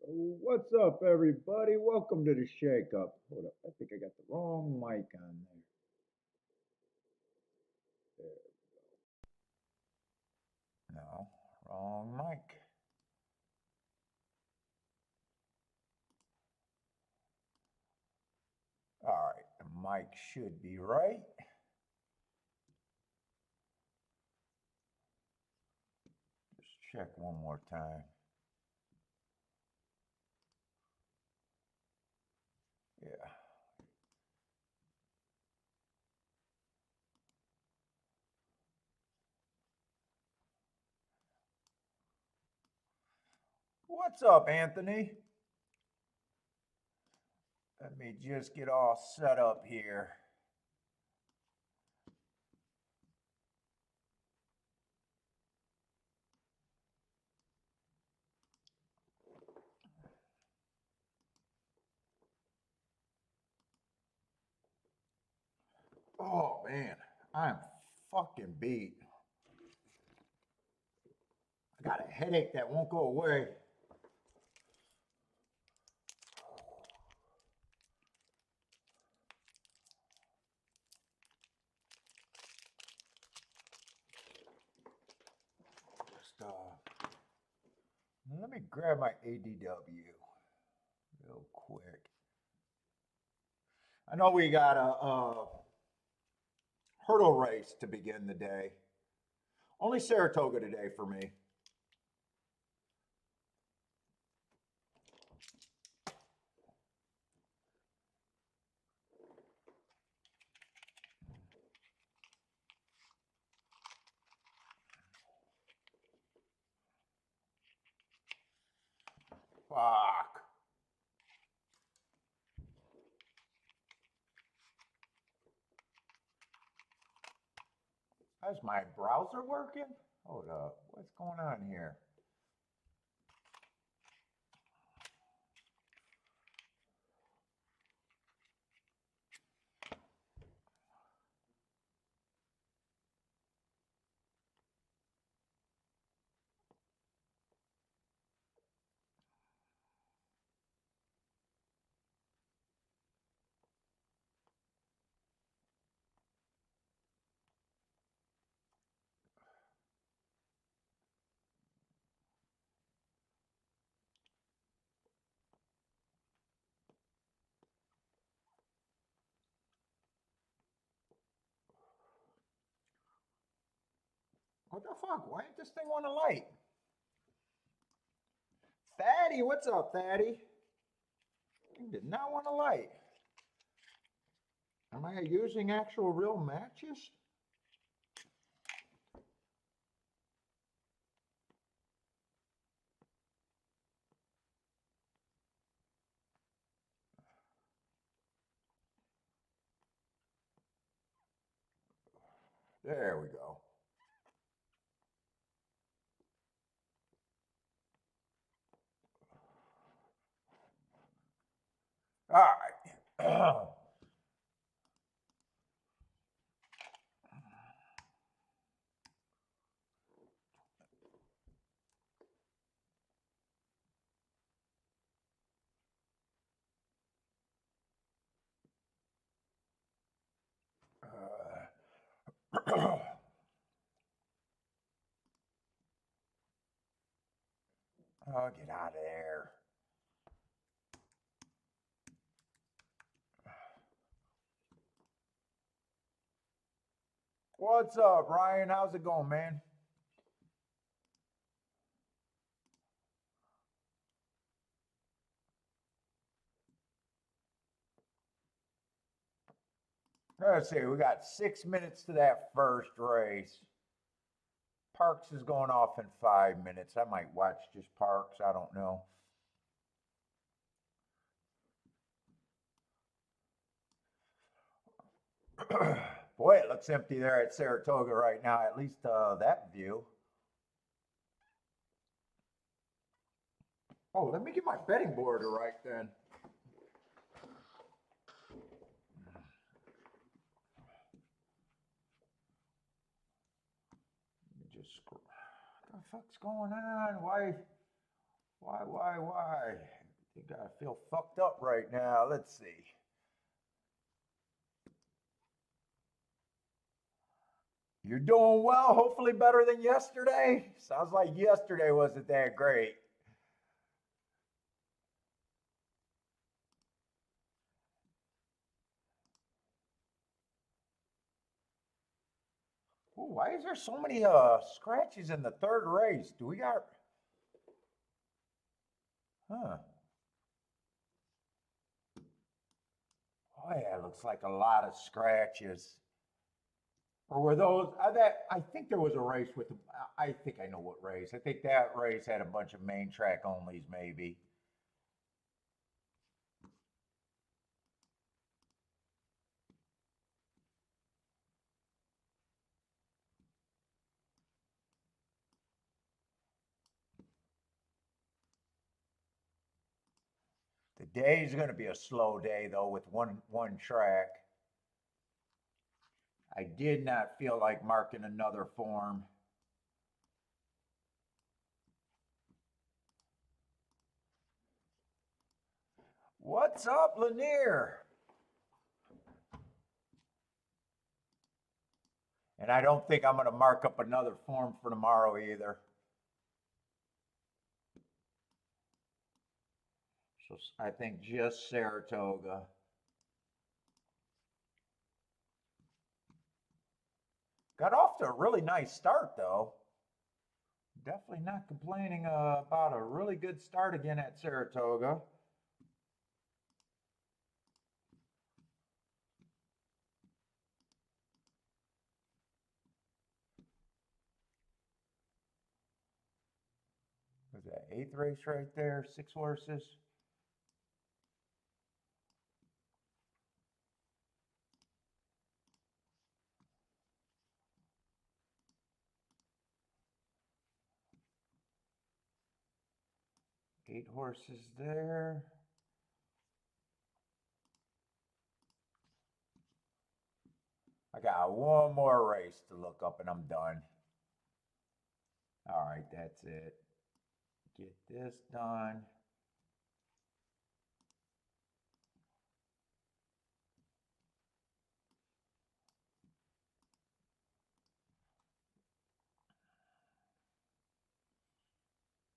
What's up, everybody? Welcome to the Shake Up. Hold up, I think I got the wrong mic on there. No, wrong mic. All right, the mic should be right. Just check one more time. Yeah. What's up, Anthony? Let me just get all set up here. Oh, man, I'm fucking beat. I got a headache that won't go away. Just, let me grab my ADW real quick. I know we got a hurdle race to begin the day. Only Saratoga today for me. Fuck. Is my browser working? Hold up. What's going on here? What the fuck? Why ain't this thing on a light? Fatty, what's up, Fatty? It did not want a light. Am I using actual real matches? There we go. All right. Oh, get out of there. What's up, Ryan? How's it going, man? Let's see, we got 6 minutes to that first race. Parks is going off in 5 minutes. I might watch just Parks. I don't know. Boy, it looks empty there at Saratoga right now, at least that view. Oh, let me get my betting board right then. Let me just scroll. What the fuck's going on? Why? think I feel fucked up right now. Let's see. You're doing well, hopefully better than yesterday. Sounds like yesterday wasn't that great. Ooh, why is there so many scratches in the third race? Do we got huh? Oh yeah, it looks like a lot of scratches. Or were those that I think there was a race with I think I know what race. I think that race had a bunch of main track onlys maybe. The day is going to be a slow day though with one track. I did not feel like marking another form. What's up, Lanier? And I don't think I'm going to mark up another form for tomorrow either. So I think just Saratoga. Got off to a really nice start though. Definitely not complaining about a really good start again at Saratoga. Was that eighth race right there? 6 horses. Eight horses there. I got one more race to look up and I'm done. All right, that's it. Get this done.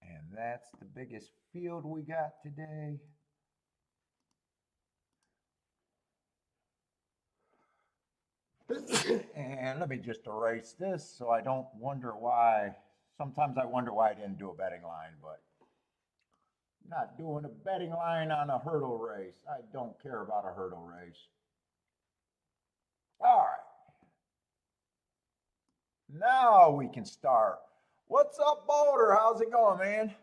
And that's the biggest field we got today. And let me just erase this so I don't wonder why. Sometimes I wonder why I didn't do a betting line, but not doing a betting line on a hurdle race. I don't care about a hurdle race. All right. Now we can start. What's up, Boulder? How's it going, man?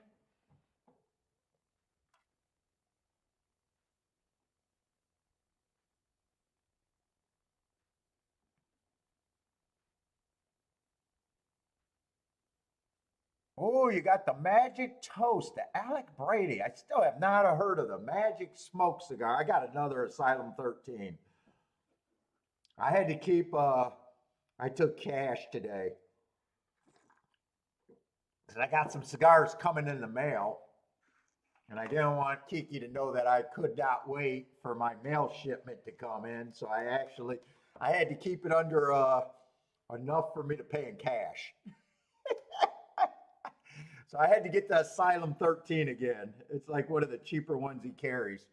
Oh, you got the Magic Toast, the Alec Brady. I still have not heard of the Magic Smoke Cigar. I got another Asylum 13. I had to keep, I took cash today. And I got some cigars coming in the mail. And I didn't want Kiki to know that I could not wait for my mail shipment to come in. So I had to keep it under enough for me to pay in cash. So I had to get the Asylum 13 again. It's like one of the cheaper ones he carries.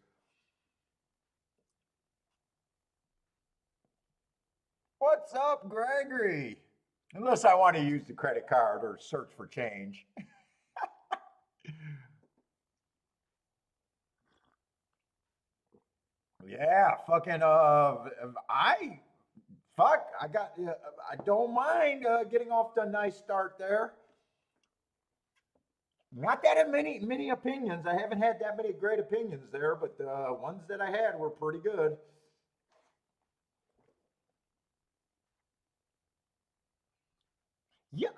What's up, Gregory? Unless I want to use the credit card or search for change. Yeah, fucking I got I don't mind getting off to a nice start there. Not that many opinions. I haven't had that many great opinions there, but the ones that I had were pretty good. Yeah,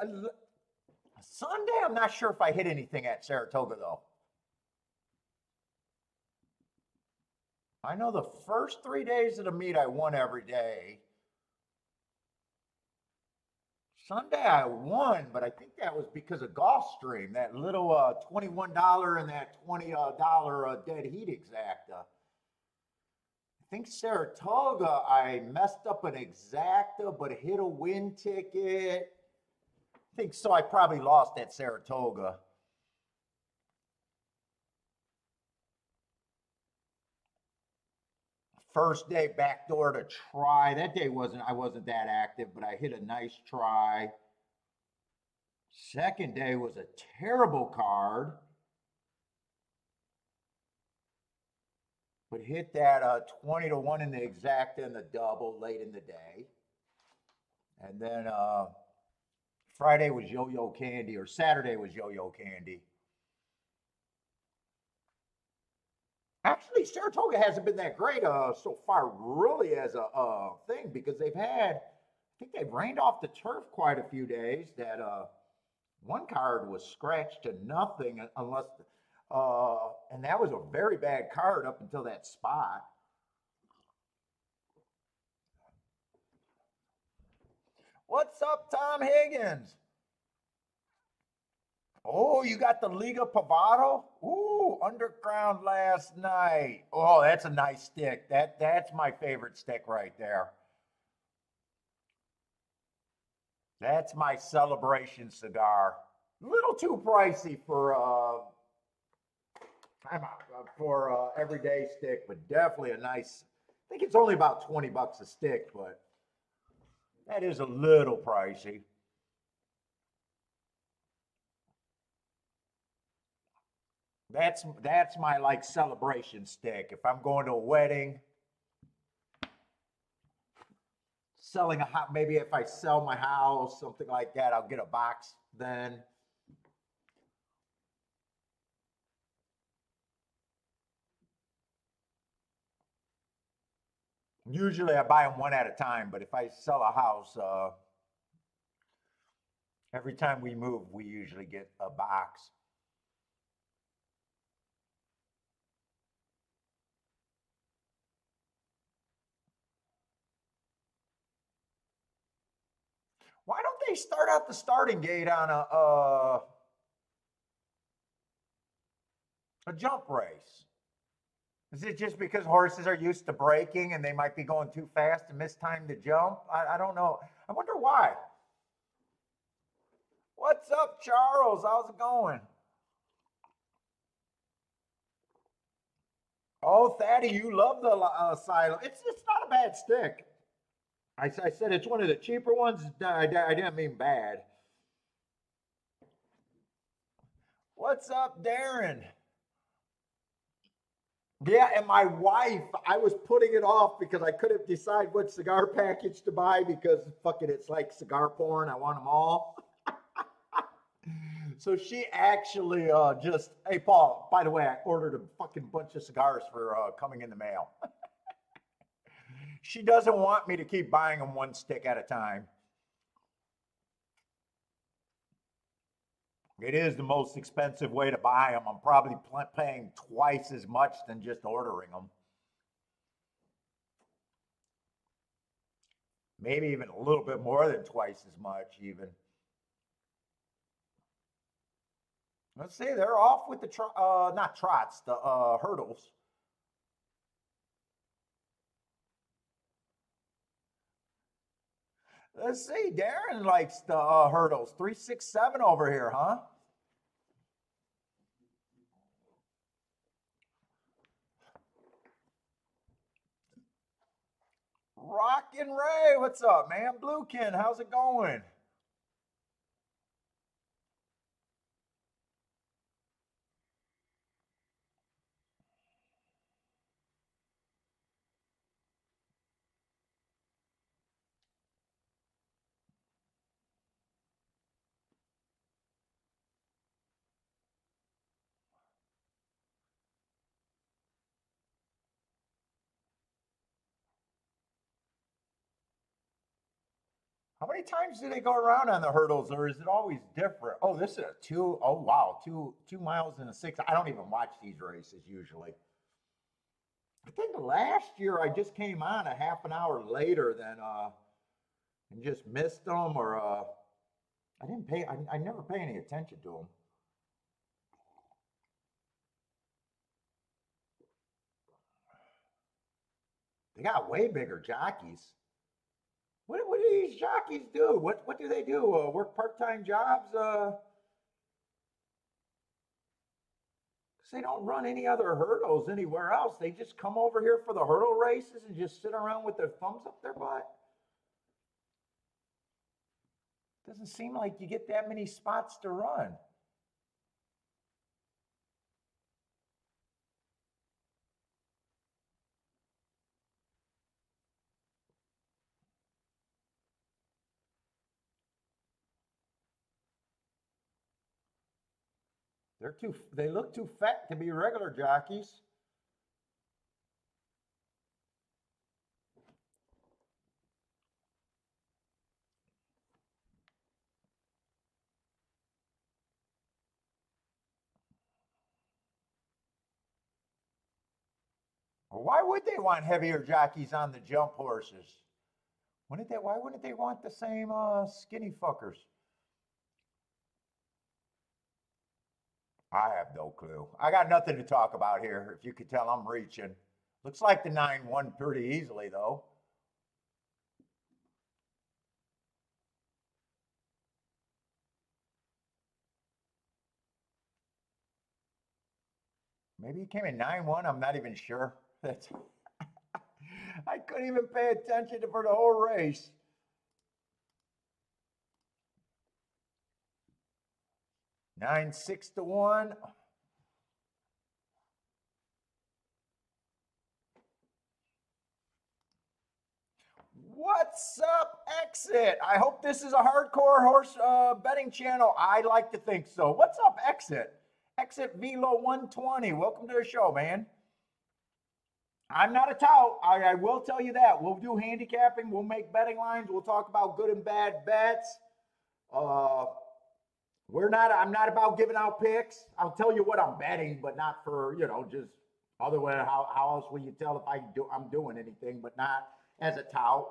Sunday I'm not sure if I hit anything at Saratoga though. I know the first 3 days of the meet I won every day. Sunday I won, but I think that was because of Gulfstream, that little $21 and that $20 dead heat exacta. I think Saratoga, I messed up an exacta, but hit a win ticket. I think so. I probably lost at Saratoga. First day backdoor to try. That day I wasn't that active, but I hit a nice try. Second day was a terrible card, but hit that 20 to 1 in the exacta and the double late in the day. And then Friday was yo-yo candy, or Saturday was yo-yo candy. Actually, Saratoga hasn't been that great so far, really, as a thing, because I think they've rained off the turf quite a few days. That one card was scratched to nothing, unless, and that was a very bad card up until that spot. What's up, Tom Higgins? Oh, you got the Liga Pavado? Ooh, underground last night. Oh, that's a nice stick. That's my favorite stick right there. That's my celebration cigar. A little too pricey for everyday stick, but definitely a nice. I think it's only about $20 a stick, but that is a little pricey. That's my like celebration stick. If I'm going to a wedding, selling a house, maybe if I sell my house, something like that, I'll get a box then. Usually I buy them one at a time, but if I sell a house, every time we move, we usually get a box. Why don't they start out the starting gate on a jump race? Is it just because horses are used to braking and they might be going too fast and miss time to jump? I don't know. I wonder why. What's up, Charles? How's it going? Oh, Thaddy, you love the silo. It's not a bad stick. I said it's one of the cheaper ones. I didn't mean bad. What's up, Darren? Yeah, and my wife, I was putting it off because I couldn't decide what cigar package to buy because fucking it's like cigar porn. I want them all. So she actually just, hey, Paul, by the way, I ordered a fucking bunch of cigars for coming in the mail. She doesn't want me to keep buying them one stick at a time. It is the most expensive way to buy them. I'm probably paying twice as much than just ordering them. Maybe even a little bit more than twice as much, even. Let's see, they're off with the not trots, the hurdles. Let's see, Darren likes the hurdles. 367 over here, huh? Rockin' Ray, what's up, man? Bluekin, how's it going? How many times do they go around on the hurdles, or is it always different? Oh, this is a two. Oh, wow, 2 miles and a six. I don't even watch these races usually. I think last year I just came on a half an hour later than and just missed them, or I didn't pay. I never pay any attention to them. They got way bigger jockeys. What do these jockeys do? What do they do? Work part-time jobs? 'Cause they don't run any other hurdles anywhere else. They just come over here for the hurdle races and just sit around with their thumbs up their butt. Doesn't seem like you get that many spots to run. They look too fat to be regular jockeys. Why would they want heavier jockeys on the jump horses? Why wouldn't they want the same skinny fuckers? I have no clue. I got nothing to talk about here. If you could tell, I'm reaching. Looks like the 9 won pretty easily, though. Maybe he came in 9-1. I'm not even sure. That's I couldn't even pay attention for the whole race. 9-6 to 1. What's up, Exit? I hope this is a hardcore horse betting channel. I like to think so. What's up, Exit? Exit Velo 120. Welcome to the show, man. I'm not a tout. I will tell you that. We'll do handicapping. We'll make betting lines. We'll talk about good and bad bets. I'm not about giving out picks. I'll tell you what I'm betting, but not for, just other way. How else will you tell if I'm doing anything, but not as a tout.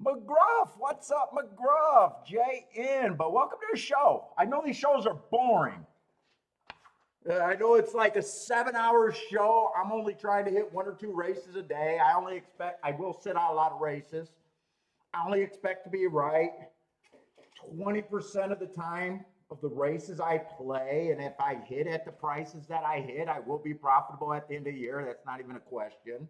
McGruff, what's up, McGruff? JN, but welcome to the show. I know these shows are boring. I know it's like a 7-hour show. I'm only trying to hit 1 or 2 races a day. I will sit out a lot of races. I only expect to be right 20% of the time of the races I play. And if I hit at the prices that I hit, I will be profitable at the end of the year. That's not even a question.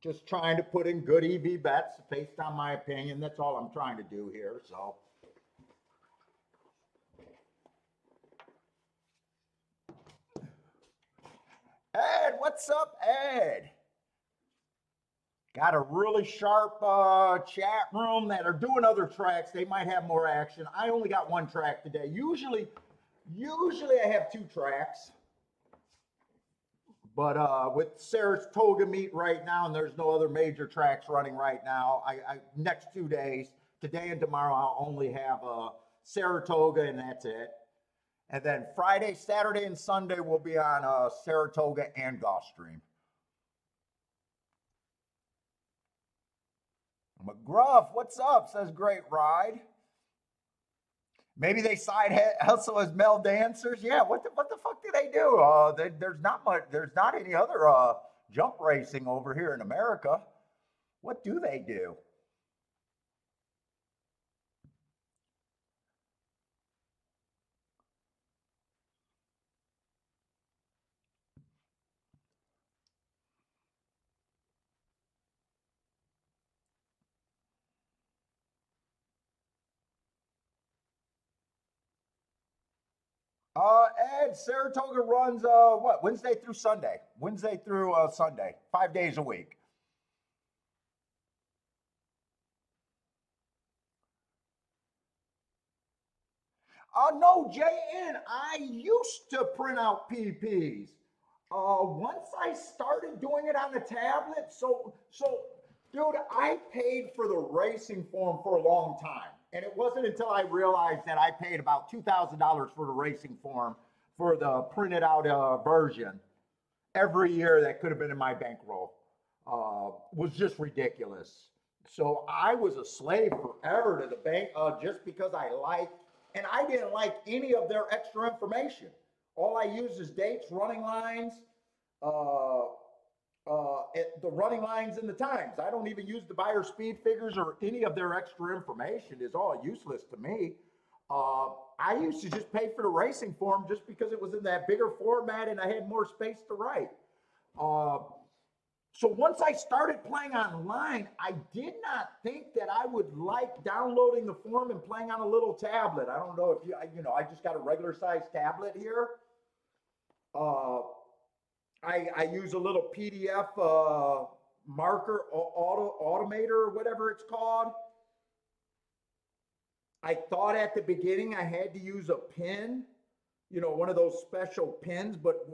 Just trying to put in good EV bets based on my opinion. That's all I'm trying to do here. So. Ed, what's up, Ed? Got a really sharp chat room that are doing other tracks. They might have more action. I only got 1 track today. Usually I have 2 tracks. But with Saratoga meet right now, and there's no other major tracks running right now, next 2 days, today and tomorrow, I'll only have Saratoga, and that's it. And then Friday, Saturday, and Sunday will be on Saratoga and Gulfstream. McGruff, what's up? Says great ride. Maybe they side hustle as male dancers. Yeah, what the fuck do they do? There's not much. There's not any other jump racing over here in America. What do they do? Ed, Saratoga runs what, Wednesday through Sunday? Wednesday through Sunday, 5 days a week. No, JN, I used to print out PPs. Once I started doing it on the tablet, dude, I paid for the racing form for a long time. And it wasn't until I realized that I paid about $2,000 for the racing form for the printed out version every year that could have been in my bankroll. Was just ridiculous. So I was a slave forever to the bank just because I liked, and I didn't like any of their extra information. All I use is dates, running lines, uh, the running lines and the times. I don't even use the buyer speed figures or any of their extra information. Is all useless to me. Uh, I used to just pay for the racing form just because it was in that bigger format and I had more space to write. Uh, so once I started playing online, I did not think that I would like downloading the form and playing on a little tablet. I don't know if I just got a regular size tablet here. Uh, I use a little PDF marker, automator, or whatever it's called. I thought at the beginning I had to use a pen, one of those special pens. But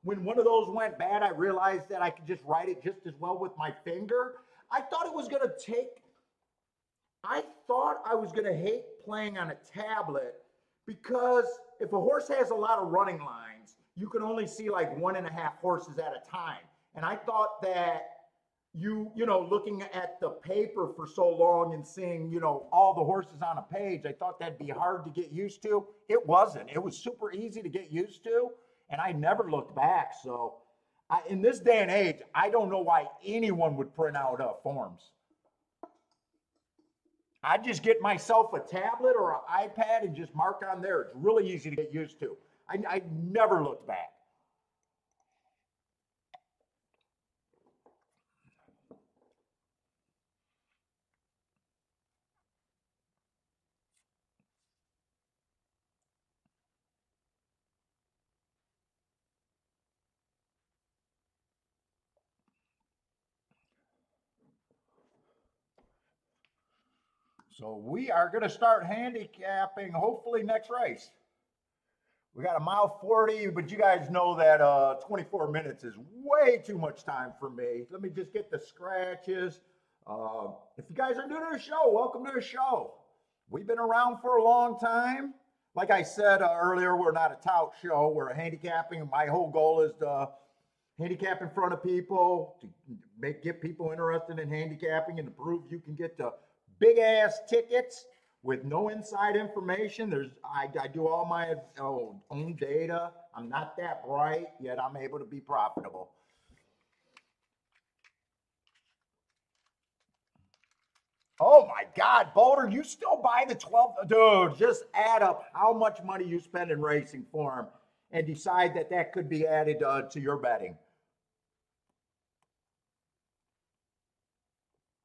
when one of those went bad, I realized that I could just write it just as well with my finger. I thought it was going to take, I thought I was going to hate playing on a tablet because if a horse has a lot of running lines, you can only see like 1.5 horses at a time. And I thought that looking at the paper for so long and seeing, all the horses on a page, I thought that'd be hard to get used to. It wasn't. It was super easy to get used to, and I never looked back. So in this day and age, I don't know why anyone would print out forms. I just get myself a tablet or an iPad and just mark on there. It's really easy to get used to. I never looked back. So we are going to start handicapping hopefully next race. We got a mile 40, but you guys know that 24 minutes is way too much time for me. Let me just get the scratches. If you guys are new to the show, welcome to the show. We've been around for a long time. Like I said earlier, we're not a tout show. We're a handicapping. My whole goal is to handicap in front of people, to get people interested in handicapping and to prove you can get to big ass tickets with no inside information. I do all my own data. I'm not that bright, yet I'm able to be profitable. Oh my God, Boulder, you still buy the 12? Dude, just add up how much money you spend in racing for them and decide that could be added to your betting.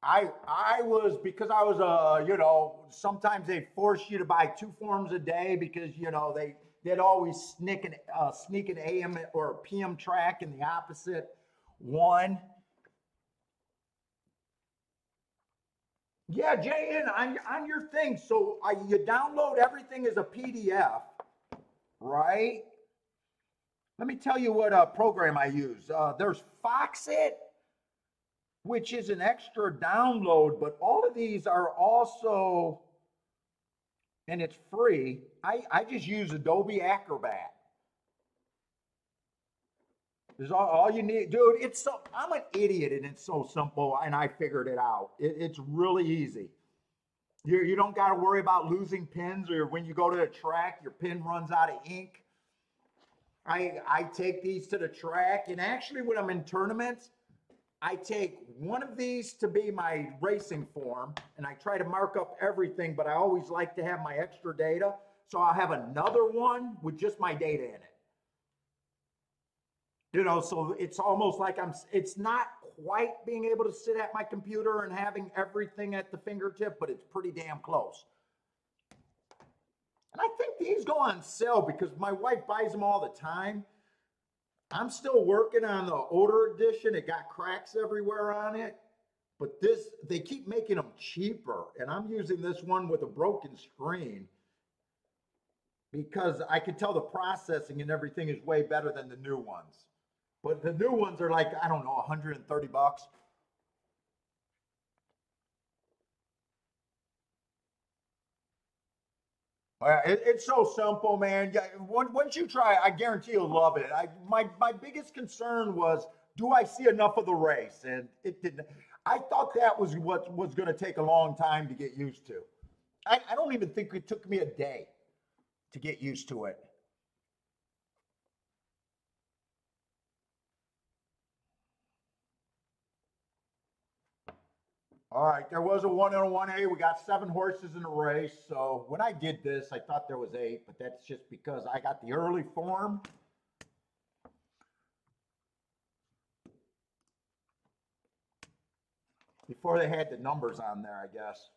I was, because I was sometimes they force you to buy 2 forms a day because they'd always sneak an AM or a PM track in the opposite one. Yeah, JN, on your thing. So you download everything as a PDF, right? Let me tell you what program I use. There's Foxit, which is an extra download, but all of these are also, and it's free. I just use Adobe Acrobat. There's all you need, dude. I'm an idiot and it's so simple, and I figured it out. It's really easy. You don't got to worry about losing pins, or when you go to the track, your pin runs out of ink. I take these to the track, and actually when I'm in tournaments, I take one of these to be my racing form, and I try to mark up everything, but I always like to have my extra data. So I'll have another one with just my data in it. So it's almost like it's not quite being able to sit at my computer and having everything at the fingertip, but it's pretty damn close. And I think these go on sale because my wife buys them all the time. I'm still working on the older edition. It got cracks everywhere on it, but they keep making them cheaper. And I'm using this one with a broken screen because I can tell the processing and everything is way better than the new ones. But the new ones are like, I don't know, 130 bucks. It's so simple, man. Once you try, I guarantee you'll love it. My biggest concern was, do I see enough of the race? And it didn't. I thought that was what was going to take a long time to get used to. I don't even think it took me a day to get used to it. All right, there was a 1 and a 1A. We got 7 horses in the race. So when I did this, I thought there was 8, but that's just because I got the early form. Before they had the numbers on there, I guess.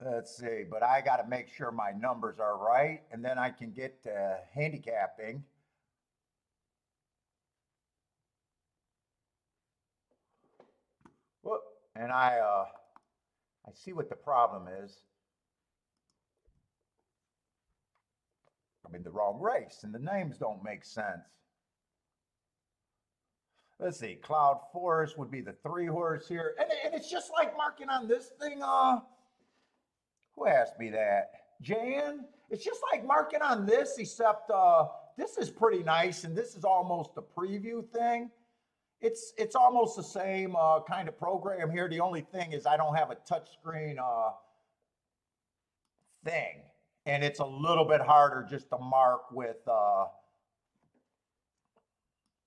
Let's see, but I got to make sure my numbers are right, and then I can get to handicapping. Whoop, and I see what the problem is. I'm in the wrong race, and the names don't make sense. Let's see, Cloud Forest would be the 3 horse here, and it's just like marking on this thing. Who asked me that? Jan? It's just like marking on this, except this is pretty nice, and this is almost a preview thing. It's almost the same kind of program here. The only thing is I don't have a touchscreen thing, and it's a little bit harder just to mark with.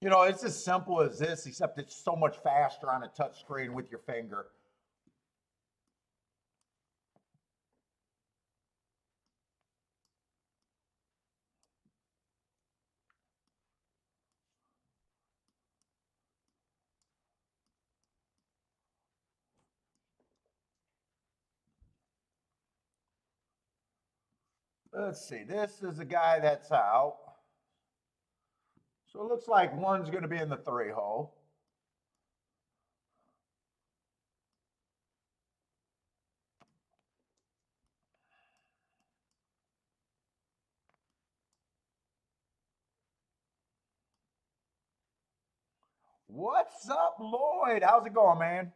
You know, it's as simple as this, except it's so much faster on a touchscreen with your finger. Let's see, this is a guy that's out. So it looks like one's going to be in the 3 hole. What's up, Lloyd? How's it going, man?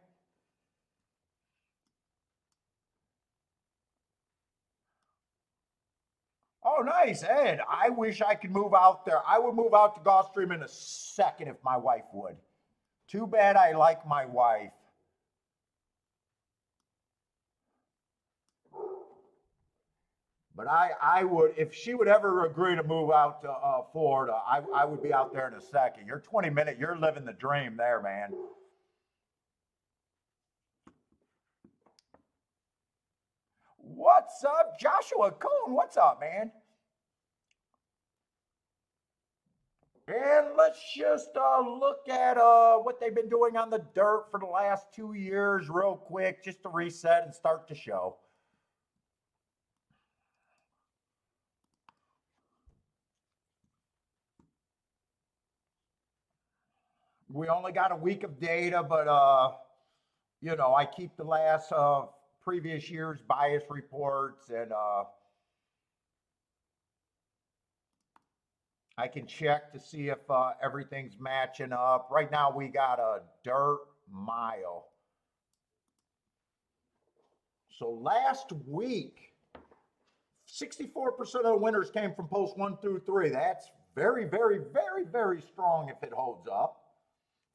Oh, nice, Ed. I wish I could move out there. I would move out to Gulfstream in a second if my wife would. Too bad I like my wife. But I would, if she would ever agree to move out to Florida, I would be out there in a second. You're 20 minutes, you're living the dream there, man. What's up, Joshua Coon? What's up, man? And let's just look at what they've been doing on the dirt for the last 2 years, real quick, just to reset and start the show. We only got a week of data, but you know, I keep the last previous year's bias reports, and I can check to see if everything's matching up. Right now, we got a dirt mile. So last week, 64% of the winners came from posts 1 through 3. That's very, very, very, very strong if it holds up.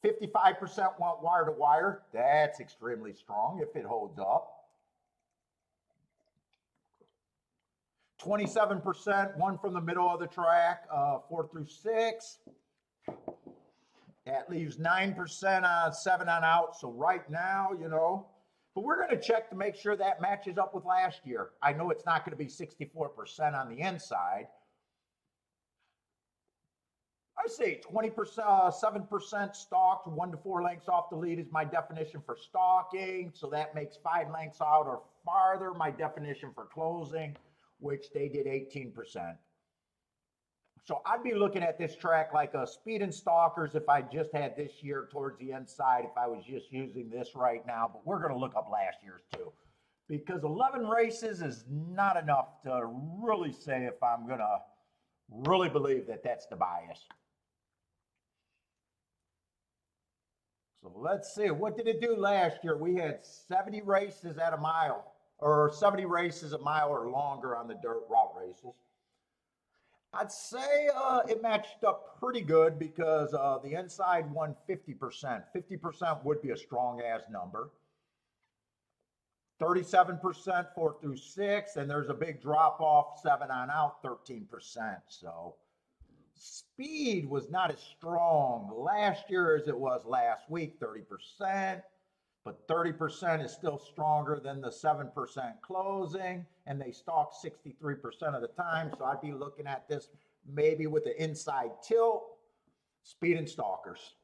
55% want wire to wire. That's extremely strong if it holds up. 27% one from the middle of the track, 4 through 6. That leaves 9% on 7 on out. So right now, you know, but we're going to check to make sure that matches up with last year. I know it's not going to be 64% on the inside. I say 20%, 7% stalked, 1 to 4 lengths off the lead is my definition for stalking. So that makes 5 lengths out or farther my definition for closing, which they did 18%. So I'd be looking at this track like a speed and stalkers if I just had this year towards the inside, if I was just using this right now. But we're going to look up last year's too, because 11 races is not enough to really say if I'm going to really believe that that's the bias. So let's see, what did it do last year? We had 70 races at a mile, or 70 races a mile or longer on the dirt route races. I'd say it matched up pretty good because the inside won 50%. 50% would be a strong ass number. 37% 4 through 6, and there's a big drop off 7 on out, 13%. So speed was not as strong last year as it was last week, 30%. But 30% is still stronger than the 7% closing, and they stalk 63% of the time. So I'd be looking at this maybe with the inside tilt, speed and stalkers.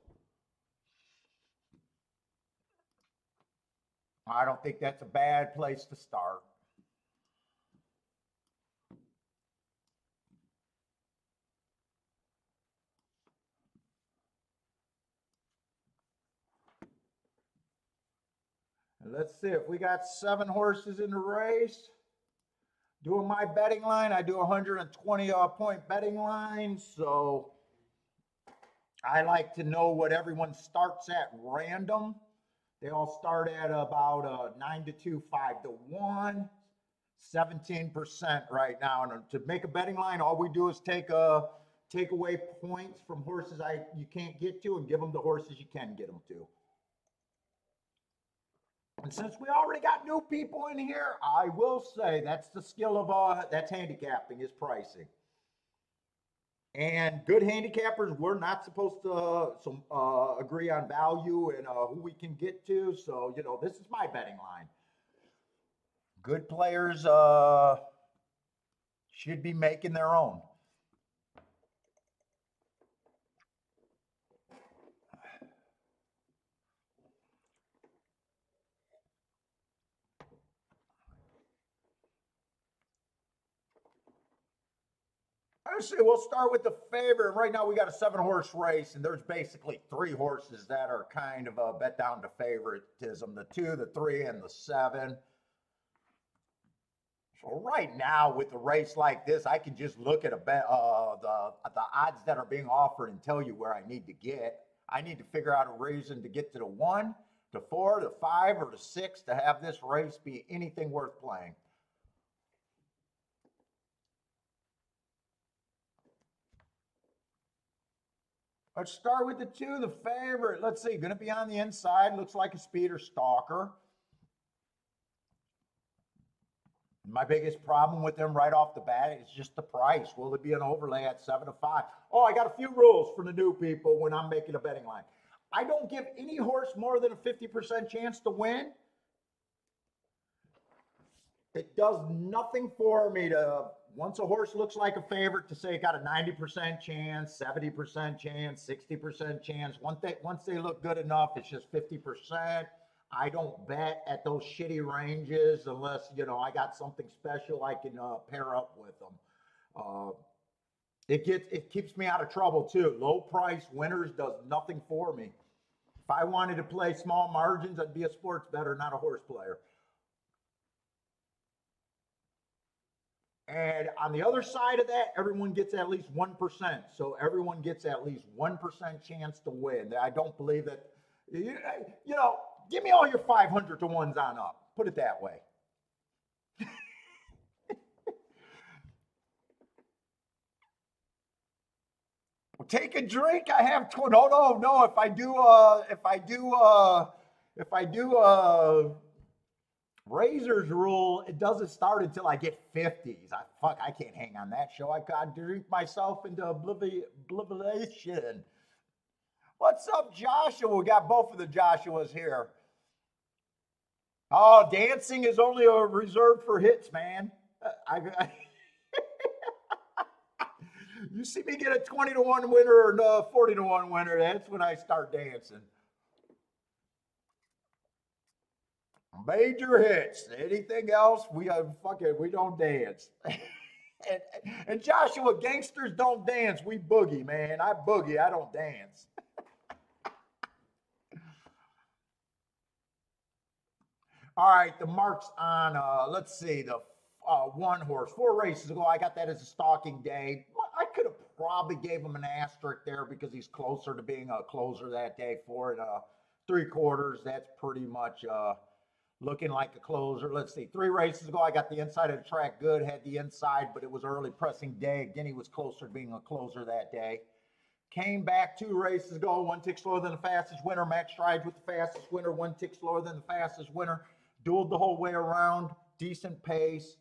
I don't think that's a bad place to start. And let's see if we got 7 horses in the race. Doing my betting line, I do 120 point betting line. So I like to know what everyone starts at random. They all start at about 9 to 2, 5 to 1, 17% right now. And to make a betting line, all we do is take away points from horses you can't get to and give them the horses you can get them to. And since we already got new people in here, I will say that's the skill of that's handicapping is pricing. And good handicappers, we're not supposed to agree on value and who we can get to. So, this is my betting line. Good players should be making their own. Let's see, we'll start with the favorite. Right now we got a 7-horse race, and there's basically 3 horses that are kind of bet down to favoritism, the 2, the 3, and the 7. So right now with a race like this, I can just look at the odds that are being offered and tell you where I need to get. I need to figure out a reason to get to the 1, the 4, the 5, or the 6 to have this race be anything worth playing. Let's start with the 2, the favorite. Let's see, going to be on the inside. Looks like a speeder stalker. My biggest problem with them right off the bat is just the price. Will it be an overlay at 7 to 5? Oh, I got a few rules for the new people when I'm making a betting line. I don't give any horse more than a 50% chance to win. It does nothing for me to, once a horse looks like a favorite, to say it got a 90% chance, 70% chance, 60% chance. Once they look good enough, it's just 50%. I don't bet at those shitty ranges unless, I got something special I can pair up with them. It keeps me out of trouble too. Low price winners does nothing for me. If I wanted to play small margins, I'd be a sports bettor, not a horse player. And on the other side of that, everyone gets at least 1%. So everyone gets at least 1% chance to win. I don't believe that, give me all your 500 to 1s on up. Put it that way. Take a drink. I have no. If I do Razor's rule, it doesn't start until I get 50s. I can't hang on that show. I got to drink myself into oblivion. What's up, Joshua? We got both of the Joshuas here. Oh, dancing is only reserved for hits, man. You see me get a 20 to 1 winner or a 40 to 1 winner, that's when I start dancing. Major hits. Anything else, we don't dance. and Joshua, gangsters don't dance. We boogie, man. I boogie. I don't dance. All right, the marks on. Let's see, the 1 horse. 4 races ago, I got that as a stalking day. I could have probably gave him an asterisk there because he's closer to being a closer that day. 4 3/4. That's pretty much. looking like a closer. Let's see, 3 races ago, I got the inside of the track good, had the inside, but it was early pressing day. Again, he was closer to being a closer that day. Came back 2 races ago, 1 tick slower than the fastest winner, match strides with the fastest winner, 1 tick slower than the fastest winner, dueled the whole way around, decent pace,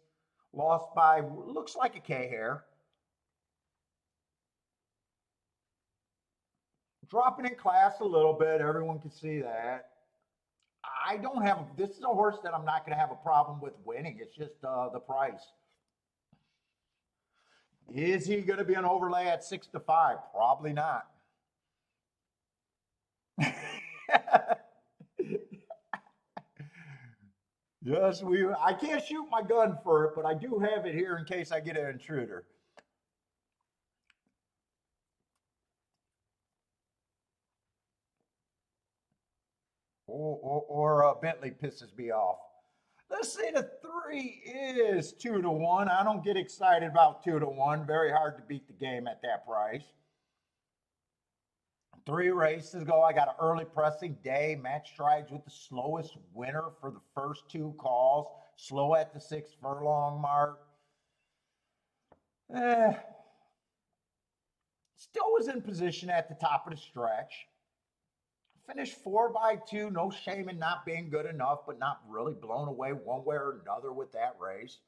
lost by, looks like a K hair. Dropping in class a little bit, everyone can see that. I don't have, this is a horse that I'm not going to have a problem with winning. It's just the price. Is he going to be an overlay at 6-5? Probably not. Yes, I can't shoot my gun for it, but I do have it here in case I get an intruder. Or Bentley pisses me off. Let's say the 3 is 2-1. I don't get excited about 2-1. Very hard to beat the game at that price. 3 races ago, I got an early pressing day. Match strides with the slowest winner for the first 2 calls. Slow at the 6 furlong mark. Still was in position at the top of the stretch. Finished 4x2. No shame in not being good enough, but not really blown away one way or another with that race.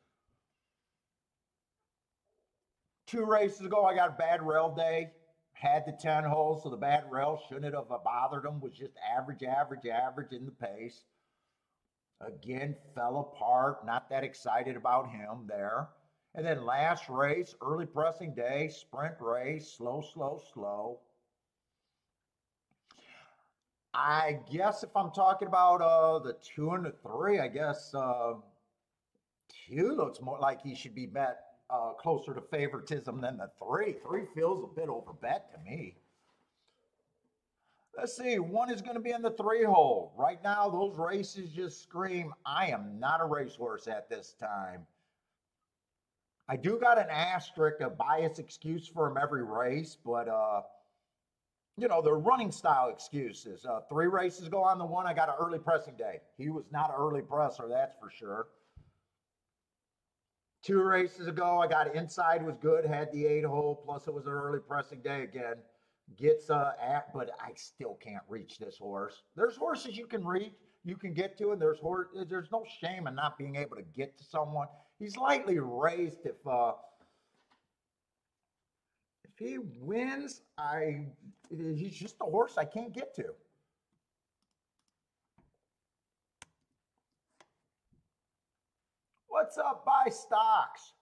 2 races ago, I got a bad rail day. Had the 10 holes, so the bad rail shouldn't have bothered him. Was just average in the pace. Again, fell apart. Not that excited about him there. And then last race, early pressing day, sprint race, slow. I guess if I'm talking about the 2 and the 3, I guess 2 looks more like he should be bet closer to favoritism than the 3. 3 feels a bit over bet to me. Let's see, 1 is going to be in the 3 hole. Right now, those races just scream, I am not a racehorse at this time. I do got an asterisk, a bias excuse for him every race, but you know, they're running style excuses. 3 races ago on the 1, I got an early pressing day. He was not an early presser, that's for sure. 2 races ago, I got inside was good, had the 8 hole, plus it was an early pressing day again. Gets but I still can't reach this horse. There's horses you can reach, you can get to, and there's no shame in not being able to get to someone. He's lightly raised. If he wins, he's just a horse I can't get to. What's up, buy stocks?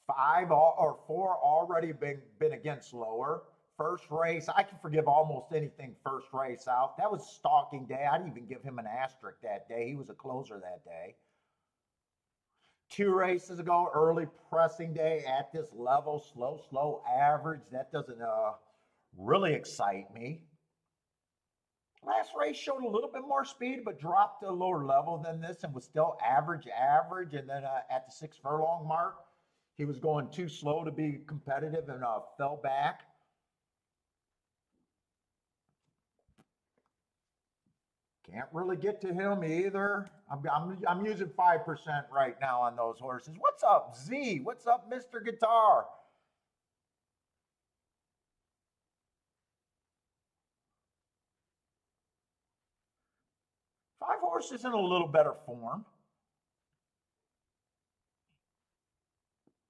5 or 4 already been against lower. First race, I can forgive almost anything first race out. That was stalking day. I'd even give him an asterisk that day. He was a closer that day. 2 races ago, early pressing day at this level, slow average. That doesn't really excite me. Last race showed a little bit more speed, but dropped to a lower level than this and was still average. And then at the 6 furlong mark, he was going too slow to be competitive and fell back. Can't really get to him either. I'm using 5% right now on those horses. What's up, Z? What's up, Mr. Guitar? Five horses in a little better form.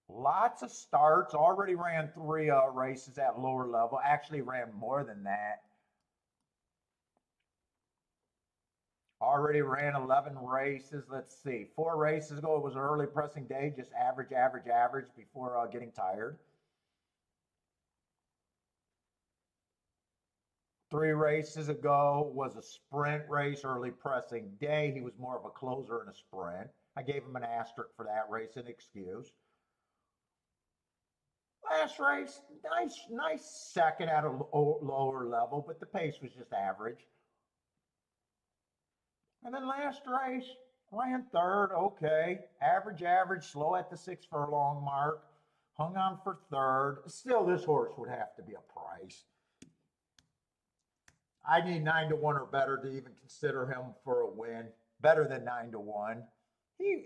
Lots of starts. Already ran 3 races at lower level. Actually ran more than that. Already ran 11 races. Let's see. 4 races ago, it was an early pressing day. Just average before getting tired. 3 races ago was a sprint race, early pressing day. He was more of a closer in a sprint. I gave him an asterisk for that race, an excuse. Last race, nice second at a lower level, but the pace was just average. And then last race, ran 3rd, okay. Average, slow at the 6 furlong mark. Hung on for 3rd. Still, this horse would have to be a price. I need 9-1 or better to even consider him for a win. Better than 9-1.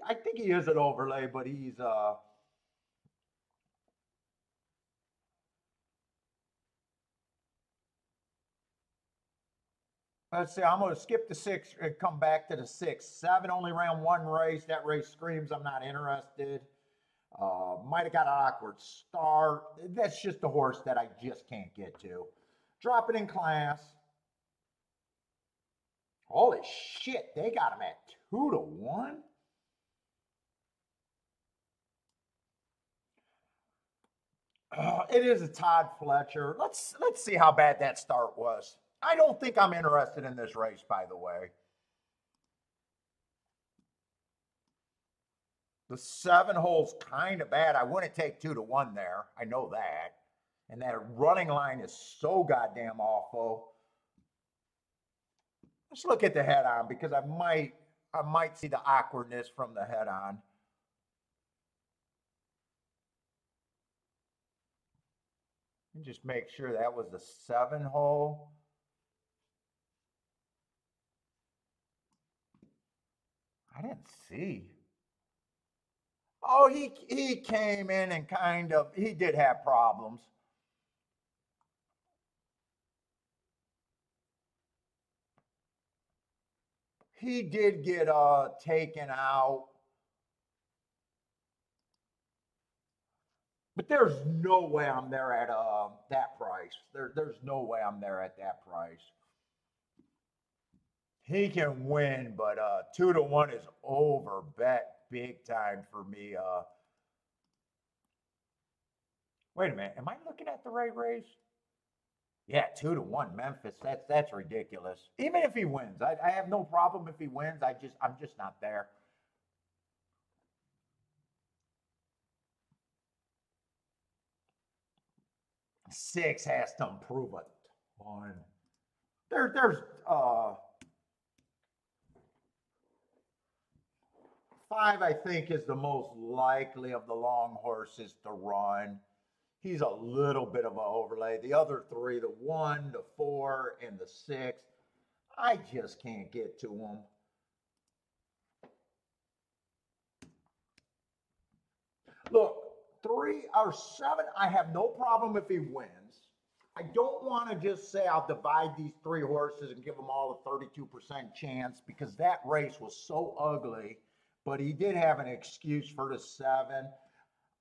I think he is an overlay, but he's let's see, I'm going to skip the 6 and come back to the 6. 7 only ran one race. That race screams I'm not interested. Might have got an awkward start. That's just a horse that I just can't get to. Drop it in class. Holy shit, they got him at 2-1. It is a Todd Fletcher. Let's see how bad that start was. I don't think I'm interested in this race, by the way. The 7 hole's kind of bad. I wouldn't take 2-1 there. I know that. And that running line is so goddamn awful. Let's look at the head on because I might see the awkwardness from the head on. And just make sure that was the 7 hole. I didn't see. Oh, he came in and he did have problems. He did get taken out. But there's no way I'm there at that price. There's no way I'm there at that price. He can win, but 2-1 is over bet big time for me. Wait a minute, am I looking at the right race? Yeah, 2-1 Memphis. That's ridiculous. Even if he wins, I have no problem if he wins. I'm just not there. Six has to improve a ton. There's 5, I think, is the most likely of the long horses to run. He's a little bit of an overlay. The other 3, the 1, the 4, and the 6, I just can't get to them. Look, 3 or 7, I have no problem if he wins. I don't want to just say I'll divide these 3 horses and give them all a 32% chance because that race was so ugly. But he did have an excuse for the 7.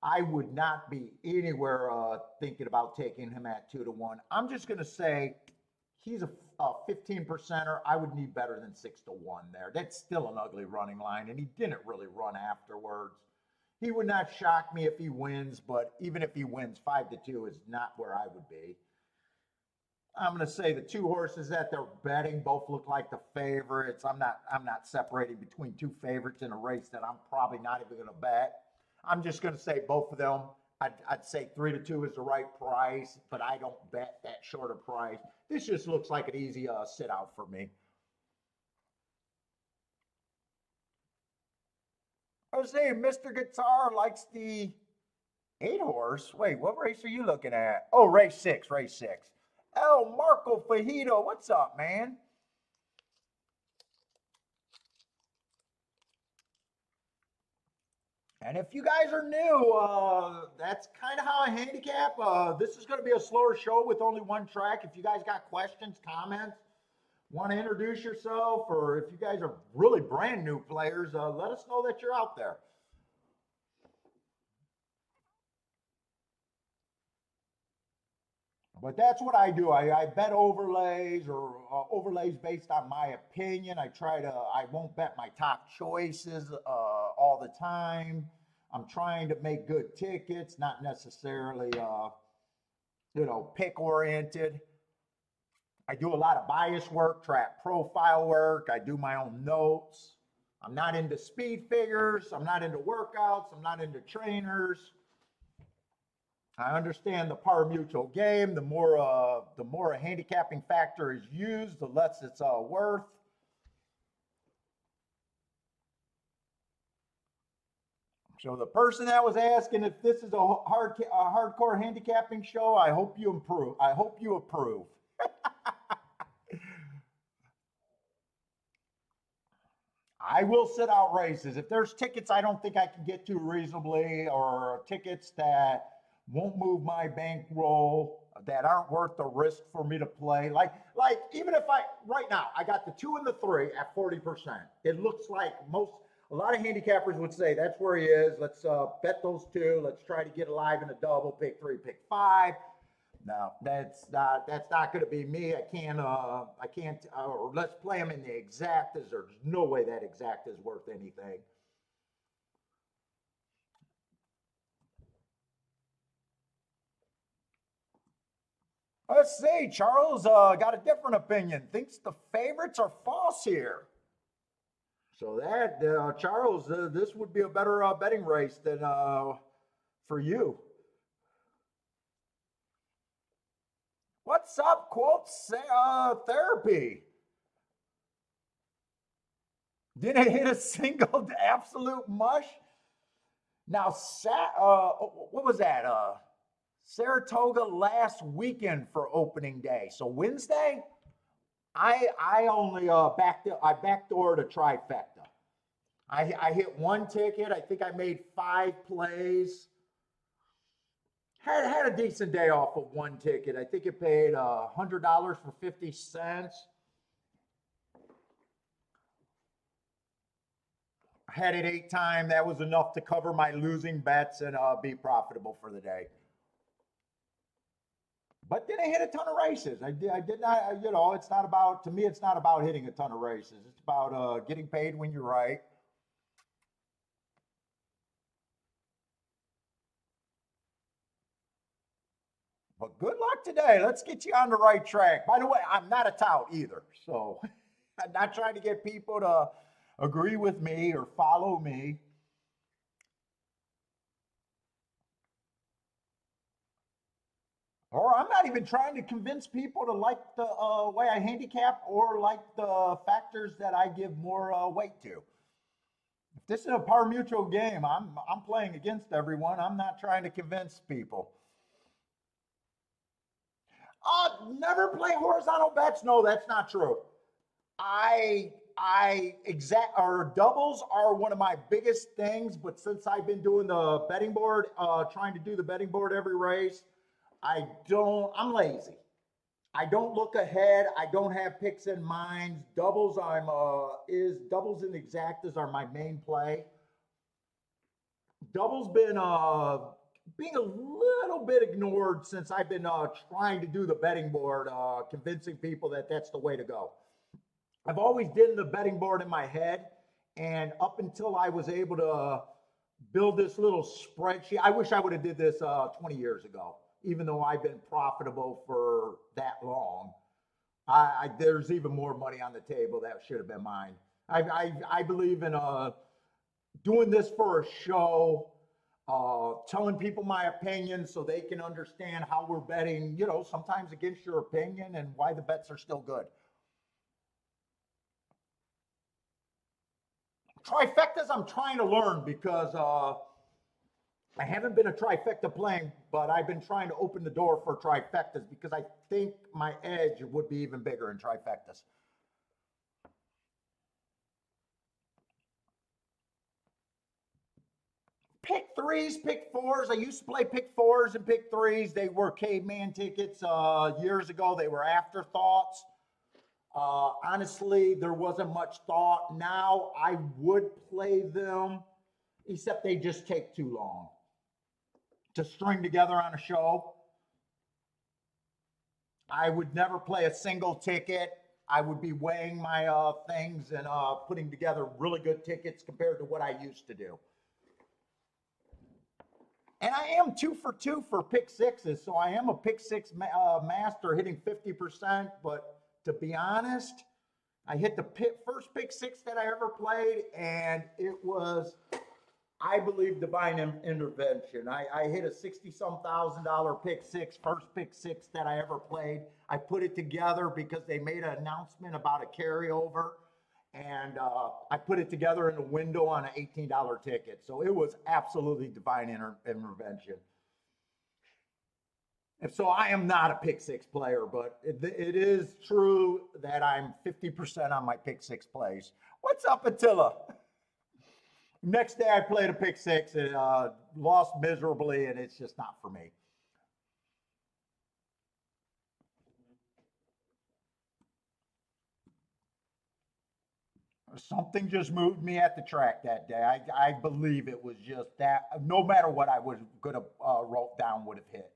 I would not be anywhere thinking about taking him at 2-1. I'm just going to say he's a 15%er. I would need better than 6-1 there. That's still an ugly running line, and he didn't really run afterwards. He would not shock me if he wins, but even if he wins, 5-2 is not where I would be. I'm going to say the 2 horses that they're betting both look like the favorites. I'm not separating between 2 favorites in a race that I'm probably not even going to bet. I'm just going to say both of them. I'd say 3-2 is the right price, but I don't bet that shorter price. This just looks like an easy sit out for me. I was saying Mr. Guitar likes the 8 horse. Wait, what race are you looking at? Oh, race 6, race 6. El Marco Fajito, what's up, man? And if you guys are new, that's kind of how I handicap. This is going to be a slower show with only one track. If you guys got questions, comments, want to introduce yourself, or if you guys are really brand new players, let us know that you're out there. But that's what I do. I bet overlays or overlays based on my opinion. I won't bet my top choices all the time. I'm trying to make good tickets, not necessarily, pick oriented. I do a lot of bias work, track profile work. I do my own notes. I'm not into speed figures. I'm not into workouts. I'm not into trainers. I understand the power mutual game. The more a handicapping factor is used, the less it's worth. So the person that was asking if this is a hardcore handicapping show, I hope you improve. I hope you approve. I will sit out races. If there's tickets I don't think I can get to reasonably, or tickets that won't move my bankroll, that aren't worth the risk for me to play. Like even if right now I got the 2 and the 3 at 40%. It looks like a lot of handicappers would say that's where he is. Let's bet those 2. Let's try to get alive in a double, pick 3, pick 5. No, that's not going to be me. I can't. Or let's play them in the exactas. There's no way that exact is worth anything. Let's see. Charles got a different opinion. Thinks the favorites are false here. So that Charles, this would be a better betting race than for you. What's up, quotes therapy? Didn't hit a single absolute mush. Now, what was that? Saratoga last weekend for opening day. So Wednesday, I only backdoored a trifecta. I hit 1 ticket. I think I made 5 plays. Had a decent day off of 1 ticket. I think it paid $100 for 50 cents. I had it 8 times. That was enough to cover my losing bets and be profitable for the day. But didn't hit a ton of races. I did not, it's not about, to me, it's not about hitting a ton of races. It's about getting paid when you're right. But good luck today. Let's get you on the right track. By the way, I'm not a tout either. So I'm not trying to get people to agree with me or follow me. Or I'm not even trying to convince people to like the way I handicap or like the factors that I give more weight to. If this is a par mutual game, I'm playing against everyone. I'm not trying to convince people. Never play horizontal bets. No, that's not true. I exact or doubles are one of my biggest things, but since I've been doing the betting board, trying to do the betting board every race, I'm lazy. I don't look ahead. I don't have picks in mind. Doubles doubles and exactas are my main play. Doubles been being a little bit ignored since I've been trying to do the betting board, convincing people that that's the way to go. I've always did the betting board in my head, and up until I was able to build this little spreadsheet, I wish I would have did this 20 years ago. Even though I've been profitable for that long, there's even more money on the table that should have been mine. I believe in doing this for a show, telling people my opinion so they can understand how we're betting, sometimes against your opinion and why the bets are still good. Trifectas, I'm trying to learn because I haven't been a trifecta playing, but I've been trying to open the door for trifectas because I think my edge would be even bigger in trifectas. Pick 3s, pick 4s. I used to play pick 4s and pick 3s. They were caveman tickets years ago. They were afterthoughts. Honestly, there wasn't much thought. Now I would play them, except they just take too long to string together on a show. I would never play a single ticket. I would be weighing my things and putting together really good tickets compared to what I used to do. And I am 2 for 2 for pick 6s, so I am a pick 6 master hitting 50%. But to be honest, I hit the first pick 6 that I ever played, and it was, I believe, divine intervention. I hit a $60-some thousand pick 6, first pick 6 that I ever played. I put it together because they made an announcement about a carryover, and I put it together in a window on an $18 ticket. So it was absolutely divine intervention. And so I am not a pick six player, but it is true that I'm 50% on my pick six plays. What's up, Attila? Next day I played a pick six and lost miserably, and it's just not for me. Something just moved me at the track that day. I believe it was just that. No matter what I was going to wrote down would have hit.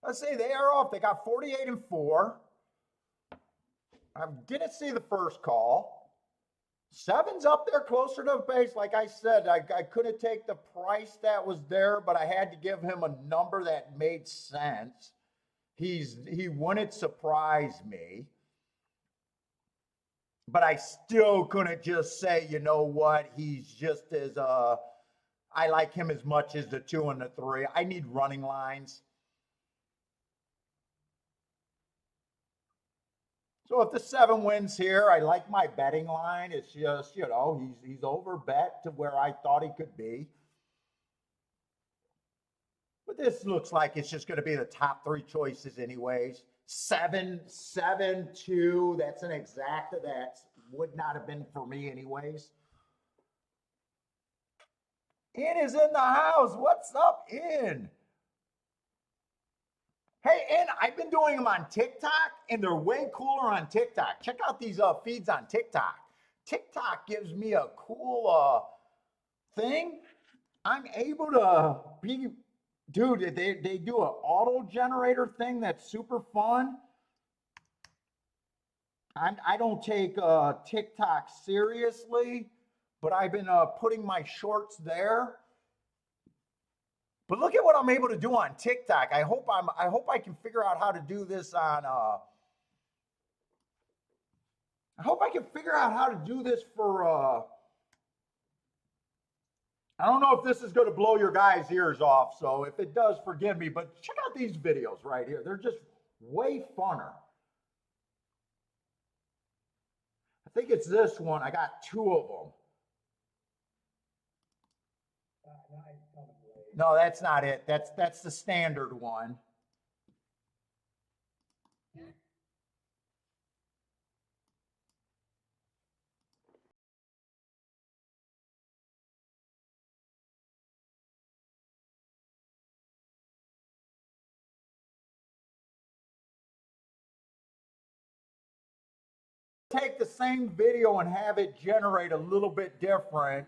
Let's see, they are off. They got 48 and 4. I didn't see the first call. Seven's up there closer to the base. Like I said, I couldn't take the price that was there, but I had to give him a number that made sense. He wouldn't surprise me, but I still couldn't just say, you know what, he's just as I like him as much as the 2 and the 3. I need running lines. So if the 7 wins here, I like my betting line. It's just, you know, he's over bet to where I thought he could be. But this looks like it's just going to be the top 3 choices anyways. 7, 7, 2. That's an exacta that would not have been for me anyways. In is in the house. What's up, In? Hey, and I've been doing them on TikTok, and they're way cooler on TikTok. Check out these feeds on TikTok. TikTok gives me a cool thing. I'm able to be, dude, they do an auto generator thing that's super fun. I don't take TikTok seriously, but I've been putting my shorts there. But look at what I'm able to do on TikTok. I hope I can figure out how to do this on I hope I can figure out how to do this for I don't know if this is going to blow your guys' ears off, so if it does, forgive me, but check out these videos right here. They're just way funner. I think it's this one. I got 2 of them. No, that's not it. That's the standard one. Take the same video and have it generate a little bit different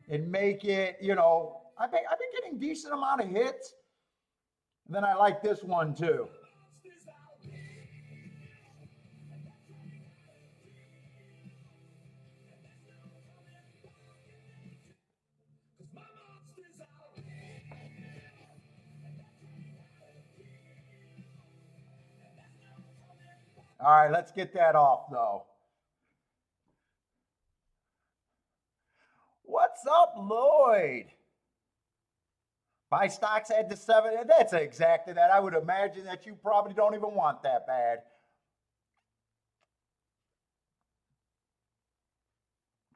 and make it, you know, I've been getting decent amount of hits. And then I like this one too. All right, let's get that off though. What's up, Lloyd? Buy stocks at the 7. That's exactly that. I would imagine that you probably don't even want that bad.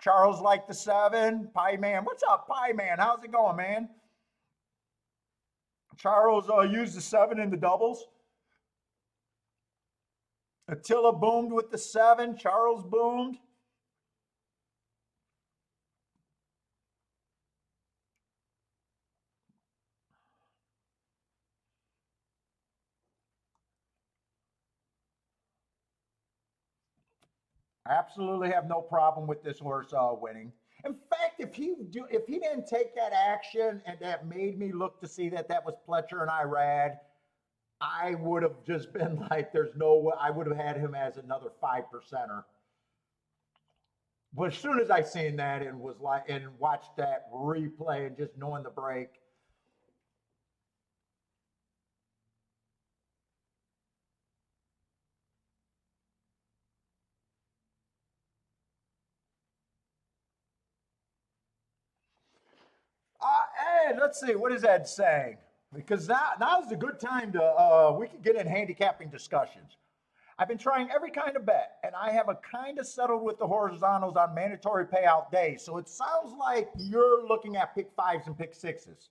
Charles like the 7. Pie Man. What's up, Pie Man? How's it going, man? Charles used the 7 in the doubles. Attila boomed with the 7. Charles boomed. Absolutely have no problem with this horse winning. In fact, if he didn't take that action and that made me look to see that that was Pletcher and Irad, I would have just been like, there's no way. I would have had him as another 5%er. But as soon as I seen that and was like, and watched that replay and just knowing the break, hey, let's see, what is that saying? because now is a good time to we can get in handicapping discussions. I've been trying every kind of bet, and I have a kind of settled with the horizontals on mandatory payout days. So it sounds like you're looking at pick fives and pick sixes.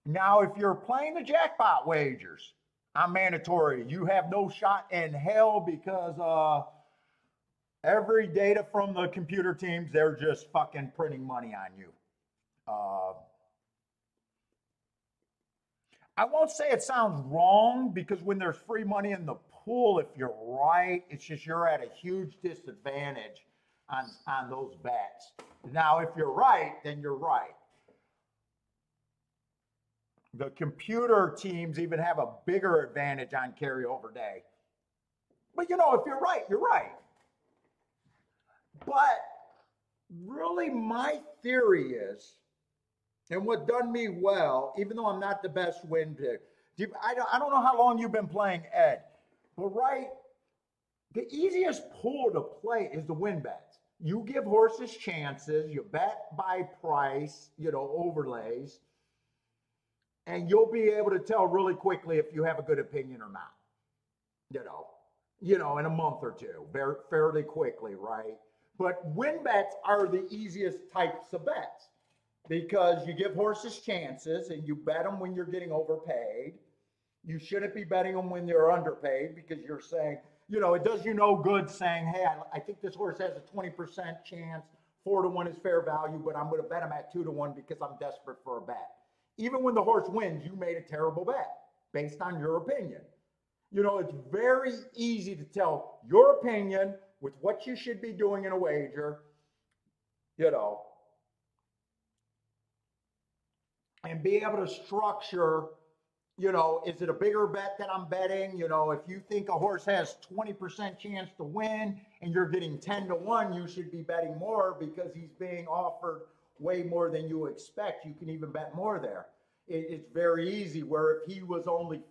Now, if you're playing the jackpot wagers on mandatory, you have no shot in hell because every data from the computer teams, they're just fucking printing money on you. Uh, I won't say it sounds wrong because when there's free money in the pool, if you're right, it's just you're at a huge disadvantage on those bets. Now, if you're right, then you're right. The computer teams even have a bigger advantage on carryover day. But you know, if you're right, you're right. But really, my theory is, and what done me well, even though I'm not the best win pick, I don't know how long you've been playing Ed, but right, the easiest pool to play is the win bets. You give horses chances, you bet by price, you know, overlays, and you'll be able to tell really quickly if you have a good opinion or not. In a month or two, very fairly quickly, right? But win bets are the easiest types of bets because you give horses chances and you bet them when you're getting overpaid. You shouldn't be betting them when they're underpaid because you're saying, it does you no good saying, hey, I think this horse has a 20% chance, 4-1 is fair value, but I'm going to bet him at 2-1 because I'm desperate for a bet. Even when the horse wins, you made a terrible bet based on your opinion. It's very easy to tell your opinion with what you should be doing in a wager, and be able to structure, is it a bigger bet that I'm betting? If you think a horse has 20% chance to win and you're getting 10-1, you should be betting more because he's being offered way more than you expect. You can even bet more there. It's very easy where if he was only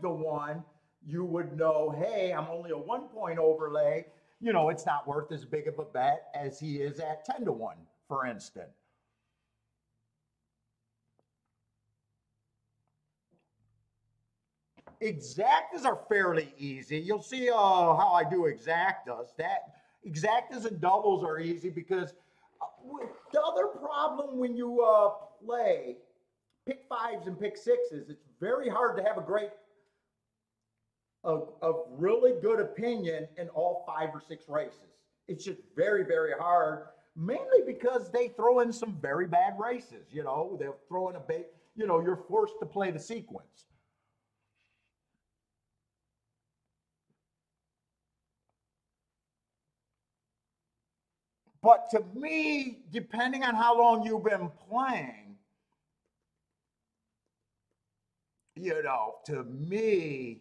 5-1, you would know, hey, I'm only a 1-point overlay. It's not worth as big of a bet as he is at 10-1, for instance. Exactas are fairly easy. You'll see how I do exactas. That exactas and doubles are easy because the other problem when you play pick fives and pick sixes, it's very hard to have a really good opinion in all 5 or 6 races. It's just very, very hard, mainly because they throw in some very bad races. They'll throw in a bait. You're forced to play the sequence. But to me, depending on how long you've been playing, to me,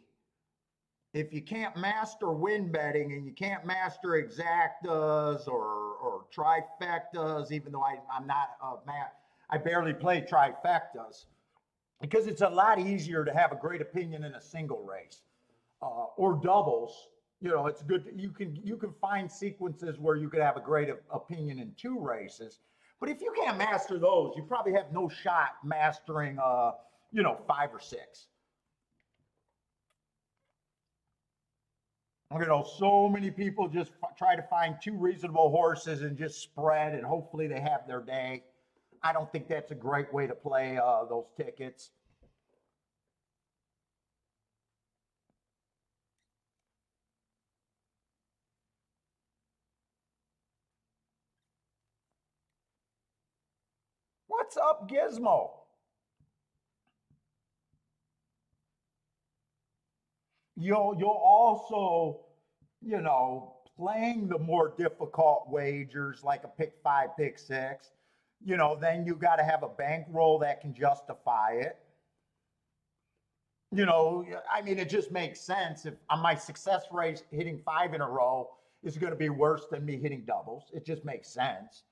if you can't master win betting and you can't master exactas or trifectas, even though I'm not I barely play trifectas because it's a lot easier to have a great opinion in a single race or doubles. It's good. You can find sequences where you could have a great opinion in 2 races, but if you can't master those, you probably have no shot mastering 5 or 6. So many people just try to find 2 reasonable horses and just spread, and hopefully they have their day. I don't think that's a great way to play those tickets. What's up, Gizmo? You'll also, playing the more difficult wagers like a pick 5, pick 6, then you got to have a bankroll that can justify it. I mean, it just makes sense if on my success rate hitting 5 in a row is going to be worse than me hitting doubles. It just makes sense.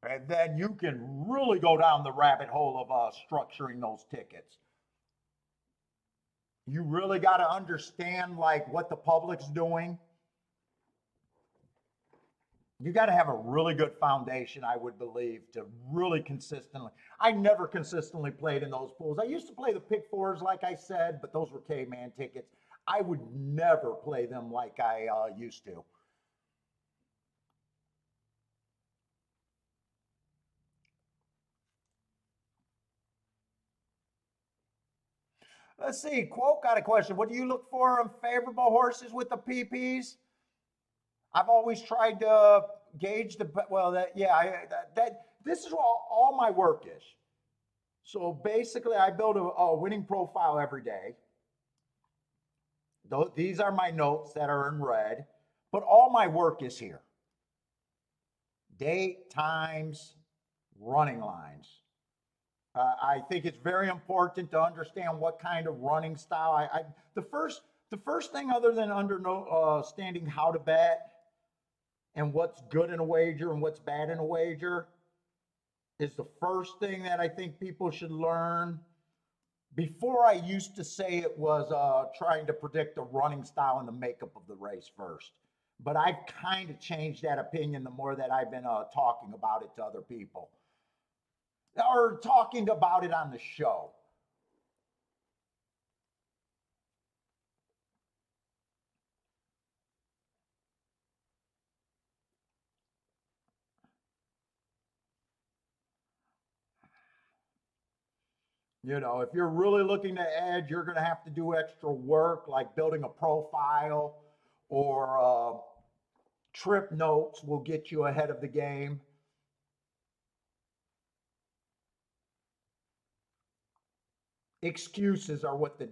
And then you can really go down the rabbit hole of structuring those tickets. You really got to understand like what the public's doing. You got to have a really good foundation, I would believe, to really consistently. I never consistently played in those pools. I used to play the pick fours, like I said, but those were K-man tickets. I would never play them like I used to. Let's see. Quote got a question. What do you look for in favorable horses with the PPs? I've always tried to gauge the well. That yeah, that this is all my work is. So basically, I build a winning profile every day. These are my notes that are in red, but all my work is here. Date, times, running lines. I think it's very important to understand what kind of running style. The first thing other than understanding how to bet and what's good in a wager and what's bad in a wager is the first thing that I think people should learn. Before I used to say it was trying to predict the running style and the makeup of the race first. But I've kind of changed that opinion the more that I've been talking about it to other people or talking about it on the show. You know, if you're really looking to edge, you're going to have to do extra work like building a profile or trip notes will get you ahead of the game. Excuses are what the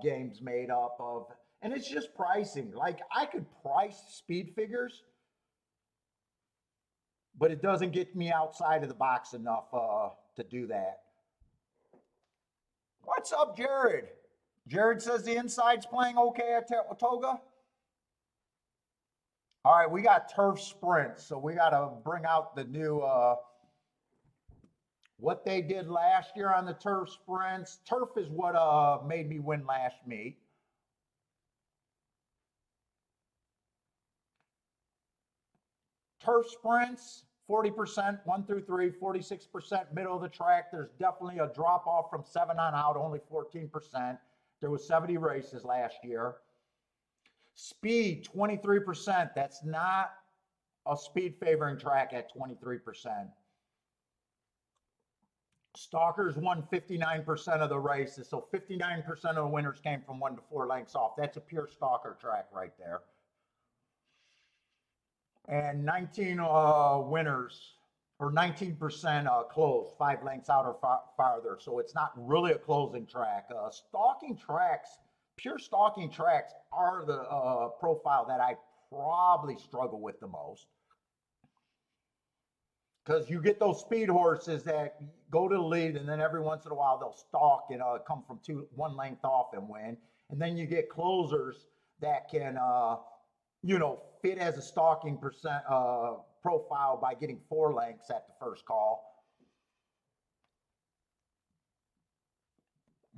game's made up of. And it's just pricing. Like I could price speed figures, but it doesn't get me outside of the box enough to do that. What's up, Jared? Jared says the inside's playing okay at Saratoga. All right, we got turf sprints, so we got to bring out the new what they did last year on the turf sprints. Turf is what made me win last meet. Turf sprints, 40%, 1 through 3, 46% middle of the track. There's definitely a drop off from 7 on out, only 14%. There was 70 races last year. Speed, 23%. That's not a speed favoring track at 23%. Stalkers won 59% of the races, so 59% of the winners came from 1 to 4 lengths off. That's a pure stalker track right there. And 19 winners, or 19% closed, 5 lengths out or farther. So it's not really a closing track. Stalking tracks, pure stalking tracks are the profile that I probably struggle with the most. Because you get those speed horses that go to the lead, and then every once in a while they'll stalk and come from 1 length off and win. And then you get closers that can, fit as a stalking profile by getting 4 lengths at the first call.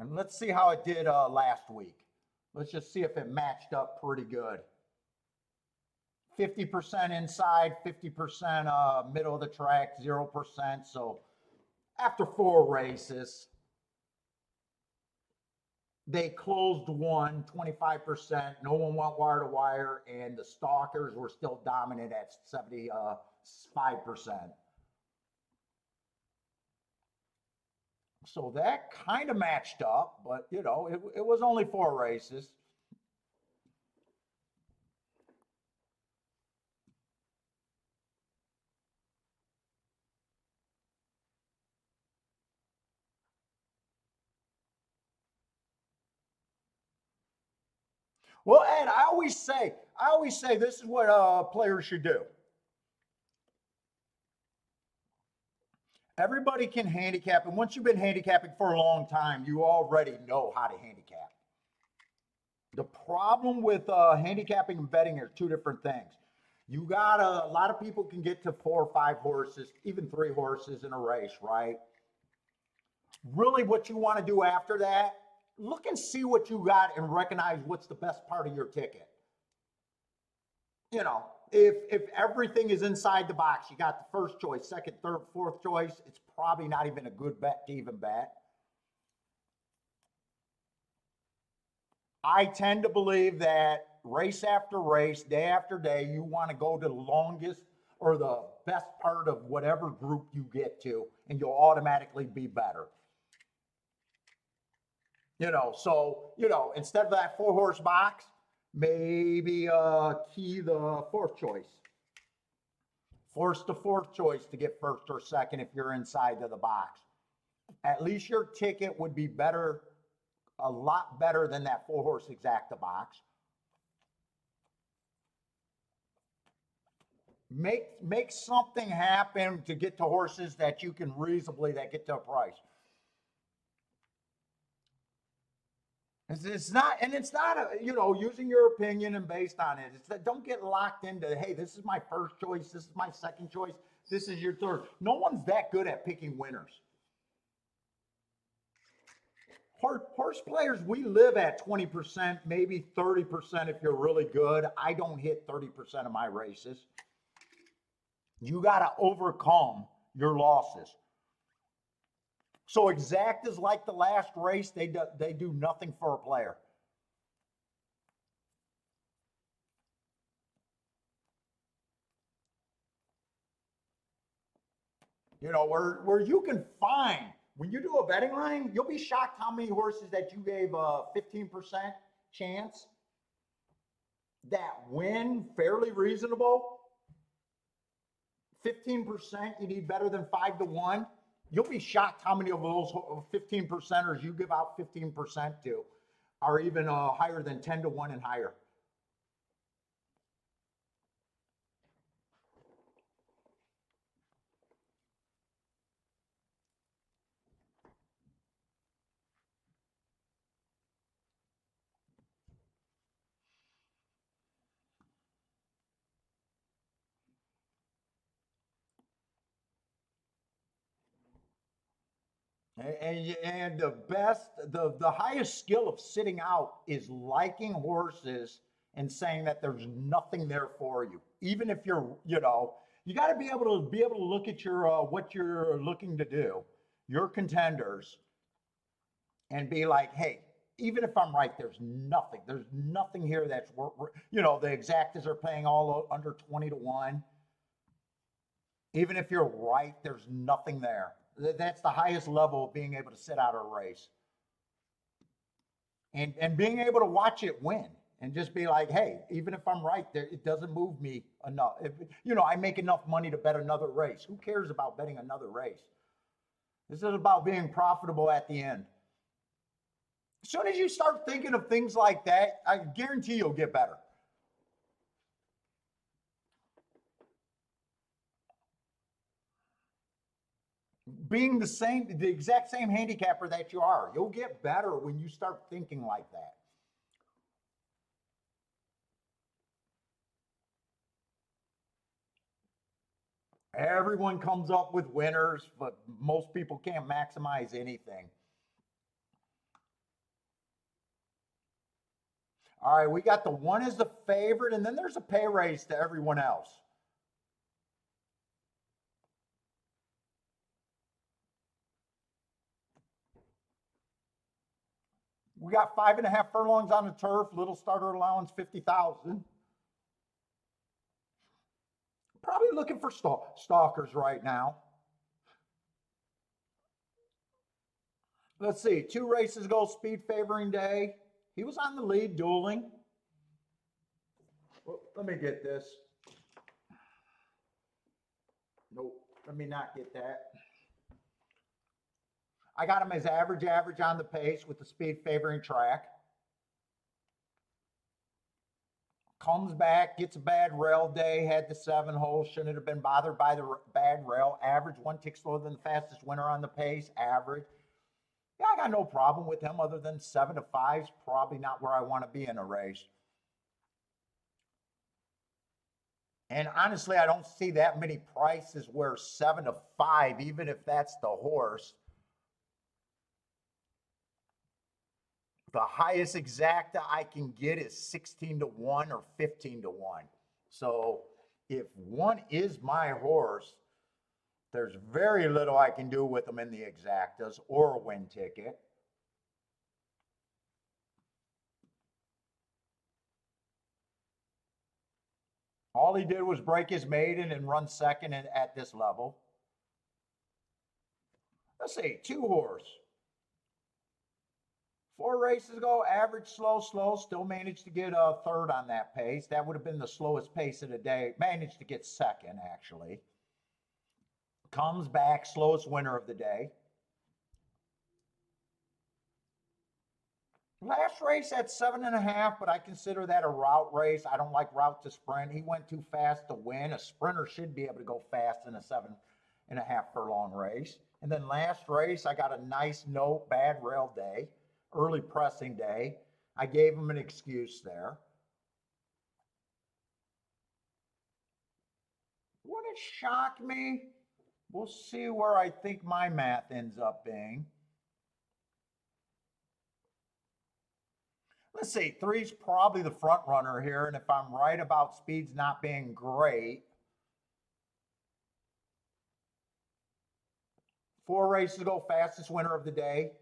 And let's see how it did last week. Let's just see if it matched up pretty good. 50% inside, 50% middle of the track, 0%. So after 4 races, they closed 25%. No one went wire to wire, and the stalkers were still dominant at 75%. So that kind of matched up, but it was only 4 races. Well, Ed, I always say this is what players should do. Everybody can handicap, and once you've been handicapping for a long time, you already know how to handicap. The problem with handicapping and betting are 2 different things. You got a lot of people can get to 4 or 5 horses, even 3 horses in a race, right? Really, what you want to do after that look and see what you got and recognize what's the best part of your ticket. You know, if everything is inside the box, you got the first choice, second, third, fourth choice, it's probably not even a good bet to even bet. I tend to believe that race after race, day after day, you want to go to the longest or the best part of whatever group you get to, and you'll automatically be better. Instead of that 4-horse box, maybe key the fourth choice. Force the fourth choice to get first or second if you're inside of the box. At least your ticket would be better, a lot better than that 4-horse exacta box. Make something happen to get to horses that you can reasonably that get to a price. It's not using your opinion and based on it. It's that don't get locked into, hey, this is my first choice, this is my second choice, this is your third. No one's that good at picking winners. Horse players, we live at 20%, maybe 30% if you're really good. I don't hit 30% of my races. You got to overcome your losses. So exactas like the last race, they do nothing for a player. Where you can find, when you do a betting line, you'll be shocked how many horses that you gave a 15% chance that win fairly reasonable. 15%, you need better than 5-1. You'll be shocked how many of those 15%ers you give out 15% to are even higher than 10-1 and higher. And the highest skill of sitting out is liking horses and saying that there's nothing there for you. Even if you got to be able to look at your what you're looking to do, your contenders, and be like, hey, even if I'm right, there's nothing here that's the exactas are paying all under 20-1. Even if you're right, there's nothing there. That's the highest level of being able to sit out a race. And being able to watch it win and just be like, hey, even if I'm right, it doesn't move me enough. I make enough money to bet another race. Who cares about betting another race? This is about being profitable at the end. As soon as you start thinking of things like that, I guarantee you'll get better. Being the exact same handicapper that you are, you'll get better when you start thinking like that. Everyone comes up with winners, but most people can't maximize anything. All right, we got the one as the favorite, and then there's a pay raise to everyone else. We got 5.5 furlongs on the turf, little starter allowance, 50,000. Probably looking for stalkers right now. Let's see, 2 races ago, speed favoring day. He was on the lead, dueling. Well, let me get this. Nope, let me not get that. I got him as average on the pace with the speed favoring track. Comes back, gets a bad rail day, had the 7 holes, shouldn't have been bothered by the bad rail. Average 1 tick slower than the fastest winner on the pace, average. Yeah, I got no problem with him other than 7-5 is probably not where I want to be in a race. And honestly, I don't see that many prices where 7-5, even if that's the horse. The highest exacta I can get is 16-1 or 15-1. So if one is my horse, there's very little I can do with them in the exactas or a win ticket. All he did was break his maiden and run second at this level. Let's see, 2-horse. 4 races ago, average, slow, slow, still managed to get a third on that pace. That would have been the slowest pace of the day. Managed to get second, actually. Comes back, slowest winner of the day. Last race at 7.5, but I consider that a route race. I don't like route to sprint. He went too fast to win. A sprinter should be able to go fast in a 7.5 furlong race. And then last race, I got a nice note, bad rail day, early pressing day. I gave him an excuse there. Would it shock me? We'll see where I think my math ends up being. Let's see, 3's probably the front runner here. And if I'm right about speeds not being great, 4 races ago, fastest winner of the day.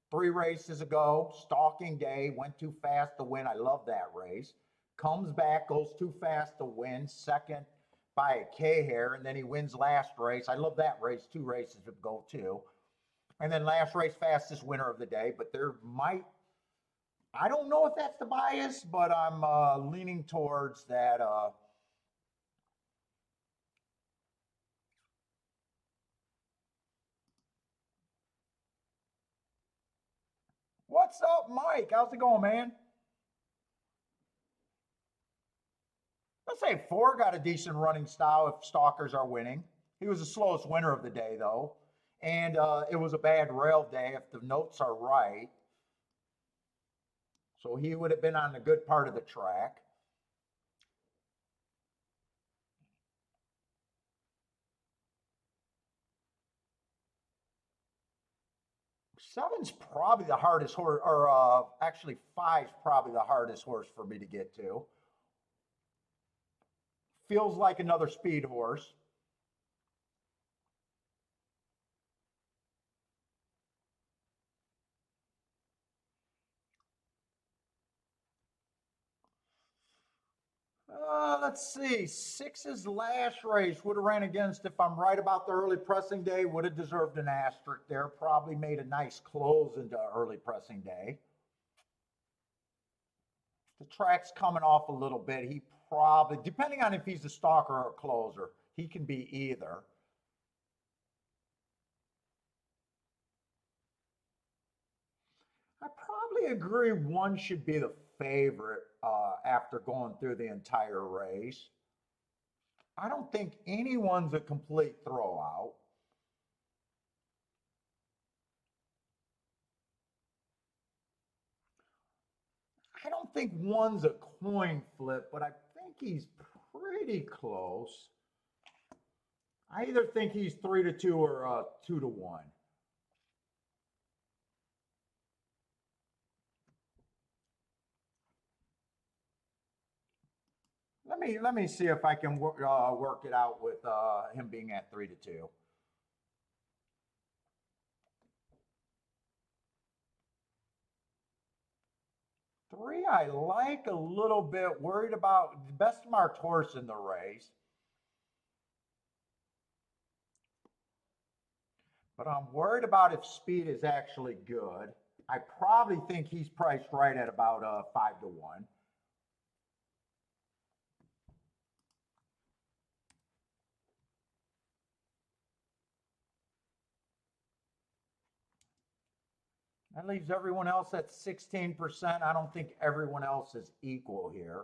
3 races ago, stalking day, went too fast to win. I love that race. Comes back, goes too fast to win, second by a K hair, and then he wins last race. I love that race. 2 races ago too. And then last race, fastest winner of the day. But there might, I don't know if that's the bias, but I'm leaning towards that. What's up, Mike? How's it going, man? Let's say 4 got a decent running style if stalkers are winning. He was the slowest winner of the day, though. And it was a bad rail day if the notes are right. So he would have been on the good part of the track. Seven's probably the hardest horse, or actually 5's probably the hardest horse for me to get to. Feels like another speed horse. Let's see. 6's last race would have ran against, if I'm right about the early pressing day, would have deserved an asterisk there. Probably made a nice close into early pressing day. The track's coming off a little bit. He probably, depending on if he's a stalker or a closer, he can be either. I probably agree one should be the favorite after going through the entire race. I don't think anyone's a complete throwout. I don't think one's a coin flip, but I think he's pretty close. I either think he's 3-2 or 2-1. Let me see if I can work it out with him being at 3-2. 3 I like a little bit. Worried about the best marked horse in the race. But I'm worried about if speed is actually good. I probably think he's priced right at about 5-1. That leaves everyone else at 16%. I don't think everyone else is equal here.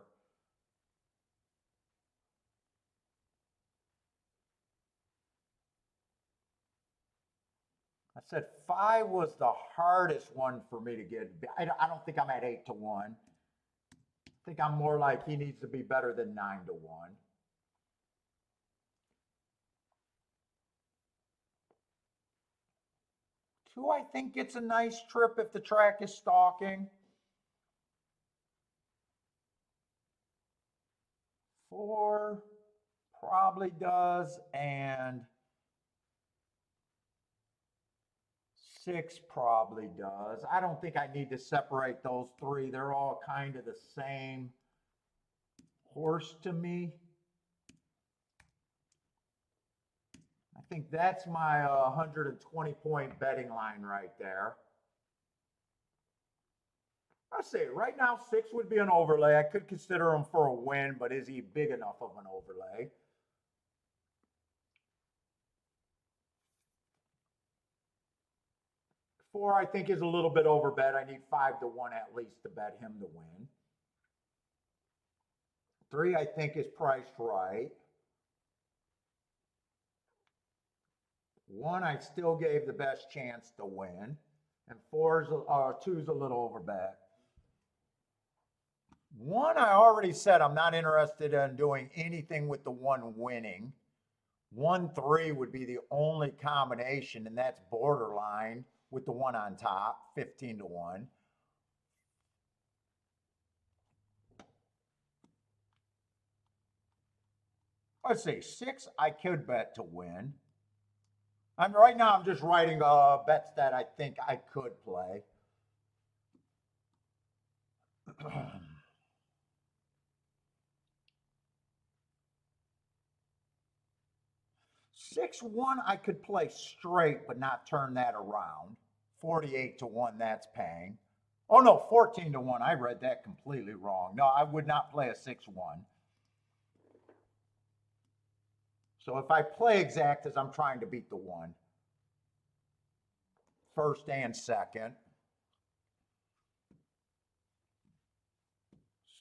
I said 5 was the hardest one for me to get. I don't think I'm at 8-1. I think I'm more like he needs to be better than 9-1. 2, I think, gets a nice trip if the track is stalking. 4 probably does, and 6 probably does. I don't think I need to separate those 3. They're all kind of the same horse to me. I think that's my 120-point betting line right there. I say right now 6 would be an overlay. I could consider him for a win, but is he big enough of an overlay? Four, I think, is a little bit overbet. I need 5 to 1 at least to bet him to win. 3, I think, is priced right. 1, I still gave the best chance to win. And 2's a little overbet. 1, I already said I'm not interested in doing anything with the 1 winning. 1, 3 would be the only combination, and that's borderline with the 1 on top, 15 to 1. Let's see, 6 I could bet to win. Right now I'm just writing bets that I think I could play. 6-1 I could play straight but not turn that around. 48 to 1, that's paying. Oh no, 14 to 1. I read that completely wrong. No, I would not play a 6-1. So if I play exact as I'm trying to beat the 1. First and second.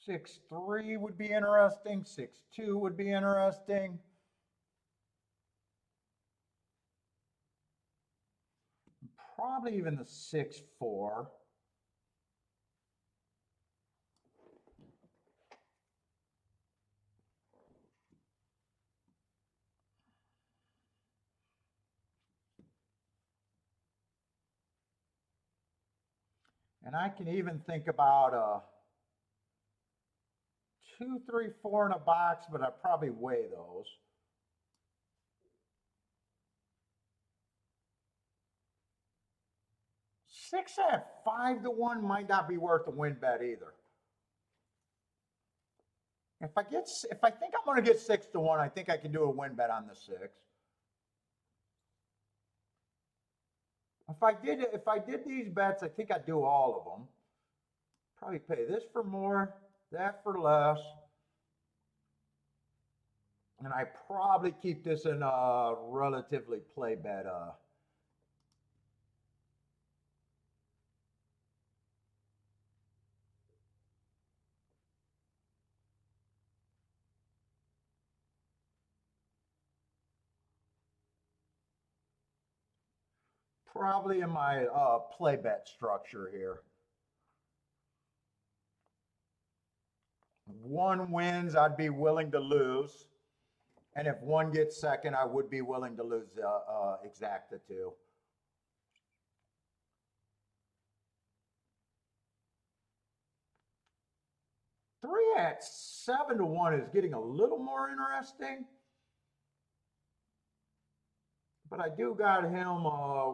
6-3 would be interesting. 6-2 would be interesting. Probably even the 6-4. And I can even think about a 2, 3, 4 in a box, but I'd probably weigh those. Six at 5 to 1 might not be worth a win bet either. If I think I'm going to get 6 to 1, I think I can do a win bet on the 6. If I did these bets, I think I'd do all of them. Probably pay this for more, that for less. And I probably keep this in a relatively play bet. Probably in my play bet structure here. 1 wins, I'd be willing to lose. And if 1 gets second, I would be willing to lose exacta 2. 3 at 7 to 1 is getting a little more interesting. But I do got him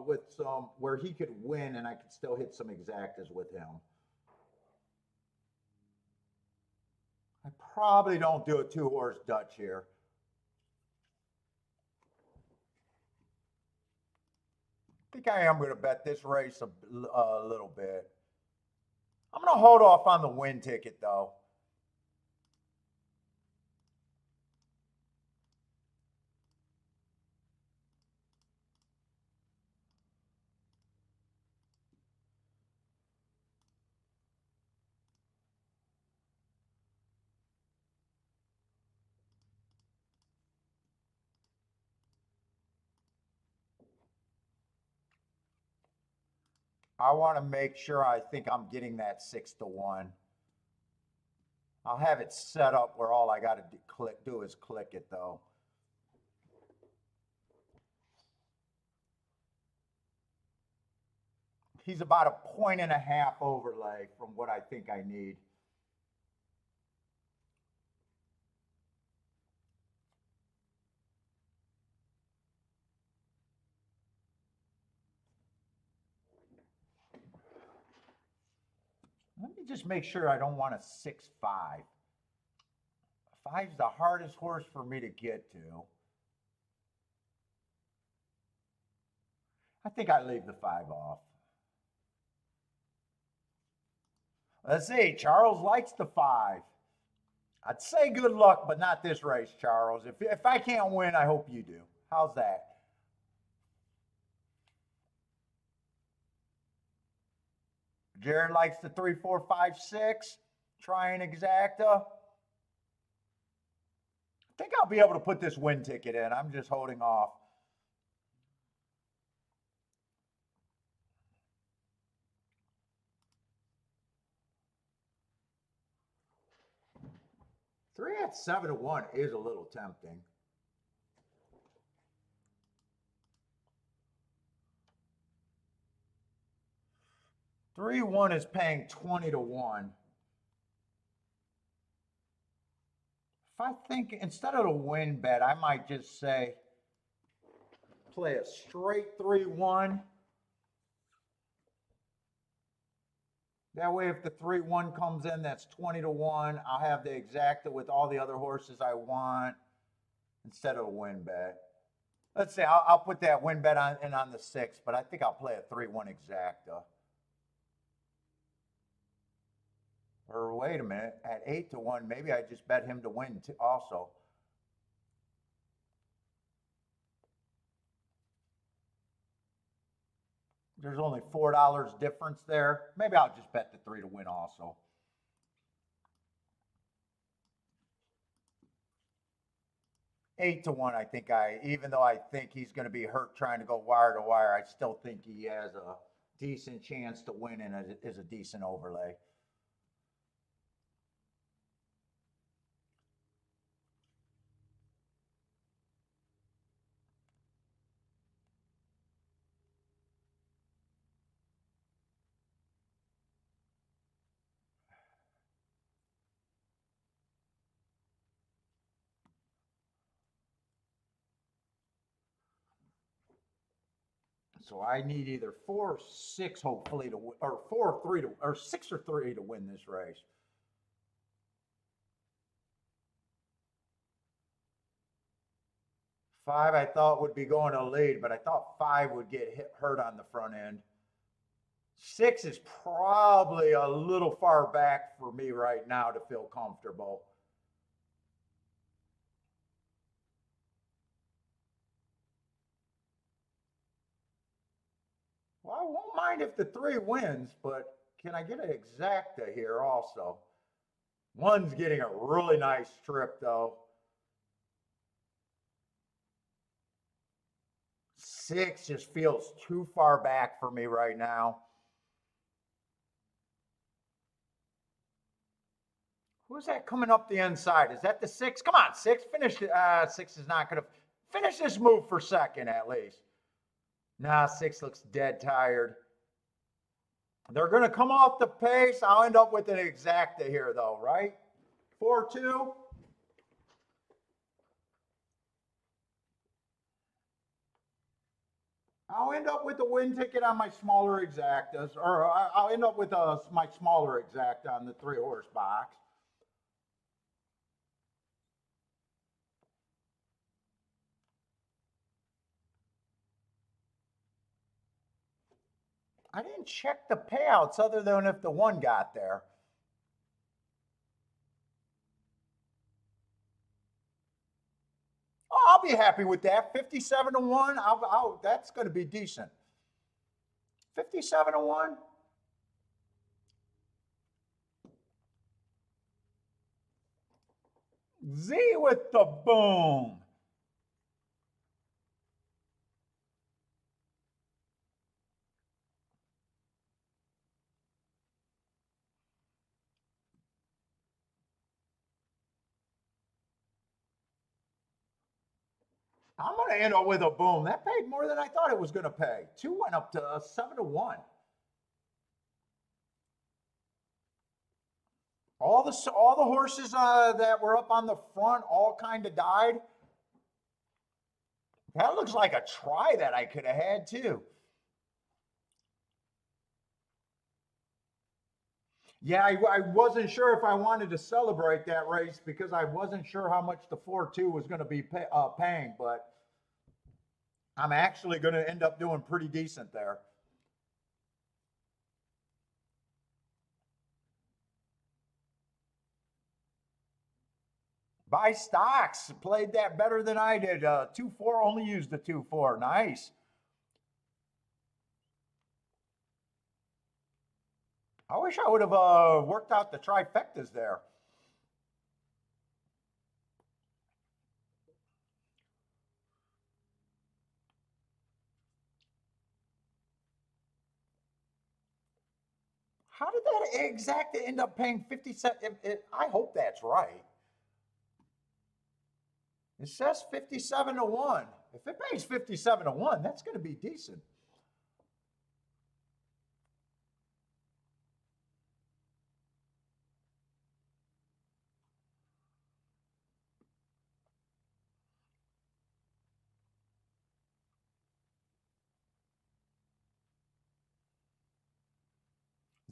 with some where he could win and I could still hit some exactas with him. I probably don't do a 2-horse Dutch here. I think I am going to bet this race a little bit. I'm going to hold off on the win ticket though. I want to make sure I think I'm getting that 6 to 1. I'll have it set up where all I got to do is click it though. He's about a 1.5 overlay from what I think I need. me just make sure I don't want a 6-5. Five's the hardest horse for me to get to. I think I leave the 5 off. Let's see. Charles likes the 5. I'd say good luck, but not this race, Charles. If I can't win, I hope you do. How's that? Jared likes the 3, 4, 5, 6. Trying exacta. I think I'll be able to put this win ticket in. I'm just holding off. Three at 7-1 is a little tempting. Three one is paying 20-1. If I think instead of a win bet, I might just say play a straight 3-1. That way, if the 3-1 comes in, that's 20-1. I'll have the exacta with all the other horses I want instead of a win bet. Let's say I'll put that win bet on the 6, but I think I'll play a 3-1 exacta. Or wait a minute, at 8-1, maybe I just bet him to win too, also. There's only $4 difference there. Maybe I'll just bet the 3 to win also. Eight to 1, I think even though I think he's going to be hurt trying to go wire to wire, I still think he has a decent chance to win and is a decent overlay. So I need either 4 or 6, hopefully, to win, or 4 or 3 to, or 6 or 3 to win this race. Five, I thought would be going to lead, but I thought 5 would get hurt on the front end. 6 is probably a little far back for me right now to feel comfortable. Well, I won't mind if the 3 wins, but can I get an exacta here also? 1's getting a really nice trip, though. 6 just feels too far back for me right now. Who's that coming up the inside? Is that the 6? Come on, 6. Finish. 6 is not going to finish this move for second at least. Nah, 6 looks dead tired. They're going to come off the pace. I'll end up with an exacta here, though, right? 4-2. I'll end up with a win ticket on my smaller exactas, or I'll end up with my smaller exacta on the 3-horse box. I didn't check the payouts other than if the 1 got there. Oh, I'll be happy with that. 57-1. That's going to be decent. 57-1. Z with the boom. I'm going to end up with a boom. That paid more than I thought it was going to pay. 2 went up to 7-1. All the horses that were up on the front all kind of died. That looks like a try that I could have had too. Yeah, I wasn't sure if I wanted to celebrate that race because I wasn't sure how much the 4-2 was going to be paying, but I'm actually going to end up doing pretty decent there. Buy stocks, played that better than I did. 2-4, only used the 2-4. Nice. I wish I would have worked out the trifectas there. How did that exactly end up paying 50 cents? I hope that's right. It says 57 to 1. If it pays 57 to 1, that's going to be decent.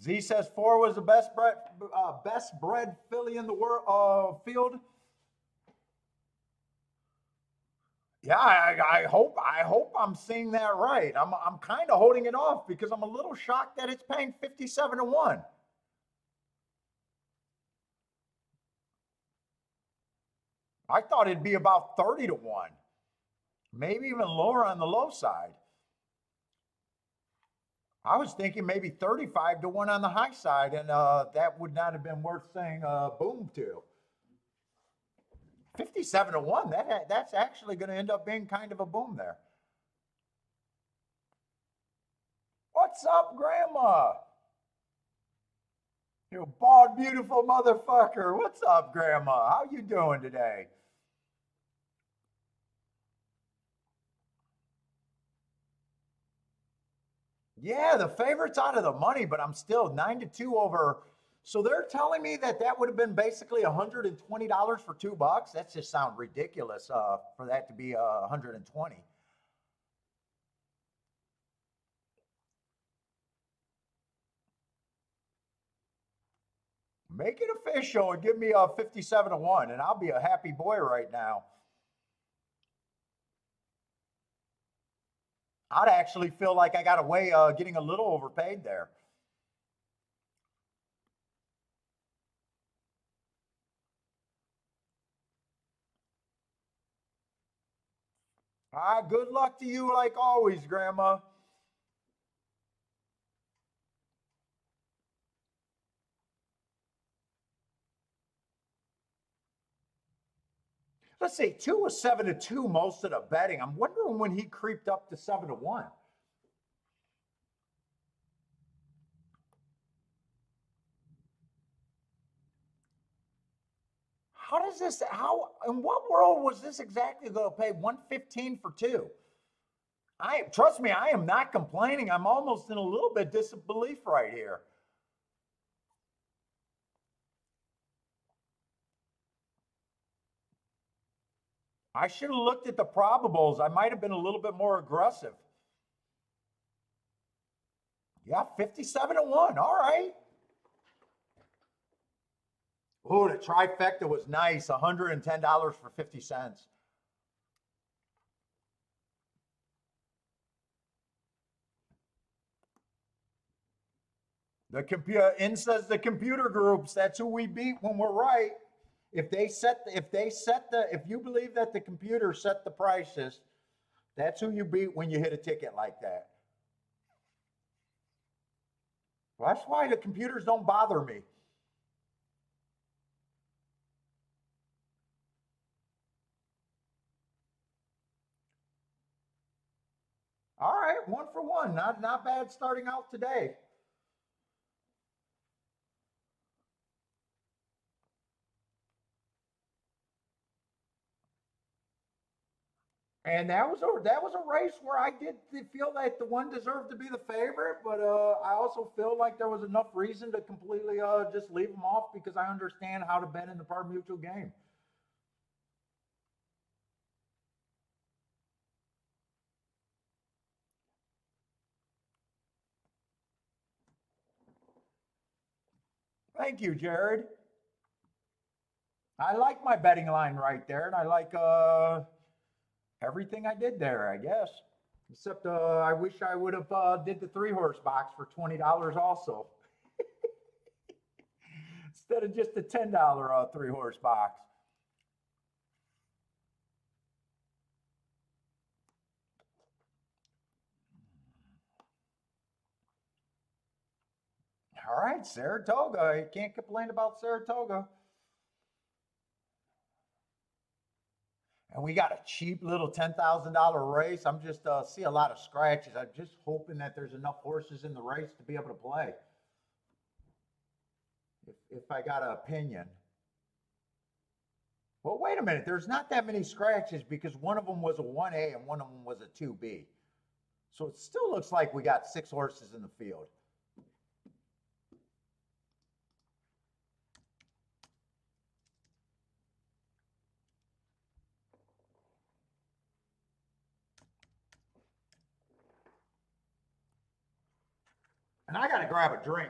Z says 4 was the best bred filly in the world field. Yeah, I hope I'm seeing that right. I'm kind of holding it off because I'm a little shocked that it's paying 57 to 1. I thought it'd be about 30 to 1. Maybe even lower on the low side. I was thinking maybe 35 to 1 on the high side, and that would not have been worth saying boom to. 57 to 1, that's actually going to end up being kind of a boom there. What's up, Grandma? You bald, beautiful motherfucker. What's up, Grandma? How you doing today? Yeah, the favorite's out of the money, but I'm still 9 to 2 over. So they're telling me that that would have been basically $120 for $2. That just sounds ridiculous for that to be 120. Make it official and give me a 57 to 1, and I'll be a happy boy right now. I'd actually feel like I got away getting a little overpaid there. Good luck to you, like always, Grandma. Let's see, 2 was 7 to 2 most of the betting. I'm wondering when he creeped up to 7 to 1. How does this? How in what world was this exactly going to pay 115 for 2? I trust me, I am not complaining. I'm almost in a little bit disbelief right here. I should have looked at the probables. I might have been a little bit more aggressive. Yeah, 57 to 1. All right. Oh, the trifecta was nice. $110 for 50 cents. The computer in says the computer groups. That's who we beat when we're right. If you believe that the computer set the prices, that's who you beat when you hit a ticket like that. Well, that's why the computers don't bother me. All right, 1 for 1. Not bad starting out today. And that was a race where I did feel that the one deserved to be the favorite, but I also feel like there was enough reason to completely just leave them off because I understand how to bet in the par mutual game. Thank you, Jared. I like my betting line right there, and I like everything I did there, I guess. Except I wish I would have did the 3-horse box for $20 also, instead of just the $10 3-horse box. All right, Saratoga. You can't complain about Saratoga. And we got a cheap little $10,000 race. I'm just see a lot of scratches. I'm just hoping that there's enough horses in the race to be able to play. If I got an opinion. Well, wait a minute. There's not that many scratches because one of them was a 1A and one of them was a 2B. So it still looks like we got 6 horses in the field. And I got to grab a drink.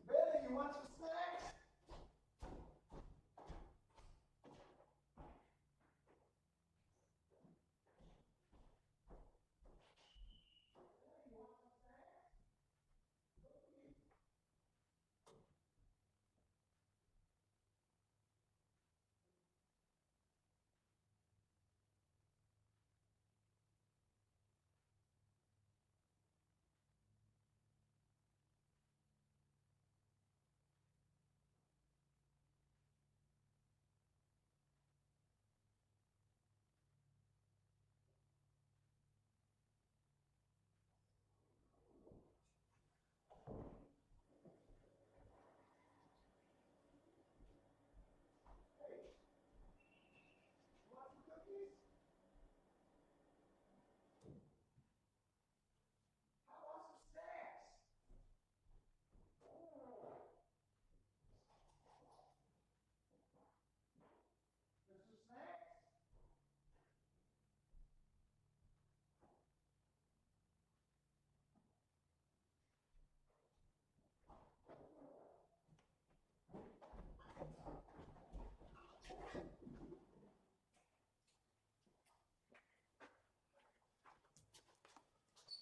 Billy, you want some snacks?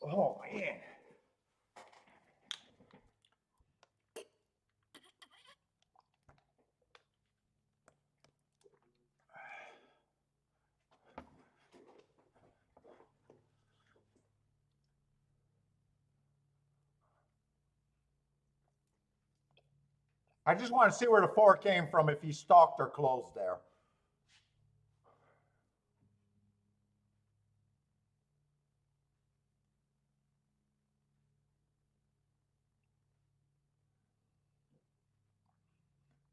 Oh, man. I just want to see where the 4 came from, if he stalked or closed there.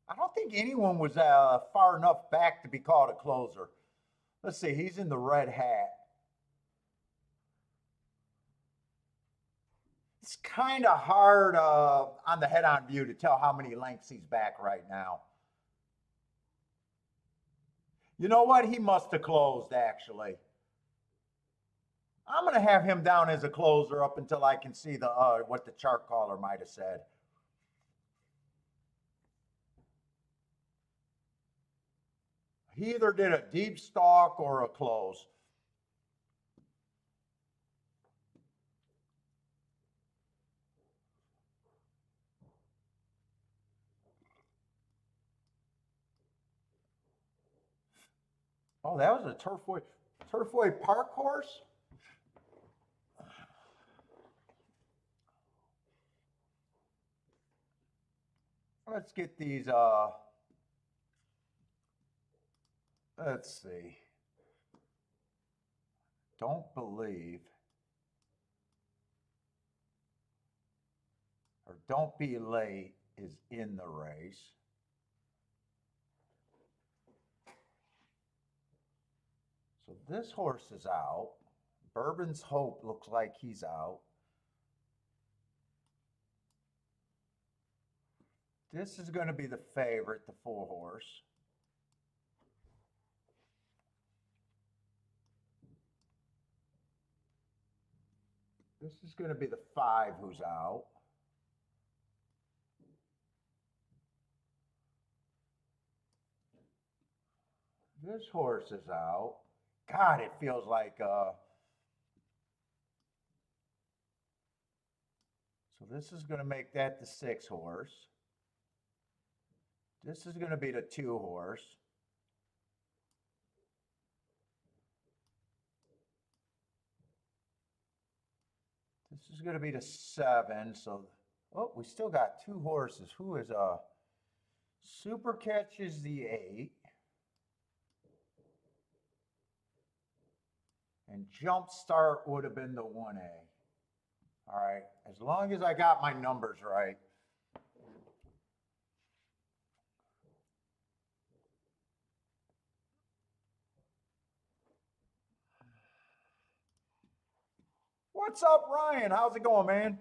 I don't think anyone was far enough back to be called a closer. Let's see, he's in the red hat. It's kind of hard on the head-on view to tell how many lengths he's back right now. You know what? He must have closed, actually. I'm going to have him down as a closer up until I can see the what the chart caller might have said. He either did a deep stalk or a close. Oh, that was a Turfway Park horse? Let's get these, let's see. Don't believe, or don't be late is in the race. So this horse is out. Bourbon's Hope looks like he's out. This is going to be the favorite, the 4 horse. This is going to be the 5 who's out. This horse is out. God, it feels like so this is going to make that the 6 horse. This is going to be the 2 horse. This is going to be the 7. So, oh, we still got 2 horses. Who is Super Catch is the 8. And Jump Start would have been the 1A. All right, as long as I got my numbers right. What's up, Ryan? How's it going, man?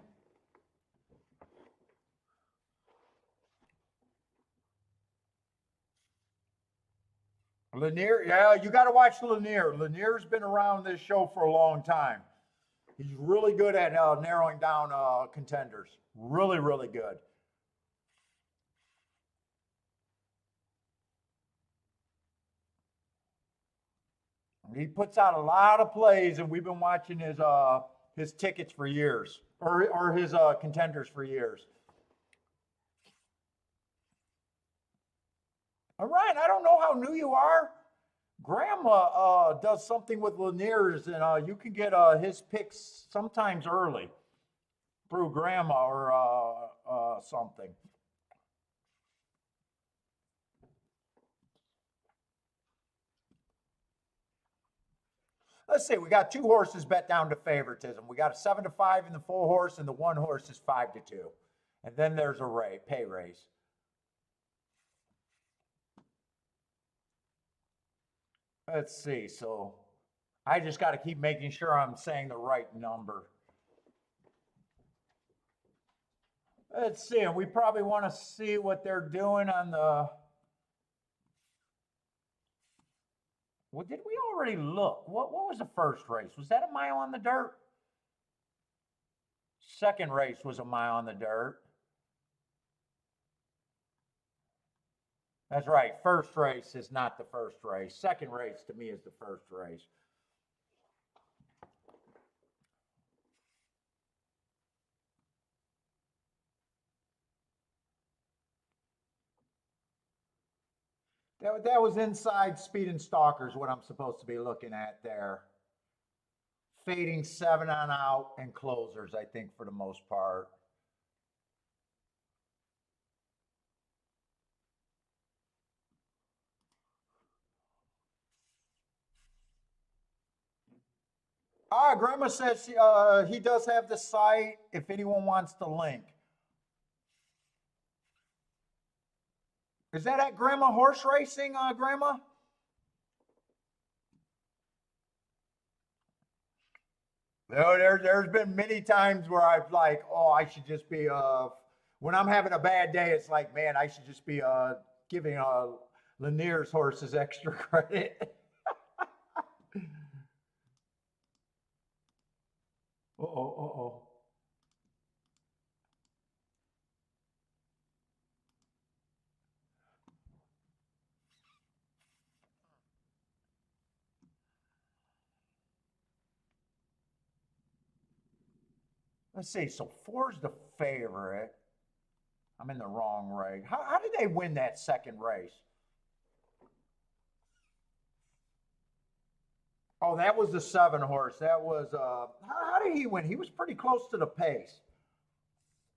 Lanier, yeah, you got to watch Lanier. Lanier's been around this show for a long time. He's really good at narrowing down contenders. Really, really good. He puts out a lot of plays, and we've been watching his tickets for years, or his contenders for years. All right, I don't know how new you are. Grandma does something with Lanier's, and you can get his picks sometimes early through Grandma or something. Let's see, we got 2 horses bet down to favoritism. We got a 7-5 in the 4 horse, and the 1 horse is 5-2. And then there's a pay race. Let's see, so I just got to keep making sure I'm saying the right number. Let's see, and we probably want to see what they're doing on the... Well, did we already look? What was the first race? Was that a mile on the dirt? Second race was a mile on the dirt. That's right. First race is not the first race. Second race to me is the first race. That was inside Speed and Stalkers, what I'm supposed to be looking at there. Fading 7 on out and closers, I think, for the most part. Grandma says he does have the site if anyone wants the link. Is that at Grandma Horse Racing, Grandma? There's been many times where I've like, oh, I should just be when I'm having a bad day, it's like, man, I should just be giving Lanier's horses extra credit. Uh-oh. Let's see. So 4's the favorite. I'm in the wrong race. How did they win that second race? Oh, that was the 7 horse. That was how did he win? He was pretty close to the pace.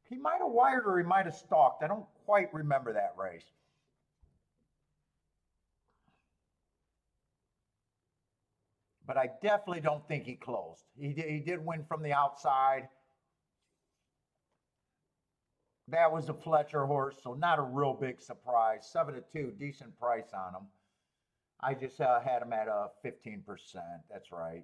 He might have wired or he might have stalked. I don't quite remember that race. But I definitely don't think he closed. He did win from the outside. That was a Fletcher horse, so not a real big surprise. 7-2, decent price on him. I just had him at 15%. That's right.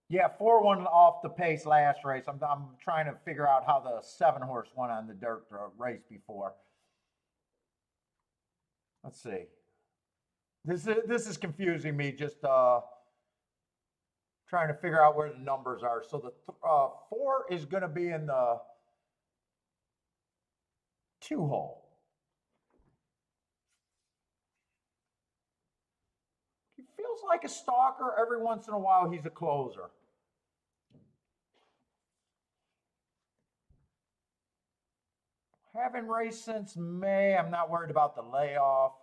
Yeah, 4-1 off the pace last race. I'm trying to figure out how the 7 horse won on the dirt race before. Let's see. This is confusing me. Just trying to figure out where the numbers are. So the 4 is going to be in the 2 hole. He feels like a stalker. Every once in a while, he's a closer. Haven't raced since May. I'm not worried about the layoff.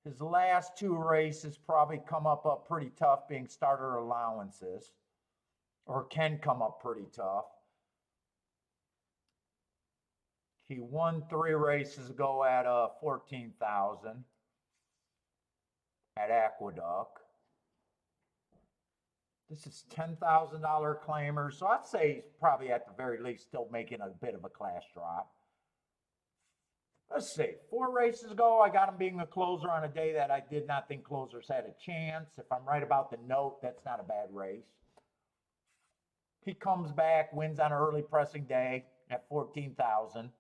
His last 2 races probably come up pretty tough, being starter allowances, or can come up pretty tough. He won 3 races ago at 14,000 at Aqueduct. This is $10,000 claimer, so I'd say he's probably at the very least still making a bit of a class drop. Let's see, 4 races ago, I got him being a closer on a day that I did not think closers had a chance. If I'm right about the note, that's not a bad race. He comes back, wins on an early pressing day at 14,000.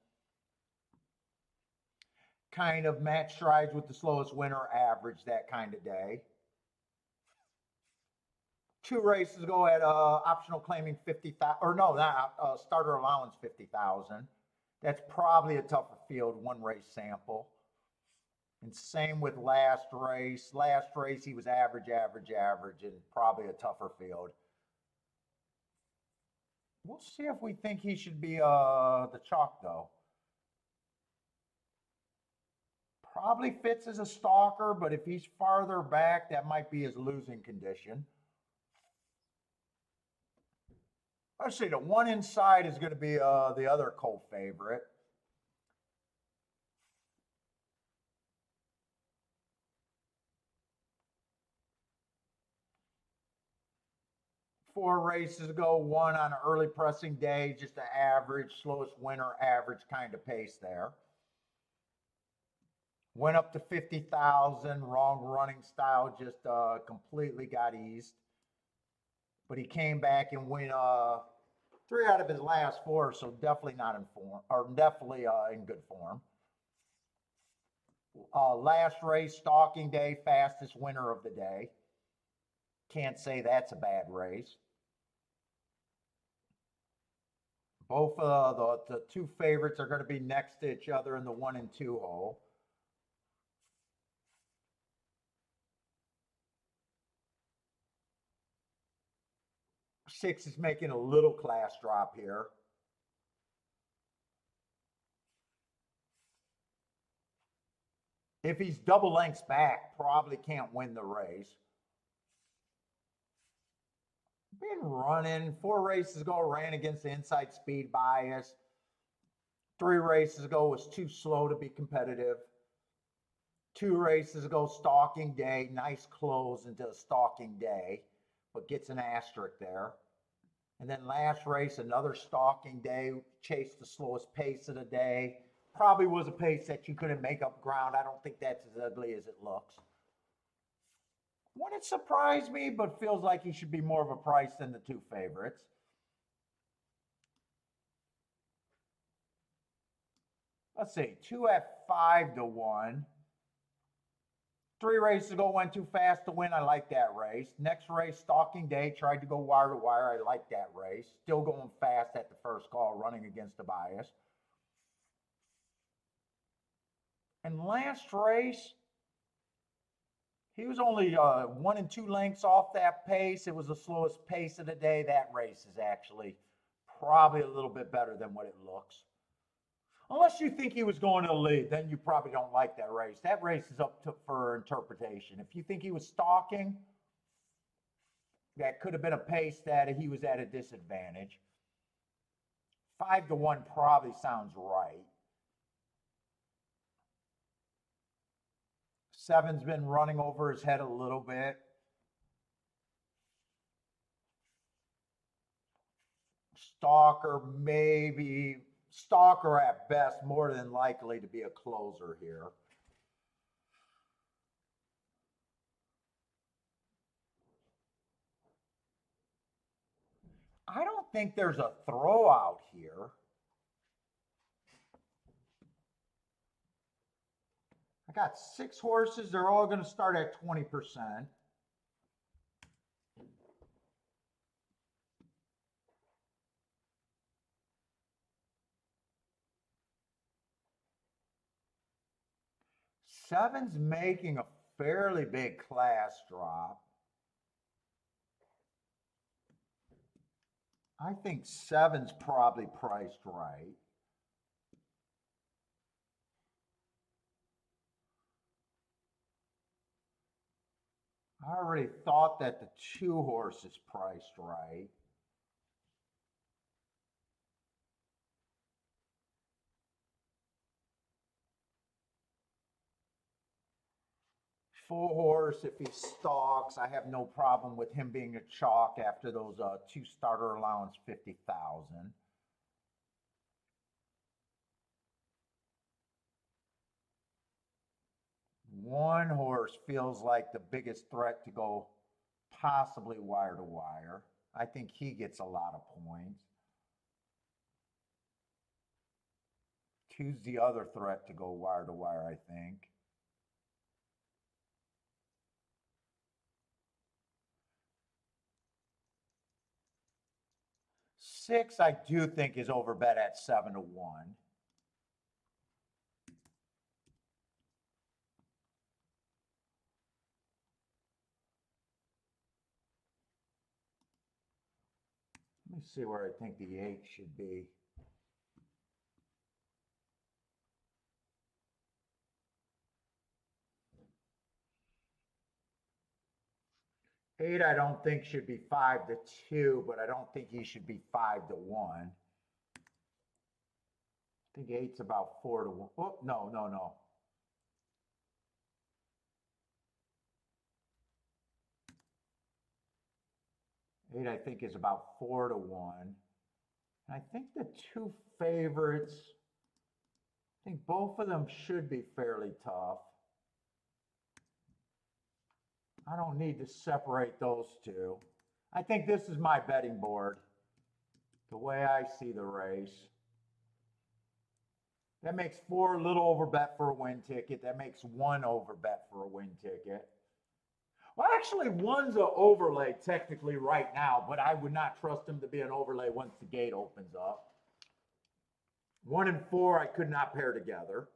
Kind of match strides with the slowest winner average that kind of day. 2 races ago at optional claiming 50,000, or no, not starter allowance 50,000. That's probably a tougher field, 1 race sample. And same with last race. Last race, he was average, and probably a tougher field. We'll see if we think he should be the chalk, though. Probably fits as a stalker, but if he's farther back, that might be his losing condition. Let's see, the 1 inside is going to be the other co-favorite. Four races ago, 1 on an early pressing day, just an average, slowest winner average kind of pace there. Went up to 50,000, wrong running style, just completely got eased. But he came back and won 3 out of his last 4, so definitely not in form, or definitely in good form. Last race, stalking day, fastest winner of the day. Can't say that's a bad race. Both the 2 favorites are going to be next to each other in the 1 and 2 hole. Six is making a little class drop here. If he's double lengths back, probably can't win the race. Been running 4 races ago, ran against the inside speed bias. 3 races ago was too slow to be competitive. 2 races ago, stalking day, nice close into a stalking day, but gets an asterisk there. And then last race, another stalking day, chased the slowest pace of the day. Probably was a pace that you couldn't make up ground. I don't think that's as ugly as it looks. Wouldn't surprise me, but feels like he should be more of a price than the 2 favorites. Let's see, 2 at 5 to 1. 3 races ago, went too fast to win. I like that race. Next race, stalking day, tried to go wire to wire. I like that race. Still going fast at the first call, running against the bias. And last race, he was only 1 and 2 lengths off that pace. It was the slowest pace of the day. That race is actually probably a little bit better than what it looks. Unless you think he was going to the lead, then you probably don't like that race. That race is up for interpretation. If you think he was stalking, that could have been a pace that he was at a disadvantage. 5 to 1 probably sounds right. 7's been running over his head a little bit. Stalker, maybe. Stalker at best, more than likely to be a closer here. I don't think there's a throwout here. I I got 6 horses. They're all going to start at 20%. Seven's making a fairly big class drop. I think seven's probably priced right. I already thought that the 2 horse is priced right. Full horse, if he stalks, I have no problem with him being a chalk after those 2 starter allowance 50,000. One horse feels like the biggest threat to go possibly wire to wire. I think he gets a lot of points. Two's the other threat to go wire to wire, I think. Six, I do think is overbet at 7-1. Let me see where I think the 8 should be. Eight, I don't think should be 5-2, but I don't think he should be 5-1. I think eight's about 4-1. Oh, no, no, no. Eight, I think, is about 4-1. And I think the 2 favorites, I think both of them should be fairly tough. I don't need to separate those 2. I think this is my betting board, the way I see the race. That makes 4 a little over bet for a win ticket. That makes 1 over bet for a win ticket. Well, actually, 1's an overlay technically right now, but I would not trust him to be an overlay once the gate opens up. 1 and 4 I could not pair together.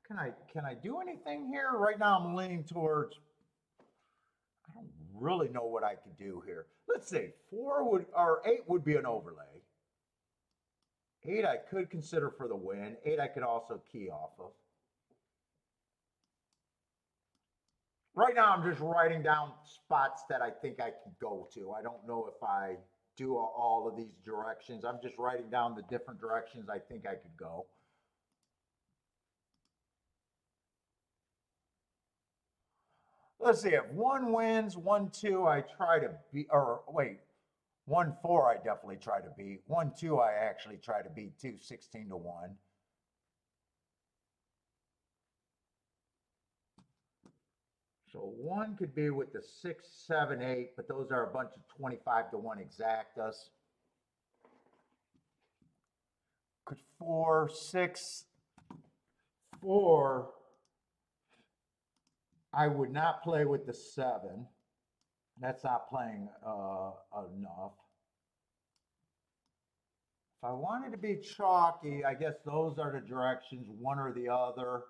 Can I do anything here? Right now I'm leaning towards, I don't really know what I could do here. Let's see, 8 would be an overlay. 8 I could consider for the win. 8 I could also key off of. Right now I'm just writing down spots that I think I can go to. I don't know if I do all of these directions. I'm just writing down the different directions I think I could go. Let's see, if 1 wins, 1-2 I try to beat, or wait, 1-4 I definitely try to beat. 1-2 I actually try to beat too, 16-1. So 1 could be with the 6, 7, 8, but those are a bunch of 25-1 exactas. Could 4, 6, 4. I would not play with the 7. That's not playing enough. If I wanted to be chalky, I guess those are the directions, one or the other.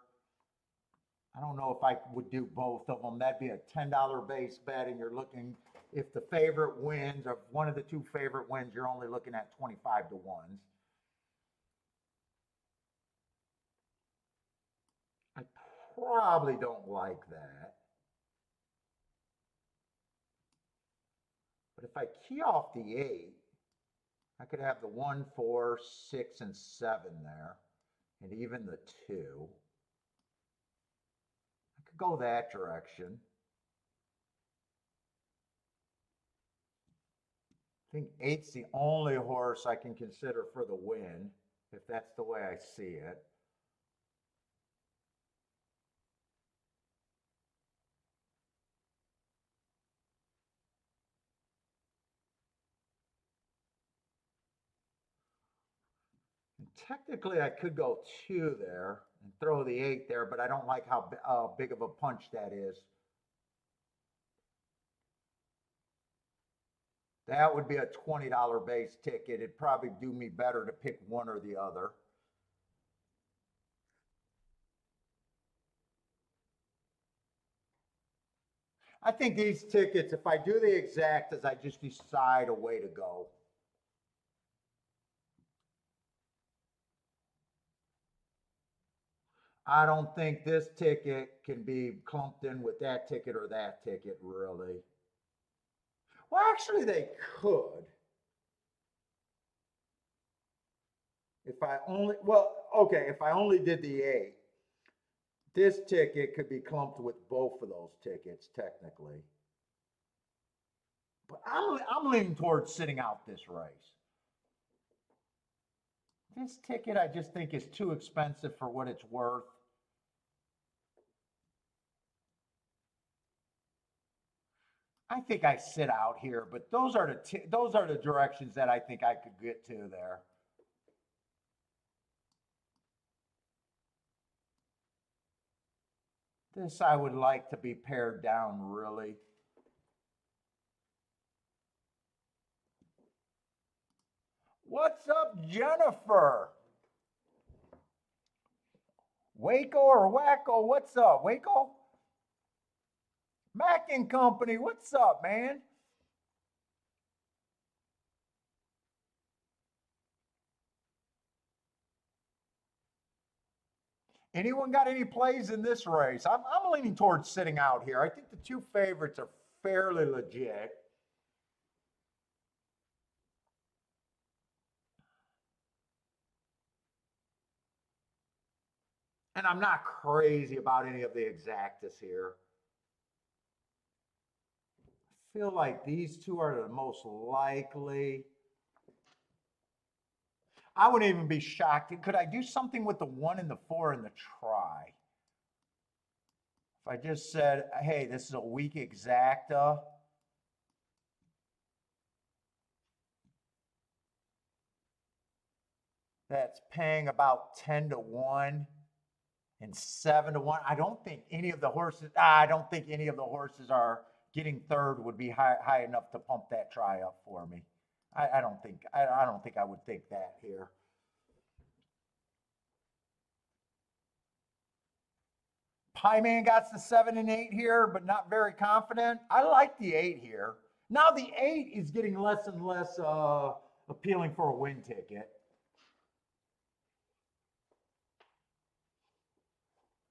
I don't know if I would do both of them. That'd be a $10 base bet, and you're looking, if the favorite wins, or one of the 2 favorite wins, you're only looking at 25-1s. I probably don't like that. But if I key off the 8, I could have the 1, 4, 6, and 7 there, and even the 2. I could go that direction. I think 8's the only horse I can consider for the win, if that's the way I see it. Technically, I could go 2 there and throw the 8 there, but I don't like how big of a punch that is. That would be a $20 base ticket. It'd probably do me better to pick one or the other. I think these tickets, if I do the exact as I just decide a way to go. I don't think this ticket can be clumped in with that ticket or that ticket, really. Well, actually, they could. If I only, well, okay, if I only did the 8, this ticket could be clumped with both of those tickets, technically. But I'm leaning towards sitting out this race. This ticket I just think is too expensive for what it's worth. I think I sit out here, but those are the directions that I think I could get to there. This I would like to be pared down, really. What's up, Jennifer? Waco or Wacko? What's up, Waco? Mac and Company, what's up, man? Anyone got any plays in this race? I'm leaning towards sitting out here. I think the 2 favorites are fairly legit. And I'm not crazy about any of the exactas here. I feel like these 2 are the most likely. I wouldn't even be shocked. Could I do something with the 1 and the 4 and the try? If I just said, hey, this is a weak exacta. That's paying about 10 to 1 and 7 to 1. I don't think any of the horses, are getting third would be high enough to pump that try up for me. I don't think I would think that here. Pie Man got the 7 and 8 here, but not very confident. I like the 8 here. Now the 8 is getting less and less appealing for a win ticket.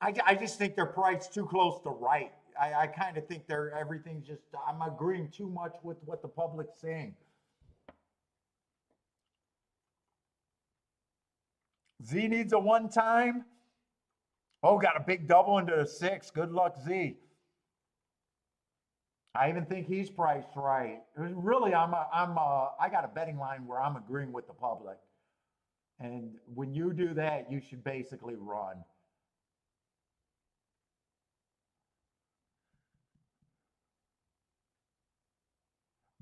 I just think they're priced too close to right. I kind of think everything's just, I'm agreeing too much with what the public's saying. Z needs a 1 time. Oh, got a big double into a 6. Good luck, Z. I even think he's priced right. Really, I got a betting line where I'm agreeing with the public. And when you do that, you should basically run.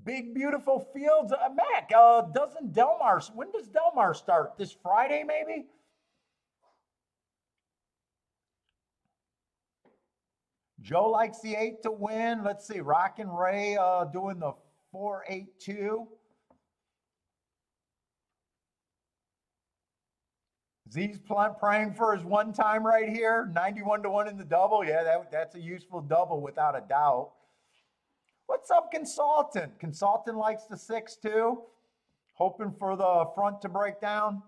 Big beautiful fields. Mac, doesn't Delmar? When does Delmar start? This Friday, maybe? Joe likes the 8 to win. Let's see. Rock and Ray doing the 4-8-2. Z's praying for his 1 time right here. 91 to 1 in the double. Yeah, that's a useful double without a doubt. What's up, Consultant? Consultant likes the 6 too. Hoping for the front to break down.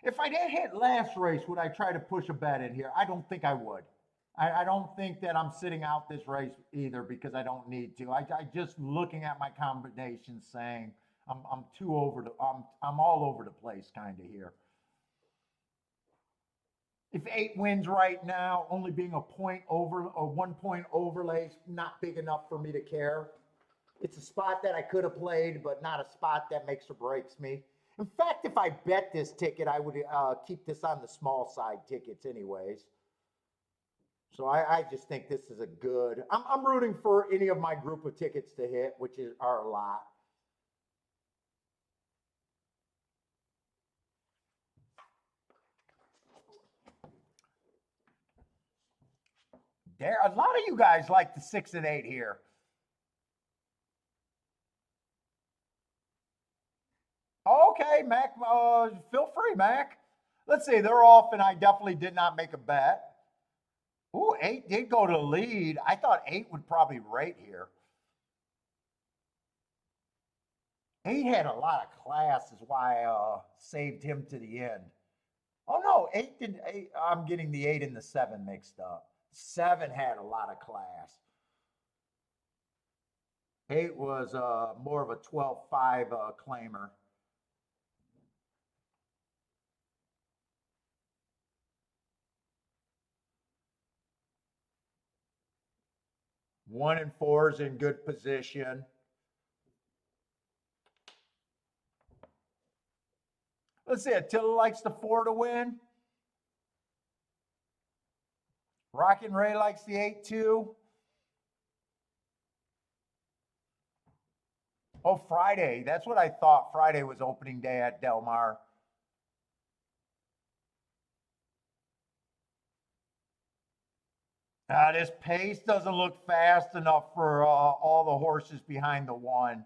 If I didn't hit last race, would I try to push a bet in here? I don't think I would. I don't think that I'm sitting out this race either because I don't need to. I just looking at my combinations saying I'm too over the I'm all over the place kind of here. If 8 wins right now, only being a 1 point overlay, not big enough for me to care. It's a spot that I could have played, but not a spot that makes or breaks me. In fact, if I bet this ticket, I would keep this on the small side tickets anyways. So I just think this is a good. I'm rooting for any of my group of tickets to hit, which are a lot. There, a lot of you guys like the 6 and 8 here. Okay, Mac, feel free, Mac. Let's see, they're off, and I definitely did not make a bet. Ooh, 8 did go to the lead. I thought 8 would probably rate here. 8 had a lot of class, is why I saved him to the end. Oh no, 8 did. 8, I'm getting the 8 and the 7 mixed up. 7 had a lot of class. 8 was more of a 12-5 claimer. One and four is in good position. Let's see, Attila likes the 4 to win. Rockin' Ray likes the 8 too. Oh, Friday. That's what I thought. Friday was opening day at Del Mar. This pace doesn't look fast enough for all the horses behind the one.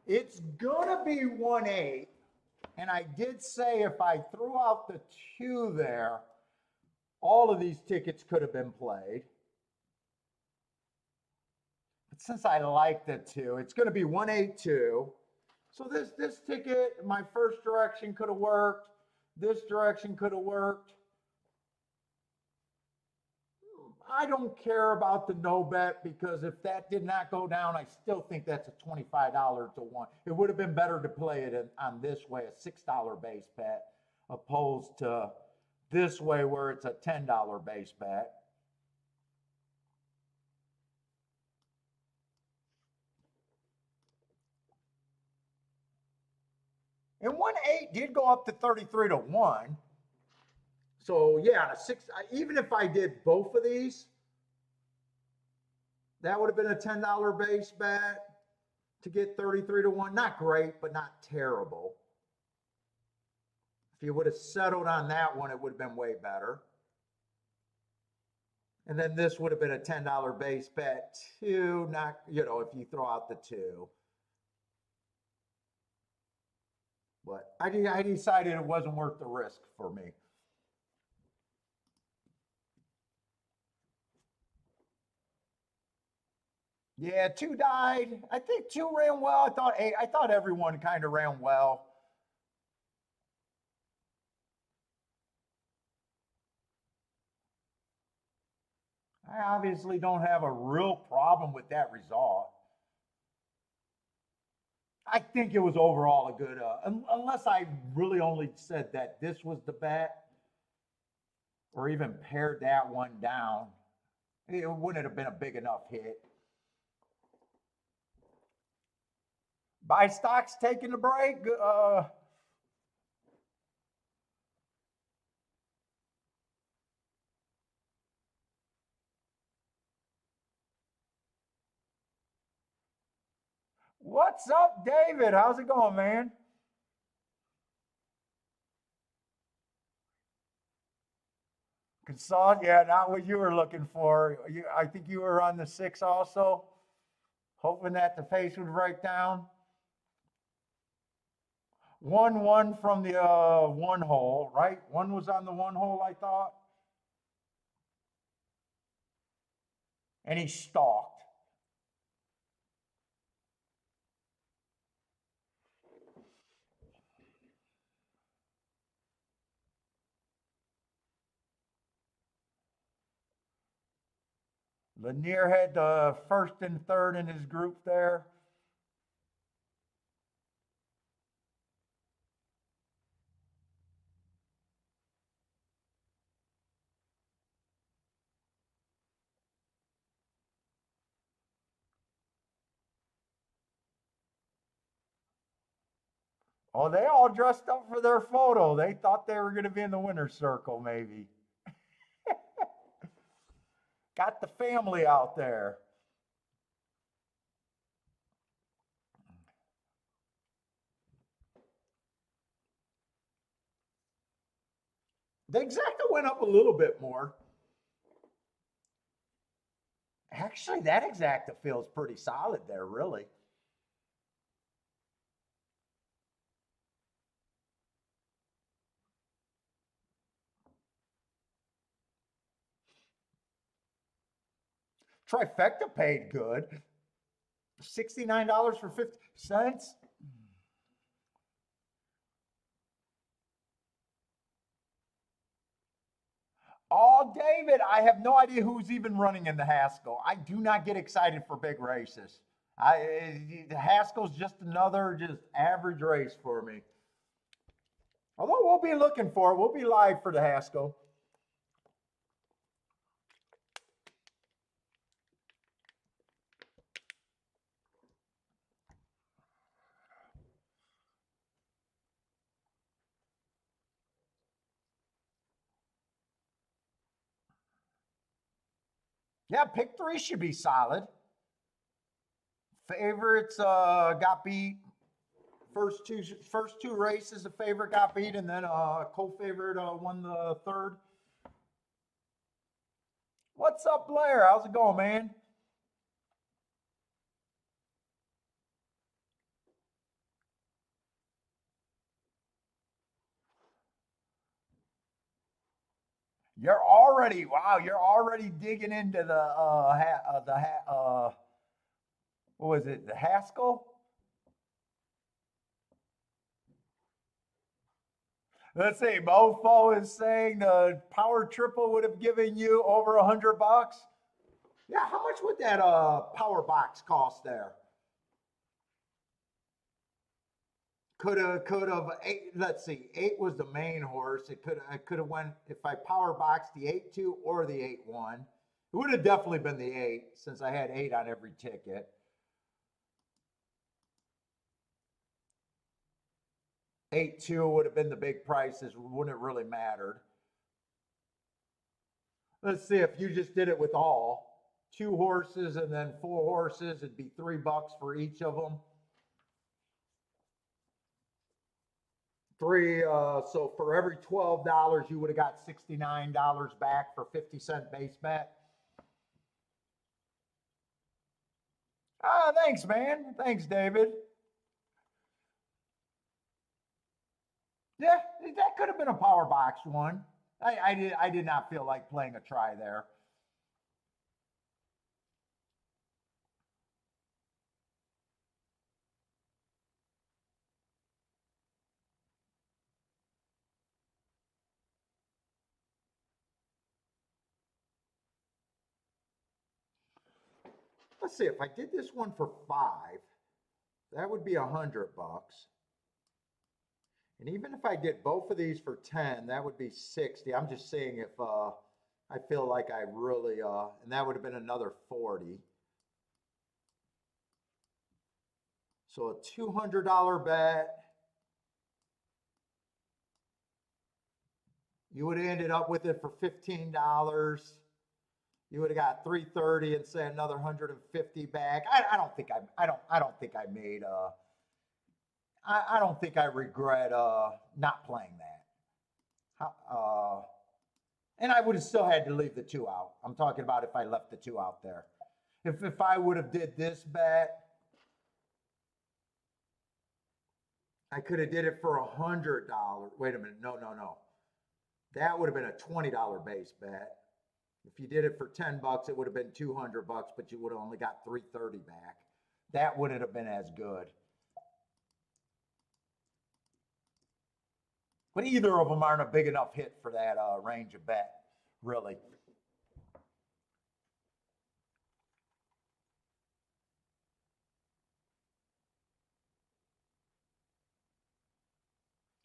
It's gonna be 1-8, and I did say if I threw out the 2 there, all of these tickets could have been played. But since I like the 2, it's gonna be 1-8-2. So this ticket, my first direction could have worked. This direction could have worked. I don't care about the no bet because if that did not go down, I still think that's a $25 to one. It would have been better to play it on this way, a $6 base bet, opposed to this way where it's a $10 base bet. And 1-8 did go up to 33 to 1. So yeah, on a 6, even if I did both of these, that would have been a $10 base bet to get 33 to 1. Not great, but not terrible. If you would have settled on that one, it would have been way better. And then this would have been a $10 base bet too, not, if you throw out the 2. But I decided it wasn't worth the risk for me. Yeah, 2 died. I think 2 ran well. I thought everyone kind of ran well. I obviously don't have a real problem with that result. I think it was overall a good, unless I really only said that this was the bet or even pared that one down, it wouldn't have been a big enough hit. Buy stocks taking the break. What's up, David? How's it going, man? Consult, yeah, not what you were looking for. I think you were on the 6 also, hoping that the pace would break down. 1-1 from the one hole, right? One was on the one hole, I thought, and he stalked. Lanier had the first and third in his group there. Oh, they all dressed up for their photo. They thought they were going to be in the winner's circle, maybe. Got the family out there. The exacta went up a little bit more. Actually, that exacta feels pretty solid there, really. Trifecta paid good. $69 for 50 cents. Oh, David, I have no idea who's even running in the Haskell. I do not get excited for big races. The Haskell's just another just average race for me. Although we'll be looking for it. We'll be live for the Haskell. Yeah, pick three should be solid. Favorites got beat. First two races, the favorite got beat, and then co-favorite won the third. What's up, Blair? How's it going, man? You're already digging into what was it, the Haskell? Let's see, Mofo is saying the power triple would have given you over $100. Yeah, how much would that power box cost there? Could have eight. Let's see, eight was the main horse. It could have went if I power boxed the 8-2 or the 8-1. It would have definitely been the eight since I had eight on every ticket. 8-2 would have been the big prices. Wouldn't have really mattered. Let's see if you just did it with all two horses and then four horses. It'd be $3 for each of them. Three. So for every $12, you would have got $69 back for 50-cent base bet. Ah, thanks, man. Thanks, David. Yeah, that could have been a power box one. I did not feel like playing a try there. Let's see if I did this one for five, that would be $100. And even if I did both of these for 10, that would be 60. I'm just seeing if I feel like I really and that would have been another 40. So a $200 bet, you would have ended up with it for $15. You would have got 330 and say another 150 back. I don't think I don't think I made I don't think I regret not playing that. And I would have still had to leave the two out. I'm talking about if I left the two out there. If I would have did this bet, I could have did it for $100. Wait a minute, no. That would have been a $20 base bet. If you did it for $10, it would have been $200, but you would have only got 330 back. That wouldn't have been as good. But either of them aren't a big enough hit for that range of bet, really.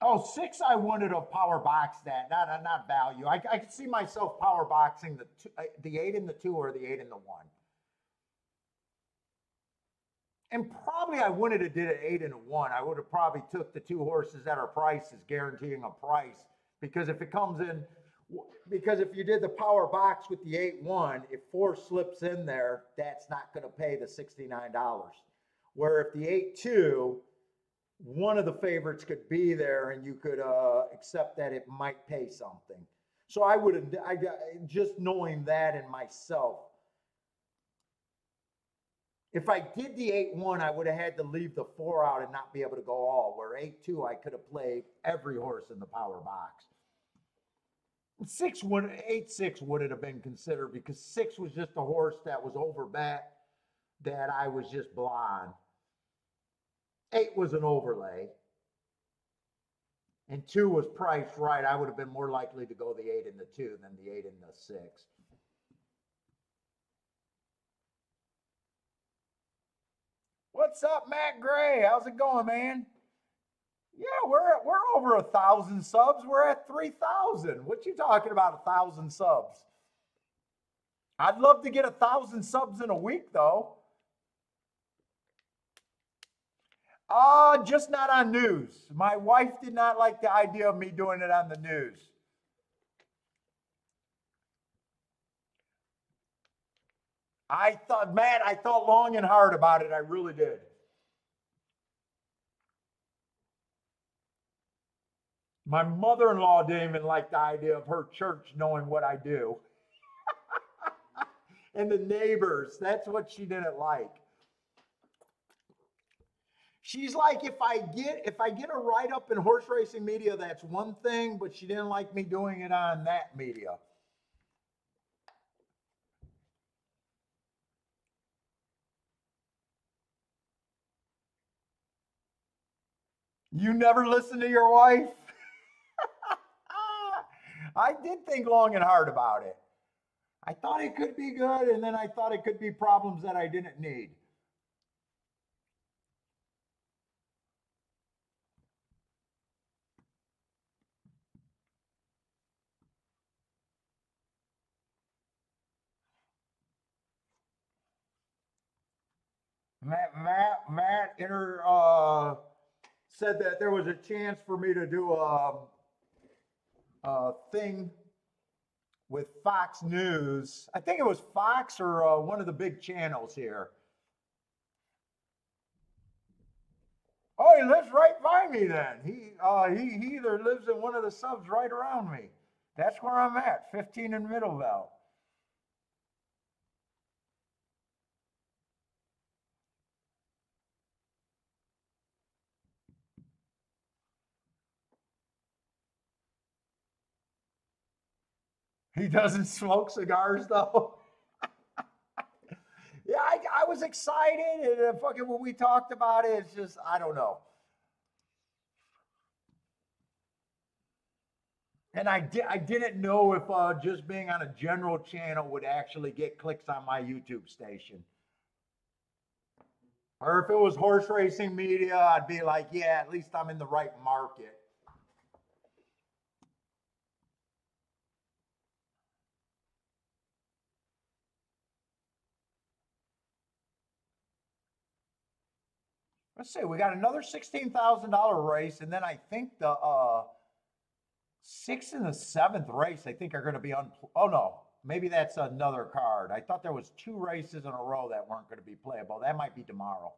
Oh, six, I wanted to power box that, not value. I could see myself power boxing the eight and the two or the eight and the one. And probably I wouldn't have did an 8 and a 1. I would have probably took the two horses at our prices, guaranteeing a price. Because if it comes in, because if you did the power box with the 8-1, if 4 slips in there, that's not going to pay the $69. Where if the 8-2, one of the favorites could be there and you could accept that it might pay something. So I would have, just knowing that in myself, if I did the 8-1, I would have had to leave the 4 out and not be able to go all. Where 8-2, I could have played every horse in the power box. 8-6 wouldn't have been considered because 6 was just a horse that was over bet that I was just blind. 8 was an overlay. And 2 was priced right. I would have been more likely to go the 8 and the 2 than the 8 and the 6. What's up, Matt Gray? How's it going, man? Yeah, we're over 1,000 subs. We're at 3,000. What you talking about? 1,000 subs? I'd love to get 1,000 subs in a week, though. Just not on news. My wife did not like the idea of me doing it on the news. I thought long and hard about it. I really did. My mother-in-law didn't even like the idea of her church knowing what I do. And the neighbors, that's what she didn't like. She's like, if I get a write-up in horse racing media, that's one thing, but she didn't like me doing it on that media. You never listen to your wife? I did think long and hard about it. I thought it could be good, and then I thought it could be problems that I didn't need. Matt said that there was a chance for me to do a thing with Fox News. I think it was Fox or one of the big channels here. Oh, he lives right by me then. He either lives in one of the subs right around me. That's where I'm at, 15 in Middleville. He doesn't smoke cigars though. Yeah, I was excited, and fucking when we talked about it, it's just I don't know. And I didn't know if just being on a general channel would actually get clicks on my YouTube station. Or if it was horse racing media, I'd be like, yeah, at least I'm in the right market. Let's see, we got another $16,000 race, and then I think the sixth and the seventh race, I think are going to be on. Oh no, maybe that's another card. I thought there was 2 races in a row that weren't going to be playable. That might be tomorrow.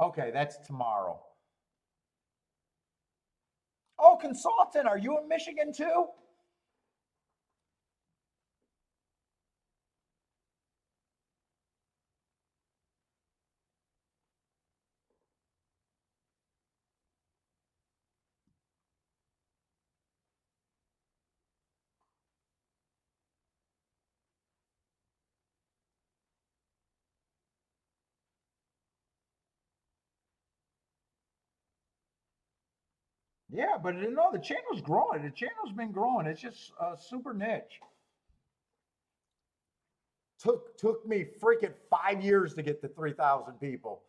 Okay, that's tomorrow. Oh, consultant, are you in Michigan too? Yeah, but you know the channel's growing. The channel's been growing. It's just super niche. Took me freaking 5 years to get to 3,000 people.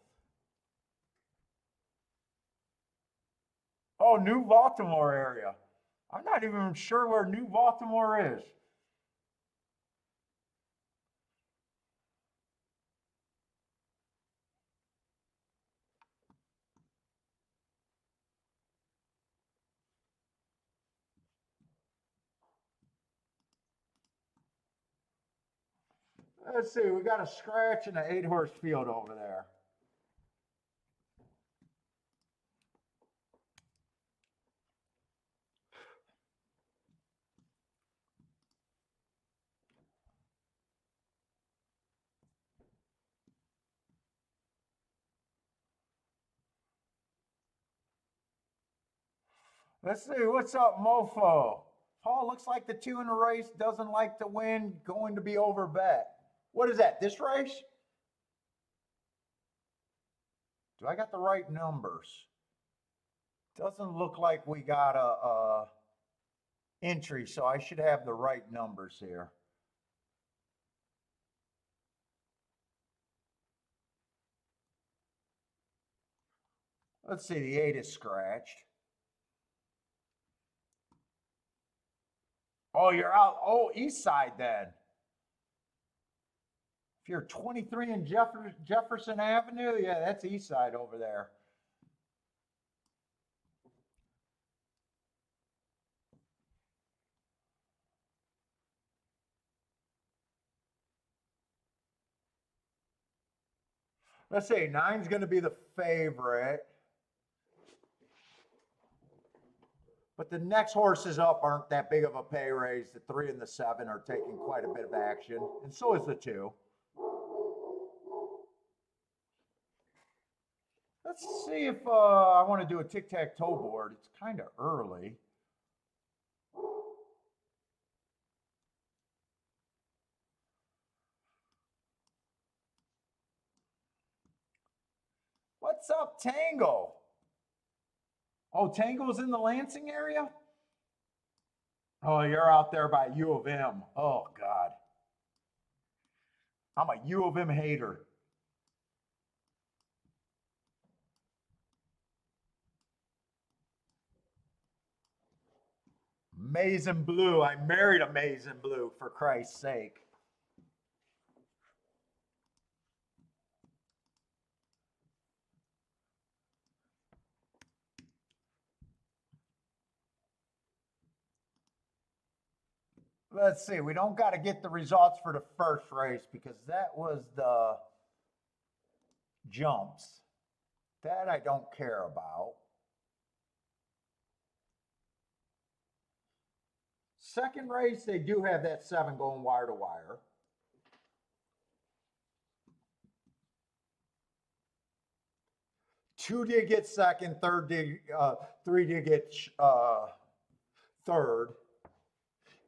Oh, New Baltimore area. I'm not even sure where New Baltimore is. Let's see, we got a scratch in an 8-horse field over there. Let's see, what's up, Mofo? Paul, looks like the 2 in the race doesn't like to win, going to be over bet. What is that, this race? Do I got the right numbers? Doesn't look like we got a entry, so I should have the right numbers here. Let's see, the 8 is scratched. Oh, you're out. Oh, east side then. If you're 23 in Jefferson Avenue, yeah, that's east side over there. Let's see, 9's going to be the favorite. But the next horses up aren't that big of a pay raise. The 3 and the 7 are taking quite a bit of action, and so is the 2. Let's see if I want to do a tic-tac-toe board. It's kind of early. What's up, Tango? Oh, Tango's in the Lansing area? Oh, you're out there by U of M. Oh, God. I'm a U of M hater. Maize and Blue. I married a Maize and Blue, for Christ's sake. Let's see. We don't got to get the results for the first race because that was the jumps. That I don't care about. Second race, they do have that 7 going wire to wire. Two did get second, 3 did get third.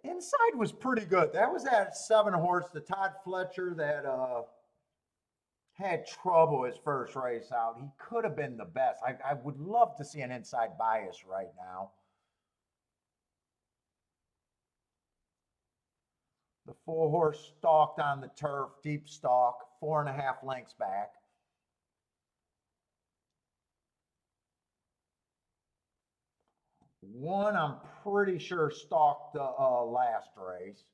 Inside was pretty good. That was that 7-horse, the Todd Fletcher that had trouble his first race out. He could have been the best. I would love to see an inside bias right now. The 4-horse stalked on the turf, deep stalk, 4.5 lengths back. One, I'm pretty sure stalked the last race.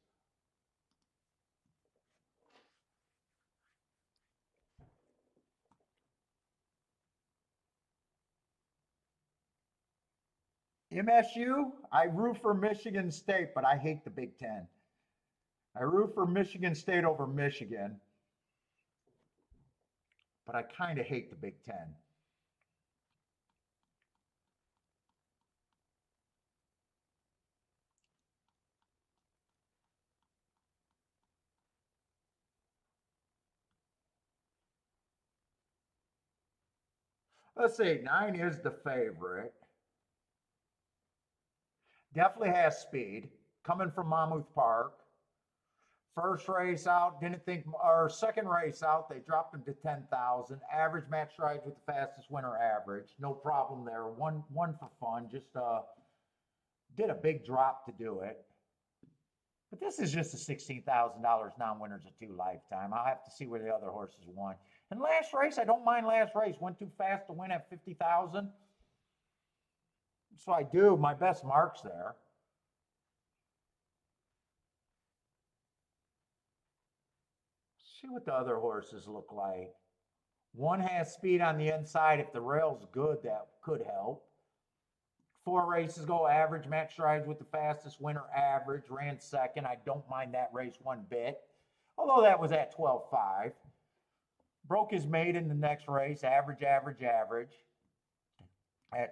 MSU, I root for Michigan State, but I hate the Big Ten. I root for Michigan State over Michigan, but I kind of hate the Big Ten. Let's see, 9 is the favorite. Definitely has speed. Coming from Monmouth Park. First race out, didn't think, or second race out, they dropped him to 10,000. Average match strides with the fastest winner average. No problem there. One for fun. Just did a big drop to do it. But this is just a $16,000 non-winners of 2 lifetime. I'll have to see where the other horses won. And last race, I don't mind last race. Went too fast to win at 50,000. So I do my best marks there. See what the other horses look like. One has speed on the inside. If the rail's good, that could help. 4 races go, average match strides with the fastest winner average. Ran second. I don't mind that race one bit. although that was at 12.5. Broke his mate in the next race, average at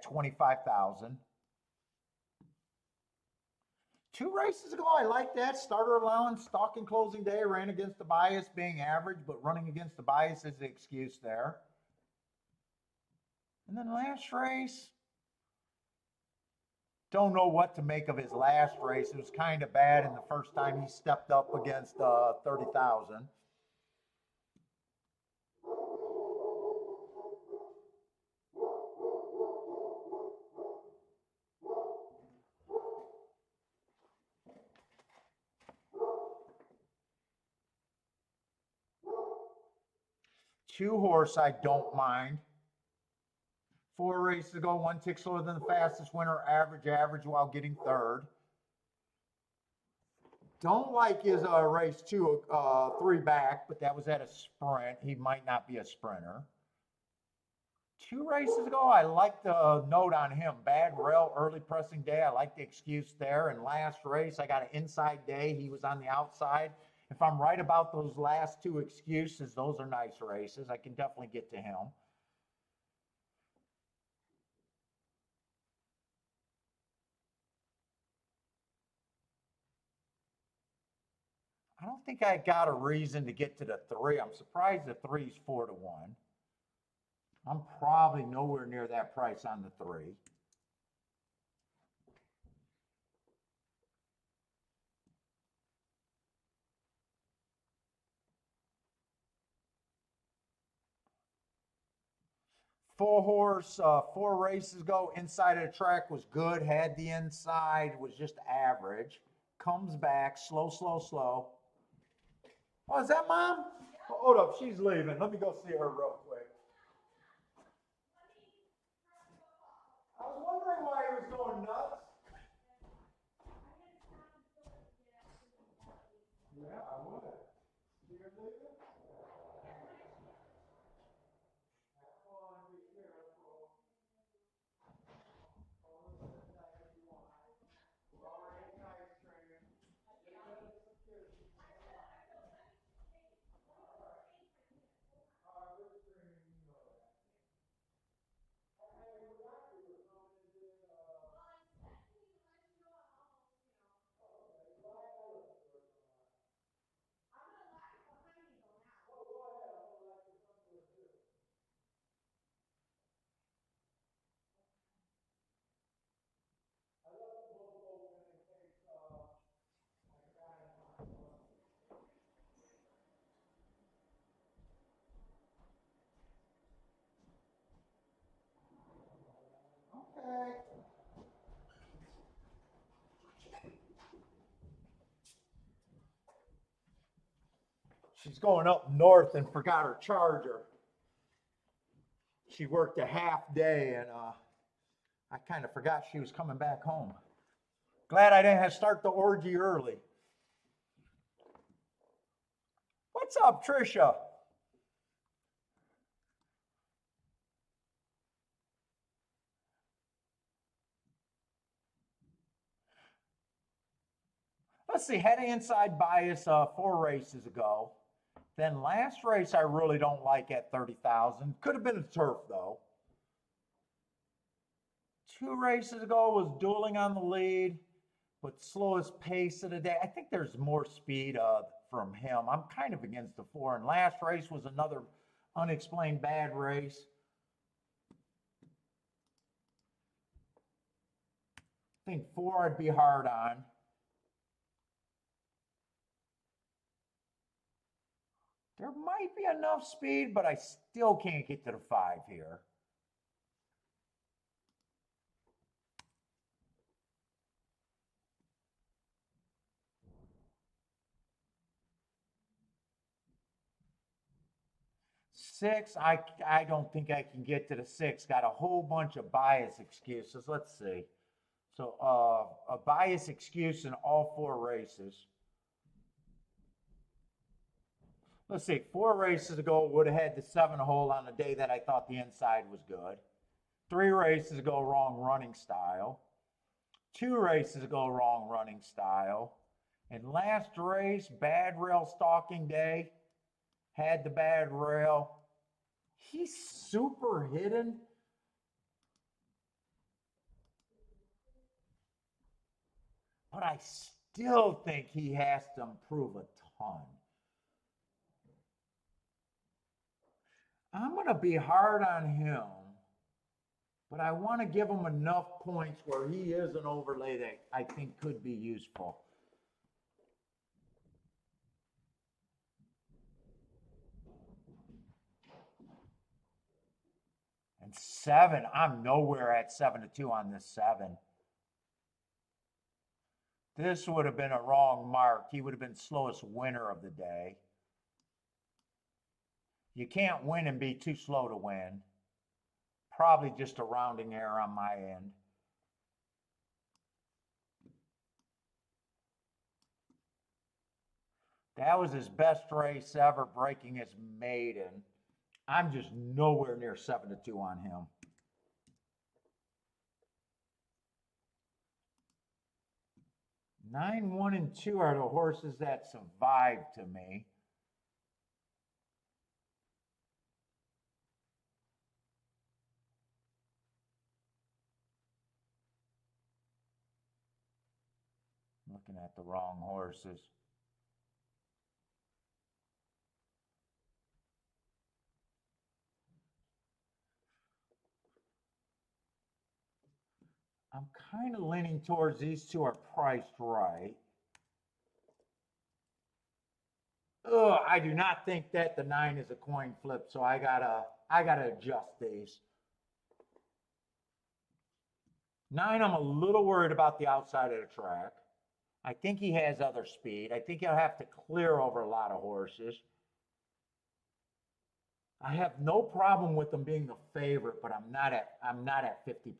25,000. 2 races ago, I like that. Starter allowance, stalking closing day, ran against the bias being average, but running against the bias is the excuse there. And then last race, don't know what to make of his last race. It was kind of bad in the first time he stepped up against 30,000. Two horse, I don't mind. 4 races ago, 1 tick slower than the fastest winner, average while getting third. Don't like his race 3 back, but that was at a sprint. He might not be a sprinter. 2 races ago, I like the note on him. Bad rail, early pressing day. I like the excuse there. And last race, I got an inside day. He was on the outside. If I'm right about those last 2 excuses, those are nice races. I can definitely get to him. I don't think I got a reason to get to the 3. I'm surprised the 3's 4-1. I'm probably nowhere near that price on the 3. Full horse, 4 races ago, inside of the track was good, had the inside, was just average. Comes back, slow. Oh, is that Mom? Oh, hold up, she's leaving. Let me go see her real quick. I was wondering why he was going nuts. Yeah, I would. See her leaving? Okay. She's going up north and forgot her charger. She worked a half day and I kind of forgot she was coming back home. Glad I didn't have to start the orgy early. What's up, Trisha? Let's see, had an inside bias 4 races ago. Then last race I really don't like at 30,000. Could have been a turf though. 2 races ago was dueling on the lead, but slowest pace of the day. I think there's more speed from him. I'm kind of against the 4. And last race was another unexplained bad race. I think 4 I'd be hard on. There might be enough speed, but I still can't get to the 5 here. Six, I don't think I can get to the 6. Got a whole bunch of bias excuses. Let's see. So a bias excuse in all 4 races. Let's see, 4 races ago would have had the 7 hole on the day that I thought the inside was good. 3 races ago, wrong running style. 2 races ago, wrong running style. And last race, bad rail stalking day, had the bad rail. He's super hidden. But I still think he has to improve a ton. I'm going to be hard on him, but I want to give him enough points where he is an overlay that I think could be useful. And 7, I'm nowhere at 7-2 on this 7. This would have been a wrong mark. He would have been slowest winner of the day. You can't win and be too slow to win. Probably just a rounding error on my end. That was his best race ever, breaking his maiden. I'm just nowhere near 7-2 on him. 9, 1, and 2 are the horses that survive to me. Looking at the wrong horses. I'm kind of leaning towards these two are priced right. Ugh, I do not think that the 9 is a coin flip, so I gotta adjust these. 9, I'm a little worried about the outside of the track. I think he has other speed. I think he'll have to clear over a lot of horses. I have no problem with him being the favorite, but I'm not at 50%.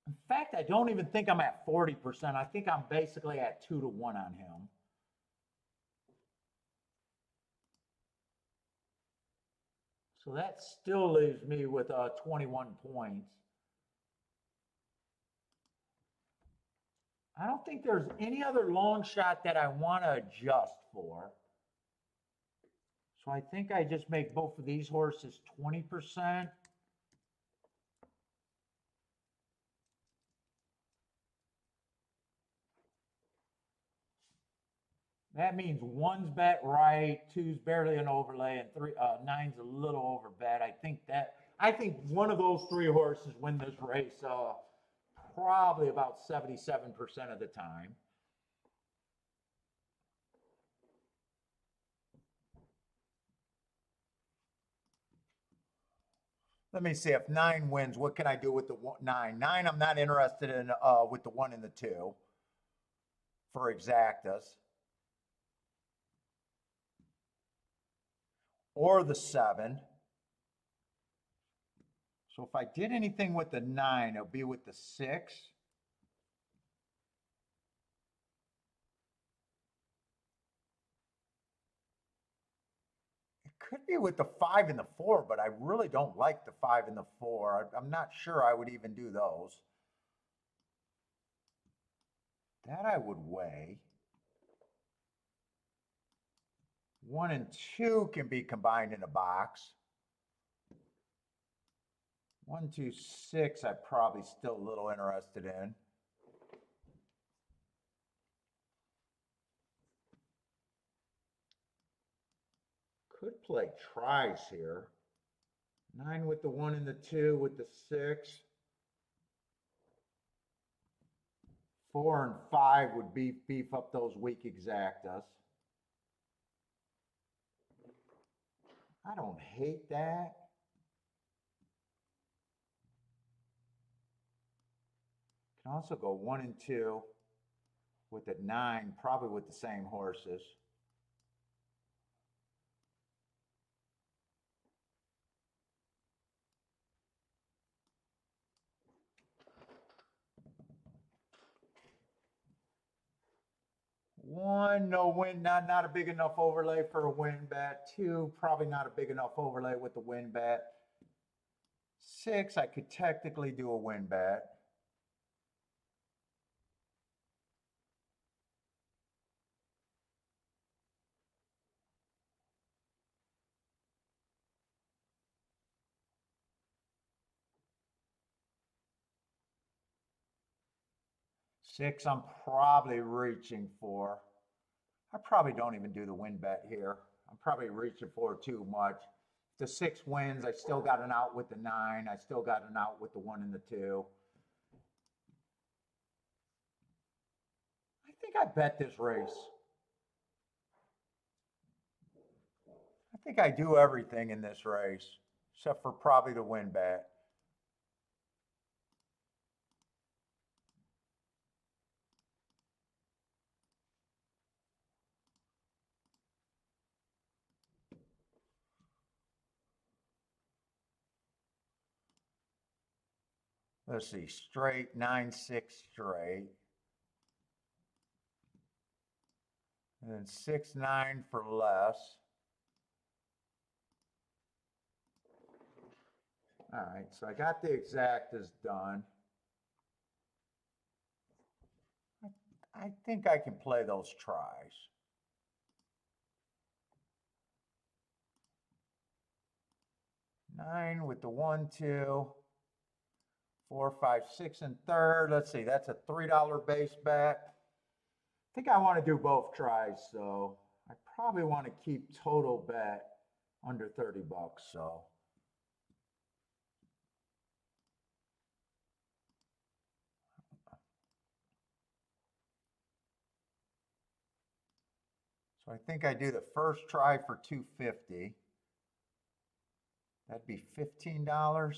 In fact, I don't even think I'm at 40%. I think I'm basically at 2-1 on him. So that still leaves me with 21 points. I don't think there's any other long shot that I want to adjust for. So I think I just make both of these horses 20%. That means 1's bet right, 2's barely an overlay, and 9's a little over bet. I think one of those 3 horses win this race probably about 77% of the time. Let me see if 9 wins. What can I do with the 9? 9, I'm not interested in with the 1 and the 2 for exactas. Or the 7. So if I did anything with the 9, it'll be with the 6. It could be with the 5 and the 4, but I really don't like the 5 and the 4. I'm not sure I would even do those. That I would weigh. 1 and 2 can be combined in a box. 1, 2, 6, I'm probably still a little interested in. Could play tries here. 9 with the 1 and the 2 with the 6. 4 and 5 would beef up those weak exactas. I don't hate that. Can also go 1 and 2 with the 9, probably with the same horses. One, no win, not a big enough overlay for a win bet. 2, probably not a big enough overlay with the win bet. 6, I could technically do a win bet. 6, I'm probably reaching for. I probably don't even do the win bet here. I'm probably reaching for too much. If the 6 wins, I still got an out with the 9. I still got an out with the 1 and the 2. I think I bet this race. I think I do everything in this race, except for probably the win bet. Let's see, straight, 9-6 straight. And then 6-9 for less. All right, so I got the exactas done. I think I can play those tries. Nine with the 1, 2, 4, 5, 6, and third. Let's see, that's a $3 base bet. I think I want to do both tries, so I probably want to keep total bet under 30 bucks. So I think I do the first try for 250. That'd be $15.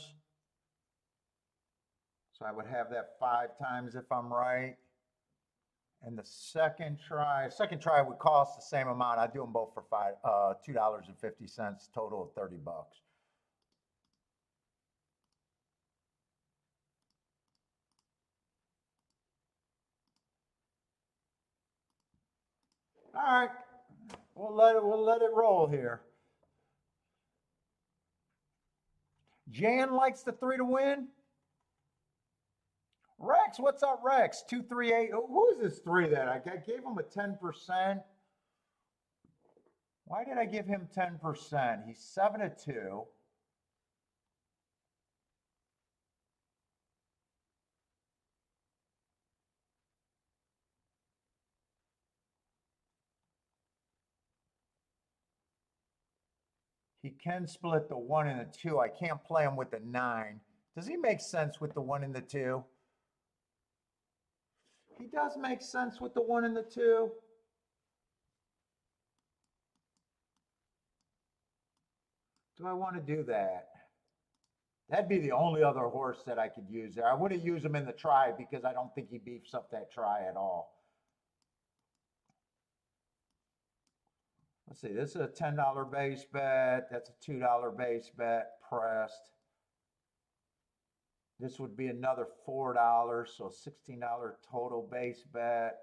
So I would have that 5 times if I'm right. And the second try would cost the same amount. I'd do them both for $2.50, total of 30 bucks. All right, we'll let it roll here. Jan likes the 3 to win. Rex, what's up, Rex? 238. Who is this 3 that I gave him a 10%? Why did I give him 10%? He's 7-2. He can split the 1 and the 2. I can't play him with the 9. Does he make sense with the 1 and the 2? He does make sense with the 1 and the 2. Do I want to do that? That'd be the only other horse that I could use there. I wouldn't use him in the try because I don't think he beefs up that try at all. Let's see, this is a $10 base bet. That's a $2 base bet pressed. This would be another $4, so $16 total base bet.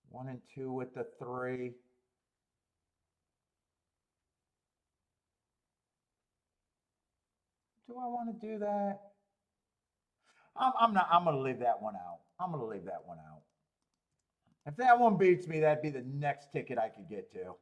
One and 2 with the 3. Do I want to do that? I'm not. I'm going to leave that one out. I'm going to leave that one out. If that one beats me, that'd be the next ticket I could get to.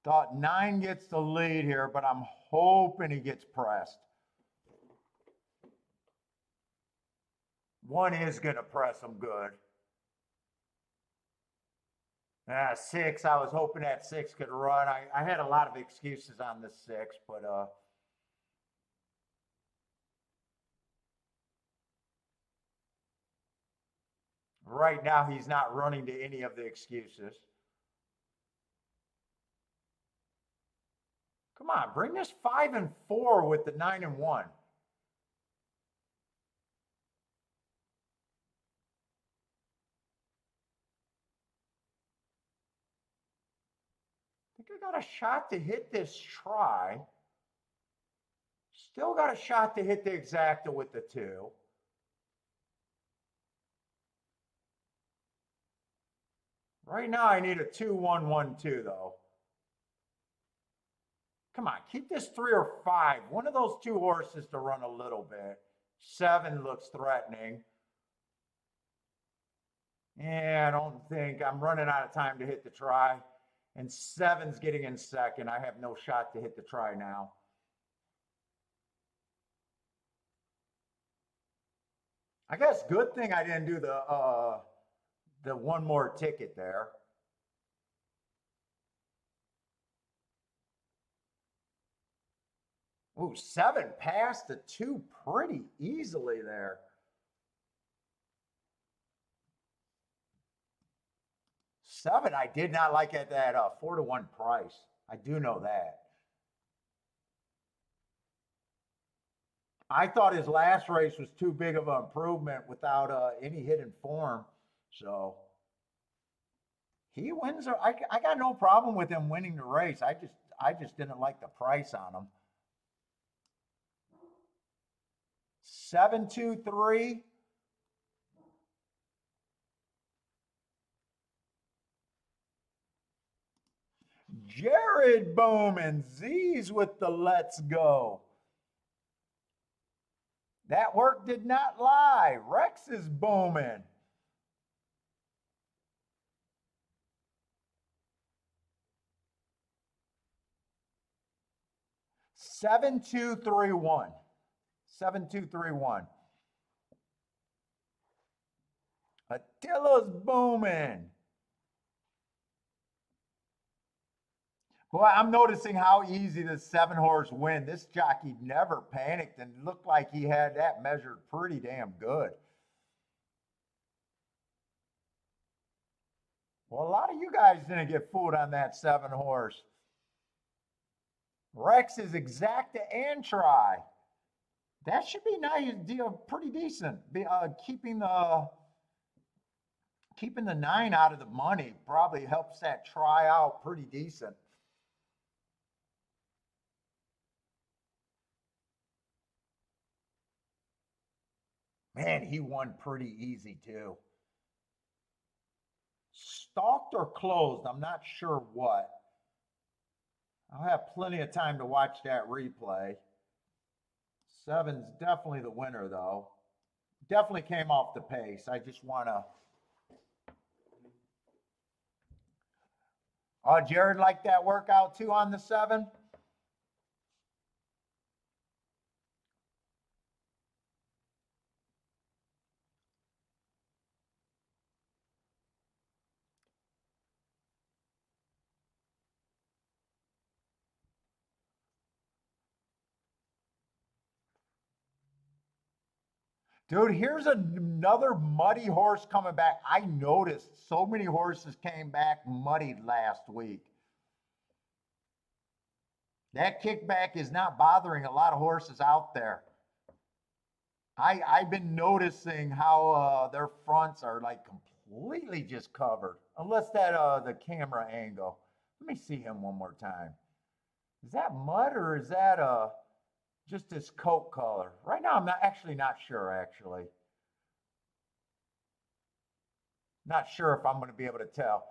Thought 9 gets the lead here, but I'm hoping he gets pressed. 1 is going to press him good. 6, I was hoping that 6 could run. I had a lot of excuses on this 6, but right now he's not running to any of the excuses. Come on, bring this 5 and 4 with the 9 and 1. I think I got a shot to hit this try. Still got a shot to hit the exacta with the 2. Right now I need a 2-1-1-2 though. Come on, keep this 3 or 5. One of those two horses to run a little bit. 7 looks threatening. Yeah, I don't think I'm running out of time to hit the try. And 7's getting in second. I have no shot to hit the try now. I guess good thing I didn't do the one more ticket there. Ooh, 7 past the 2 pretty easily there. Seven, I did not like at that 4-1 price. I do know that. I thought his last race was too big of an improvement without any hidden form. So he wins. I got no problem with him winning the race. I just didn't like the price on him. 7-2-3. Jared Bowman, Z's with the let's go. That work did not lie. Rex is booming. Seven, two, three, one. 7-2-3-1. Attila's booming. Boy, I'm noticing how easy the 7-horse win. This jockey never panicked and looked like he had that measured pretty damn good. Well, a lot of you guys didn't get fooled on that 7-horse. Rex is exacta and try. That should be nice, pretty decent. Keeping the 9 out of the money probably helps that try out pretty decent. Man, he won pretty easy too. Stalked or closed, I'm not sure what. I'll have plenty of time to watch that replay. 7's definitely the winner though. Definitely came off the pace. I just want to. Oh, Jared liked that workout too on the 7. Dude, here's another muddy horse coming back. I noticed so many horses came back muddied last week. That kickback is not bothering a lot of horses out there. I've been noticing how their fronts are like completely just covered, unless that the camera angle. Let me see him one more time. Is that mud or is that just his coat color? Right now, I'm not sure. Actually, not sure if I'm going to be able to tell.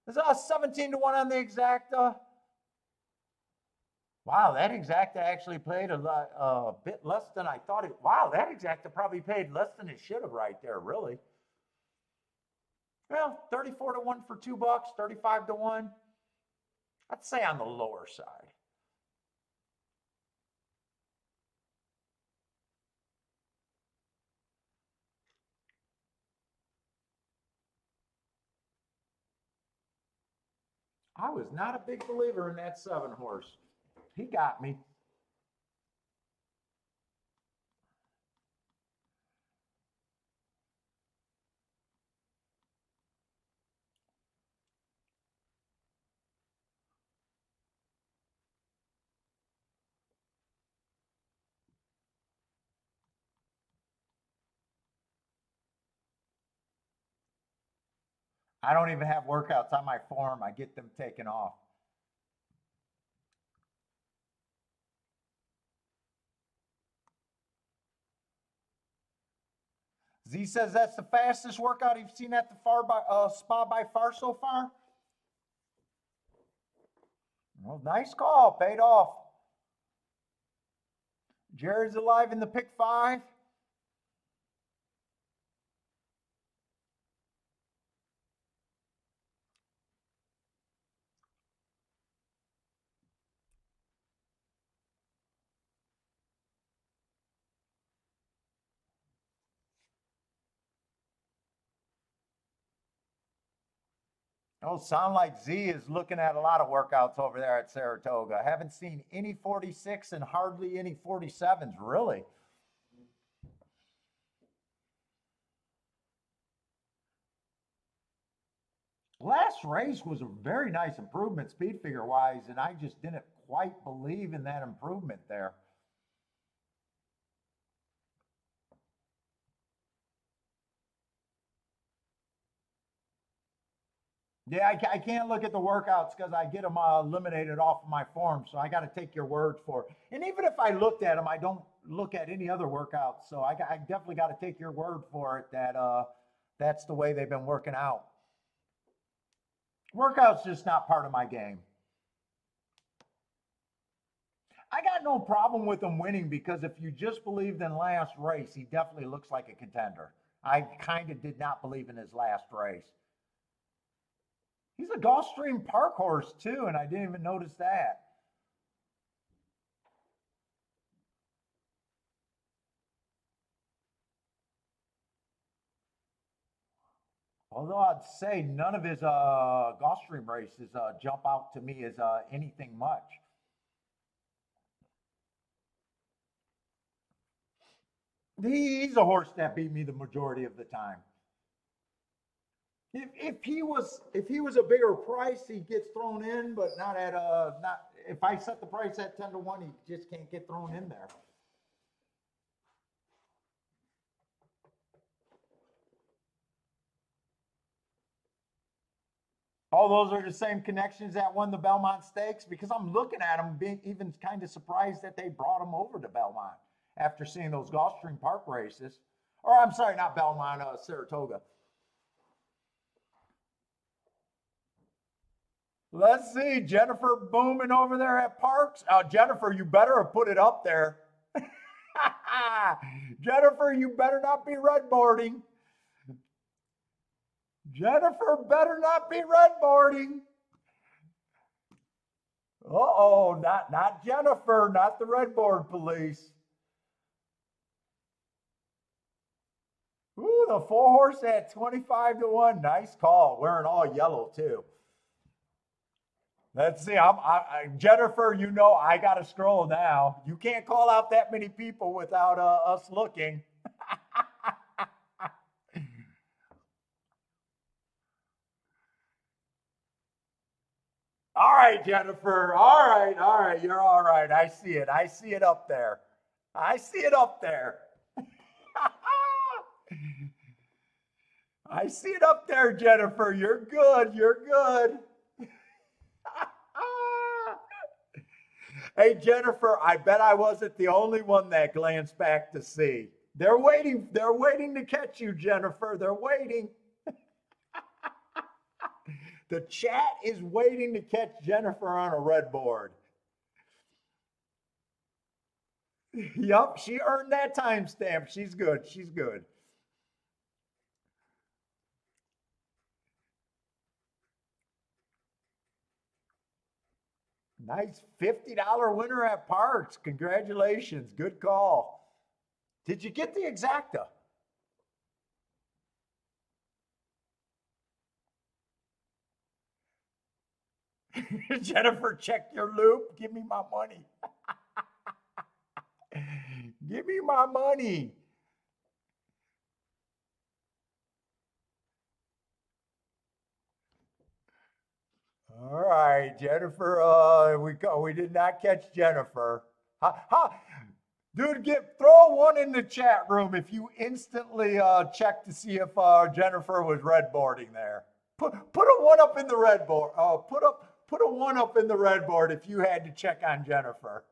Is 17-1 on the exacta? Wow, that exacta actually paid a bit less than I thought it. Wow, that exacta probably paid less than it should have right there, really. Well, 34-1 for $2, 35-1. I'd say on the lower side. I was not a big believer in that 7-horse. He got me. I don't even have workouts on my form. I get them taken off. Z says that's the fastest workout you've seen at the spa by far so far. Well, nice call. Paid off. Jared's alive in the pick five. Oh, sound like Z is looking at a lot of workouts over there at Saratoga. I haven't seen any 46 and hardly any 47s, really. Last race was a very nice improvement speed figure wise, and I just didn't quite believe in that improvement there. Yeah, I can't look at the workouts because I get them eliminated off of my form. So I got to take your word for it. And even if I looked at them, I don't look at any other workouts. So I definitely got to take your word for it that that's the way they've been working out. Workouts just not part of my game. I got no problem with him winning because if you just believed in last race, he definitely looks like a contender. I kind of did not believe in his last race. He's a Gulfstream Park horse too, and I didn't even notice that. Although I'd say none of his Gulfstream races jump out to me as anything much. He's a horse that beat me the majority of the time. If he was a bigger price, he gets thrown in, but not at not if I set the price at 10 to 1, he just can't get thrown in there. All those are the same connections that won the Belmont Stakes because I'm looking at them, being even kind of surprised that they brought them over to Belmont after seeing those Gulfstream Park races. Or I'm sorry, not Belmont, Saratoga. Let's see, Jennifer booming over there at Parks. Jennifer, you better have put it up there. Jennifer, you better not be redboarding. Jennifer better not be redboarding. Uh-oh, not Jennifer, not the redboard police. Ooh, the 4 horse at 25 to 1. Nice call. Wearing all yellow too. Let's see. Jennifer. You know I got to scroll now. You can't call out that many people without us looking. All right, Jennifer. All right. You're all right. I see it. I see it up there. I see it up there. I see it up there, Jennifer. You're good. You're good. Hey, Jennifer, I bet I wasn't the only one that glanced back to see. They're waiting. They're waiting to catch you, Jennifer. They're waiting. The chat is waiting to catch Jennifer on a red board. Yup, she earned that timestamp. She's good. She's good. Nice $50 winner at Parks. Congratulations. Good call. Did you get the exacta? Jennifer, check your loop. Give me my money. Give me my money. All right, Jennifer. We did not catch Jennifer. Ha, ha. Dude, throw one in the chat room if you instantly check to see if Jennifer was red boarding there. Put a one up in the red board. Put a one up in the red board if you had to check on Jennifer.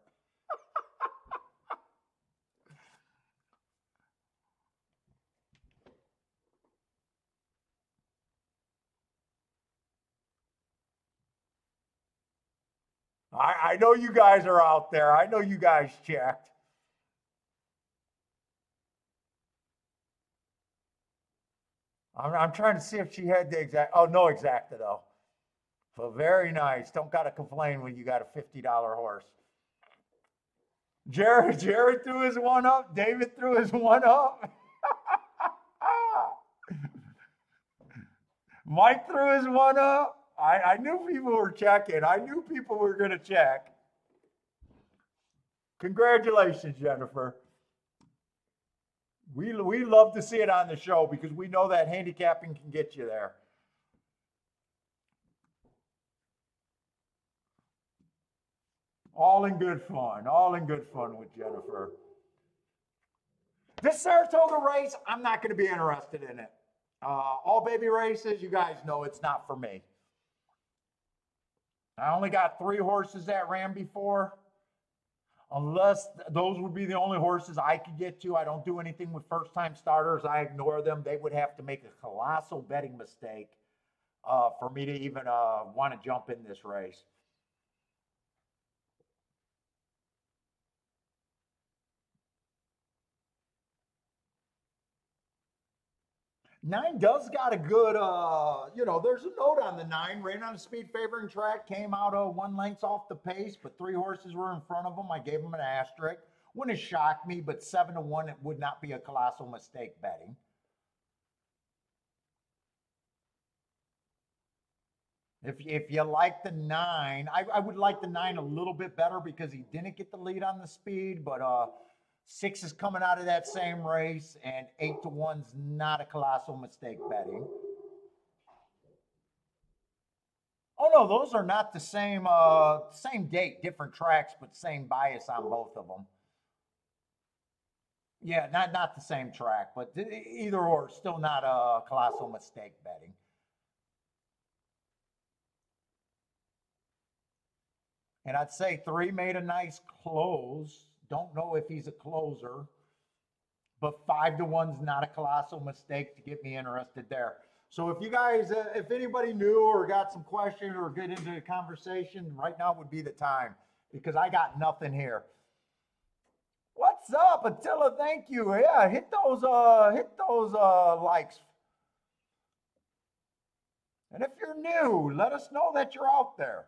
I know you guys are out there. I know you guys checked. I'm trying to see if she had the exact. Oh, no exacta though. So very nice. Don't gotta complain when you got a $50 horse. Jared threw his one up. David threw his one up. Mike threw his one up. I knew people were checking. I knew people were going to check. Congratulations, Jennifer. We love to see it on the show because we know that handicapping can get you there. All in good fun. All in good fun with Jennifer. This Saratoga race, I'm not going to be interested in it. All baby races, you guys know it's not for me. I only got 3 horses that ran before. Unless those would be the only horses I could get to. I don't do anything with first time starters. I ignore them. They would have to make a colossal betting mistake for me to even want to jump in this race. Nine does got a good, there's a note on the 9. Ran on a speed favoring track, came out 1 length off the pace, but 3 horses were in front of him. I gave him an asterisk. Wouldn't have shocked me, but 7-1, it would not be a colossal mistake betting. If you like the 9, I would like the 9 a little bit better because he didn't get the lead on the speed, but 6 is coming out of that same race, and 8-1's not a colossal mistake betting. Oh no, those are not the same date, different tracks, but same bias on both of them. Yeah, not the same track, but either or, still not a colossal mistake betting. And I'd say 3 made a nice close. Don't know if he's a closer, but 5-1's not a colossal mistake to get me interested there. So if you guys, if anybody knew or got some questions or get into a conversation, right now would be the time because I got nothing here. What's up, Attila? Thank you. Yeah, hit those likes. And if you're new, let us know that you're out there.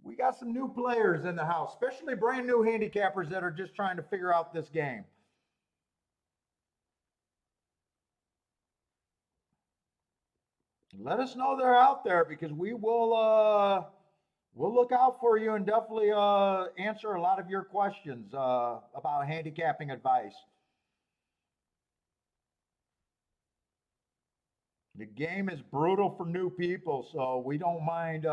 We got some new players in the house, especially brand new handicappers that are just trying to figure out this game. Let us know they're out there because we'll look out for you and definitely answer a lot of your questions about handicapping advice. The game is brutal for new people, so we don't mind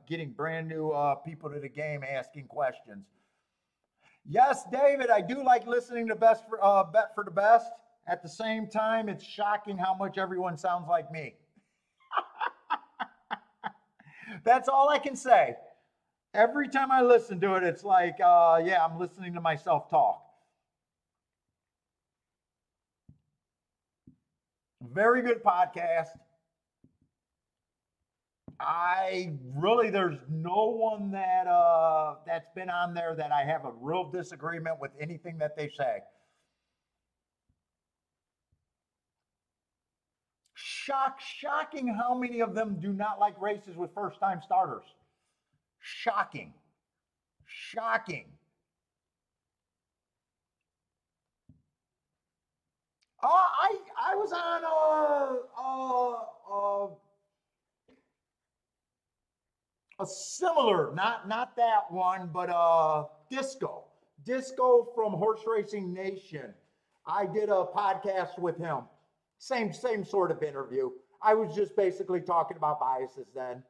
getting brand new people to the game asking questions. Yes, David, I do like listening to Bet for the Best. At the same time, it's shocking how much everyone sounds like me. That's all I can say. Every time I listen to it, it's like, yeah, I'm listening to myself talk. Very good podcast. There's no one that's been on there that I have a real disagreement with anything that they say. Shocking how many of them do not like races with first time starters. Shocking. I was on a similar, not that one, but Disco from Horse Racing Nation. I did a podcast with him. Same sort of interview. I was just basically talking about biases then.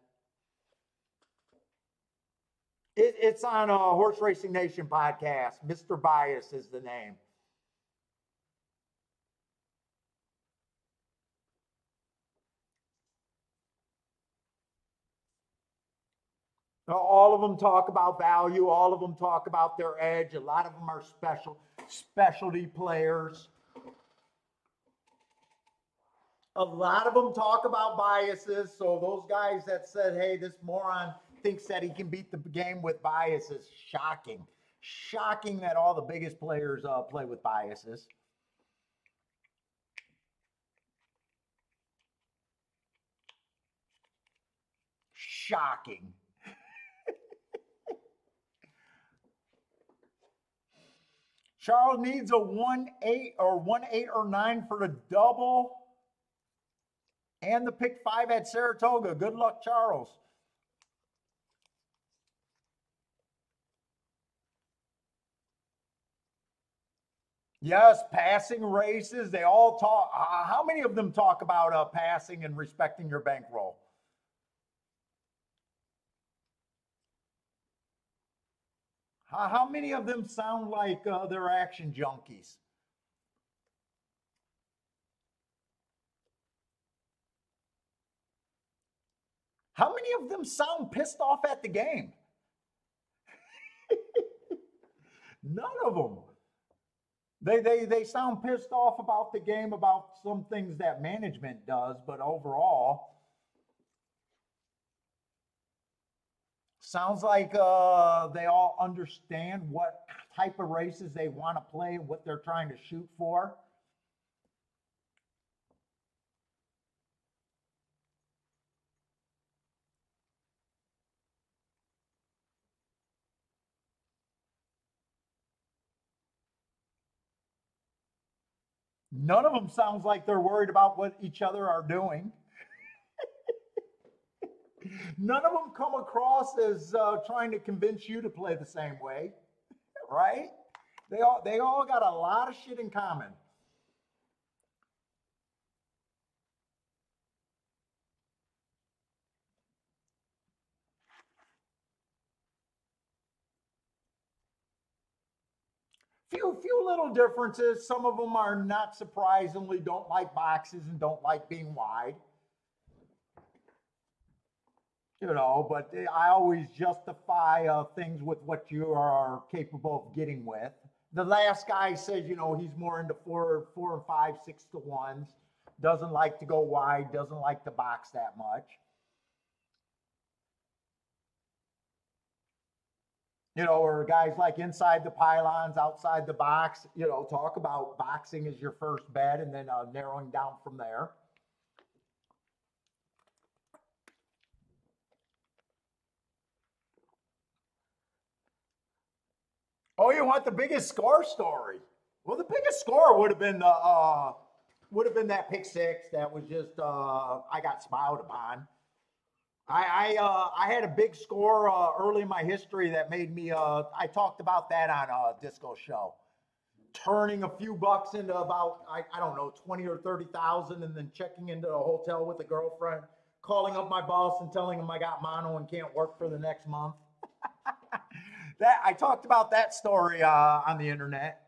It's on a Horse Racing Nation podcast. Mr. Bias is the name. All of them talk about value. All of them talk about their edge. A lot of them are specialty players. A lot of them talk about biases. So those guys that said, hey, this moron thinks that he can beat the game with biases. Shocking. Shocking that all the biggest players play with biases. Shocking. Charles needs a 1-8 or 1-8 or 9 for the double. And the pick 5 at Saratoga. Good luck, Charles. Yes, passing races. They all talk. How many of them talk about passing and respecting your bankroll? How many of them sound like they're action junkies? How many of them sound pissed off at the game? None of them. They sound pissed off about the game, about some things that management does, but overall, sounds like they all understand what type of races they want to play and what they're trying to shoot for. None of them sounds like they're worried about what each other are doing. None of them come across as trying to convince you to play the same way, right? They all got a lot of shit in common. Few little differences. Some of them are not surprisingly don't like boxes and don't like being wide. But I always justify things with what you are capable of getting with. The last guy says, he's more into four and five, 6-1s, doesn't like to go wide, doesn't like to box that much. Or guys like inside the pylons, outside the box, talk about boxing as your first bet and then narrowing down from there. Oh, you want the biggest score story? Well, the biggest score would have been that pick six that was just I got smiled upon. I had a big score early in my history that made me. I talked about that on a disco show, turning a few bucks into about I don't know 20 or 30,000, and then checking into a hotel with a girlfriend, calling up my boss and telling him I got mono and can't work for the next month. That I talked about that story on the internet.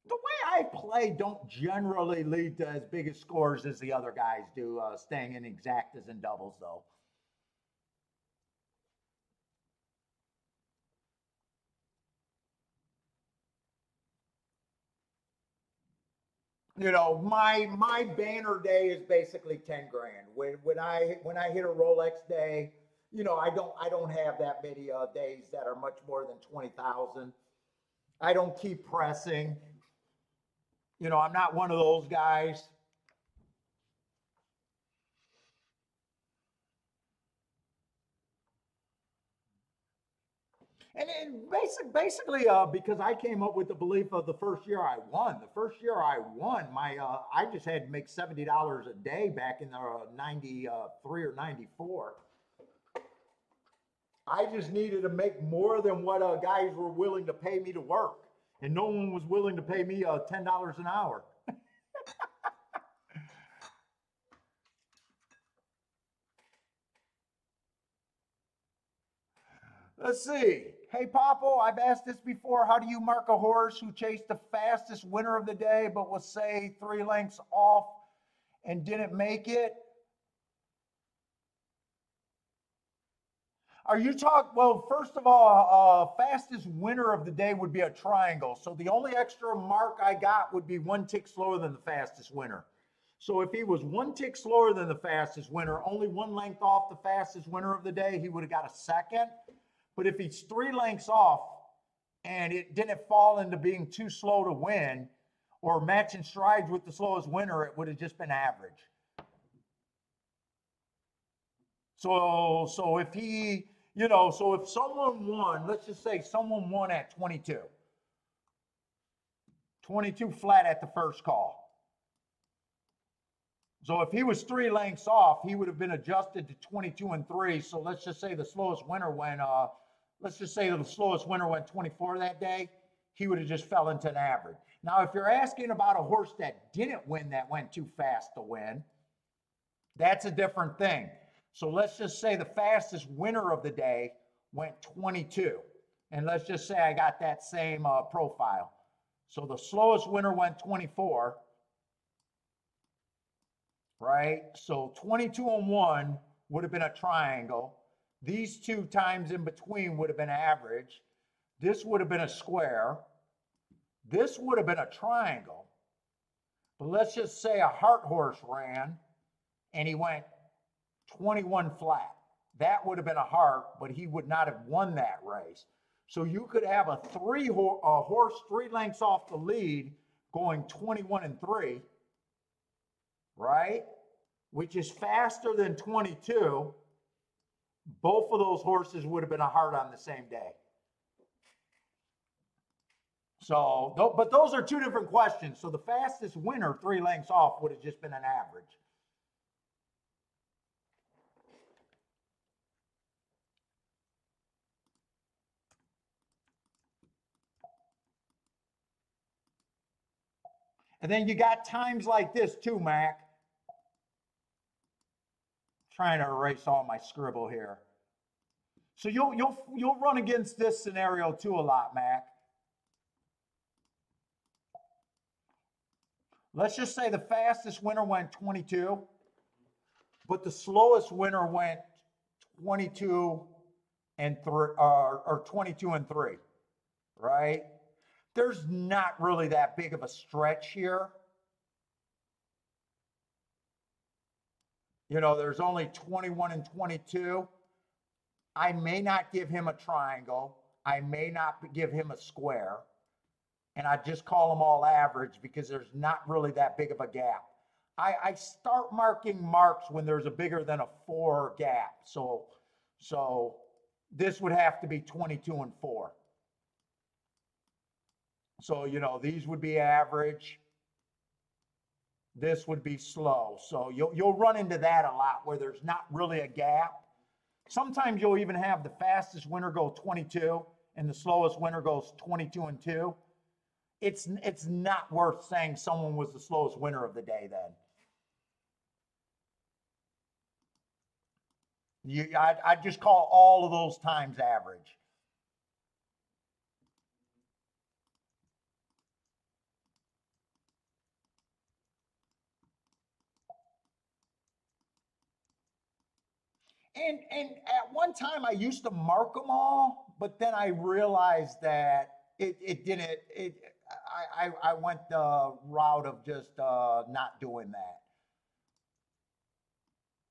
The way I play don't generally lead to as big as scores as the other guys do, staying in exactas and doubles though. My banner day is basically 10 grand. When I hit a Rolex day, I don't have that many days that are much more than 20,000. I don't keep pressing. I'm not one of those guys. And basically, because I came up with the belief of the first year I won. The first year I won, I just had to make $70 a day back in the '93 or '94. I just needed to make more than what guys were willing to pay me to work, and no one was willing to pay me $10 an hour. Let's see. Hey, Papo, I've asked this before. How do you mark a horse who chased the fastest winner of the day, but was, say, 3 lengths off and didn't make it? Are you talking? Well, first of all, fastest winner of the day would be a triangle. So the only extra mark I got would be one tick slower than the fastest winner. So if he was one tick slower than the fastest winner, only one length off the fastest winner of the day, he would have got a second. But if he's 3 lengths off and it didn't fall into being too slow to win or matching strides with the slowest winner, it would have just been average. So if he, so if someone won, let's just say someone won at 22 flat at the first call. So if he was 3 lengths off, he would have been adjusted to 22 and 3. So let's just say the slowest winner went, let's just say the slowest winner went 24 that day. He would have just fell into an average. Now, if you're asking about a horse that didn't win, that went too fast to win, that's a different thing. So let's just say the fastest winner of the day went 22. And let's just say I got that same profile. So the slowest winner went 24. Right? So 22 and 1 would have been a triangle. These 2 times in between would have been average. This would have been a square. This would have been a triangle. But let's just say a heart horse ran and he went 21 flat. That would have been a heart, but he would not have won that race. So you could have a horse 3 lengths off the lead going 21 and 3. Right? Which is faster than 22. Both of those horses would have been a heart on the same day. So, but those are 2 different questions. So the fastest winner 3 lengths off would have just been an average. And then you got times like this too, Mac. Trying to erase all my scribble here. So you'll run against this scenario too a lot, Mac. Let's just say the fastest winner went 22, but the slowest winner went 22 and 3 or 22 and 3, right? There's not really that big of a stretch here. There's only 21 and 22. I may not give him a triangle. I may not give him a square. And I just call them all average because there's not really that big of a gap. I start marking marks when there's a bigger than a 4 gap. So this would have to be 22 and 4. So, these would be average. This would be slow. So you'll run into that a lot where there's not really a gap. Sometimes you'll even have the fastest winner go 22 and the slowest winner goes 22 and 2. It's not worth saying someone was the slowest winner of the day then. I just call all of those times average. And at one time I used to mark them all, but then I realized that it didn't. I went the route of just not doing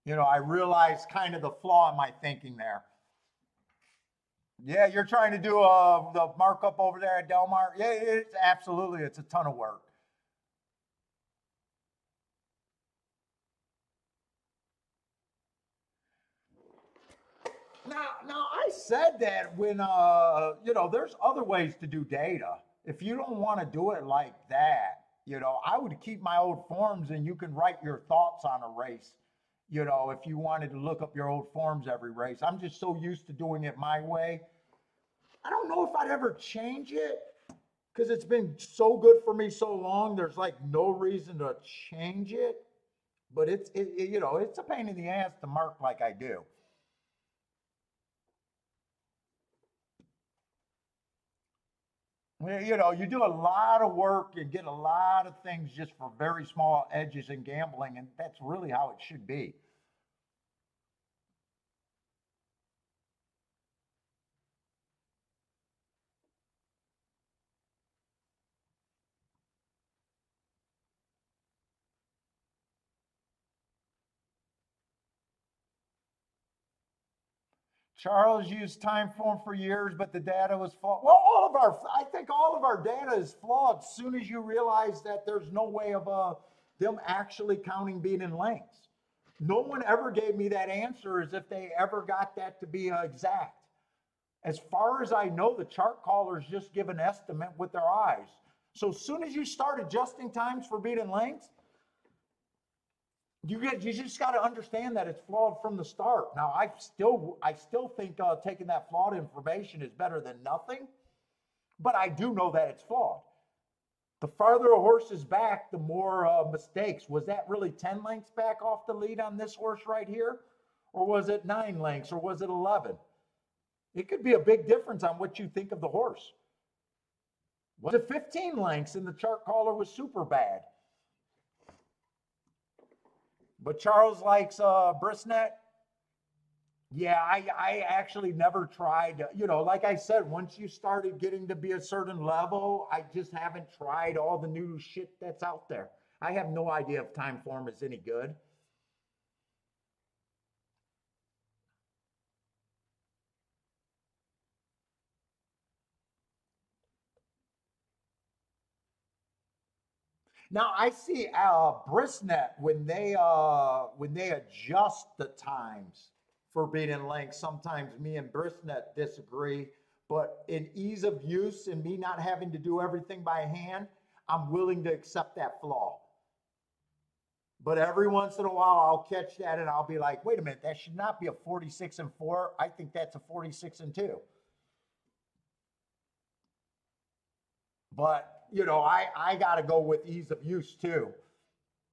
that. I realized kind of the flaw in my thinking there. Yeah, you're trying to do the markup over there at Del Mar. Yeah, it's absolutely, it's a ton of work. Now I said that when there's other ways to do data. If you don't want to do it like that, I would keep my old forms and you can write your thoughts on a race. If you wanted to look up your old forms every race. I'm just so used to doing it my way. I don't know if I'd ever change it because it's been so good for me so long. There's like no reason to change it, but it's a pain in the ass to mark like I do. Well, you do a lot of work and get a lot of things just for very small edges in gambling, and that's really how it should be. Charles used time form for years, but the data was flawed. Well, I think all of our data is flawed as soon as you realize that there's no way of them actually counting beat and lengths. No one ever gave me that answer as if they ever got that to be exact. As far as I know, the chart callers just give an estimate with their eyes. So as soon as you start adjusting times for beat and lengths, you just got to understand that it's flawed from the start. Now, I still think taking that flawed information is better than nothing, but I do know that it's flawed. The farther a horse is back, the more mistakes. Was that really 10 lengths back off the lead on this horse right here? Or was it 9 lengths, or was it 11? It could be a big difference on what you think of the horse. Was it 15 lengths and the chart caller was super bad? But Charles likes Brisnet. Yeah, I actually never tried, like I said, once you started getting to be a certain level, I just haven't tried all the new shit that's out there. I have no idea if time form is any good. Now I see Brisnet when they adjust the times for beat and length. Sometimes me and Brisnet disagree, but in ease of use and me not having to do everything by hand, I'm willing to accept that flaw. But every once in a while, I'll catch that and I'll be like, wait a minute, that should not be a 46-4. I think that's a 46-2. But I got to go with ease of use too.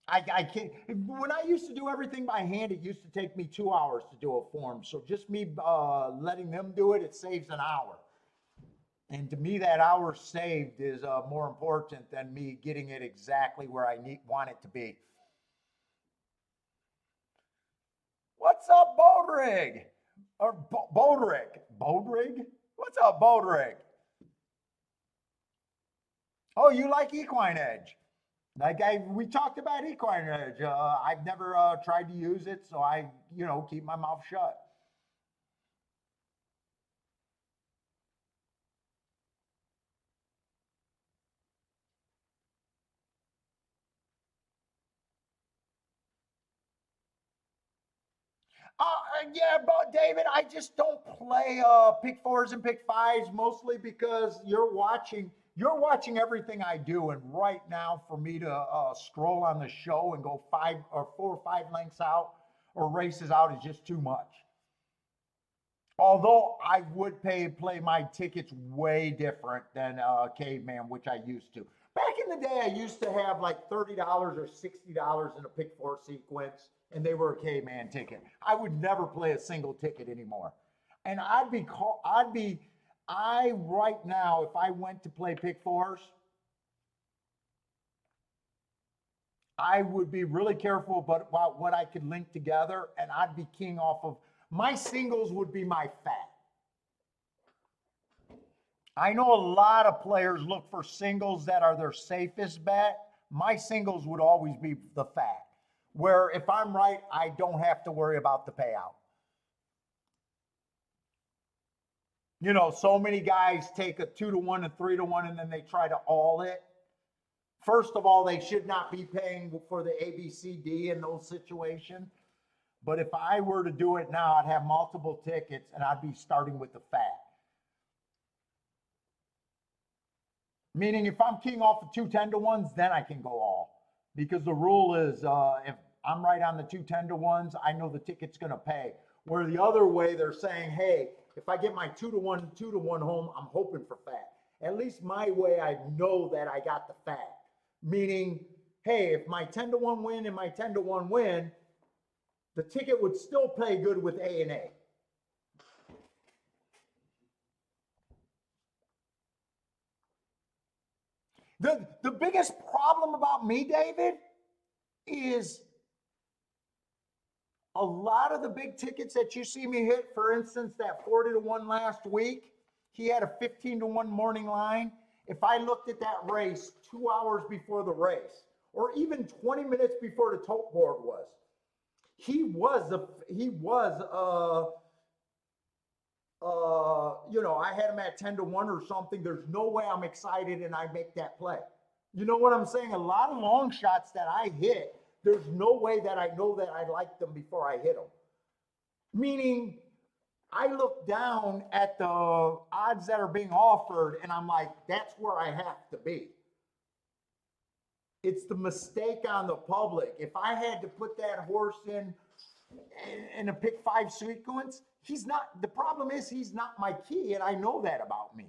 I can't. When I used to do everything by hand, it used to take me 2 hours to do a form. So just me letting them do it, it saves an hour. And to me, that hour saved is more important than me getting it exactly where I want it to be. What's up, Bodrig? Or Bodrick? Bodrig? What's up, Bodrig? Oh, you like Equine Edge? We talked about Equine Edge. I've never tried to use it, so I keep my mouth shut. Yeah, but David, I just don't play pick fours and pick fives mostly because you're watching everything I do, and right now for me to scroll on the show and go 4 or 5 lengths out or races out is just too much. Although I would play my tickets way different than Caveman, which I used to. Back in the day, I used to have like $30 or $60 in a pick four sequence, and they were a Caveman ticket. I would never play a single ticket anymore. And I right now, if I went to play pick fours, I would be really careful about what I could link together, and I'd be king off of my singles would be my fat. I know a lot of players look for singles that are their safest bet. My singles would always be the fat, where if I'm right, I don't have to worry about the payout. So many guys take a 2-1 and 3-1 and then they try to all it. First of all, they should not be paying for the ABCD in those situations. But if I were to do it now, I'd have multiple tickets and I'd be starting with the fat. Meaning if I'm king off of 2 10-1s, then I can go all. Because the rule is if I'm right on the 2 10-1s, I know the ticket's going to pay. Where the other way they're saying, hey, if I get my 2-1 home, I'm hoping for fat. At least my way, I know that I got the fat. Meaning, hey, if my 10-1 win and my 10-1 win, the ticket would still play good with A and A. The biggest problem about me, David, is a lot of the big tickets that you see me hit, for instance, that 40-1 last week, he had a 15-1 morning line. If I looked at that race 2 hours before the race, or even 20 minutes before the tote board was, he was I had him at 10-1 or something. There's no way I'm excited and I make that play. You know what I'm saying? A lot of long shots that I hit, there's no way that I know that I like them before I hit them. Meaning, I look down at the odds that are being offered and I'm like, that's where I have to be. It's the mistake on the public. If I had to put that horse in a pick five sequence, he's not. The problem is he's not my key, and I know that about me.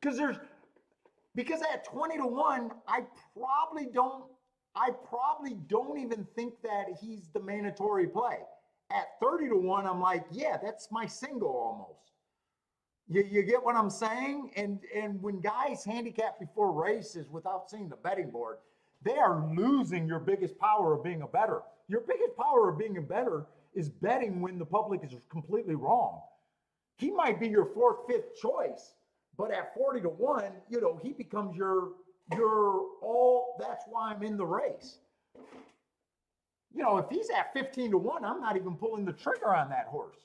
Because at 20-1, I probably don't even think that he's the mandatory play. At 30-1, I'm like, yeah, that's my single almost. You get what I'm saying? And when guys handicap before races without seeing the betting board, they are losing your biggest power of being a bettor. Your biggest power of being a bettor is betting when the public is completely wrong. He might be your fourth, fifth choice, but at 40-1, he becomes your all. That's why I'm in the race. If he's at 15-1, I'm not even pulling the trigger on that horse.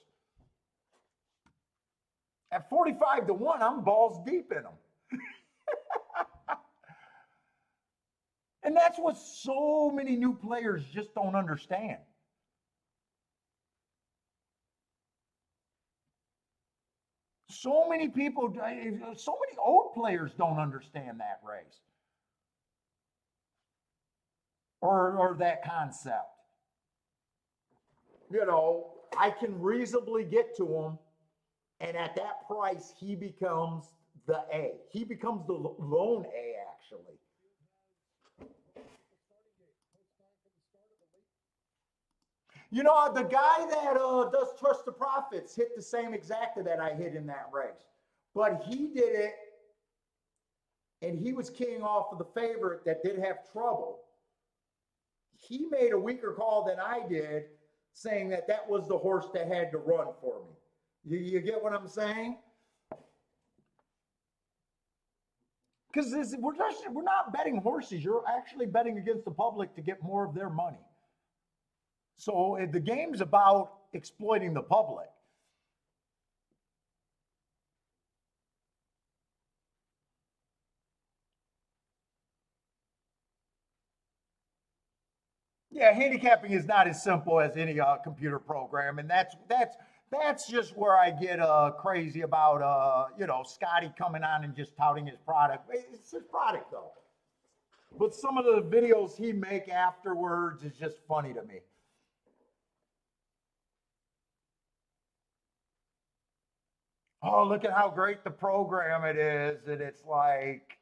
At 45-1, I'm balls deep in him. And that's what so many new players just don't understand. So many people, so many old players don't understand that race or that concept. I can reasonably get to him, and at that price, he becomes the A. He becomes the lone A, actually. The guy that does Trust the Profits hit the same exacta that I hit in that race. But he did it, and he was keying off of the favorite that did have trouble. He made a weaker call than I did, saying that was the horse that had to run for me. You get what I'm saying? Because we're not betting horses. You're actually betting against the public to get more of their money. So the game's about exploiting the public. Yeah, handicapping is not as simple as any computer program, and that's just where I get crazy about Scotty coming on and just touting his product. It's his product though, but some of the videos he make afterwards is just funny to me. Oh, look at how great the program it is, and it's like,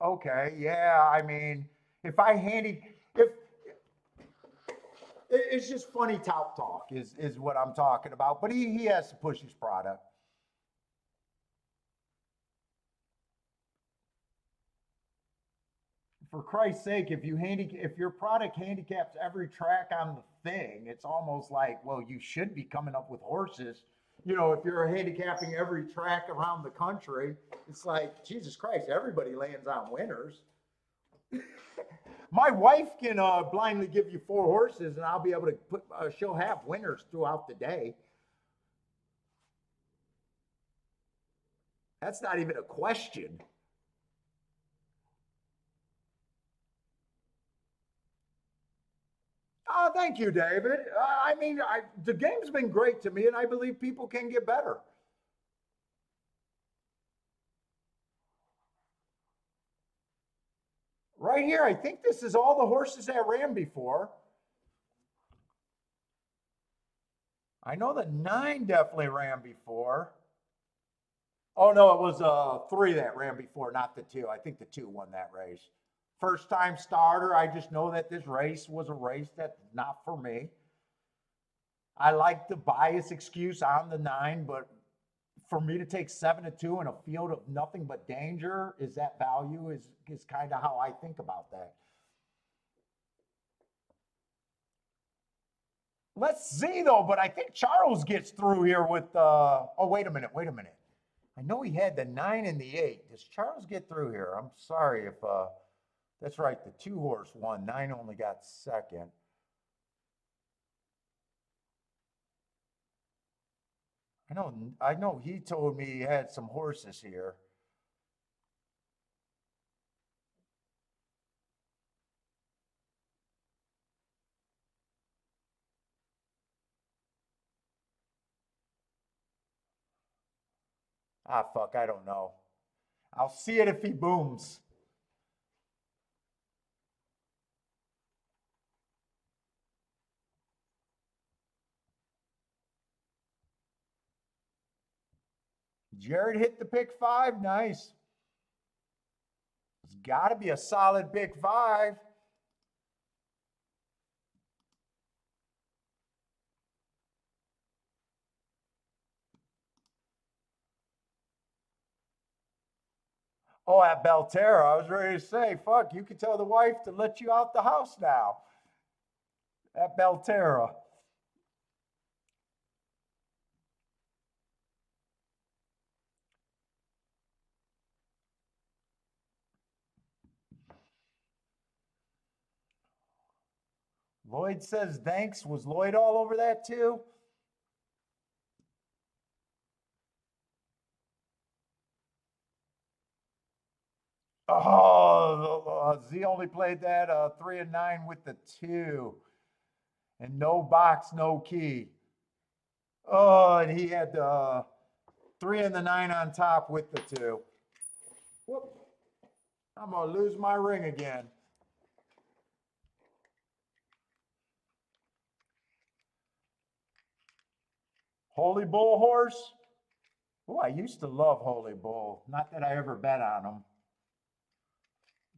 okay, yeah. I mean, if I handy if it's just funny talk is what I'm talking about. But he has to push his product. For Christ's sake, if your product handicaps every track on the thing, it's almost like, well, you should be coming up with horses. If you're handicapping every track around the country, it's like, Jesus Christ, everybody lands on winners. My wife can blindly give you 4 horses, and I'll be able to she'll have winners throughout the day. That's not even a question. Oh, thank you, David. I mean, the game's been great to me, and I believe people can get better. Right here, I think this is all the horses that ran before. I know the 9 definitely ran before. Oh, no, it was 3 that ran before, not the 2. I think the 2 won that race. First time starter. I just know that this race was a race that's not for me. I like the bias excuse on the 9, but for me to take 7-2 in a field of nothing but danger, is that value? Is kind of how I think about that. Let's see though, but I think Charles gets through here with. Oh, wait a minute. I know he had the 9 and the 8. Does Charles get through here? I'm sorry if that's right. The 2 horse won. 9 only got second. I know he told me he had some horses here. Ah, fuck, I don't know. I'll see it if he booms. Jared hit the pick five. Nice. It's got to be a solid pick five. Oh, at Belterra, I was ready to say, fuck, you can tell the wife to let you out the house now. At Belterra. Lloyd says thanks. Was Lloyd all over that too? Oh, Z only played that 3 and 9 with the two, and no box, no key. Oh, and he had the 3 and 9 on top with the two. Whoop! I'm gonna lose my ring again. Holy Bull horse. Oh, I used to love Holy Bull. Not that I ever bet on him.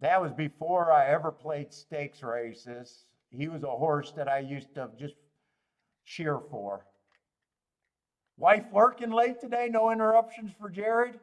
That was before I ever played stakes races. He was a horse that I used to just cheer for. Wife working late today, no interruptions for Jared.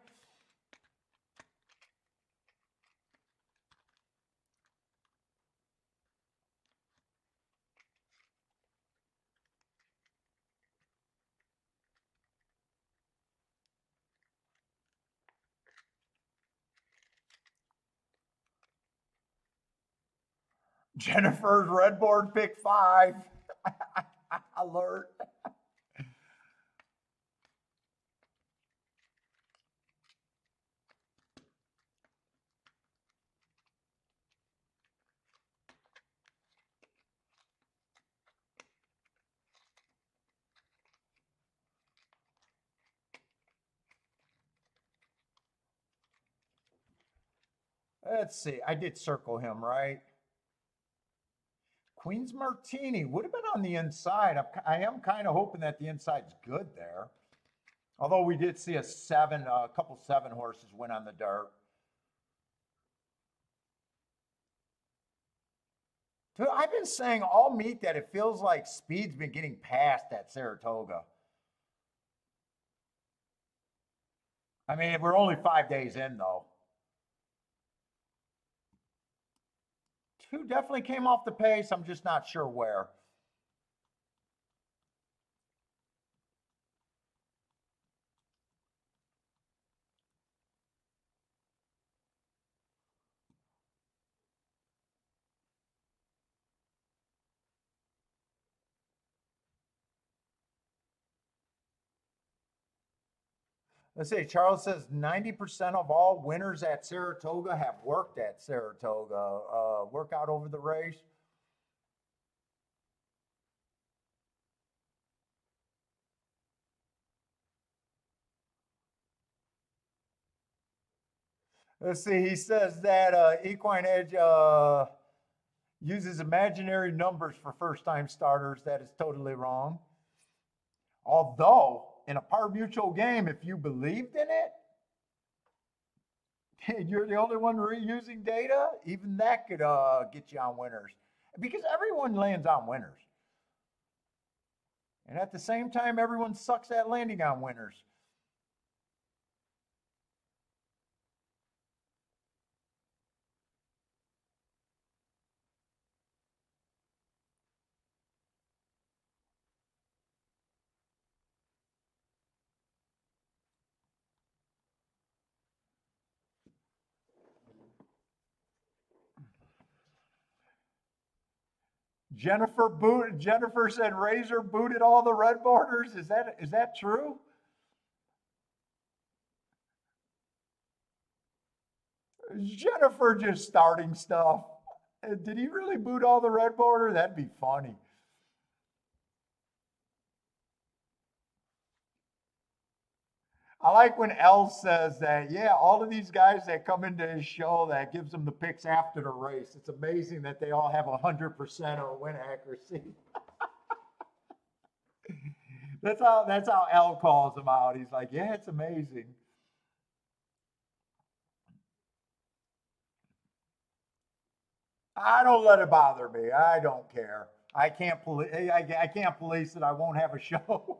Jennifer's red board pick five. Alert. Let's see. I did circle him, right? Queen's Martini would have been on the inside. I am kind of hoping that the inside's good there. Although we did see a couple seven horses win on the dirt. Dude, I've been saying all meet that it feels like speed's been getting passed at Saratoga. I mean, we're only 5 days in though. Two definitely came off the pace. I'm just not sure where. Let's see. Charles says 90% of all winners at Saratoga have worked at Saratoga. Workout over the race. Let's see. He says that Equine Edge uses imaginary numbers for first time starters. That is totally wrong. Although, in a par mutual game, if you believed in it, and you're the only one reusing data, even that could get you on winners. Because everyone lands on winners. And at the same time, everyone sucks at landing on winners. Jennifer said Razor booted all the red borders. Is that true? Is Jennifer just starting stuff? Did he really boot all the red border? That'd be funny. I like when L says that, yeah, all of these guys that come into his show that gives them the picks after the race. It's amazing that they all have 100% or win accuracy. That's how L calls them out. He's like, yeah, it's amazing. I don't let it bother me. I don't care. I can't police. I can't police it. I won't have a show.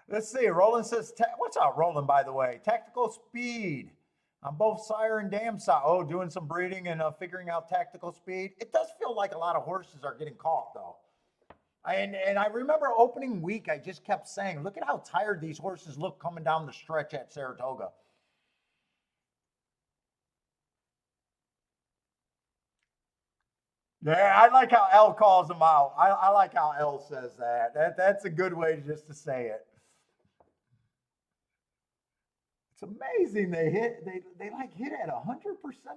Let's see. Roland says, "What's up, Roland? By the way, tactical speed on both sire and dam side. Oh, doing some breeding and figuring out tactical speed. It does feel like a lot of horses are getting caught though. And I remember opening week, I just kept saying, look at how tired these horses look coming down the stretch at Saratoga. Yeah, I like how L calls them out. I like how L says that. That's a good way just to say it. It's amazing they like hit at 100%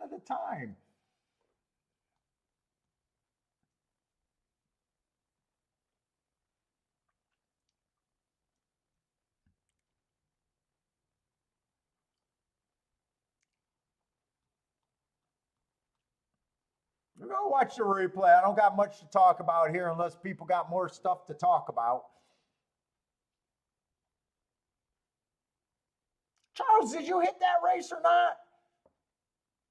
of the time. Go watch the replay. I don't got much to talk about here unless people got more stuff to talk about. Charles, did you hit that race or not?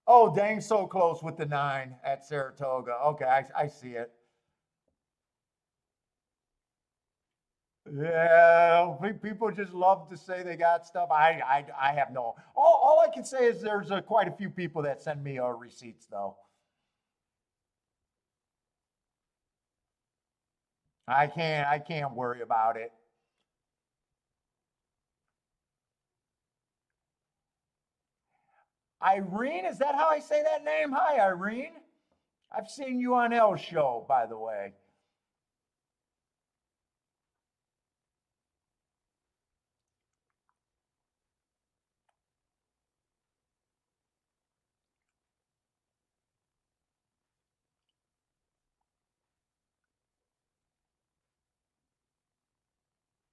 Oh, dang, so close with the 9 at Saratoga. Okay, I see it. Yeah, people just love to say they got stuff. I have no. All I can say is there's quite a few people that send me receipts though. I can't worry about it. Irene, is that how I say that name? Hi, Irene. I've seen you on L's show, by the way.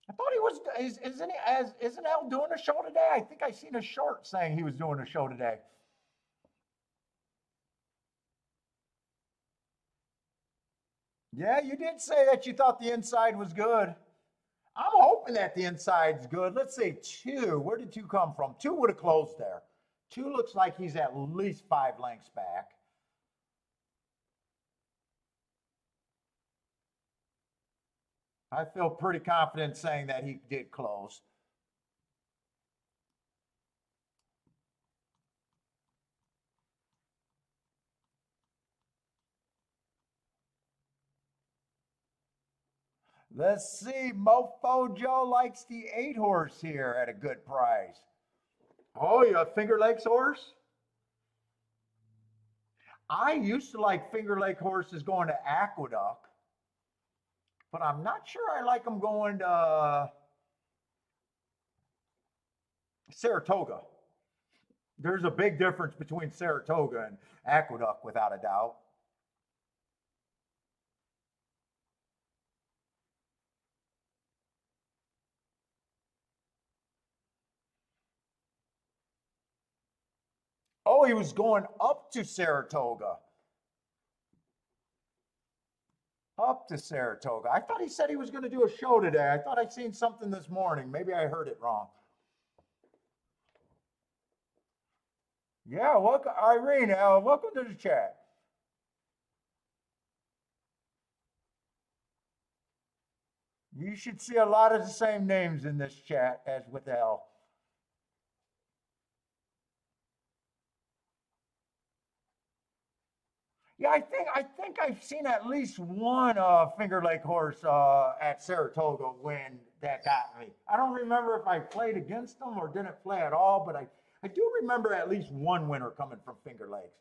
I thought he was. Isn't he? Isn't L doing a show today? I think I seen a short saying he was doing a show today. Yeah, you did say that you thought the inside was good. I'm hoping that the inside's good. Let's say 2. Where did 2 come from? 2 would have closed there. 2 looks like he's at least 5 lengths back. I feel pretty confident saying that he did close. Let's see. Mofo Joe likes the 8 horse here at a good price. Oh, you a Finger Lakes horse? I used to like Finger Lake horses going to Aqueduct, but I'm not sure I like them going to Saratoga. There's a big difference between Saratoga and Aqueduct, without a doubt. Oh, he was going up to Saratoga. Up to Saratoga. I thought he said he was going to do a show today. I thought I'd seen something this morning. Maybe I heard it wrong. Yeah, welcome, Irene. Welcome to the chat. You should see a lot of the same names in this chat as with L. Yeah, I think I've seen at least one Finger Lake horse at Saratoga win that got me. I don't remember if I played against them or didn't play at all, but I do remember at least one winner coming from Finger Lakes.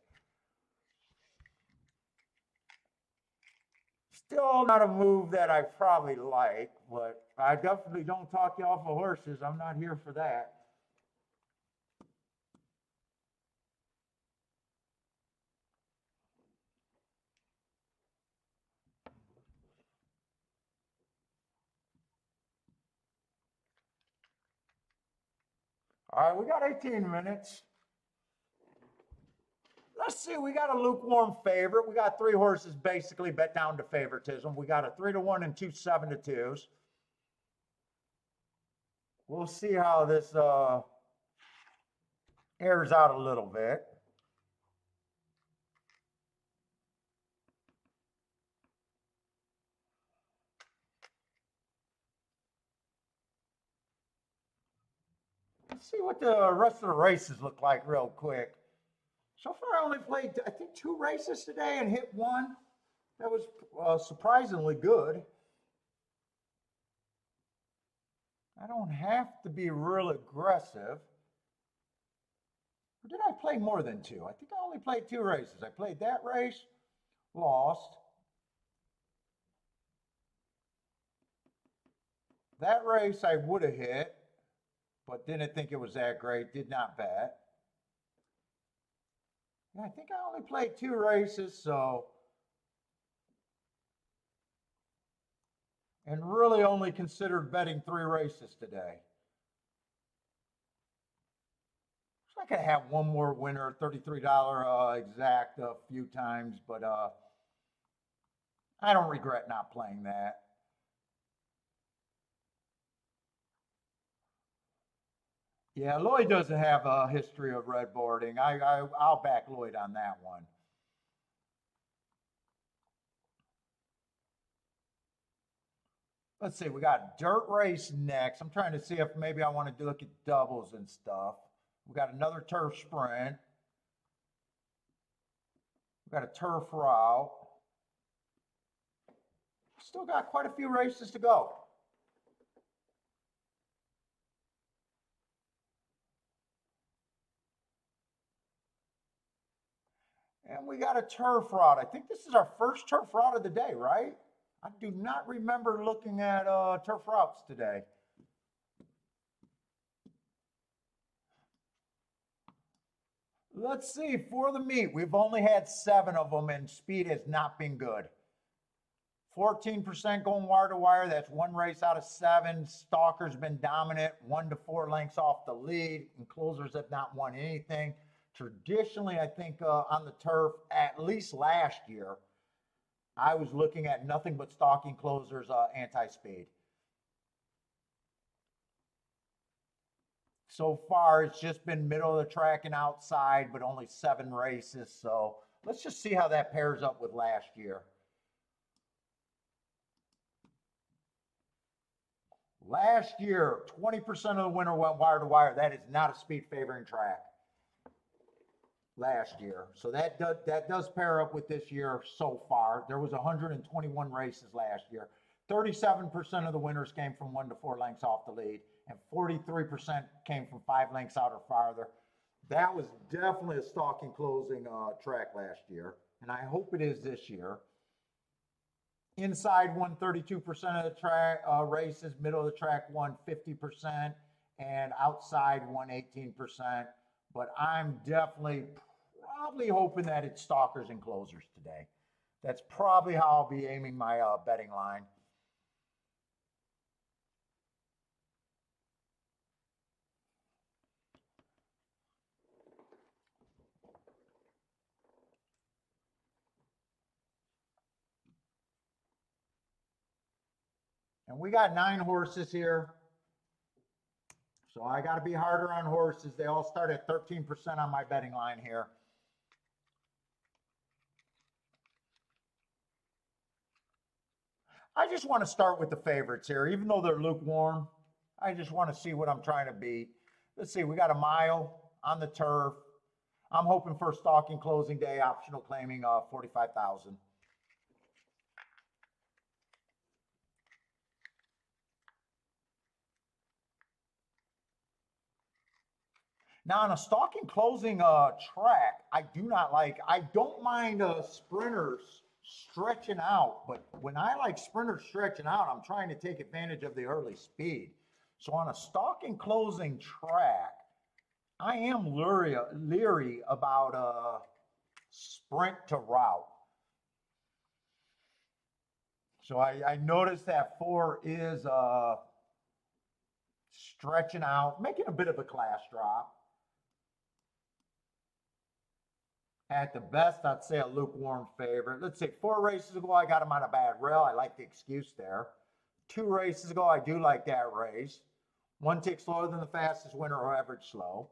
Still not a move that I probably like, but I definitely don't talk you off of horses. I'm not here for that. All right, we got 18 minutes. Let's see, we got a lukewarm favorite. We got three horses basically bet down to favoritism. We got a 3-1 and two 7-2s. We'll see how this airs out a little bit. Let's see what the rest of the races look like real quick. So far, I only played, I think, 2 races today and hit one. That was surprisingly good. I don't have to be real aggressive. Or did I play more than 2? I think I only played 2 races. I played that race, lost. That race I would have hit, but didn't think it was that great. Did not bet. Yeah, I think I only played 2 races, so. And really only considered betting 3 races today. So I could have one more winner, $33 exact a few times, but I don't regret not playing that. Yeah, Lloyd doesn't have a history of red boarding. I'll back Lloyd on that one. Let's see, we got dirt race next. I'm trying to see if maybe I want to look at doubles and stuff. We got another turf sprint. We got a turf route. Still got quite a few races to go. And we got a turf route. I think this is our first turf route of the day, right? I do not remember looking at turf routes today. Let's see, for the meet, we've only had 7 of them, and speed has not been good. 14% going wire to wire. That's 1 race out of 7. Stalker's been dominant, 1 to 4 lengths off the lead, and closers have not won anything. Traditionally, I think on the turf, at least last year, I was looking at nothing but stalking closers anti-speed. So far, it's just been middle of the track and outside, but only 7 races. So let's just see how that pairs up with last year. Last year, 20% of the winner went wire to wire. That is not a speed favoring track. Last year. So that does pair up with this year so far. There was 121 races last year. 37% of the winners came from 1 to 4 lengths off the lead, and 43% came from 5 lengths out or farther. That was definitely a stalking closing track last year, and I hope it is this year. Inside won 32% of the track races, middle of the track won 50%, and outside won 18%. But I'm definitely probably hoping that it's stalkers and closers today. That's probably how I'll be aiming my betting line. And we got 9 horses here. So I got to be harder on horses. They all start at 13% on my betting line here. I just want to start with the favorites here, even though they're lukewarm. I just want to see what I'm trying to beat. Let's see, we got a mile on the turf. I'm hoping for a stalking closing day, optional claiming 45,000. Now on a stalking closing track, I do not like, I don't mind sprinters stretching out. But when I like sprinters stretching out, I'm trying to take advantage of the early speed. So on a stalking closing track, I am leery about a sprint to route. So I noticed that 4 is stretching out, making a bit of a class drop. At the best, I'd say a lukewarm favorite. Let's say 4 races ago, I got him on a bad rail. I like the excuse there. 2 races ago, I do like that race. 1 tick slower than the fastest winner or average slow.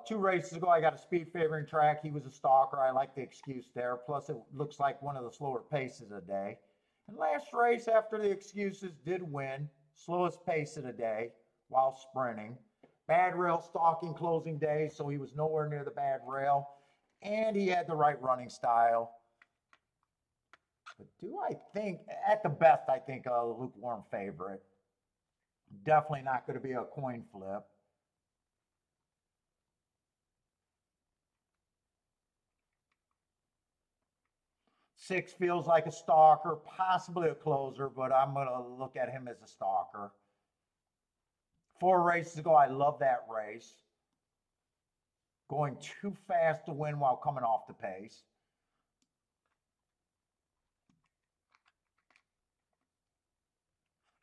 2 races ago, I got a speed favoring track. He was a stalker. I like the excuse there. Plus, it looks like one of the slower paces of the day. And last race, after the excuses, did win. Slowest pace of the day while sprinting. Bad rail stalking closing day, so he was nowhere near the bad rail. And he had the right running style. But do I think, at the best, I think a lukewarm favorite. Definitely not going to be a coin flip. Six feels like a stalker, possibly a closer, but I'm going to look at him as a stalker. 4 races ago, I love that race. Going too fast to win while coming off the pace.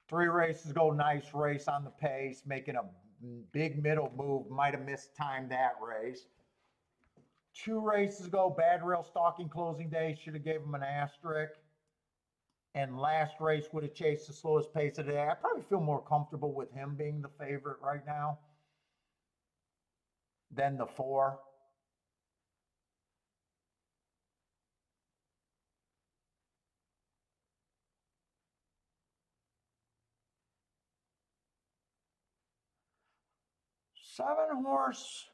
Three races ago, nice race on the pace, making a big middle move. Might have mistimed that race. 2 races ago, bad rail stalking closing day. Should have gave him an asterisk. And last race would have chased the slowest pace of the day. I probably feel more comfortable with him being the favorite right now than the 4. Seven horse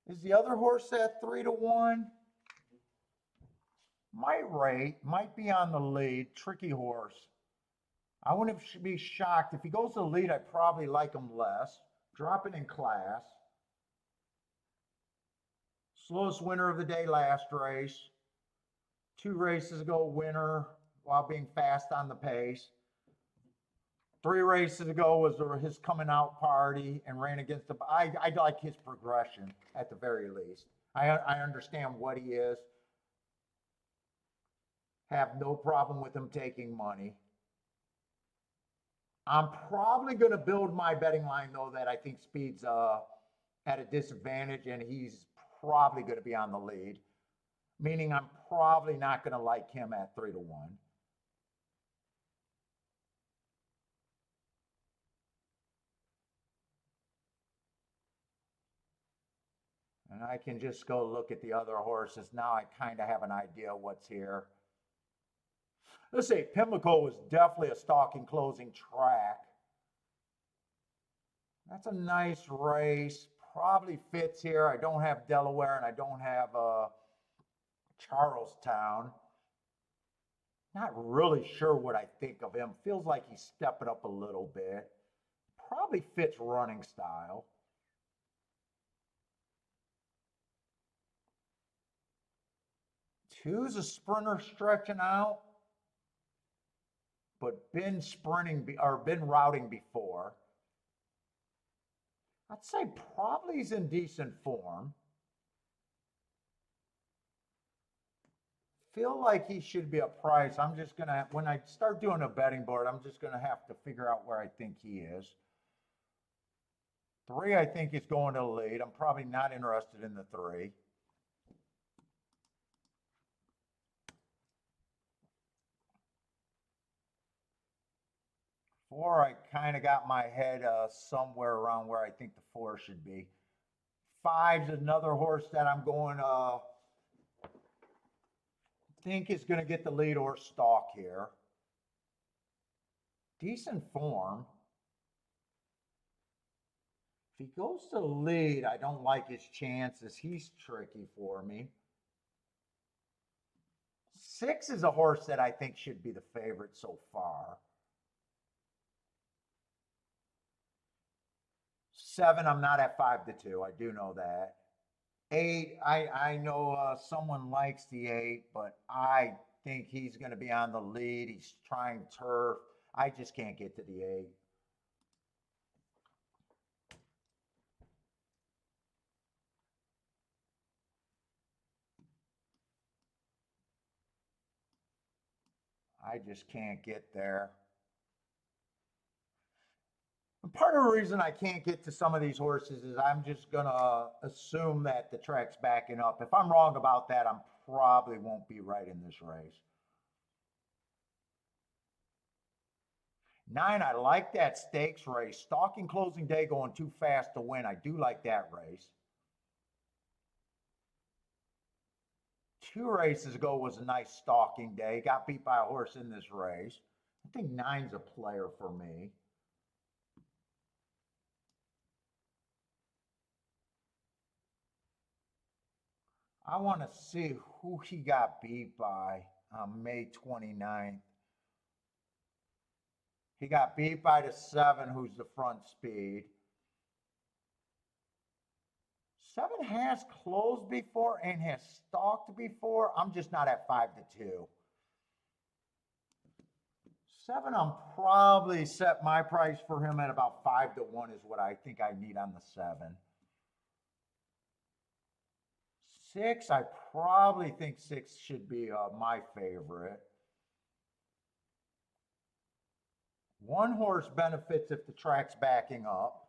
is the other horse at 3-1. Might be on the lead. Tricky horse. I wouldn't be shocked if he goes to the lead. I probably like him less. Dropping in class. Slowest winner of the day last race. 2 races ago, winner while being fast on the pace. 3 races ago was his coming out party and ran against the. I like his progression at the very least. I understand what he is. Have no problem with him taking money. I'm probably going to build my betting line though that I think speed's at a disadvantage and he's probably going to be on the lead. Meaning I'm probably not going to like him at 3-1. And I can just go look at the other horses. Now I kind of have an idea what's here. Let's say Pimlico was definitely a stalking closing track. That's a nice race. Probably fits here. I don't have Delaware and I don't have Charlestown. Not really sure what I think of him. Feels like he's stepping up a little bit. Probably fits running style. Two's a sprinter stretching out, but been sprinting or been routing before. I'd say probably he's in decent form. Feel like he should be a price. I'm just going to, when I start doing a betting board, I'm just going to have to figure out where I think he is. 3, I think he's going to the lead. I'm probably not interested in the 3. 4, I kind of got my head somewhere around where I think the 4 should be. 5's another horse that I'm going think is going to get the lead or stalk here. Decent form. If he goes to the lead, I don't like his chances. He's tricky for me. 6 is a horse that I think should be the favorite so far. 7, I'm not at 5-2. I do know that. 8, I know someone likes the 8, but I think he's going to be on the lead. He's trying turf. I just can't get to the 8. I just can't get there. And part of the reason I can't get to some of these horses is I'm just going to assume that the track's backing up. If I'm wrong about that, I'm probably won't be right in this race. 9, I like that stakes race. Stalking closing day going too fast to win. I do like that race. 2 races ago was a nice stalking day. Got beat by a horse in this race. I think 9's a player for me. I want to see who he got beat by on May 29th. He got beat by the 7, who's the front speed. 7 has closed before and has stalked before. I'm just not at 5-2. 7, I'm probably set my price for him at about 5-1 is what I think I need on the 7. 6, I probably think 6 should be my favorite. 1 horse benefits if the track's backing up.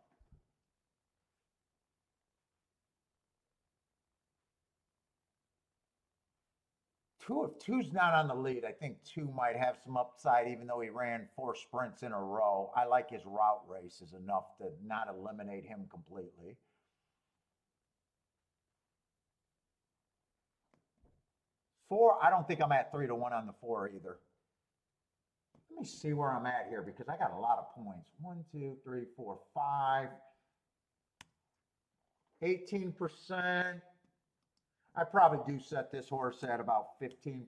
If two's not on the lead, I think 2 might have some upside, even though he ran 4 sprints in a row. I like his route races enough to not eliminate him completely. 4, I don't think I'm at 3-1 on the 4 either. Let me see where I'm at here because I got a lot of points. 1, 2, 3, 4, 5. 18%. I probably do set this horse at about 15%.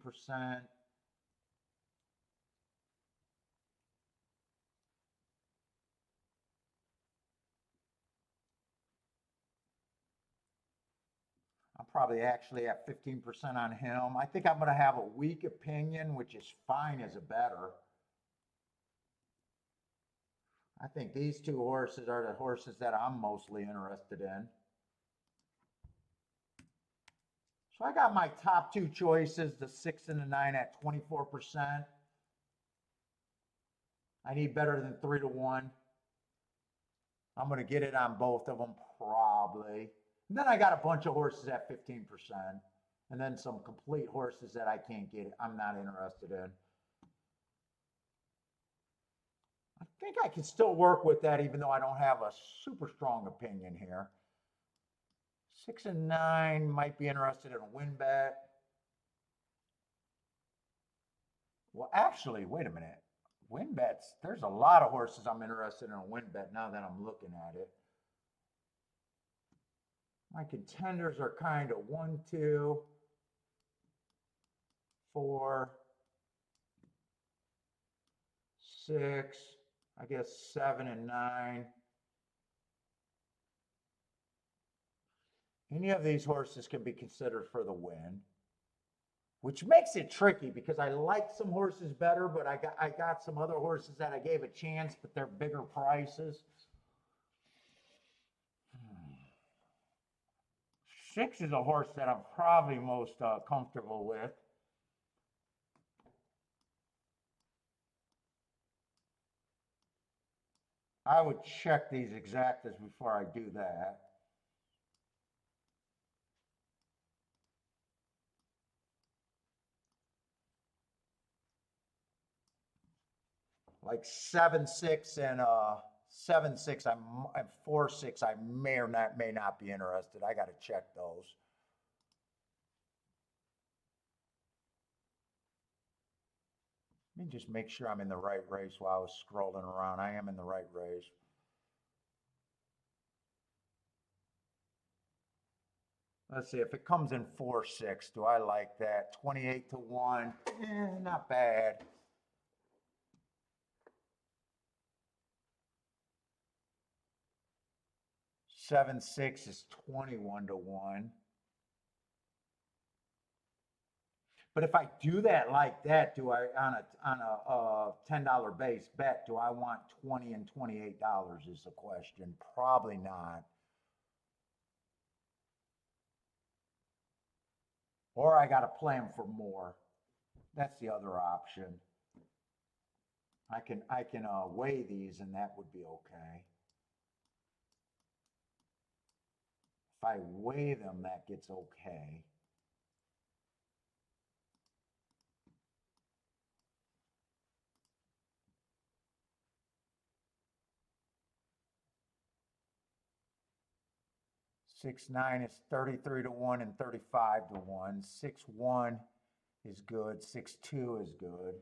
I'm probably actually at 15% on him. I think I'm going to have a weak opinion, which is fine as a bettor. I think these 2 horses are the horses that I'm mostly interested in. So I got my top 2 choices, the 6 and the 9 at 24%. I need better than 3-1. I'm going to get it on both of them probably. And then I got a bunch of horses at 15%. And then some complete horses that I can't get. I'm not interested in. I think I can still work with that even though I don't have a super strong opinion here. 6 and 9 might be interested in a win bet. Well, actually, wait a minute. Win bets, there's a lot of horses I'm interested in a win bet now that I'm looking at it. My contenders are kind of 1, 2, 4, 6, I guess 7 and 9. Any of these horses can be considered for the win, which makes it tricky because I like some horses better, but I got some other horses that I gave a chance, but they're bigger prices. 6 is a horse that I'm probably most comfortable with. I would check these exactas before I do that. Like 7-6 and 7-6, I'm 4-6. I may not be interested. I got to check those. Let me just make sure I'm in the right race while I was scrolling around. I am in the right race. Let's see if it comes in 4-6. Do I like that? 28-1. Not bad. 7-6 is 21-1. But if I do that like that, do I on a $10 base bet? Do I want 20 and $28? Is the question. Probably not. Or I got to play them for more. That's the other option. I can weigh these and that would be okay. If I weigh them, that gets okay. Six nine is 33 to 1 and 35 to 1. 6-1 is good. 6-2 is good.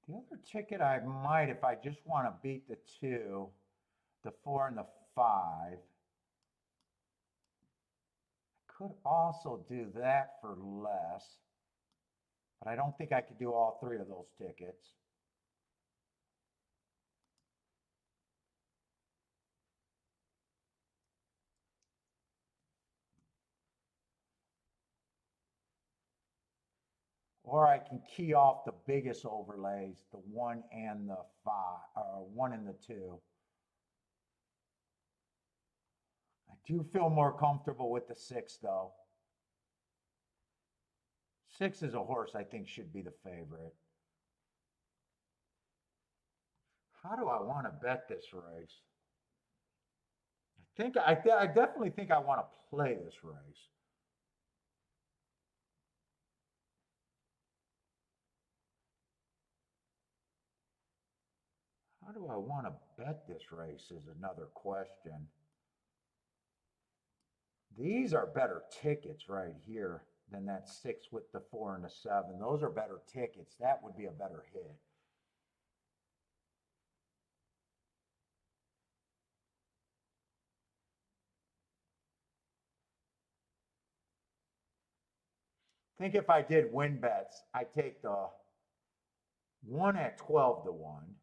The other ticket I might, if I just want to beat the 2, the 4 and the 5, could also do that for less, but I don't think I could do all 3 of those tickets. Or I can key off the biggest overlays, the 1 and the 5, or 1 and the 2. I do feel more comfortable with the 6 though. 6 is a horse I think should be the favorite. How do I want to bet this race? I definitely think I want to play this race. How do I want to bet this race is another question. These are better tickets right here than that 6 with the 4 and the 7. Those are better tickets. That would be a better hit. I think if I did win bets, I take the 1 at 12 to 1.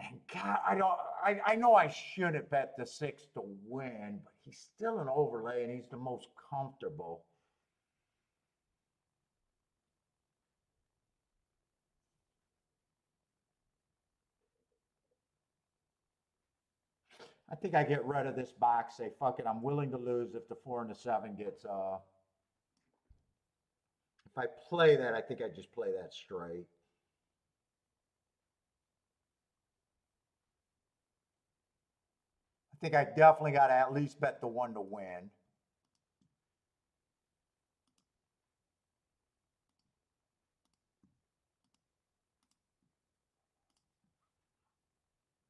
And God, I know I shouldn't bet the 6 to win, but he's still an overlay and he's the most comfortable. I think I get rid of this box, say, fuck it, I'm willing to lose if the 4 and the 7 gets, if I play that, I think I just play that straight. I think I definitely got to at least bet the 1 to win.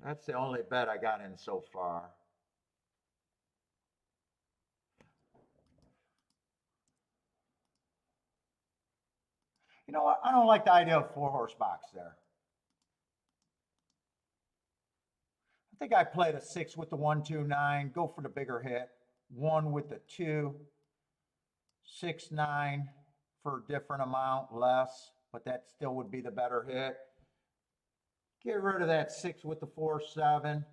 That's the only bet I got in so far. You know what? I don't like the idea of 4-horse box there. I think I play the 6 with the 1, 2, 9, go for the bigger hit. 1 with the 2, 6, 9 for a different amount, less, but that still would be the better hit. Get rid of that 6 with the 4, 7,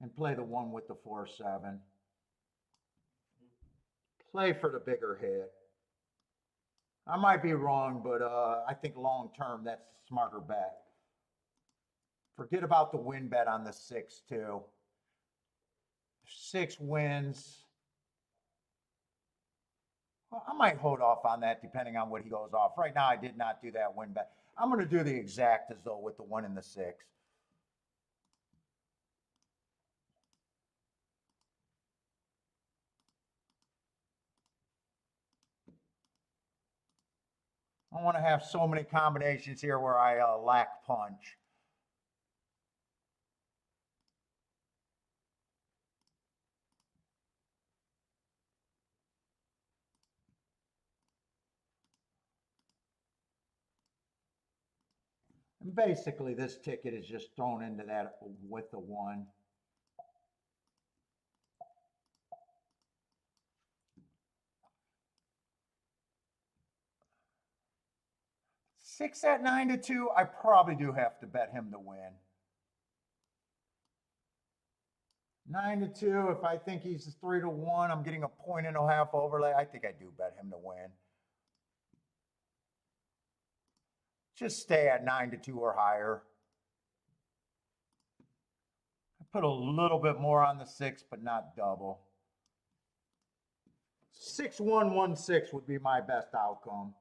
and play the 1 with the 4, 7. Play for the bigger hit. I might be wrong, but I think long term that's the smarter bet. Forget about the win bet on the 6 too. 6 wins. Well, I might hold off on that depending on what he goes off. Right now, I did not do that win bet. I'm going to do the exact as though with the 1 and the 6. I want to have so many combinations here where I lack punch. Basically, this ticket is just thrown into that with the 1. Six at 9-2. I probably do have to bet him to win. 9-2. If I think he's 3-1, I'm getting a 1.5 overlay. I think I do bet him to win. Just stay at 9-2 or higher. I put a little bit more on the 6, but not double. 6-1-1-6 would be my best outcome.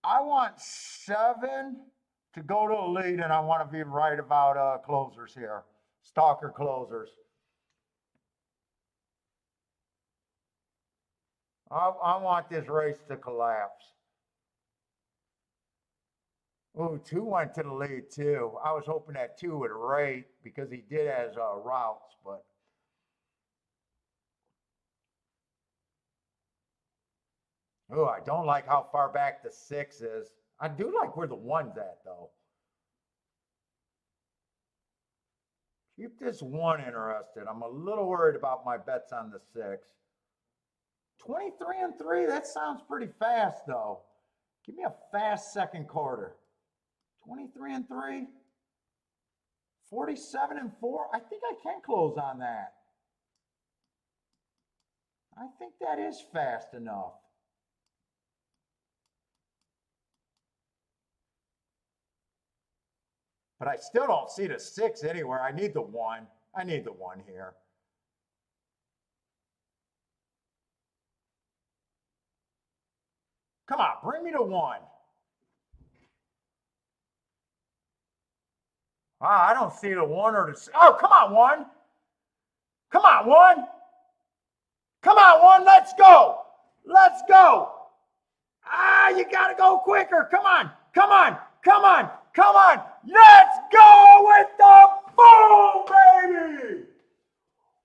I want 7 to go to a lead, and I want to be right about closers here. Stalker closers. I want this race to collapse. Oh, 2 went to the lead too. I was hoping that 2 would rate because he did as routes, but oh, I don't like how far back the 6 is. I do like where the 1's at though. Keep this 1 interested. I'm a little worried about my bets on the 6. 23-3, that sounds pretty fast though. Give me a fast second quarter. 23-3, 47-4. I think I can close on that. I think that is fast enough. But I still don't see the 6 anywhere. I need the 1. I need the 1 here. Come on, bring me the 1. I don't see the 1 or the... Oh, come on, 1. Come on, 1. Come on, 1. Let's go. Let's go. You got to go quicker. Come on. Come on. Come on. Come on. Let's go with the boom, baby.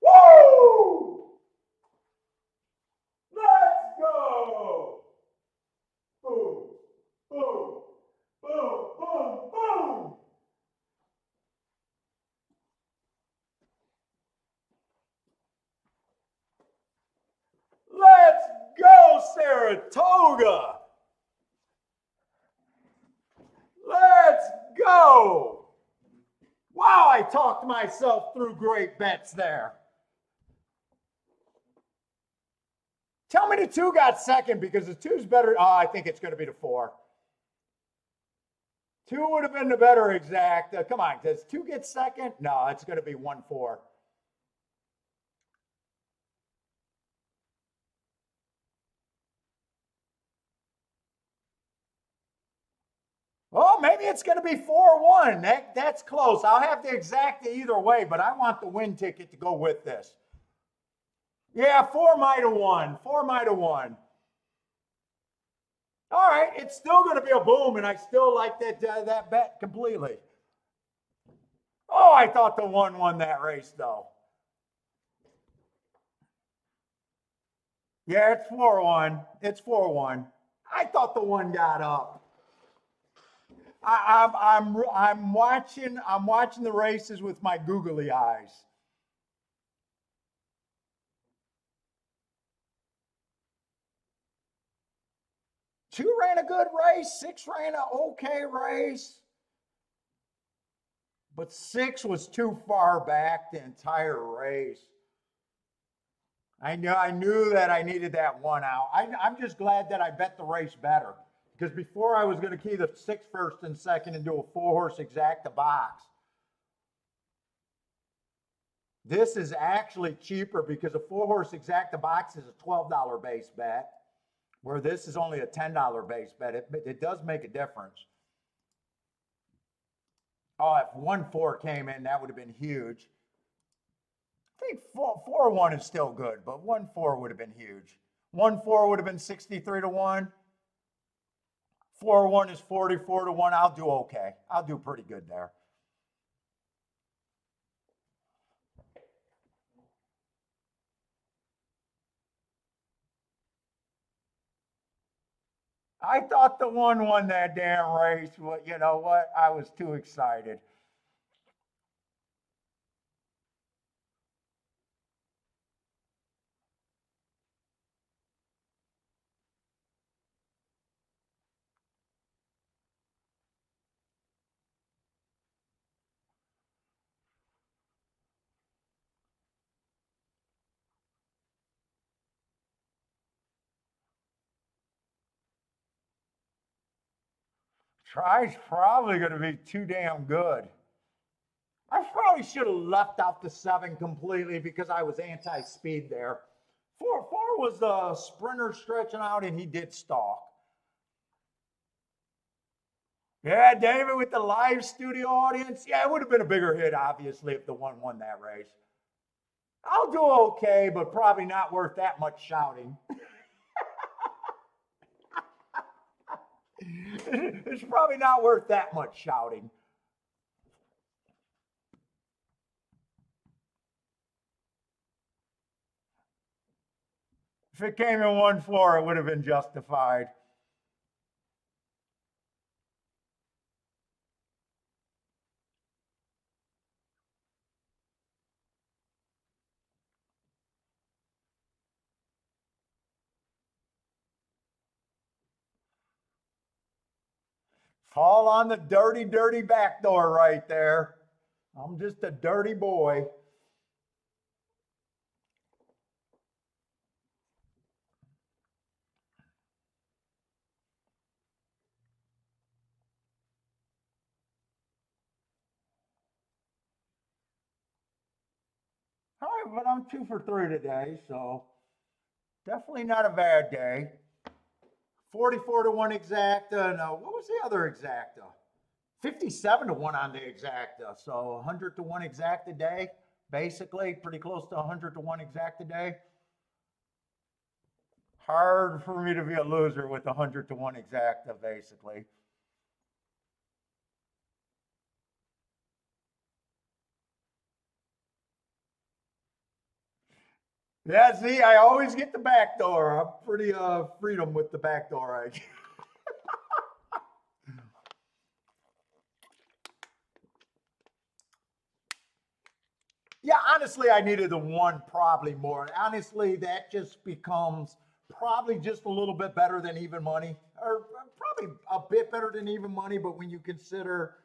Woo. Let's go. Boom. Boom. Boom. Boom. Boom. Let's go, Saratoga. Let's go. Wow, I talked myself through great bets there. Tell me the 2 got second because the 2's better. Oh, I think it's going to be the 4. 2 would have been the better exact. Come on, does 2 get second? No, it's going to be 1-4. Oh, maybe it's going to be 4-1. That's close. I'll have the exact either way, but I want the win ticket to go with this. Yeah, 4 might have won. 4 might have won. All right, it's still going to be a boom, and I still like that bet completely. Oh, I thought the 1 won that race, though. Yeah, it's 4-1. It's 4-1. I thought the 1 got up. I'm watching the races with my googly eyes. Two ran a good race, 6 ran an okay race. But 6 was too far back the entire race. I knew that I needed that 1 out. I'm just glad that I bet the race better. Because before I was going to key the 6 first and second and do a 4-horse exacta box. This is actually cheaper because a 4-horse exacta box is a $12 base bet. where this is only a $10 base bet. It does make a difference. Oh, if 1-4 came in, that would have been huge. I think 4-1 is still good, but 1-4 would have been huge. 1-4 would have been 63 to 1. 4-1 is 44 to 1. I'll do okay. I'll do pretty good there. I thought the 1 won that damn race, but you know what? I was too excited. Try's probably going to be too damn good. I probably should have left out the 7 completely because I was anti-speed there. 4-4 was the sprinter stretching out, and he did stalk. Yeah, David with the live studio audience. Yeah, it would have been a bigger hit, obviously, if the 1 won that race. I'll do okay, but probably not worth that much shouting. It's probably not worth that much shouting. If it came in 1-4, it would have been justified. Fall on the dirty, dirty back door right there. I'm just a dirty boy. All right, but I'm 2 for 3 today, so definitely not a bad day. 44 to 1 exacta. No, what was the other exacta? 57 to 1 on the exacta. So 100 to 1 exacta day, basically, pretty close to 100 to 1 exacta day. Hard for me to be a loser with 100 to 1 exacta, basically. Yeah, see, I always get the back door. I'm pretty freedom with the back door. Yeah, honestly, I needed the 1 probably more. Honestly, that just becomes probably just a little bit better than even money, or probably a bit better than even money. But when you consider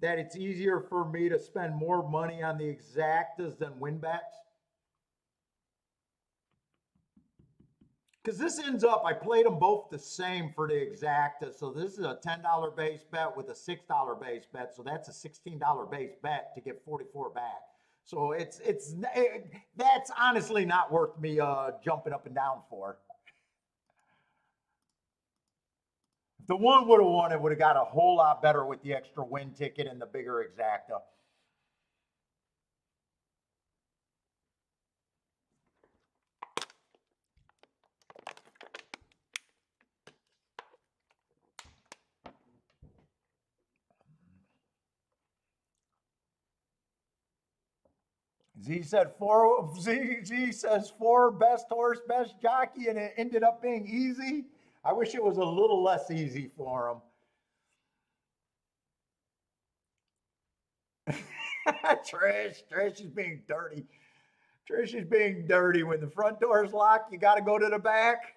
that it's easier for me to spend more money on the exactas than win bets, because this ends up, I played them both the same for the exacta. So this is a $10 base bet with a $6 base bet. So that's a $16 base bet to get 44 back. So that's honestly not worth me jumping up and down for. If the 1 would have won, it would have got a whole lot better with the extra win ticket and the bigger exacta. Z said 4. Z says 4 best horse, best jockey, and it ended up being easy. I wish it was a little less easy for him. Trish is being dirty. Trish is being dirty. When the front door is locked, you got to go to the back.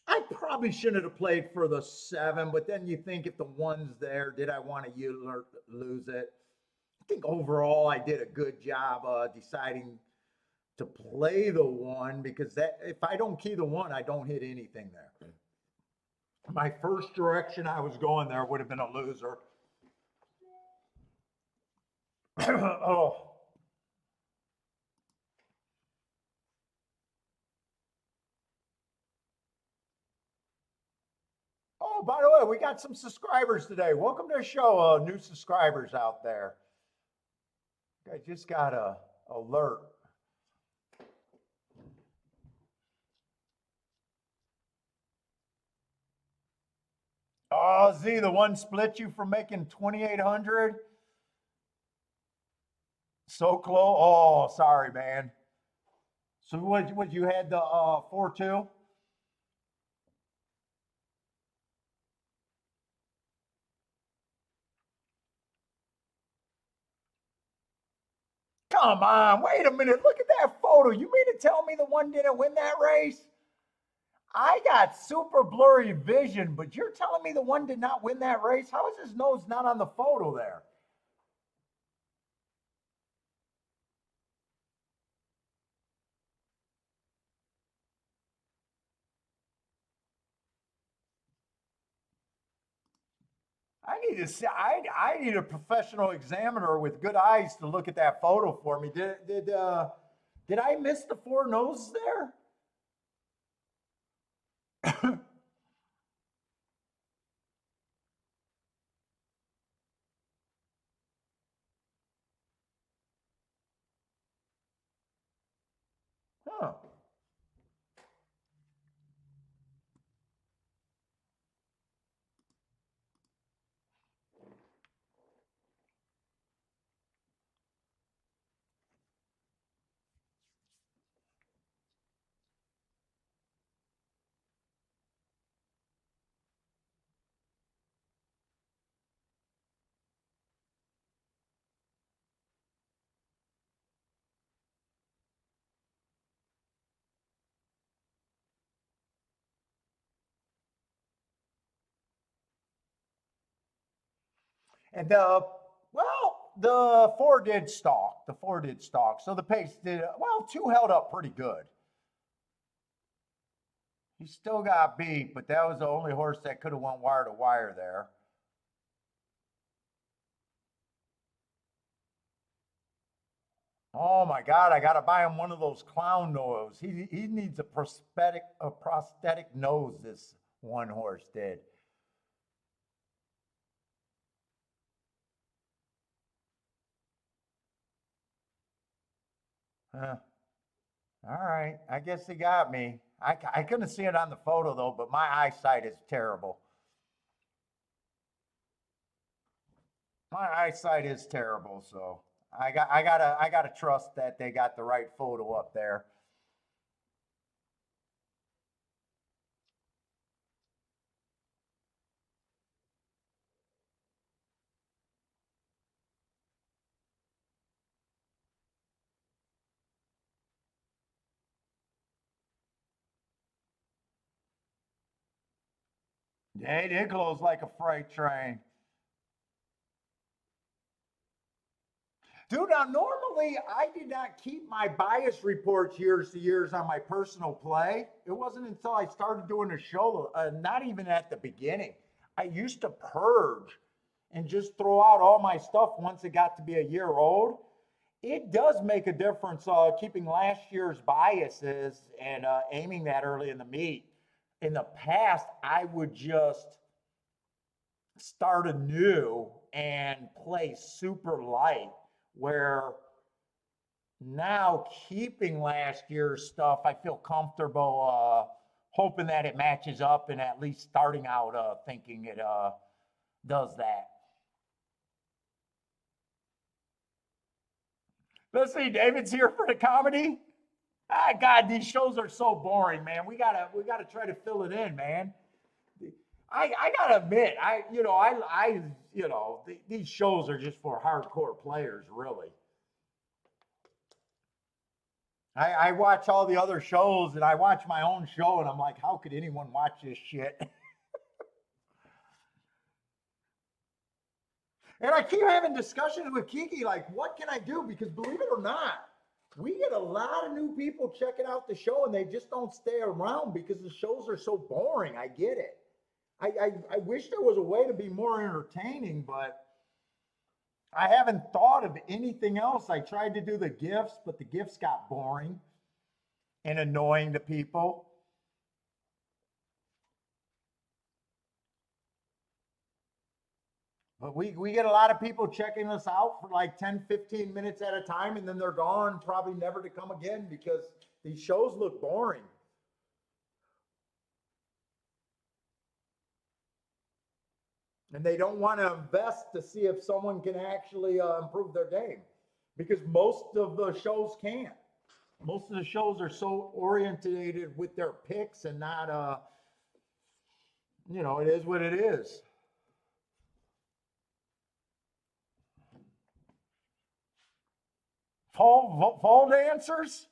I probably shouldn't have played for the 7, but then you think if the 1's there, did I want to lose it? I think overall I did a good job deciding to play the 1 because that if I don't key the 1, I don't hit anything there. My first direction I was going there would have been a loser. Oh. Oh, by the way, we got some subscribers today. Welcome to the show, new subscribers out there. I just got a alert. Oh, Z, the one split you from making 2,800. So close. Oh, sorry, man. So what you had the 4-2? Come on, wait a minute. Look at that photo. You mean to tell me the one didn't win that race? I got super blurry vision, but you're telling me the one did not win that race? How is his nose not on the photo there? I need to see. I need a professional examiner with good eyes to look at that photo for me. Did I miss the four noses there? Huh. And the four did stalk. The four did stalk. So the pace did well. Two held up pretty good. He still got beat, but that was the only horse that could have went wire to wire there. Oh my God! I got to buy him one of those clown nose. He needs a prosthetic nose. This one horse did. Huh. All right. I guess he got me. I couldn't see it on the photo though, but my eyesight is terrible. My eyesight is terrible, so I gotta trust that they got the right photo up there. Yeah, it did close like a freight train. Dude, now normally I did not keep my bias reports years to years on my personal play. It wasn't until I started doing a show, not even at the beginning. I used to purge and just throw out all my stuff once it got to be a year old. It does make a difference keeping last year's biases and aiming that early in the meet. In the past, I would just start anew and play super light, where now keeping last year's stuff, I feel comfortable hoping that it matches up and at least starting out thinking it does that. Let's see, David's here for the comedy. Ah, God, these shows are so boring, man. We gotta try to fill it in, man. I gotta admit, these shows are just for hardcore players, really. I watch all the other shows and I watch my own show and I'm like, how could anyone watch this shit? And I keep having discussions with Kiki, like, what can I do? Because believe it or not, we get a lot of new people checking out the show and they just don't stay around because the shows are so boring. I get it. I wish there was a way to be more entertaining, but I haven't thought of anything else. I tried to do the gifts, but the gifts got boring and annoying to people. But we get a lot of people checking us out for like 10, 15 minutes at a time, and then they're gone, probably never to come again because these shows look boring. And they don't want to invest to see if someone can actually improve their game because most of the shows can't. Most of the shows are so orientated with their picks and not, it is what it is. Fall dancers.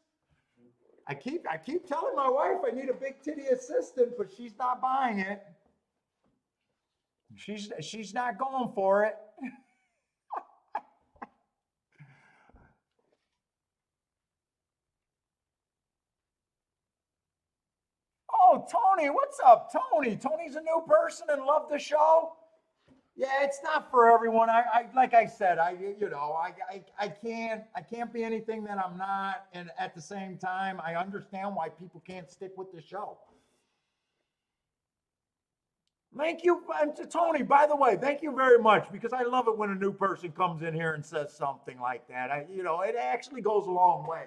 I keep telling my wife I need a big titty assistant, but she's not buying it. She's not going for it. Oh, Tony, what's up, Tony? Tony's a new person and loved the show. Yeah, it's not for everyone. I like I said, I can't be anything that I'm not, and at the same time, I understand why people can't stick with the show. Thank you, Tony. By the way, thank you very much because I love it when a new person comes in here and says something like that. It actually goes a long way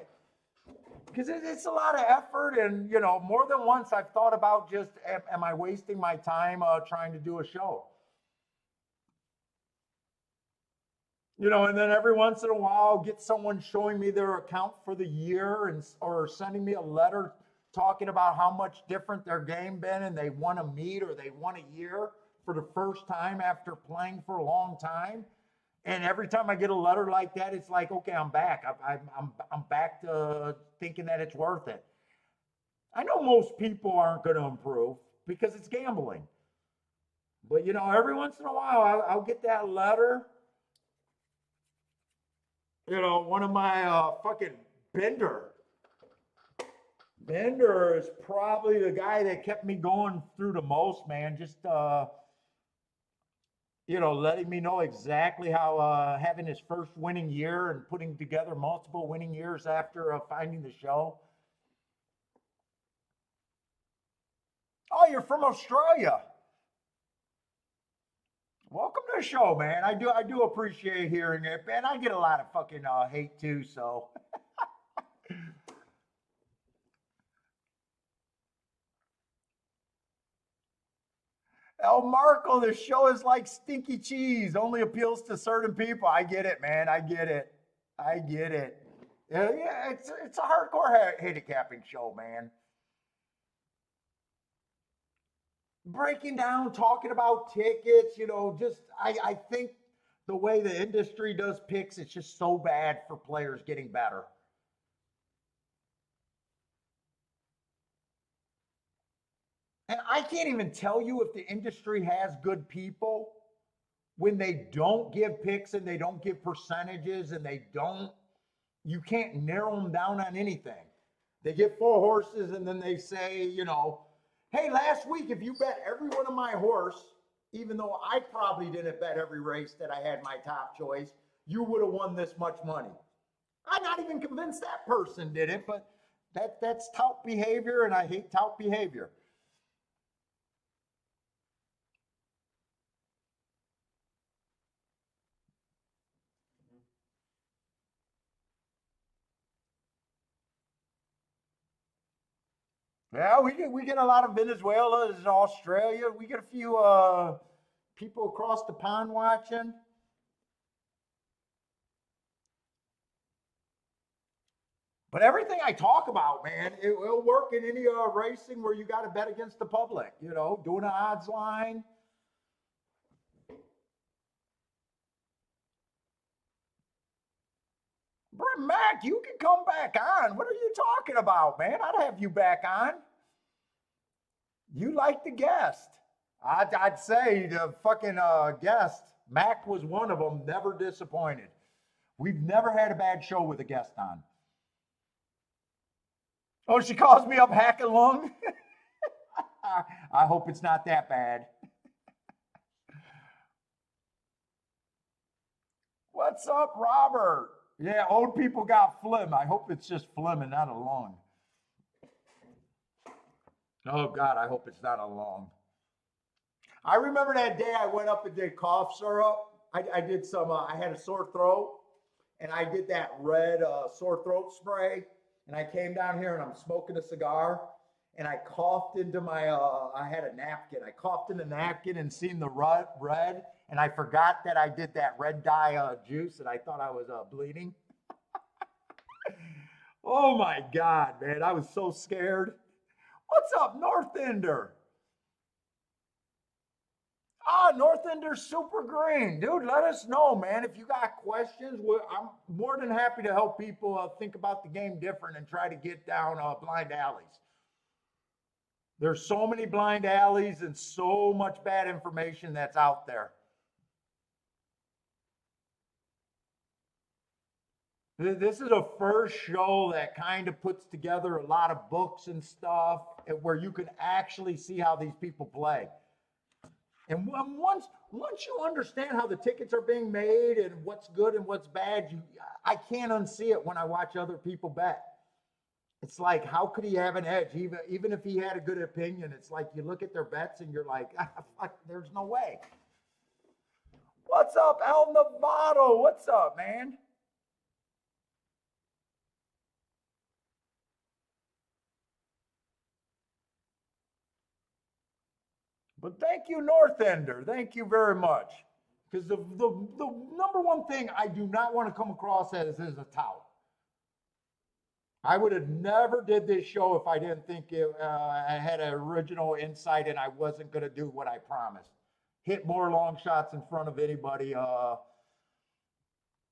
because it's a lot of effort, and more than once I've thought about just am I wasting my time trying to do a show? And then every once in a while, I'll get someone showing me their account for the year and or sending me a letter talking about how much different their game been and they won a meet or they won a year for the first time after playing for a long time. And every time I get a letter like that, it's like, okay, I'm back. I'm back to thinking that it's worth it. I know most people aren't going to improve because it's gambling. But every once in a while, I'll get that letter. One of my fucking Bender. Bender is probably the guy that kept me going through the most, man. Just letting me know exactly how having his first winning year and putting together multiple winning years after finding the show. Oh, you're from Australia. Welcome to the show, man. I do appreciate hearing it, man. I get a lot of fucking hate too, so. El Marco, the show is like stinky cheese, only appeals to certain people. I get it, man. I get it. I get it. Yeah, it's a hardcore handicapping show, man. Breaking down, talking about tickets, just I think the way the industry does picks, it's just so bad for players getting better. And I can't even tell you if the industry has good people when they don't give picks and they don't give percentages and they don't, you can't narrow them down on anything. They get four horses and then they say, hey, last week, if you bet every one of my horse, even though I probably didn't bet every race that I had my top choice, you would have won this much money. I'm not even convinced that person did it, but that's tout behavior, and I hate tout behavior. Yeah, we get a lot of Venezuelans in Australia. We get a few people across the pond watching. But everything I talk about, man, it'll work in any racing where you got to bet against the public. Doing an odds line. Bro, Mac, you can come back on. What are you talking about, man? I'd have you back on. You like the guest. I'd say the fucking guest, Mac was one of them, never disappointed. We've never had a bad show with a guest on. Oh, she calls me up hacking lung? I hope it's not that bad. What's up, Robert? Yeah, old people got phlegm. I hope it's just phlegm and not a lung. Oh, God, I hope it's not a lung. I remember that day I went up and did cough syrup I did some, I had a sore throat and I did that red sore throat spray. And I came down here and I'm smoking a cigar and I coughed into my, I had a napkin. I coughed in the napkin and seen the red. And I forgot that I did that red dye juice and I thought I was bleeding. Oh my God, man. I was so scared. What's up, North Ender? Ah, North Ender's super green. Dude, let us know, man. If you got questions, I'm more than happy to help people think about the game different and try to get down blind alleys. There's so many blind alleys and so much bad information that's out there. This is a first show that kind of puts together a lot of books and stuff where you can actually see how these people play. And once you understand how the tickets are being made and what's good and what's bad, I can't unsee it when I watch other people bet. It's like, how could he have an edge? Even if he had a good opinion, it's like you look at their bets and you're like, fuck, there's no way. What's up, El Novato? What's up, man? But thank you, North Ender. Thank you very much. Because the number one thing I do not want to come across as is a tout. I would have never did this show if I didn't think I had an original insight and I wasn't going to do what I promised. Hit more long shots in front of anybody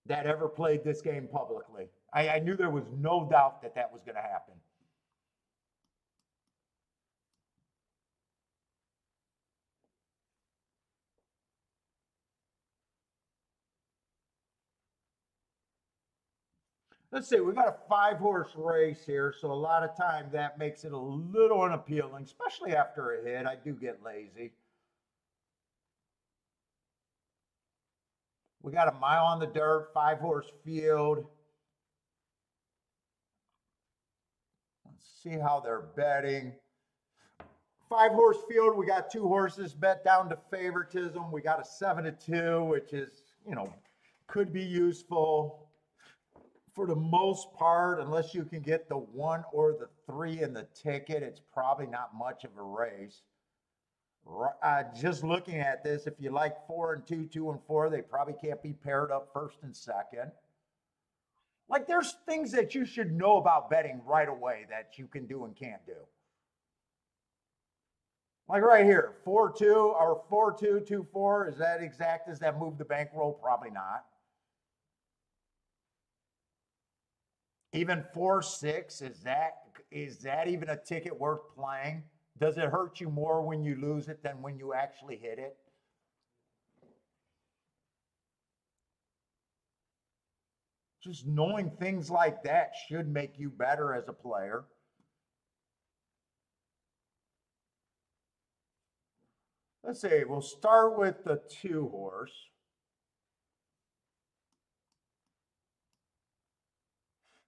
that ever played this game publicly. I knew there was no doubt that that was going to happen. Let's see, we got a 5-horse race here, so a lot of time that makes it a little unappealing, especially after a hit. I do get lazy. We got a mile on the dirt, 5-horse field. Let's see how they're betting. 5-horse field, we got 2 horses bet down to favoritism. We got a 7-2, which is, could be useful. For the most part, unless you can get the 1 or the 3 in the ticket, it's probably not much of a race. Just looking at this, if you like 4 and 2, 2 and 4, they probably can't be paired up first and second. Like there's things that you should know about betting right away that you can do and can't do. Like right here, 4-2 or 4-2, 2-4, is that exact? Does that move the bankroll? Probably not. Even 4-6, is that even a ticket worth playing? Does it hurt you more when you lose it than when you actually hit it? Just knowing things like that should make you better as a player. Let's see, we'll start with the 2-horse.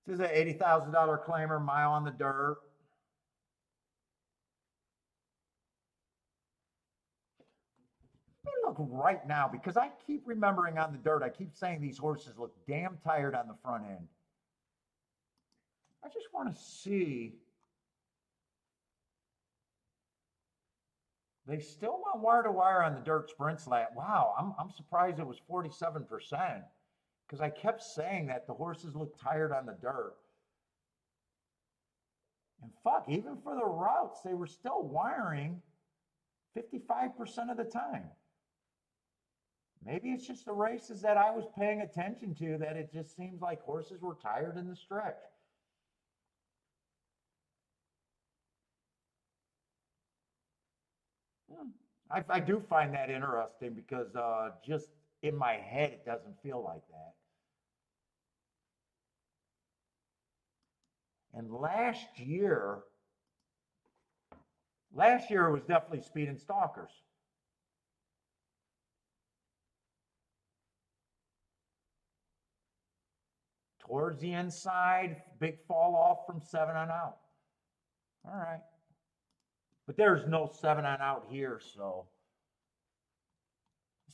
This is an $80,000 claimer, mile on the dirt. Let me look right now because I keep remembering on the dirt, I keep saying these horses look damn tired on the front end. I just want to see. They still went wire to wire on the dirt sprint lap. Wow, I'm surprised it was 47%. Because I kept saying that the horses look tired on the dirt. And fuck, even for the routes, they were still wiring 55% of the time. Maybe it's just the races that I was paying attention to that it just seems like horses were tired in the stretch. I do find that interesting because just in my head, it doesn't feel like that. And last year was definitely speed and stalkers. Towards the inside, big fall off from 7 on out. All right. But there's no 7 on out here, so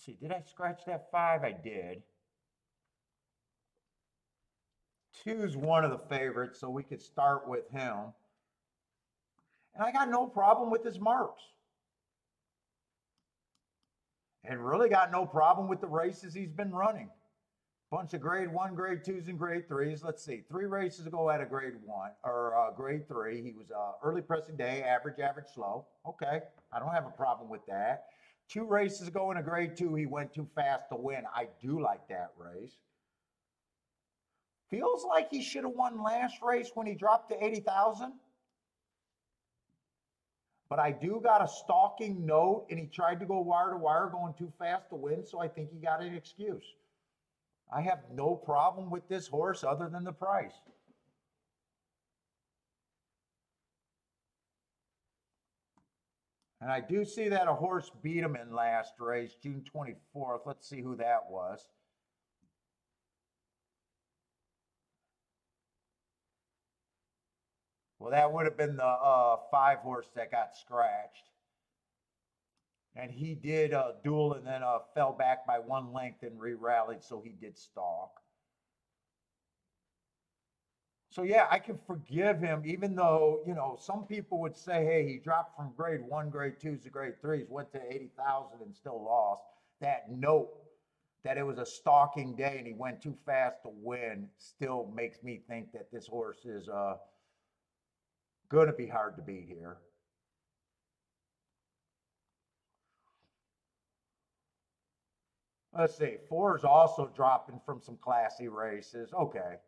Let's see, did I scratch that 5? I did. 2's one of the favorites, so we could start with him. And I got no problem with his marks. And really got no problem with the races he's been running. Bunch of grade 1, grade 2s, and grade 3s. Let's see, 3 races ago at a grade 1 or grade 3. He was early pressing day, average, slow. Okay, I don't have a problem with that. 2 races ago in a grade 2, he went too fast to win. I do like that race. Feels like he should have won last race when he dropped to 80,000. But I do got a stalking note, and he tried to go wire to wire going too fast to win, so I think he got an excuse. I have no problem with this horse other than the price. And I do see that a horse beat him in last race, June 24th. Let's see who that was. Well, that would have been the 5 horse that got scratched. And he did duel and then fell back by 1 length and re-rallied, so he did stalk. So yeah, I can forgive him, even though, you know, some people would say, hey, he dropped from grade 1, grade 2s to grade 3s, went to 80,000 and still lost. That note that it was a stalking day and he went too fast to win still makes me think that this horse is going to be hard to beat here. Let's see, 4 is also dropping from some classy races. Okay.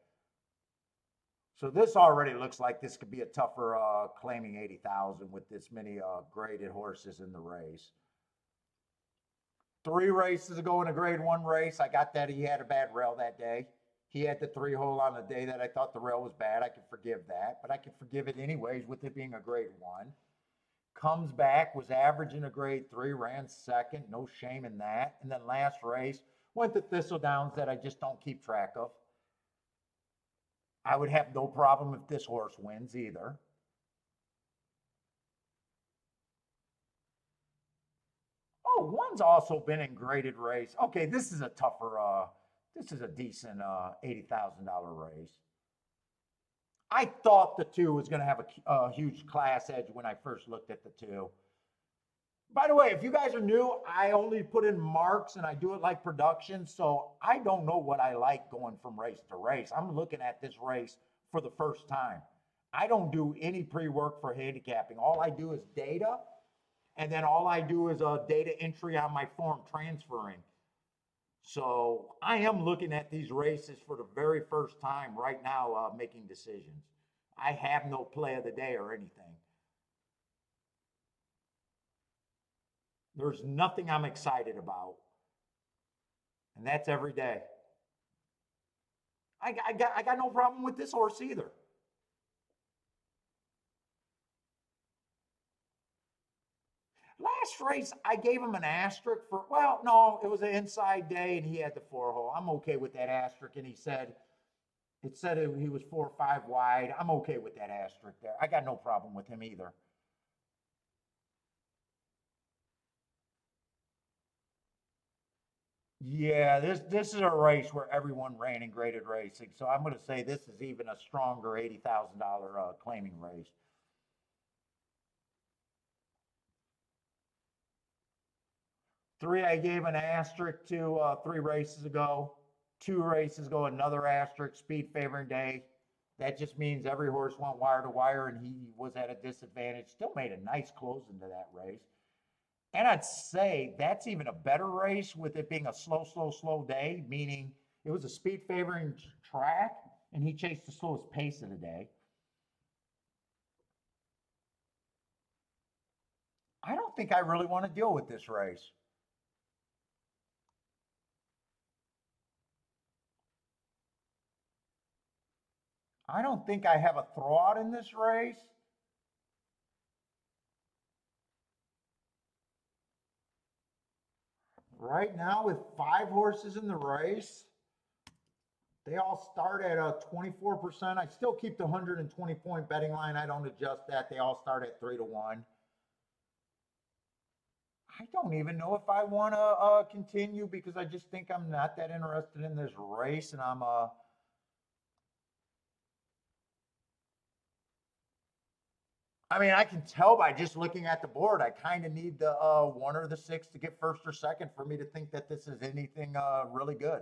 So this already looks like this could be a tougher claiming 80,000 with this many graded horses in the race. 3 races ago in a grade 1 race, I got that he had a bad rail that day. He had the 3-hole on the day that I thought the rail was bad. I could forgive that, but I could forgive it anyways with it being a grade 1. Comes back, was average in a grade 3, ran second, no shame in that. And then last race, went to Thistledowns that I just don't keep track of. I would have no problem if this horse wins either. Oh, 1's also been in graded race. Okay, this is a tougher, this is a decent $80,000 race. I thought the 2 was going to have a huge class edge when I first looked at the 2. By the way, if you guys are new, I only put in marks and I do it like production, so I don't know what I like going from race to race. I'm looking at this race for the first time. I don't do any pre-work for handicapping. All I do is data, and then all I do is data entry on my form transferring. So I am looking at these races for the very first time right now, making decisions. I have no play of the day or anything. There's nothing I'm excited about. And that's every day. I got no problem with this horse either. Last race, I gave him an asterisk for, well, no, it was an inside day and he had the 4-hole. I'm okay with that asterisk. And he said, he was 4 or 5 wide. I'm okay with that asterisk there. I got no problem with him either. Yeah, this is a race where everyone ran in graded racing. So I'm going to say this is even a stronger $80,000 claiming race. 3, I gave an asterisk to 3 races ago. 2 races ago, another asterisk, speed favoring day. That just means every horse went wire to wire and he was at a disadvantage. Still made a nice close into that race. And I'd say that's even a better race with it being a slow day, meaning it was a speed favoring track and he chased the slowest pace of the day. I don't think I really want to deal with this race. I don't think I have a throwout in this race. Right now, with 5 horses in the race, they all start at 24%. I still keep the 120-point betting line. I don't adjust that. They all start at 3 to 1. I don't even know if I want to continue because I just think I'm not that interested in this race, and I mean, I can tell by just looking at the board. I kind of need the one or the six to get first or second for me to think that this is anything really good.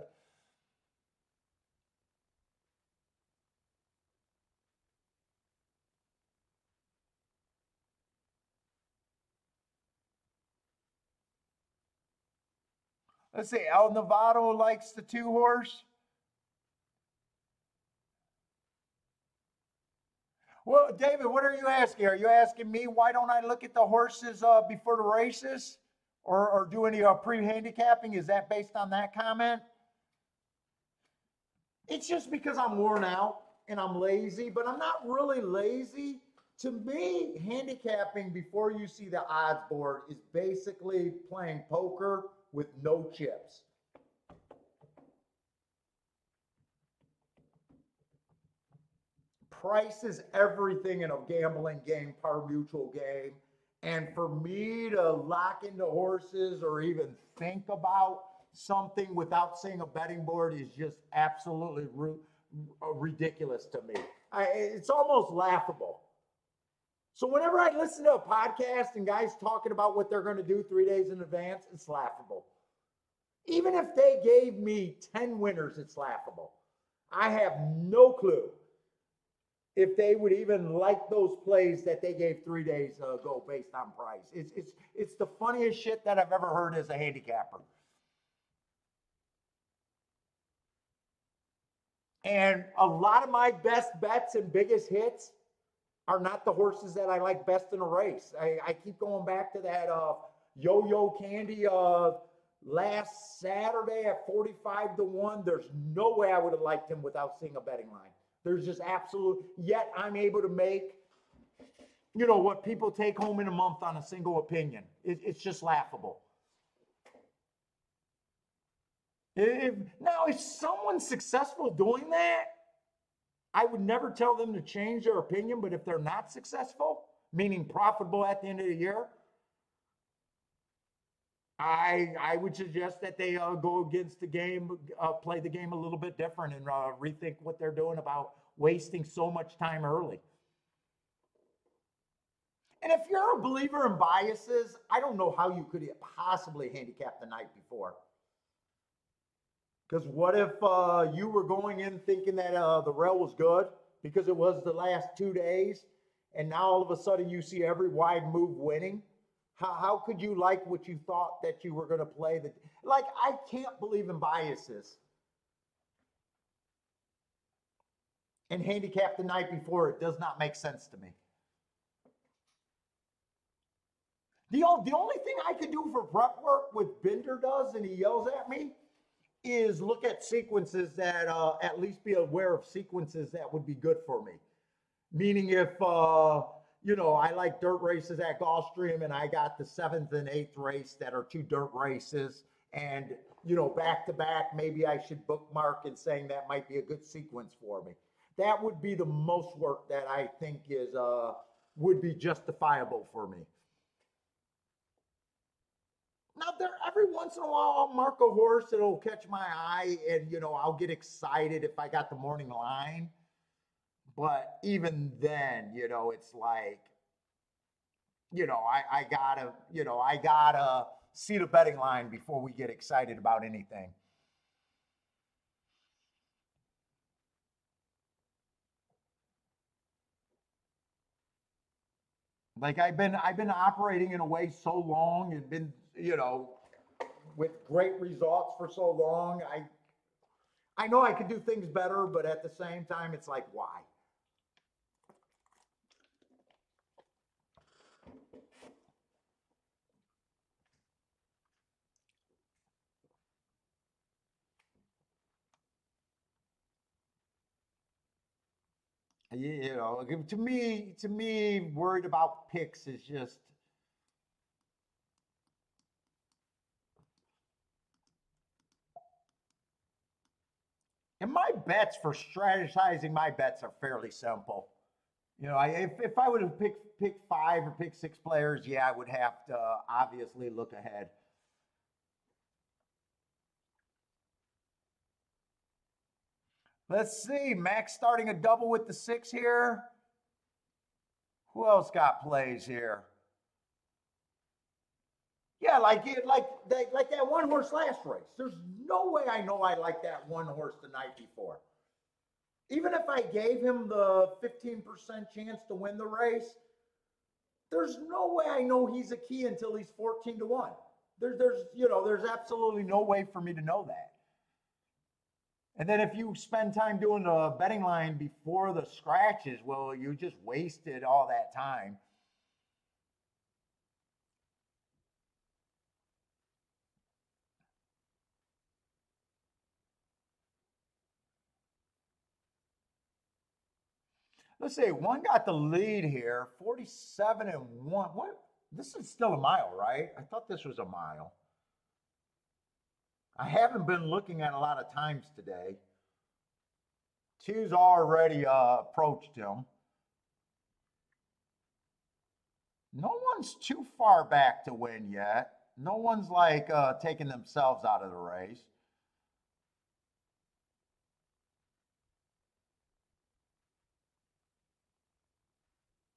Let's see. El Novato likes the two horse. Well, David, what are you asking? Are you asking me why don't I look at the horses before the races, or do any pre-handicapping? Is that based on that comment? It's just because I'm worn out and I'm lazy, but I'm not really lazy. To me, handicapping before you see the odds board is basically playing poker with no chips. Price is everything in a gambling game, par mutual game. And for me to lock into horses or even think about something without seeing a betting board is just absolutely ridiculous to me. It's almost laughable. So whenever I listen to a podcast and guys talking about what they're going to do 3 days in advance, it's laughable. Even if they gave me 10 winners, it's laughable. I have no clue if they would even like those plays that they gave 3 days ago based on price. It's the funniest shit that I've ever heard as a handicapper. And a lot of my best bets and biggest hits are not the horses that I like best in a race. I keep going back to that Yo-Yo Candy last Saturday at 45 to 1. There's no way I would have liked him without seeing a betting line. There's just absolute, yet I'm able to make, what people take home in a month on a single opinion. It's just laughable. Now, if someone's successful doing that, I would never tell them to change their opinion, but if they're not successful, meaning profitable at the end of the year, I would suggest that they go against the game, play the game a little bit different, and rethink what they're doing about wasting so much time early. And if you're a believer in biases, I don't know how you could possibly handicap the night before. Because what if you were going in thinking that the rail was good because it was the last 2 days, and now all of a sudden you see every wide move winning? How could you like what you thought that you were going to play? Like, I can't believe in biases. And handicap the night before, it does not make sense to me. The only thing I could do for prep work, what Bender does, and he yells at me, is look at sequences that at least be aware of sequences that would be good for me. Meaning if I like dirt races at Gulfstream and I got the seventh and eighth race that are two dirt races, and back to back, maybe I should bookmark and saying that might be a good sequence for me. That would be the most work that I think is would be justifiable for me. Now, there every once in a while I'll mark a horse that'll catch my eye, and I'll get excited if I got the morning line. But even then, it's like, I gotta see the betting line before we get excited about anything. Like I've been operating in a way so long and been, with great results for so long. I know I could do things better, but at the same time, it's like, why? To me, worried about picks is just, and my bets for strategizing my bets are fairly simple. You know, if I would have picked five or picked six players, yeah, I would have to obviously look ahead. Let's see, Max starting a double with the six here. Who else got plays here? Yeah, like that one horse last race. There's no way I know I like that one horse the night before. Even if I gave him the 15% chance to win the race, there's no way I know he's a key until he's 14 to 1. There's absolutely no way for me to know that. And then if you spend time doing the betting line before the scratches, well, you just wasted all that time. Let's see, one got the lead here, 47 and 1. What? This is still a mile, right? I thought this was a mile. I haven't been looking at a lot of times today. Two's already approached him. No one's too far back to win yet. No one's like taking themselves out of the race.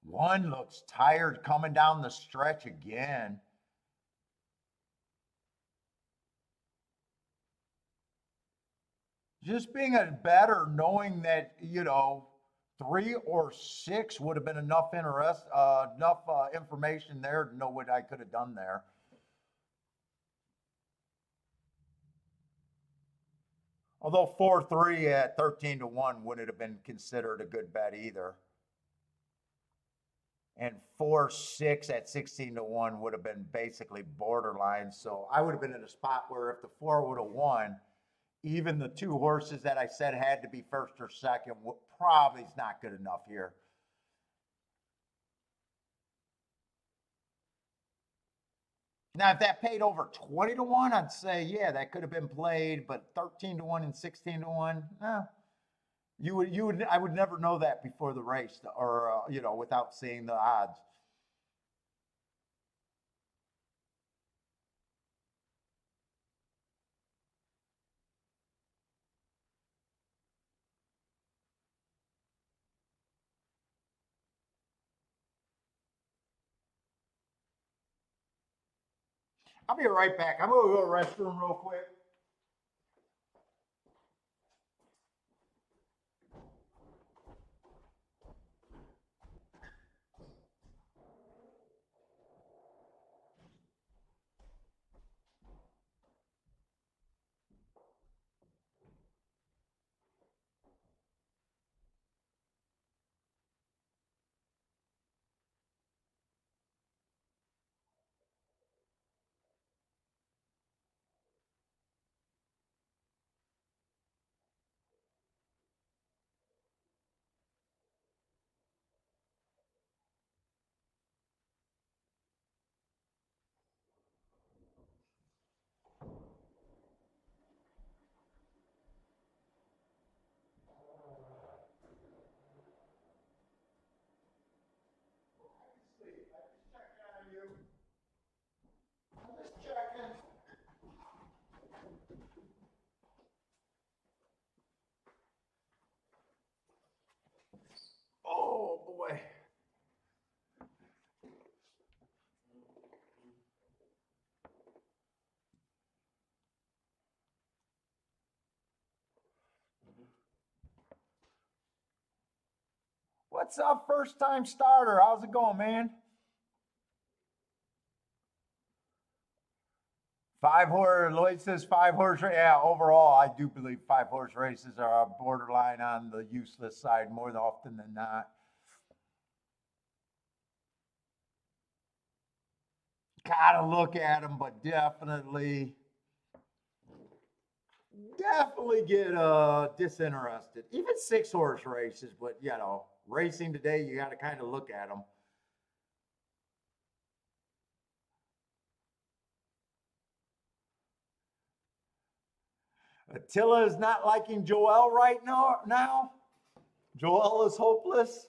One looks tired coming down the stretch again. Just being a better, knowing that, three or six would have been enough information there to know what I could have done there. Although 4-3 at 13 to 1 wouldn't have been considered a good bet either. And 4-6 at 16 to 1 would have been basically borderline. So I would have been in a spot where if the four would have won, even the two horses that I said had to be first or second probably is not good enough here. Now, if that paid over 20 to 1, I'd say, yeah, that could have been played, but 13 to 1 and 16 to 1, I would never know that before the race or, without seeing the odds. I'll be right back. I'm going to go to the restroom real quick. Oh, boy. What's up, first time starter? How's it going, man? Five horse, Lloyd says five horse. Yeah, overall, I do believe five horse races are borderline on the useless side more often than not. Gotta look at them, but definitely get disinterested. Even six horse races, but racing today, you got to kind of look at them. Attila is not liking Joel right now. Joel is hopeless.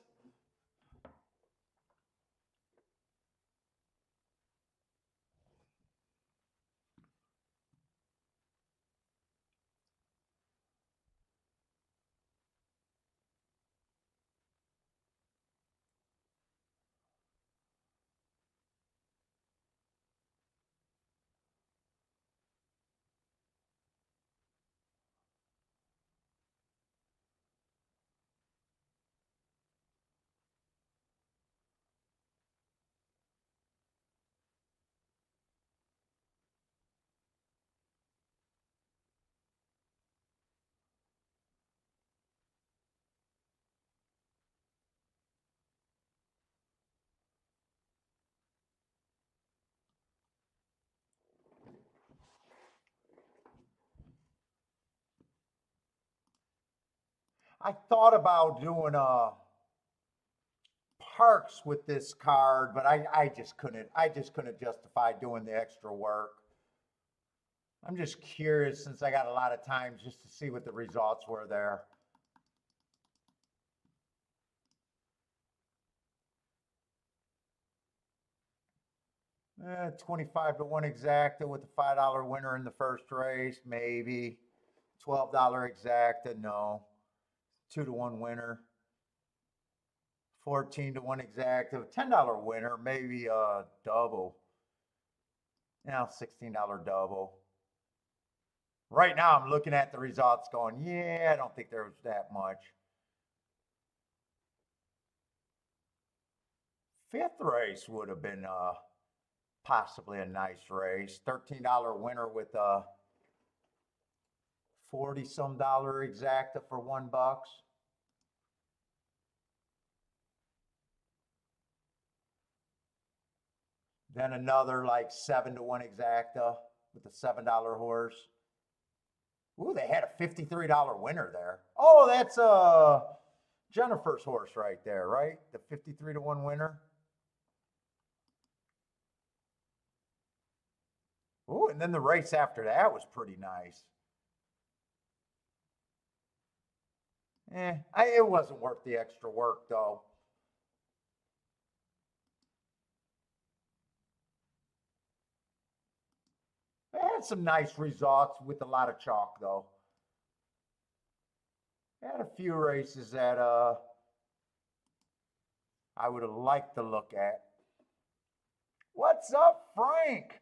I thought about doing parks with this card, but I just couldn't justify doing the extra work. I'm just curious since I got a lot of time just to see what the results were there. 25 to 1 exacta with a $5 winner in the first race, maybe. $12 exacta, no. 2 to 1 winner. 14 to 1 exacta, $10 winner, maybe a double. Now $16 double. Right now I'm looking at the results going, yeah, I don't think there was that much. Fifth race would have been possibly a nice race. $13 winner with a 40 some dollar exacta for $1. Then another like 7 to 1 exacta with a $7 horse. Ooh, they had a $53 winner there. Oh, that's Jennifer's horse right there, right? The 53 to 1 winner. Ooh, and then the race after that was pretty nice. It wasn't worth the extra work though. They had some nice results with a lot of chalk though. They had a few races that I would have liked to look at. What's up, Frank?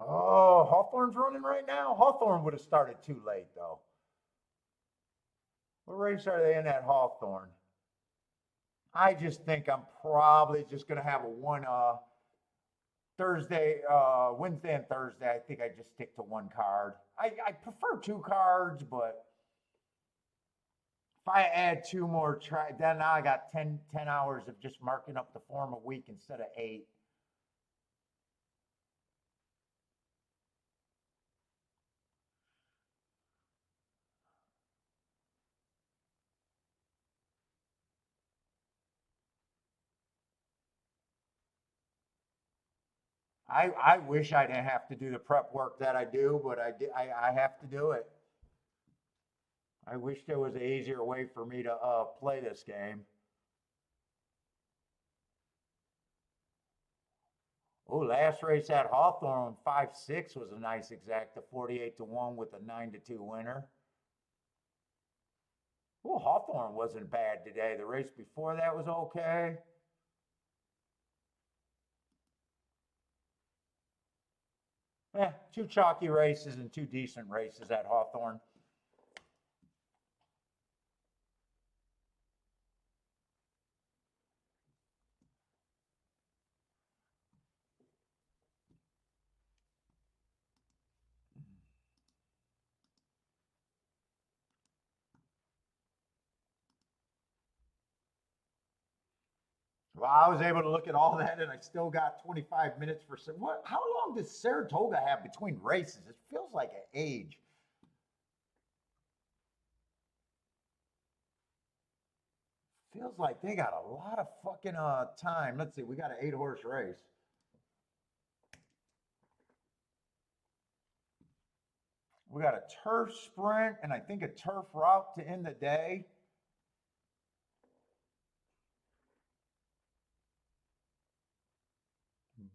Oh, Hawthorne's running right now? Hawthorne would have started too late though. What race are they in at Hawthorne? I just think I'm probably just gonna have a one Thursday, Wednesday and Thursday. I think I just stick to one card. I prefer two cards, but if I add two more, then now I got 10 hours of just marking up the form a week instead of 8. I wish I didn't have to do the prep work that I do, but I have to do it. I wish there was an easier way for me to play this game. Oh, last race at Hawthorne, 5-6 was a nice exacta, 48 to 1 with a 9 to 2 winner. Oh, Hawthorne wasn't bad today. The race before that was okay. Two chalky races and two decent races at Hawthorne. Well, I was able to look at all that, and I still got 25 minutes for some. What? How long does Saratoga have between races? It feels like an age. Feels like they got a lot of fucking time. Let's see, we got an 8-horse race. We got a turf sprint and I think a turf route to end the day.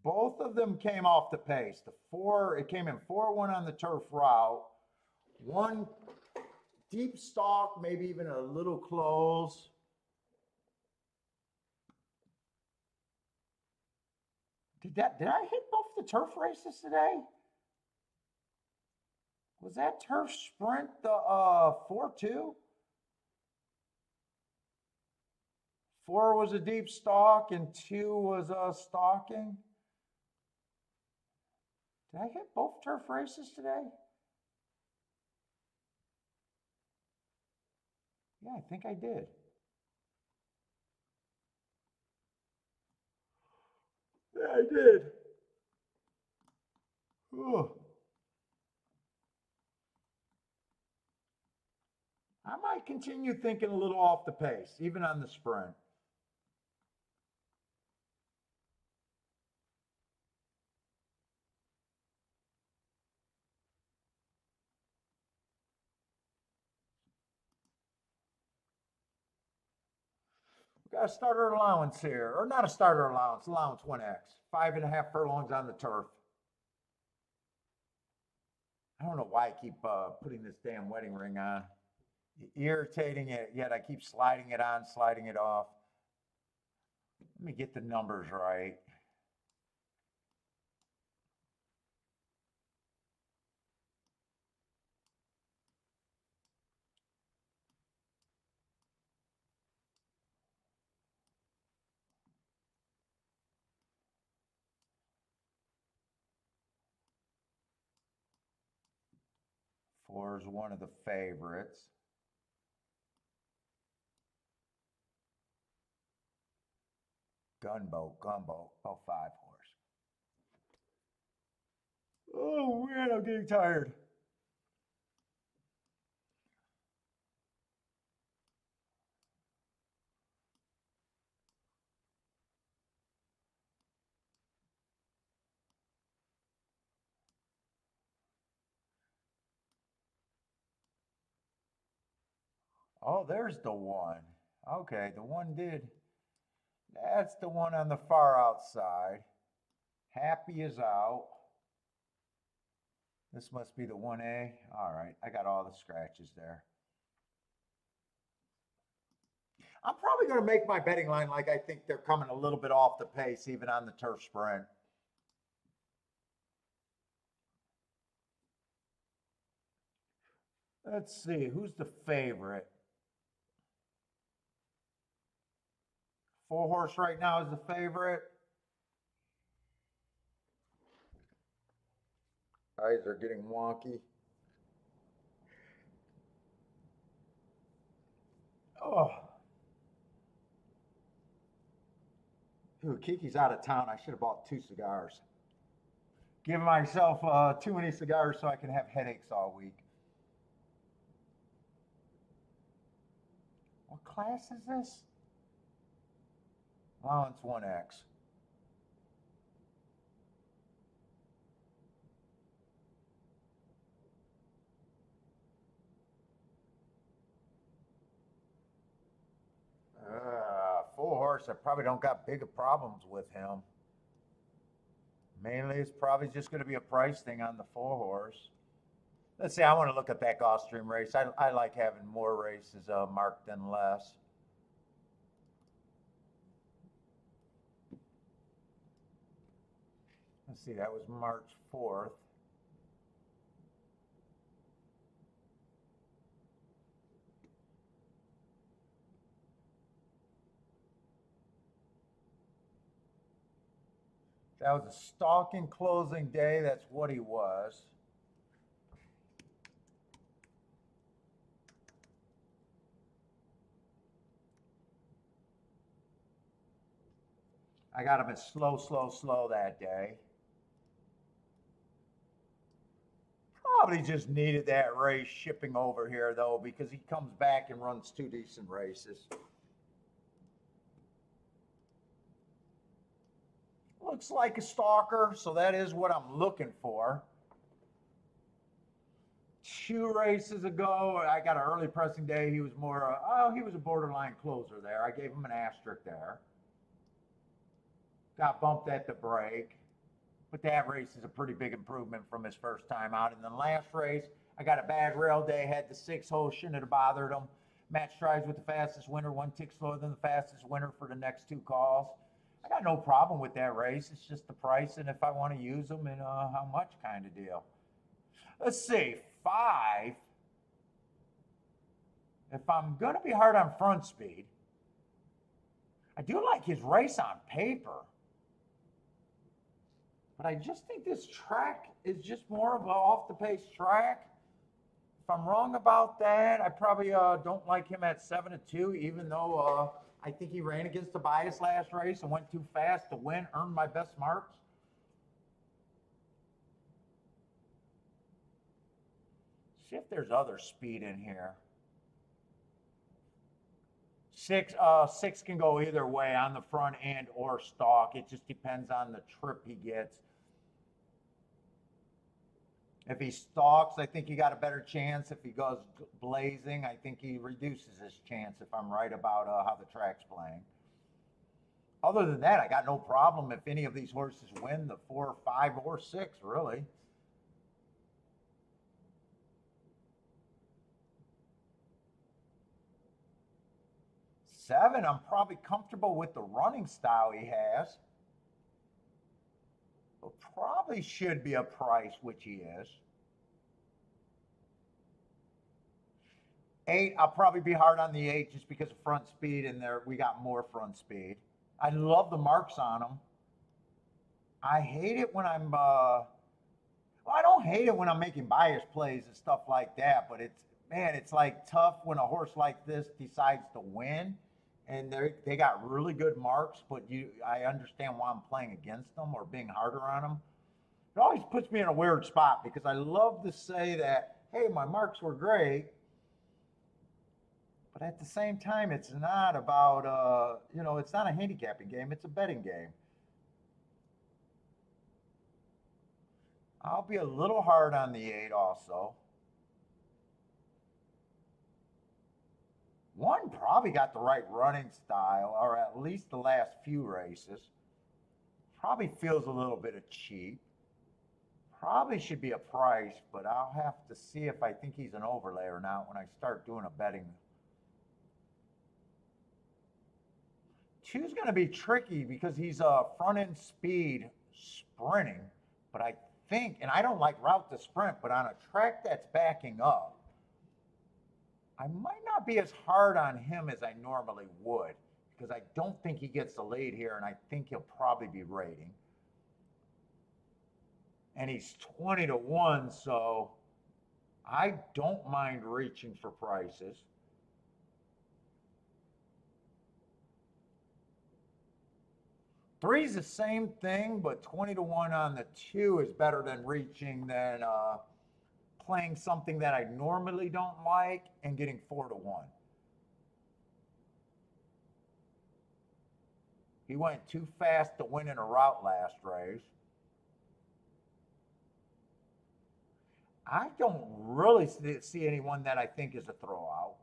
Both of them came off the pace. It came in 4-1 on the turf route. One deep stalk, maybe even a little close. Did I hit both the turf races today? Was that turf sprint the 4-2? 4 was a deep stalk and 2 was stalking. Did I hit both turf races today? Yeah, I think I did. Yeah, I did. Ooh. I might continue thinking a little off the pace, even on the sprint. We got a starter allowance here, or not a starter allowance, allowance 1x. 5.5 furlongs on the turf. I don't know why I keep putting this damn wedding ring on. Irritating it, yet I keep sliding it on, sliding it off. Let me get the numbers right. Four is one of the favorites. Gunboat. Oh, 5 horse. Oh man, I'm getting tired. Oh, there's the one. Okay, the one did. That's the one on the far outside. Happy is out. This must be the 1A. All right, I got all the scratches there. I'm probably going to make my betting line like I think they're coming a little bit off the pace, even on the turf sprint. Let's see, who's the favorite? 4 horse right now is the favorite. Eyes are getting wonky. Oh, dude, Kiki's out of town. I should have bought 2 cigars. Give myself too many cigars so I can have headaches all week. What class is this? Allowance 1x. Full horse, I probably don't got bigger problems with him. Mainly, it's probably just going to be a price thing on the 4 horse. Let's see, I want to look at that Gulfstream race. I like having more races marked than less. Let's see, that was March 4th. That was a stalking closing day. That's what he was. I got him at slow that day. Probably just needed that race shipping over here, though, because he comes back and runs 2 decent races. Looks like a stalker, so that is what I'm looking for. 2 races ago, I got an early pressing day. He was more, he was a borderline closer there. I gave him an asterisk there. Got bumped at the break. But that race is a pretty big improvement from his first time out. And then last race, I got a bad rail day, had the 6 hole, shouldn't have bothered him. Match tries with the fastest winner, 1 tick slower than the fastest winner for the next 2 calls. I got no problem with that race. It's just the price and if I want to use them and how much kind of deal. Let's see, 5. If I'm going to be hard on front speed, I do like his race on paper. But I just think this track is just more of an off the pace track. I'm wrong about that, I probably don't like him at 7-2, even though I think he ran against the bias last race and went too fast to win, earned my best marks. See if there's other speed in here. Six can go either way on the front end or stalk. It just depends on the trip he gets. If he stalks, I think he got a better chance. If he goes blazing, I think he reduces his chance if I'm right about how the track's playing. Other than that, I got no problem if any of these horses win the 4, 5, or 6, really. Seven, I'm probably comfortable with the running style he has. But probably should be a price, which he is. 8, I'll probably be hard on the 8 just because of front speed, and there we got more front speed. I love the marks on him. I hate it when I'm well, I don't hate it when I'm making bias plays and stuff like that, but it's, man, it's like tough when a horse like this decides to win, and they got really good marks, but I understand why I'm playing against them or being harder on them. It always puts me in a weird spot because I love to say that, hey, my marks were great, but at the same time, it's not about it's not a handicapping game; it's a betting game. I'll be a little hard on the 8 also. 1 probably got the right running style, or at least the last few races. Probably feels a little bit of cheap. Probably should be a price, but I'll have to see if I think he's an overlay or not when I start doing a betting. 2's going to be tricky because he's a front end speed sprinting, but I think, and I don't like route to sprint, but on a track that's backing up, I might not be as hard on him as I normally would because I don't think he gets the lead here, and I think he'll probably be rating. And he's 20-1, so I don't mind reaching for prices. Three's the same thing, but 20-1 on the 2 is better than reaching than playing something that I normally don't like and getting 4-1. He went too fast to win in a route last race. I don't really see anyone that I think is a throwout.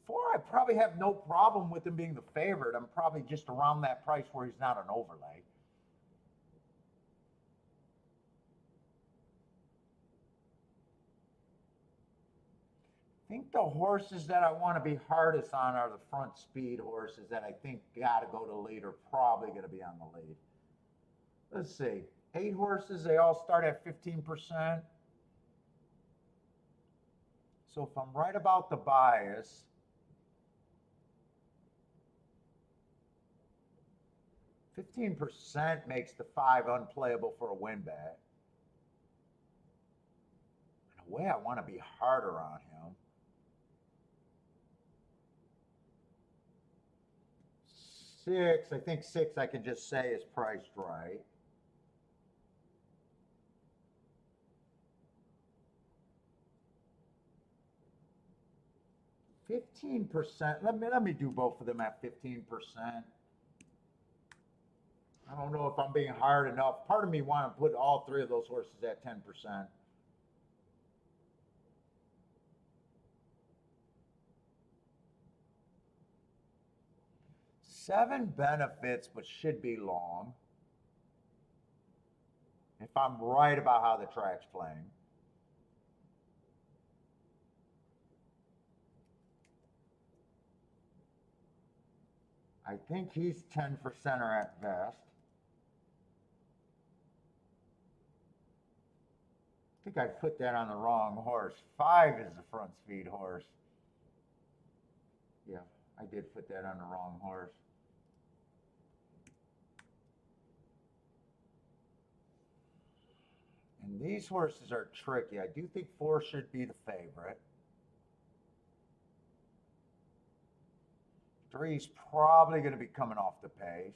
4, I probably have no problem with him being the favorite. I'm probably just around that price where he's not an overlay. I think the horses that I want to be hardest on are the front speed horses that I think got to go to lead are probably going to be on the lead. Let's see. 8 horses, they all start at 15%. So if I'm right about the bias, 15% makes the 5 unplayable for a win bet. In a way, I want to be harder on him. 6, I think 6 I can just say is priced right. %. Let me do both of them at 15%. I don't know if I'm being hard enough. Part of me want to put all 3 of those horses at 10%. Seven benefits, but should be long. If I'm right about how the track's playing. I think he's 10% or at best. I think I put that on the wrong horse. 5 is the front speed horse. Yeah, I did put that on the wrong horse. And these these horses are tricky. I do think 4 should be the favorite. 3's probably going to be coming off the pace.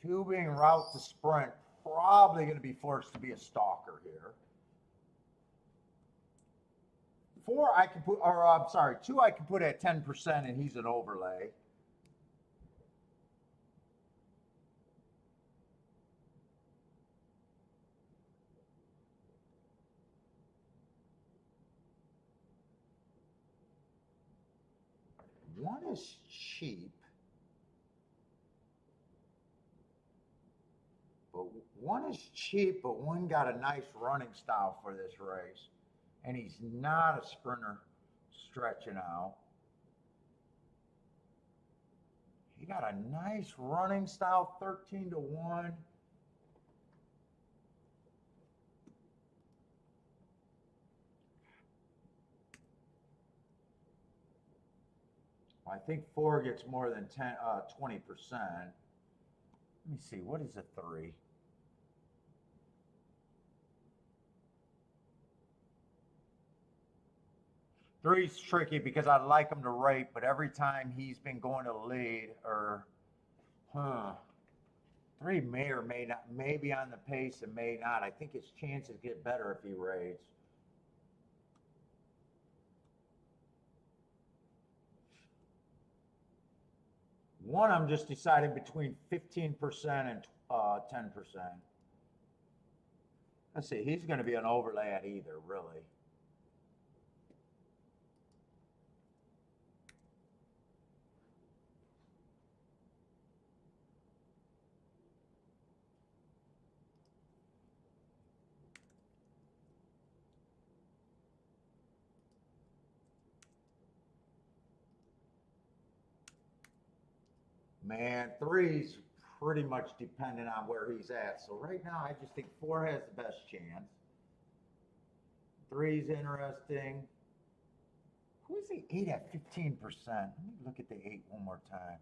2 being route to sprint, probably going to be forced to be a stalker here. 4 I can put, or I'm sorry, 2 I can put at 10% and he's an overlay. One is cheap, but one got a nice running style for this race, and he's not a sprinter stretching out. He got a nice running style, 13-1. I think 4 gets more than 20%. Let me see, what is a 3? Three's tricky because I'd like him to rate, but every time he's been going to lead, or 3 may or may not, may be on the pace and may not. I think his chances get better if he rates. One, I'm just deciding between 15% and 10%. Let's see, he's going to be an overlay at either, really. Man, 3's pretty much dependent on where he's at. So right now, I just think 4 has the best chance. 3's interesting. Who is the 8 at 15%? Let me look at the 8 one more time.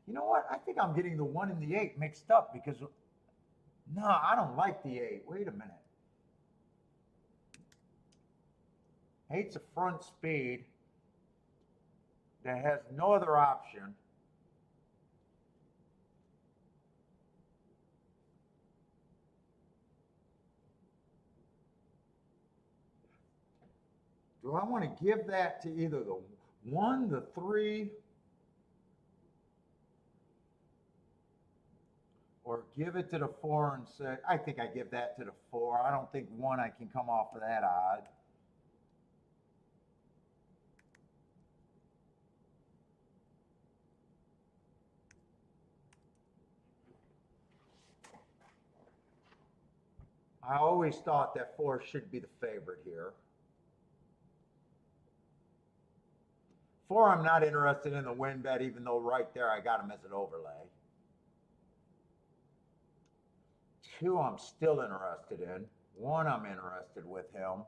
You know what? I think I'm getting the 1 and the 8 mixed up because, no, I don't like the 8. Wait a minute. 8's a front speed that has no other option. Do I want to give that to either the 1, the 3, or give it to the 4 and 6? I think I give that to the 4. I don't think 1 I can come off of that odd. I always thought that 4 should be the favorite here. 4, I'm not interested in the win bet, even though right there I got him as an overlay. 2, I'm still interested in. 1, I'm interested with him.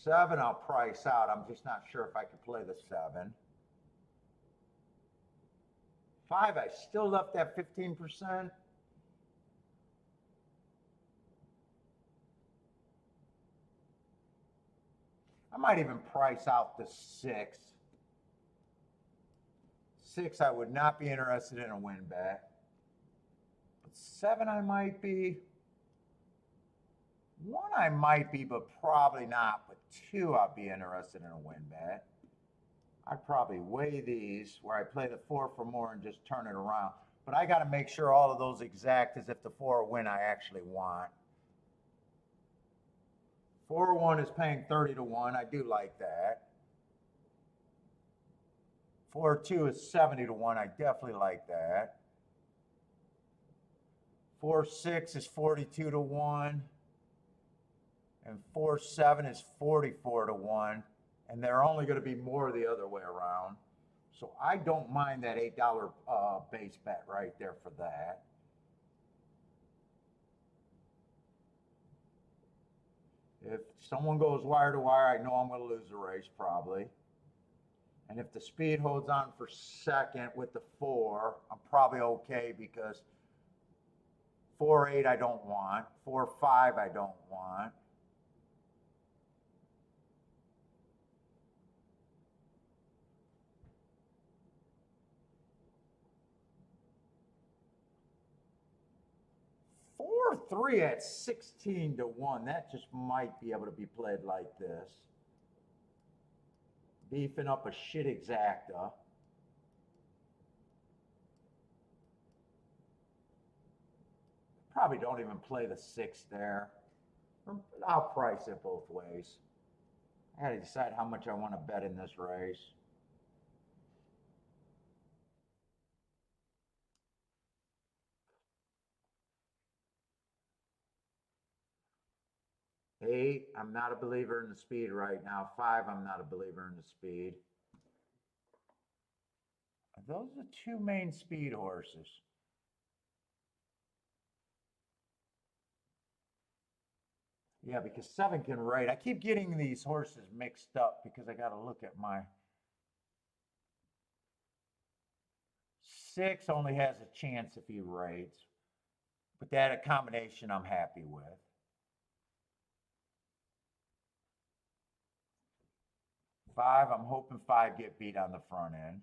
7, I'll price out. I'm just not sure if I could play the 7. 5, I still left that 15%. I might even price out the 6. 6, I would not be interested in a win bet. But 7, I might be. 1, I might be, but probably not. But 2, I'll be interested in a win bet. I'd probably weigh these where I play the 4 for more and just turn it around. But I got to make sure all of those exact as if the 4 win I actually want. 4-1 is paying 30-1. I do like that. 4-2 is 70-1. I definitely like that. 4-6 is 42-1. And 4-7 is 44-1. And they're only going to be more the other way around. So I don't mind that $8 base bet right there for that. If someone goes wire to wire, I know I'm going to lose the race probably. And if the speed holds on for second with the 4, I'm probably okay because 4-8 I don't want. 4-5 I don't want. Four, 3 at 16-1. That just might be able to be played like this. Beefing up a shit exacta. Probably don't even play the 6 there. I'll price it both ways. I gotta decide how much I want to bet in this race. Eight, I'm not a believer in the speed right now. 5, I'm not a believer in the speed. Those are the 2 main speed horses. Yeah, because 7 can rate. I keep getting these horses mixed up because I got to look at my 6 only has a chance if he rates. But that combination I'm happy with. 5, I'm hoping 5 get beat on the front end.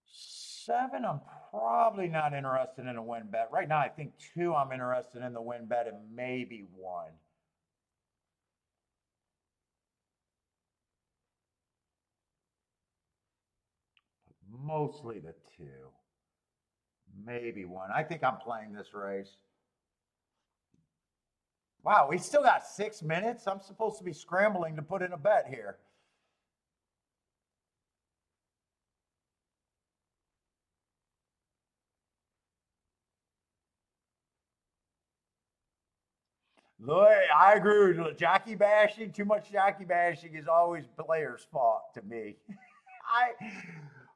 Seven, I'm probably not interested in a win bet. Right now, I think 2, I'm interested in the win bet and maybe 1. Mostly the 2. Maybe 1. I think I'm playing this race. Wow, we still got 6 minutes. I'm supposed to be scrambling to put in a bet here. Look, I agree with jockey bashing. Too much jockey bashing is always players' fault to me. I,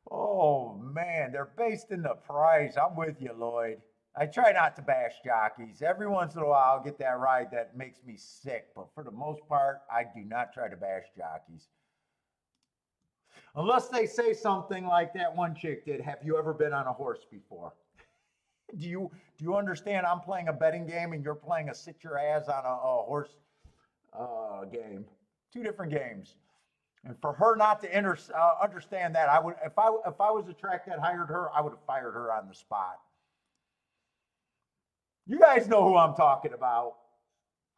oh man, they're based in the price. I'm with you, Lloyd. I try not to bash jockeys. Every once in a while, I'll get that ride that makes me sick, but for the most part, I do not try to bash jockeys. Unless they say something like that one chick did. Have you ever been on a horse before? Do you understand? I'm playing a betting game and you're playing a sit your ass on a horse game. 2 different games. And for her not to understand that, I would if I was a track that hired her, I would have fired her on the spot. You guys know who I'm talking about.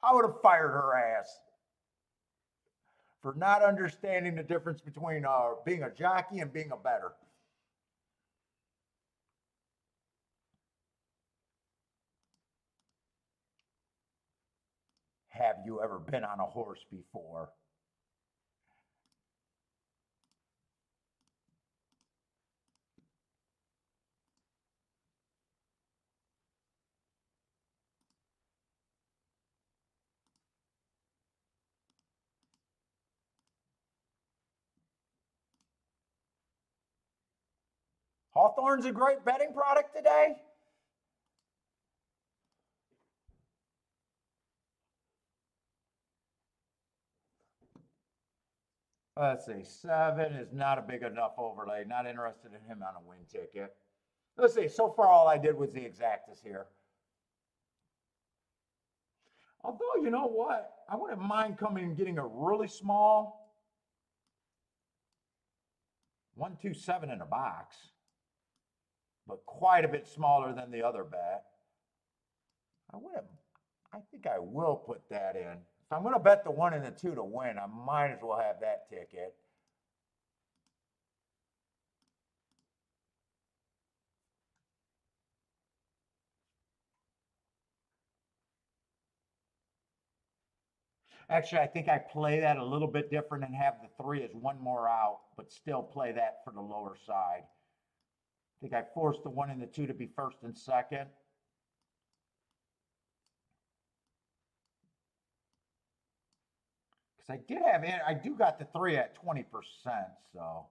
I would have fired her ass for not understanding the difference between being a jockey and being a bettor. Have you ever been on a horse before? Hawthorne's a great betting product today. Let's see. 7 is not a big enough overlay. Not interested in him on a win ticket. Let's see. So far, all I did was the exactas here. Although, you know what? I wouldn't mind coming and getting a really small 1-2-7 in a box, but quite a bit smaller than the other bet. I wouldn't. I think I will put that in. If I'm going to bet the 1 and the 2 to win, I might as well have that ticket. Actually, I think I play that a little bit different and have the 3 as 1 more out, but still play that for the lower side. I think I forced the 1 and the 2 to be first and second. Because I do got the 3 at 20%, so.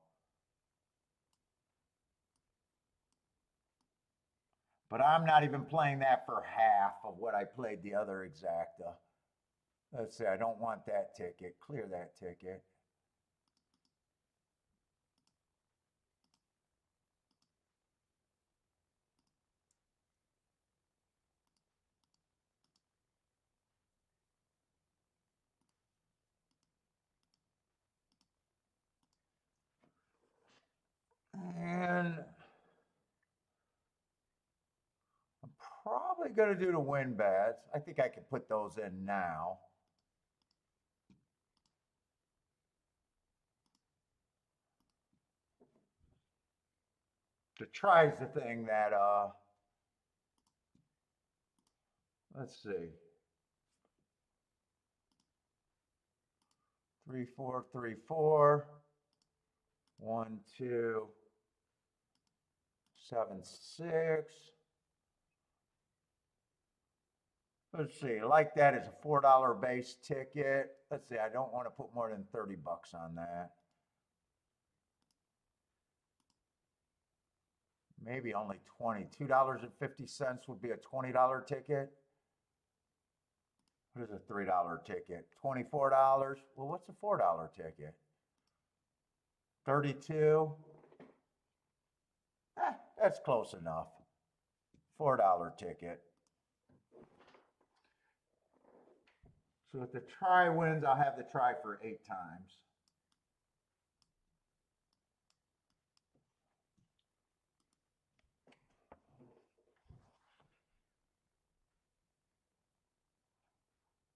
But I'm not even playing that for half of what I played the other exacta. Let's see, I don't want that ticket. Clear that ticket. And I'm probably going to do the win bets. I think I can put those in now. The tries the thing that, let's see. 3, 4, 3, 4. 1, 2, 7, 6. Let's see, like that is a $4 base ticket. Let's see, I don't want to put more than 30 bucks on that. Maybe only 20. $2.50 would be a $20 ticket. What is a $3 ticket? $24. Well, what's a $4 ticket? 32. That's close enough. $4 ticket. So if the try wins, I'll have the try for 8 times.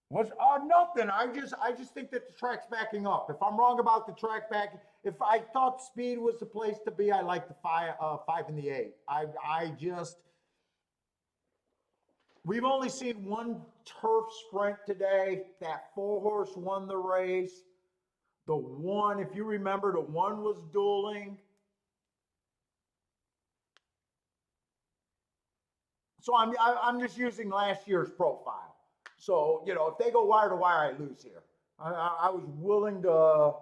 What's nothing. I just think that the track's backing up. If I'm wrong about the track back, if I thought speed was the place to be, I like the 5 and the 8. I just we've only seen one turf sprint today. That 4-horse won the race. The one, if you remember, the one was dueling. So I'm just using last year's profile. So, you know, if they go wire to wire, I lose here. I was willing to,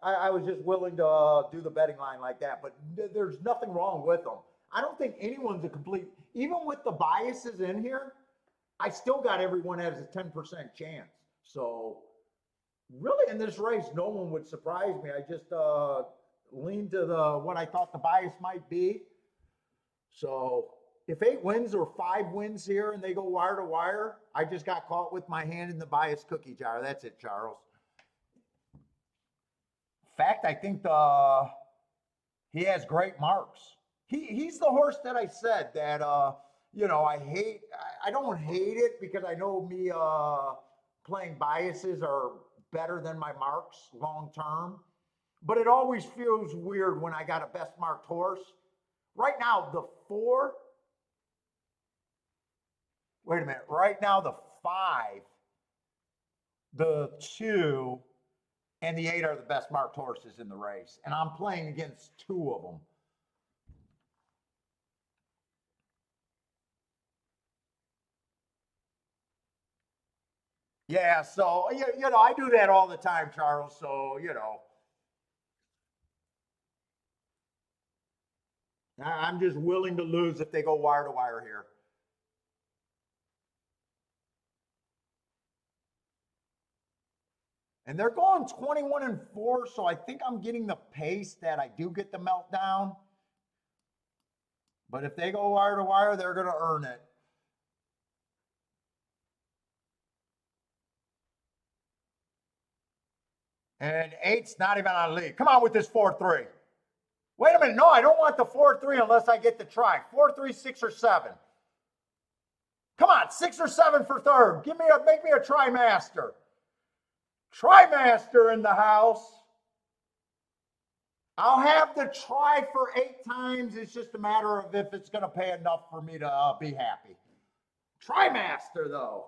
I was just willing to do the betting line like that, but there's nothing wrong with them. I don't think anyone's a complete, even with the biases in here, I still got everyone has a 10% chance. So, really, in this race, no one would surprise me. I just leaned to the what I thought the bias might be. So, if 8 wins or 5 wins here and they go wire to wire, I just got caught with my hand in the biased cookie jar. That's it, Charles. In fact, I think he has great marks. He's the horse that I said that you know I hate. I don't hate it because I know me playing biases are better than my marks long term. But it always feels weird when I got a best marked horse. Right now, the 4. Wait a minute. Right now, the 5, the 2, and the 8 are the best marked horses in the race. And I'm playing against 2 of them. Yeah, so, you know, I do that all the time, Charles. So, you know, I'm just willing to lose if they go wire to wire here. And they're going 21 and 4, so I think I'm getting the pace that I do get the meltdown. But if they go wire to wire, they're going to earn it. And 8's not even on lead. Come on with this 4-3. Wait a minute. No, I don't want the 4-3 unless I get the try. 4-3, 6 or 7. Come on, 6 or 7 for third. Make me a try master. Try master in the house. I'll have the try for 8 times. It's just a matter of if it's going to pay enough for me to be happy. Try master though.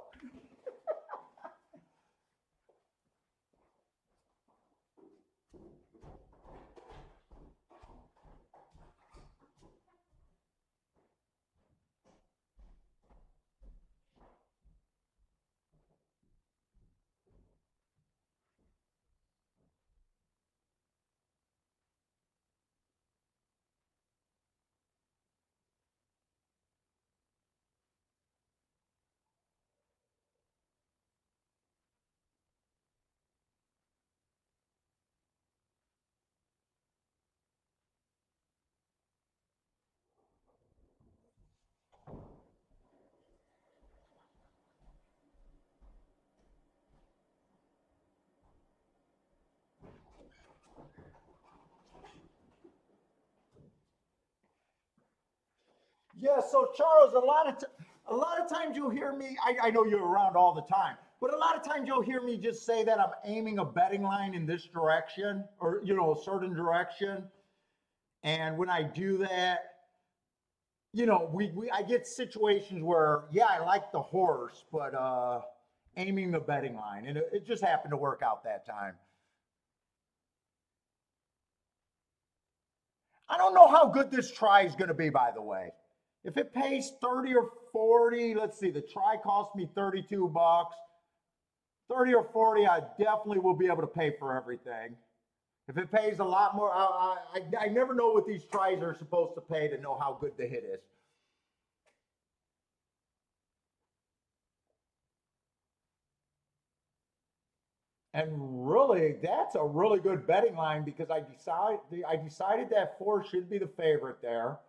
Yeah, so Charles, a lot of times you'll hear me. I know you're around all the time, but a lot of times you'll hear me just say that I'm aiming a betting line in this direction, or a certain direction. And when I do that, we I get situations where, yeah, I like the horse, but aiming the betting line, and it just happened to work out that time. I don't know how good this try is going to be, by the way. If it pays 30 or 40, let's see, the try cost me 32 bucks. 30 or 40, I definitely will be able to pay for everything. If it pays a lot more, I never know what these tries are supposed to pay to know how good the hit is. And really, that's a really good betting line because I decided that four should be the favorite there.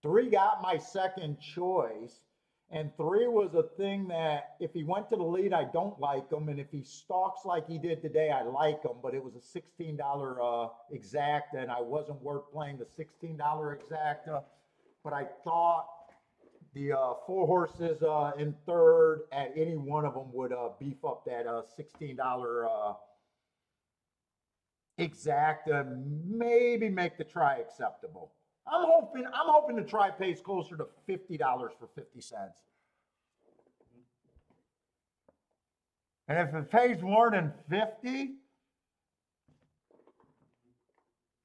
Three got my second choice, and three was a thing that if he went to the lead, I don't like him, and if he stalks like he did today, I like him. But it was a $16 exacta, and I wasn't worth playing the $16 exacta. But I thought the four horses in third at any one of them would beef up that $16 exacta, maybe make the try acceptable. I'm hoping the try pays closer to $50 for 50 cents. And if it pays more than 50,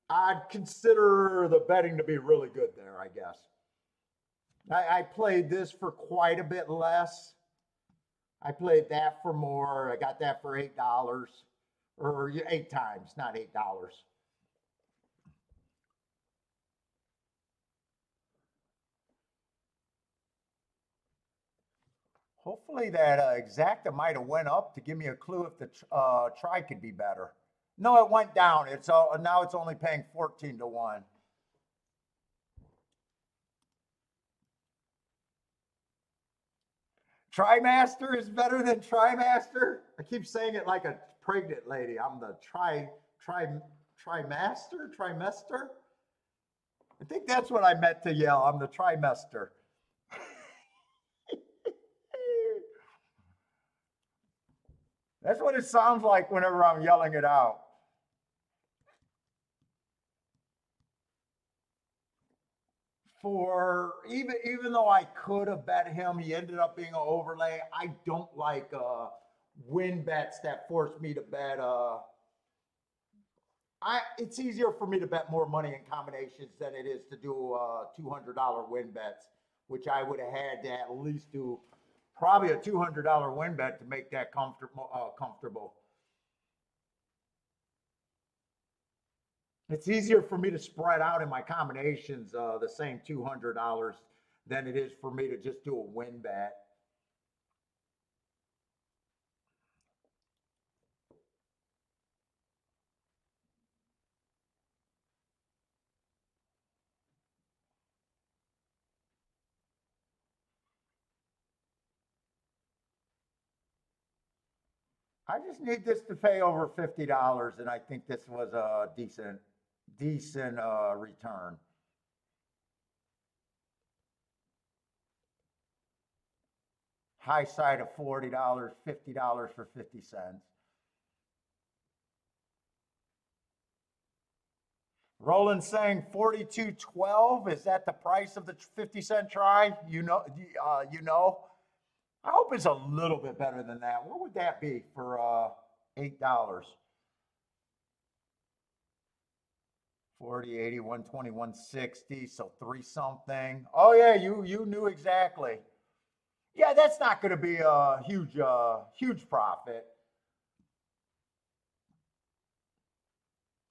I'd consider the betting to be really good there, I guess. I played this for quite a bit less. I played that for more. I got that for $8, or eight times, not $8. Hopefully that exacta might have went up to give me a clue if the try could be better. No, it went down. It's now it's only paying 14 to 1. Trimaster is better than Trimaster. I keep saying it like a pregnant lady. I'm the trimester. I think that's what I meant to yell. I'm the trimester. That's what it sounds like whenever I'm yelling it out. For even though I could have bet him, he ended up being an overlay. I don't like win bets that force me to bet. It's easier for me to bet more money in combinations than it is to do $200 win bets, which I would have had to at least do probably a $200 win bet to make that comfortable. Comfortable. It's easier for me to spread out in my combinations the same $200 than it is for me to just do a win bet. I just need this to pay over $50, and I think this was a decent return. High side of $40, $50 for 50 cents. Roland saying 42.12. Is that the price of the 50-cent try? I hope it's a little bit better than that. What would that be for $8? 40, 80, 120, 160. So three something. Oh yeah, you knew exactly. Yeah, that's not going to be a huge profit.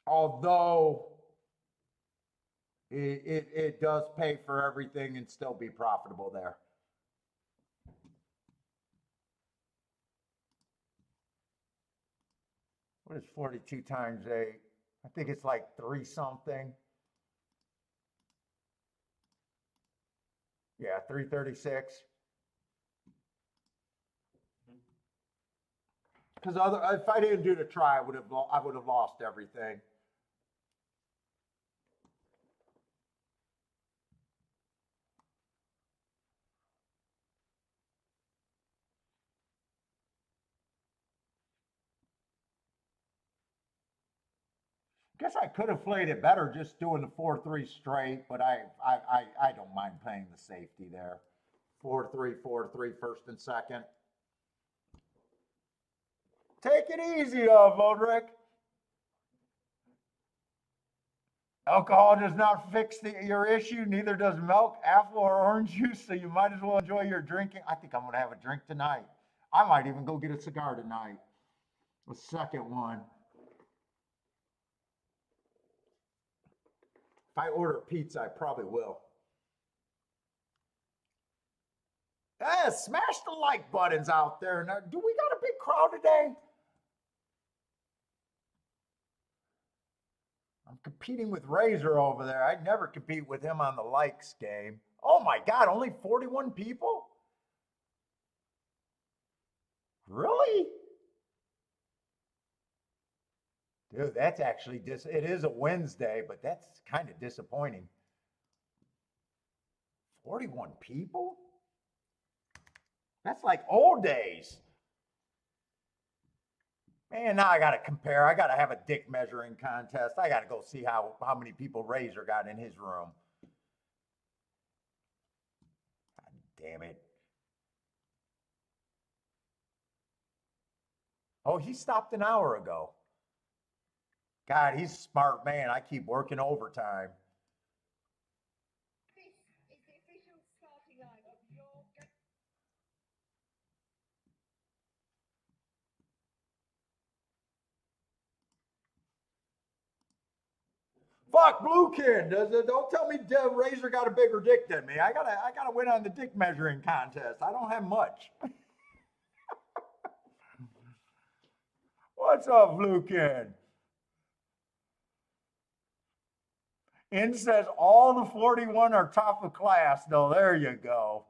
Although it does pay for everything and still be profitable there. What is 42 times 8? I think it's like three something. Yeah, 336. Because if I didn't do the try, I would have lost everything. Guess I could have played it better just doing the 4-3 straight, but I don't mind playing the safety there. 4-3, 4-3, first and second. Take it easy, Vodrick. Alcohol does not fix your issue, neither does milk, apple, or orange juice, so you might as well enjoy your drinking. I think I'm going to have a drink tonight. I might even go get a cigar tonight. The second one. If I order pizza, I probably will. Hey, smash the like buttons out there. Now, do we got a big crowd today? I'm competing with Razor over there. I'd never compete with him on the likes game. Oh my God, only 41 people? Really? Dude, that's actually, it is a Wednesday, but that's kind of disappointing. 41 people? That's like old days. Man, now I got to compare. I got to have a dick measuring contest. I got to go see how many people Razor got in his room. God damn it. Oh, he stopped an hour ago. God, he's a smart man. I keep working overtime. This is the official starting line of your game. Fuck Blue Kid. Don't tell me Razor got a bigger dick than me. I gotta win on the dick measuring contest. I don't have much. What's up, Blue Kid? In says all the 41 are top of class. No, there you go.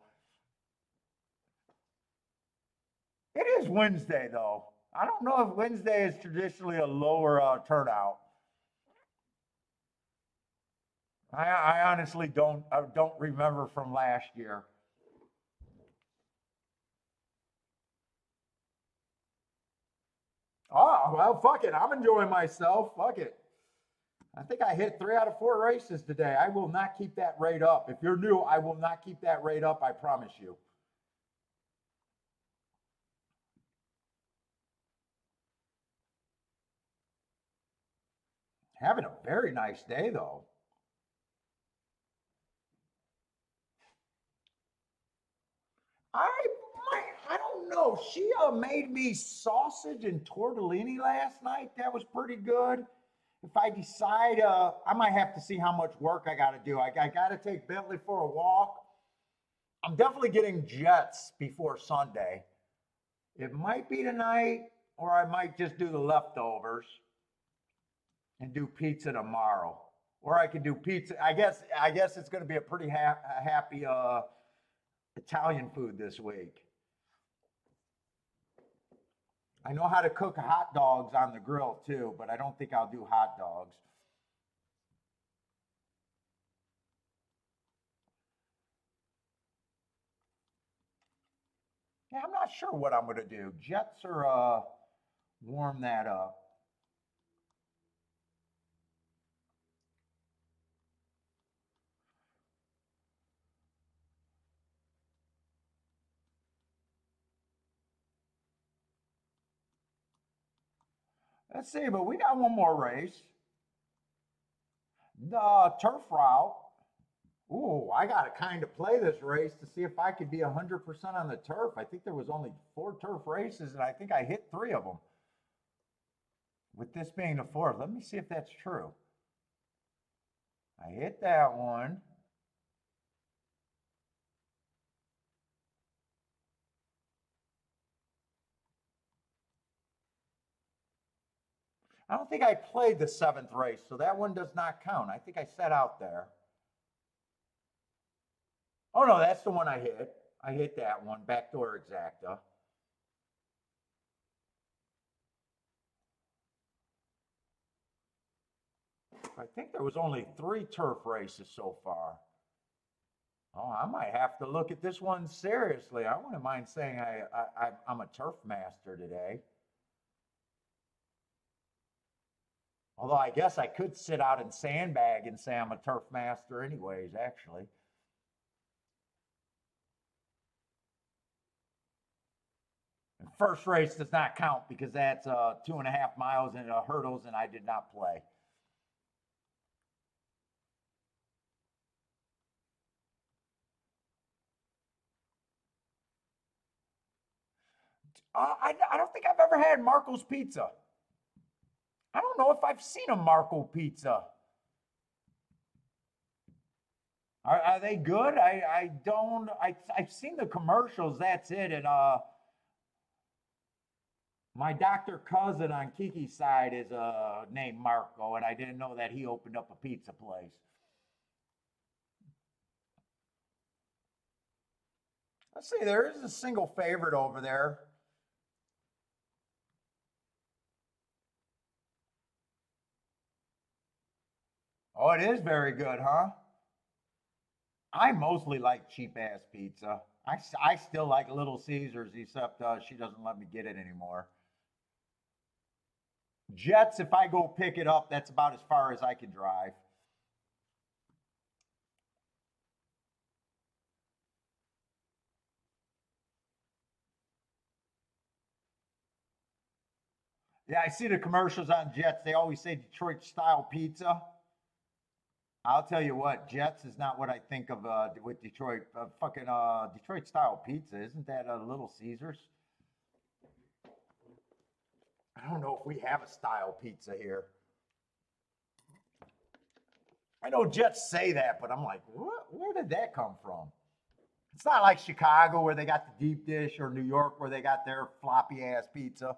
It is Wednesday though. I don't know if Wednesday is traditionally a lower turnout. I honestly don't remember from last year. Oh, well, fuck it. I'm enjoying myself. Fuck it. I think I hit 3 out of 4 races today. I will not keep that rate up. If you're new, I will not keep that rate up. I promise you. Having a very nice day, though. I I don't know. She made me sausage and tortellini last night. That was pretty good. If I decide, I might have to see how much work I got to do. I got to take Bentley for a walk. I'm definitely getting Jets before Sunday. It might be tonight, or I might just do the leftovers and do pizza tomorrow. Or I could do pizza. I guess it's going to be a pretty happy Italian food this week. I know how to cook hot dogs on the grill too, but I don't think I'll do hot dogs. Yeah, I'm not sure what I'm going to do. Jets or warm that up. Let's see, but we got one more race. The turf route. Ooh, I got to kind of play this race to see if I could be 100% on the turf. I think there was only 4 turf races, and I think I hit 3 of them. With this being the 4th, let me see if that's true. I hit that one. I don't think I played the 7th race, so that one does not count. I think I set out there. Oh no, that's the one I hit. I hit that one, backdoor exacta. I think there was only 3 turf races so far. Oh, I might have to look at this one seriously. I wouldn't mind saying I'm a turf master today. Although I guess I could sit out and sandbag and say I'm a turf master anyways, actually. And first race does not count because that's 2.5 miles in hurdles and I did not play. I don't think I've ever had Marco's Pizza. I don't know if I've seen a Marco Pizza. Are they good? I don't. I've seen the commercials. That's it. And my doctor cousin on Kiki's side is named Marco, and I didn't know that he opened up a pizza place. Let's see. There is a single favorite over there. Oh, it is very good, huh? I mostly like cheap ass pizza. I still like Little Caesars, except she doesn't let me get it anymore. Jets, if I go pick it up, that's about as far as I can drive. Yeah, I see the commercials on Jets. They always say Detroit style pizza. I'll tell you what, Jets is not what I think of with Detroit. Fucking Detroit style pizza, isn't that a Little Caesars? I don't know if we have a style pizza here. I know Jets say that, but I'm like, what? Where did that come from? It's not like Chicago where they got the deep dish or New York where they got their floppy ass pizza.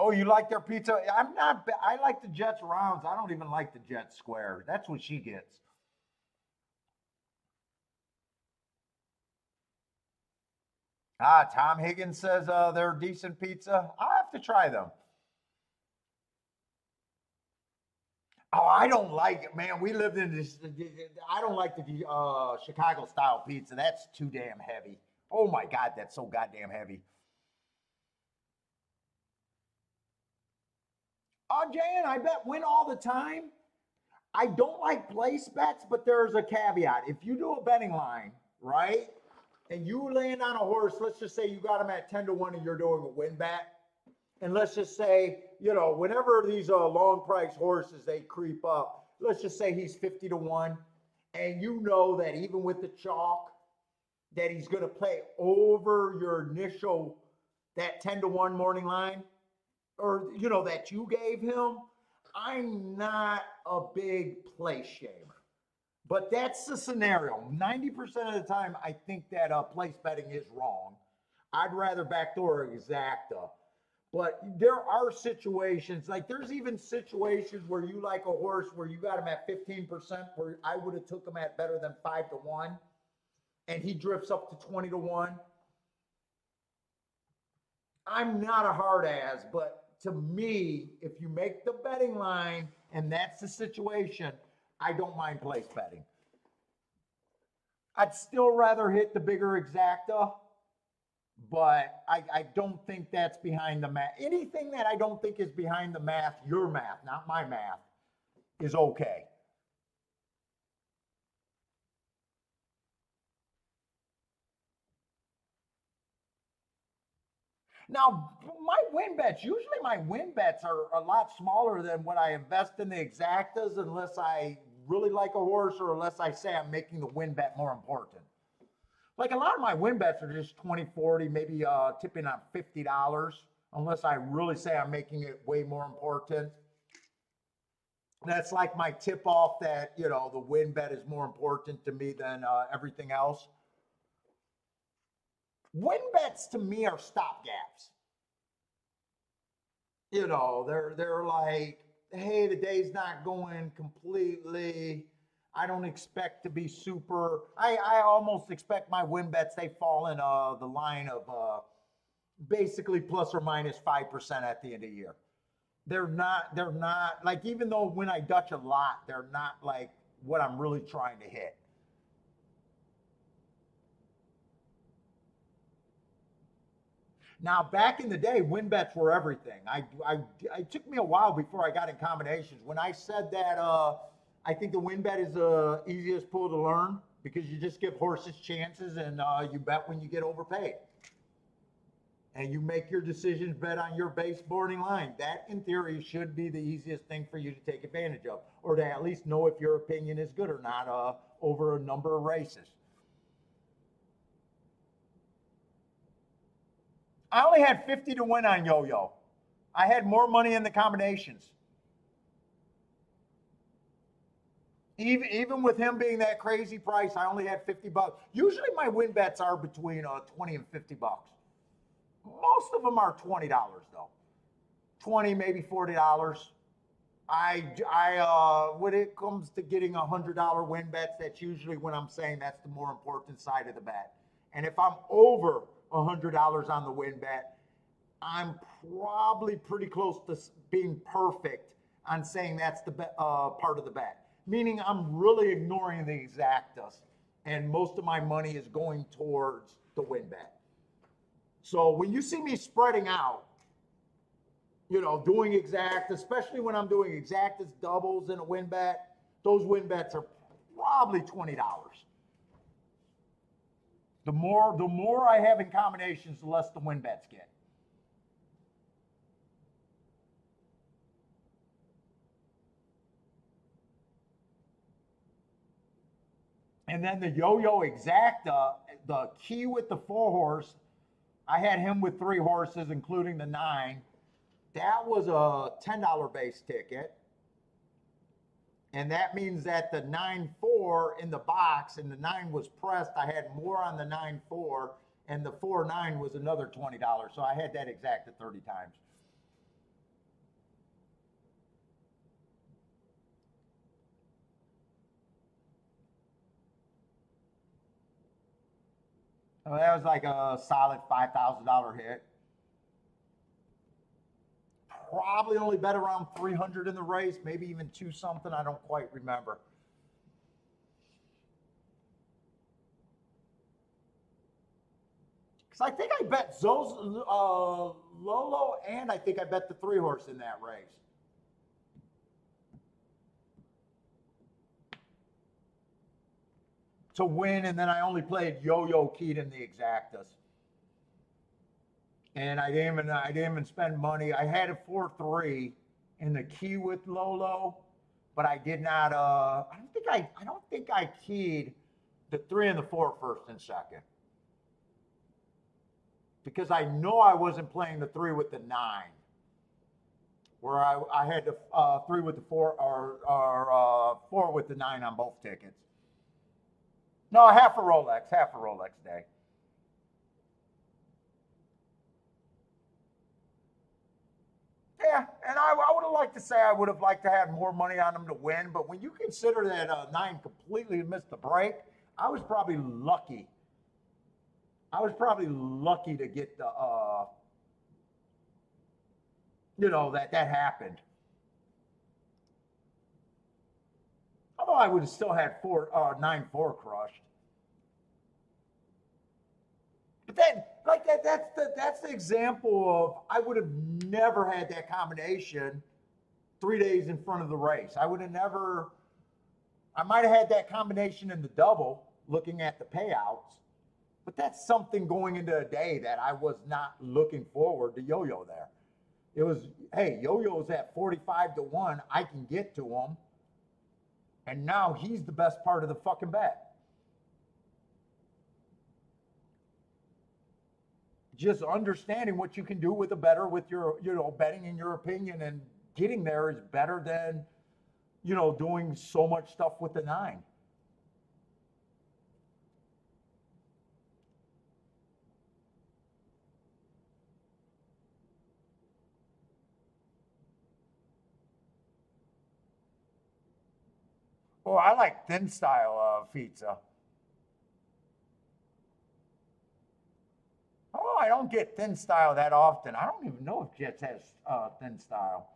Oh, you like their pizza? I'm not. I like the Jets rounds. I don't even like the Jets square. That's what she gets. Tom Higgins says they're decent pizza. I'll have to try them. Oh, I don't like it, man. We lived in this. I don't like the Chicago style pizza. That's too damn heavy. Oh my God, that's so goddamn heavy. Jan, I bet win all the time. I don't like place bets, but there's a caveat. If you do a betting line, right, and you land on a horse, let's just say you got him at 10 to 1 and you're doing a win bet. And let's just say, whenever these long price horses they creep up, let's just say he's 50 to 1, and you know that even with the chalk, that he's going to play over your initial that 10 to 1 morning line, or that you gave him. I'm not a big place shamer. But that's the scenario. 90% of the time, I think that place betting is wrong. I'd rather backdoor exacta. But there are situations, like there's even situations where you like a horse where you got him at 15%, where I would have took him at better than 5 to 1, and he drifts up to 20 to 1. I'm not a hard ass, but to me, if you make the betting line and that's the situation, I don't mind place betting. I'd still rather hit the bigger exacta, but I don't think that's behind the math. Anything that I don't think is behind the math, your math, not my math, is okay. Now, usually my win bets are a lot smaller than what I invest in the exactas unless I really like a horse or unless I say I'm making the win bet more important. Like a lot of my win bets are just 20, 40, maybe tipping on $50, unless I really say I'm making it way more important. That's like my tip off that, the win bet is more important to me than everything else. Win bets to me are stopgaps. They're like, hey, the day's not going completely. I don't expect to be super. I almost expect my win bets they fall in the line of basically plus or minus 5% at the end of the year. They're not like, even though when I Dutch a lot, they're not like what I'm really trying to hit. Now, back in the day, win bets were everything. It took me a while before I got in combinations. When I said that, I think the win bet is the easiest pool to learn because you just give horses chances and you bet when you get overpaid. And you make your decisions bet on your base boarding line. That, in theory, should be the easiest thing for you to take advantage of, or to at least know if your opinion is good or not over a number of races. I only had 50 to win on yo-yo. I had more money in the combinations. Even with him being that crazy price, I only had 50 bucks. Usually my win bets are between 20 and 50 bucks. Most of them are $20 though. 20, maybe $40. When it comes to getting $100 win bets, that's usually when I'm saying that's the more important side of the bet. And if I'm over $100 on the win bet, I'm probably pretty close to being perfect on saying that's the part of the bet. Meaning I'm really ignoring the exactas, and most of my money is going towards the win bet. So when you see me spreading out, doing exact, especially when I'm doing exactas, doubles, and a win bet, those win bets are probably $20. The more I have in combinations, the less the win bets get. And then the yo-yo exacta, the key with the 4-horse, I had him with 3 horses, including the 9. That was a $10 base ticket. And that means that the 9-4 in the box and the 9 was pressed. I had more on the 9-4, and the 4-9 was another $20. So I had that exacta 30 times. So that was like a solid $5,000 hit. Probably only bet around 300 in the race, maybe even 2 something. I don't quite remember. Because I think I bet Lolo, and I think I bet the 3-horse in that race. To win, and then I only played yo-yo keyed in the exactas. And I didn't even spend money. I had a 4-3 in the key with Lolo, but I did not. I don't think I keyed the 3 and the 4 first and second, because I know I wasn't playing the 3 with the 9, where I had the 3 with the 4 or 4 with the 9 on both tickets. No, half a Rolex day. Yeah, and I would have liked to say I would have liked to have more money on him to win, but when you consider that 9 completely missed the break, I was probably lucky. I was probably lucky to get the, that happened. Although I would have still had 9-4 crushed. But then, like that's the example of I would have never had that combination 3 days in front of the race. I would have never. I might have had that combination in the double, looking at the payouts, but that's something going into a day that I was not looking forward to yo-yo there. It was, hey, yo-yo's at 45 to 1. I can get to him, and now he's the best part of the fucking bet. Just understanding what you can do with a better, with your, betting in your opinion, and getting there is better than, doing so much stuff with the 9. Oh, I like thin style pizza. Oh, I don't get thin style that often. I don't even know if Jets has thin style.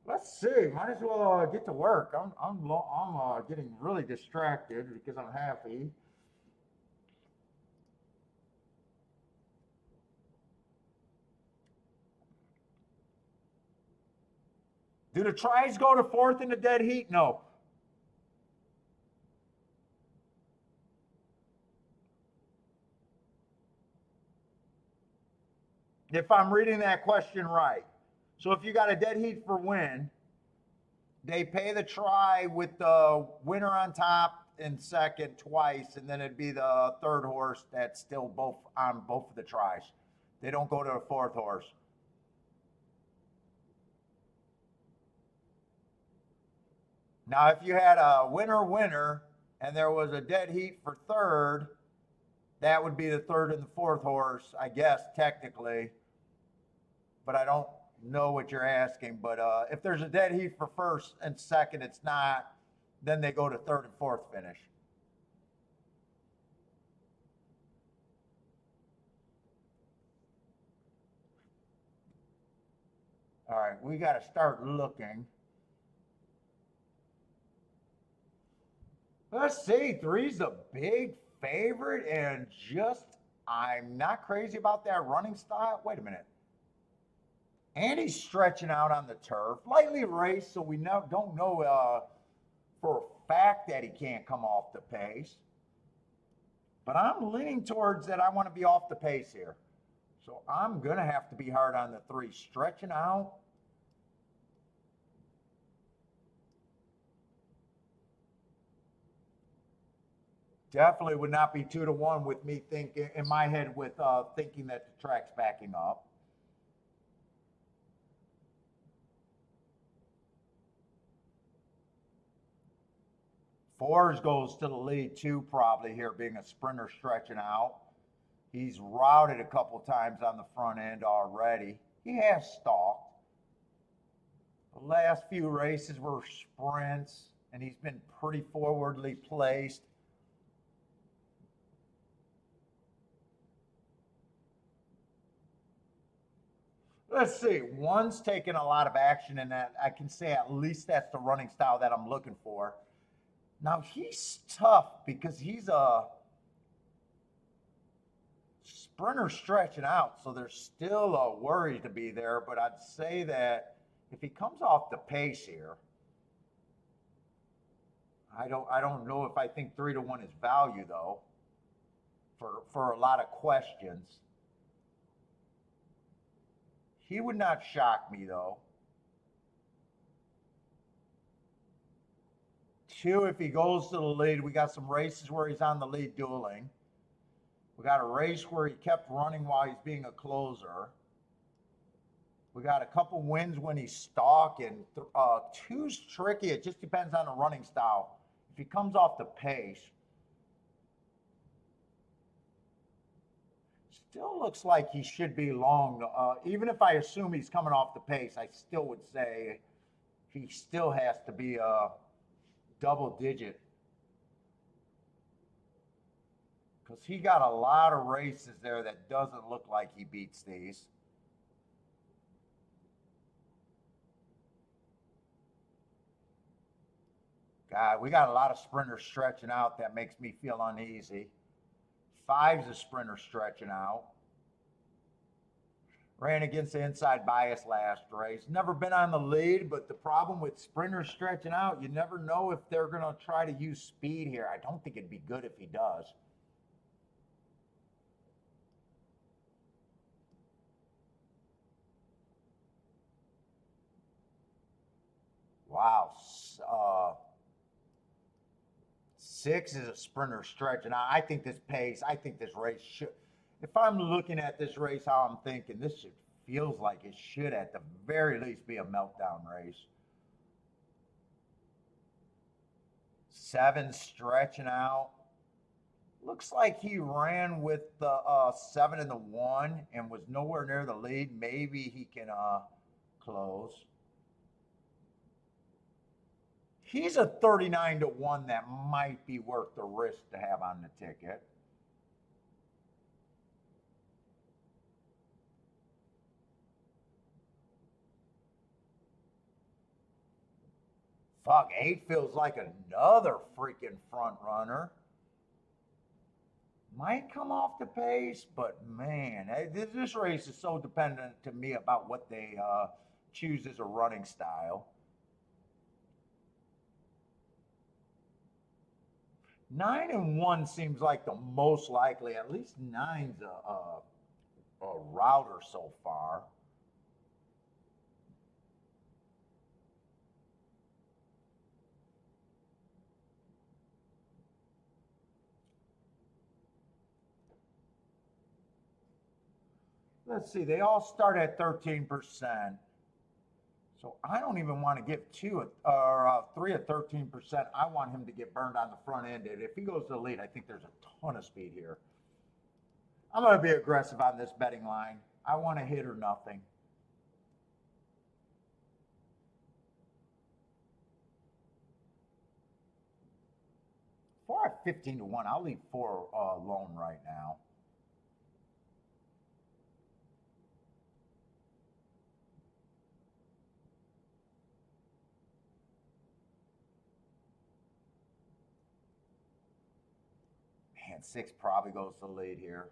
Let's see. Might as well get to work. I'm getting really distracted because I'm happy. Do the tries go to fourth in the dead heat? No. If I'm reading that question right. So if you got a dead heat for win, they pay the try with the winner on top and second twice, and then it'd be the third horse that's still both on both of the tries. They don't go to the fourth horse. Now, if you had a winner and there was a dead heat for third, that would be the third and the fourth horse, I guess, technically. But I don't know what you're asking. But if there's a dead heat for first and second, it's not. Then they go to third and fourth finish. All right, we got to start looking. Let's see, three's a big favorite, and just I'm not crazy about that running style. Wait a minute. And he's stretching out on the turf, lightly raced, so we don't know for a fact that he can't come off the pace. But I'm leaning towards that I want to be off the pace here. So I'm going to have to be hard on the three, stretching out. Definitely would not be 2-1 with me thinking in my head with thinking that the track's backing up. Fours goes to the lead too, probably here being a sprinter stretching out. He's routed a couple times on the front end already. He has stalked. The last few races were sprints, and he's been pretty forwardly placed. Let's see. One's taken a lot of action in that. I can say at least that's the running style that I'm looking for. Now, he's tough because he's a sprinter stretching out, so there's still a worry to be there. But I'd say that if he comes off the pace here, I don't know if I think 3-1 is value though. For a lot of questions, he would not shock me though. Two, if he goes to the lead, we got some races where he's on the lead dueling. We got a race where he kept running while he's being a closer. We got a couple wins when he's stalking. Two's tricky. It just depends on the running style. If he comes off the pace, still looks like he should be long. Even if I assume he's coming off the pace, I still would say he still has to be a double digit. Because he got a lot of races there that doesn't look like he beats these. God, we got a lot of sprinters stretching out. That makes me feel uneasy. Five's a sprinter stretching out. Ran against the inside bias last race. Never been on the lead, but the problem with sprinters stretching out, you never know if they're going to try to use speed here. I don't think it'd be good if he does. Wow. 6 is a sprinter stretch, and I think this pace, I think this race should, if I'm looking at this race, how I'm thinking, this should, feels like it should at the very least be a meltdown race. 7 stretching out. Looks like he ran with the 7 and the 1 and was nowhere near the lead. Maybe he can close. He's a 39-1 that might be worth the risk to have on the ticket. Fuck, 8 feels like another freaking front runner. Might come off the pace, but man, this race is so dependent to me about what they choose as a running style. 9-1 seems like the most likely. At least nine's a router so far. Let's see, they all start at 13%. So I don't even want to give three at 13%. I want him to get burned on the front end. And if he goes to the lead, I think there's a ton of speed here. I'm going to be aggressive on this betting line. I want to hit or nothing. Four at 15-1. I'll leave four alone right now. Man, six probably goes to the lead here.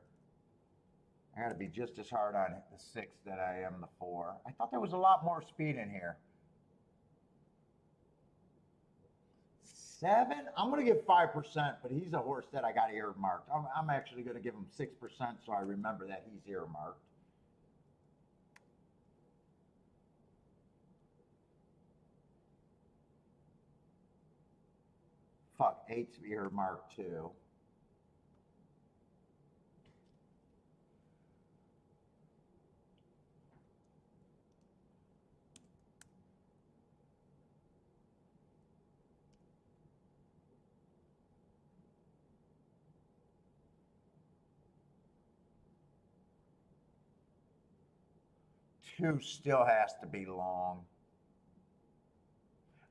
I got to be just as hard on the six that I am the four. I thought there was a lot more speed in here. Seven, I'm going to give 5%, but he's a horse that I got earmarked. I'm actually going to give him 6% so I remember that he's earmarked. Fuck, eight's earmarked too. Two still has to be long.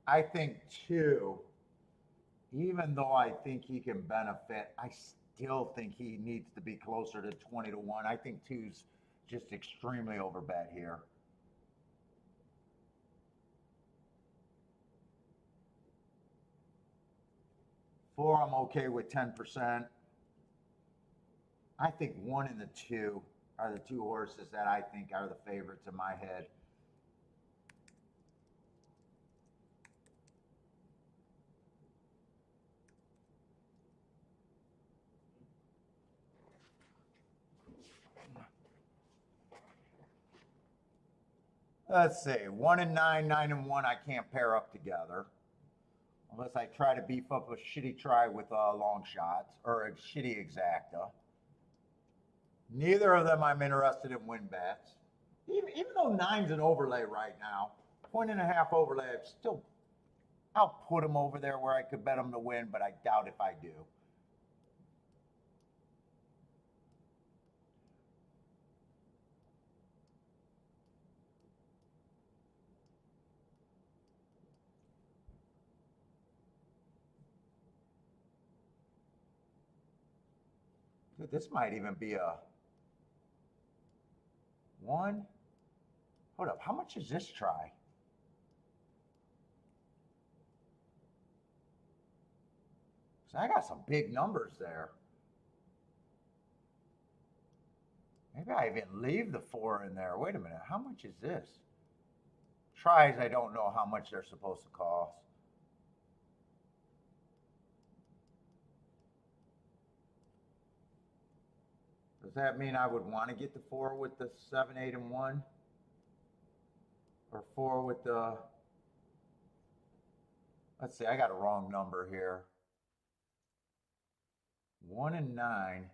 I think two, even though I think he can benefit, I still think he needs to be closer to 20-1. I think two's just extremely overbet here. Four, I'm okay with 10%. I think one and the two are the two horses that I think are the favorites in my head. Let's see, 1-9, 9-1, I can't pair up together. Unless I try to beef up a shitty try with long shots or a shitty exacta. Neither of them I'm interested in win bets. Even though nine's an overlay right now, 1.5 overlay, I'll put him over there where I could bet him to win, but I doubt if I do. Dude, this might even be a one. Hold up, how much is this try? So I got some big numbers there. Maybe I even leave the four in there. Wait a minute, how much is this? Tries, I don't know how much they're supposed to cost. Does that mean I would want to get the four with the 7, 8, and 1? Or four with the, let's see, I got a wrong number here. 1 and 9.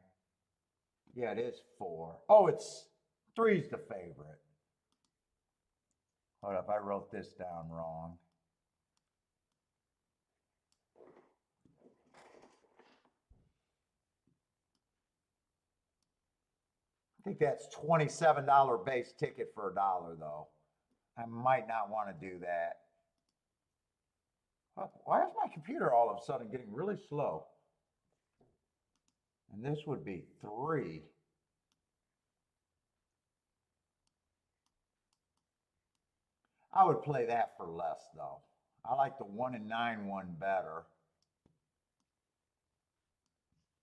Yeah, it is 4. Oh, it's 3's the favorite. Hold up, I wrote this down wrong. I think that's $27 base ticket for $1 though. I might not want to do that. Why is my computer all of a sudden getting really slow? And this would be 3. I would play that for less though. I like the 1 and 9 one better.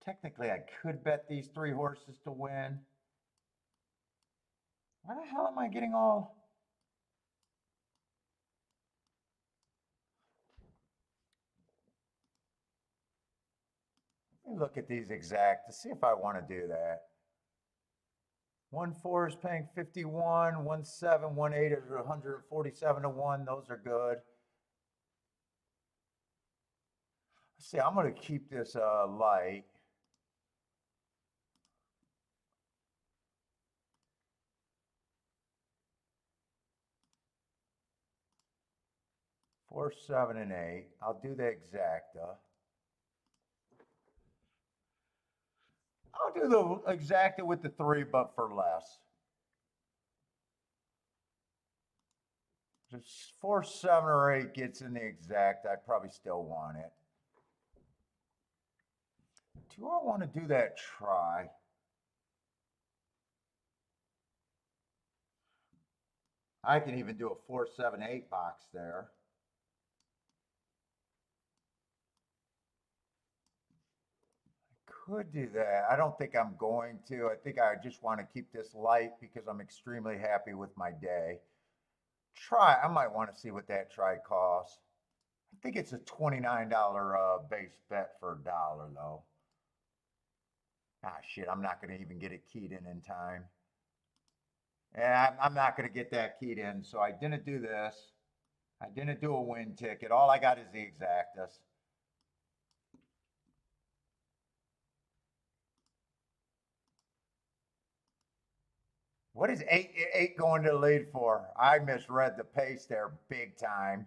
Technically, I could bet these 3 horses to win. Why the hell am I getting all... me look at these exact to see if I want to do that. 1-4 is paying 51, 1-7, 1-8 is 147 to 1. Those are good. Let's see, I'm going to keep this light. Four, 7, and 8. I'll do the exacta. I'll do the exacta with the 3, but for less. Just 4, 7, or 8 gets in the exact, I probably still want it. Do I want to do that try? I can even do a 4, 7, 8 box there. Could do that. I don't think I'm going to. I think I just want to keep this light because I'm extremely happy with my day. Try, I might want to see what that try costs. I think it's a $29 base bet for $1 though. Ah, shit, I'm not going to even get it keyed in time. And I'm not going to get that keyed in, so I didn't do this. I didn't do a win ticket. All I got is the exactas. What is eight going to the lead for? I misread the pace there big time.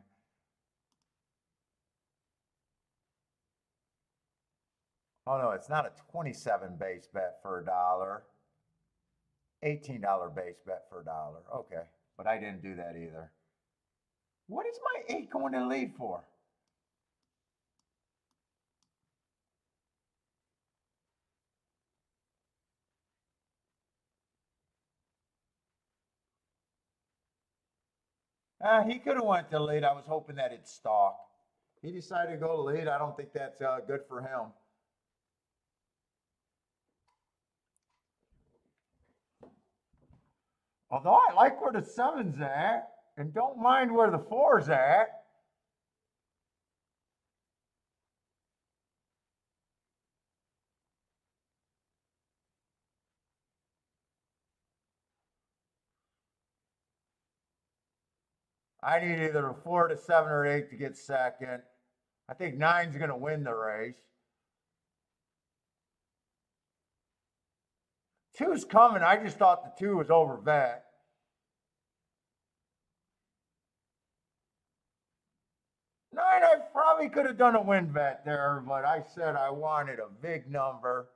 Oh no, it's not a 27 base bet for $1. $18 base bet for $1. Okay, but I didn't do that either. What is my 8 going to the lead for? He could have went to lead. I was hoping that it'd stalk. He decided to go to lead. I don't think that's good for him. Although I like where the 7's at and don't mind where the 4's at. I need either a 4 to 7 or 8 to get second. I think 9's going to win the race. 2's coming. I just thought the 2 was over bet. 9, I probably could have done a win bet there, but I said I wanted a big number.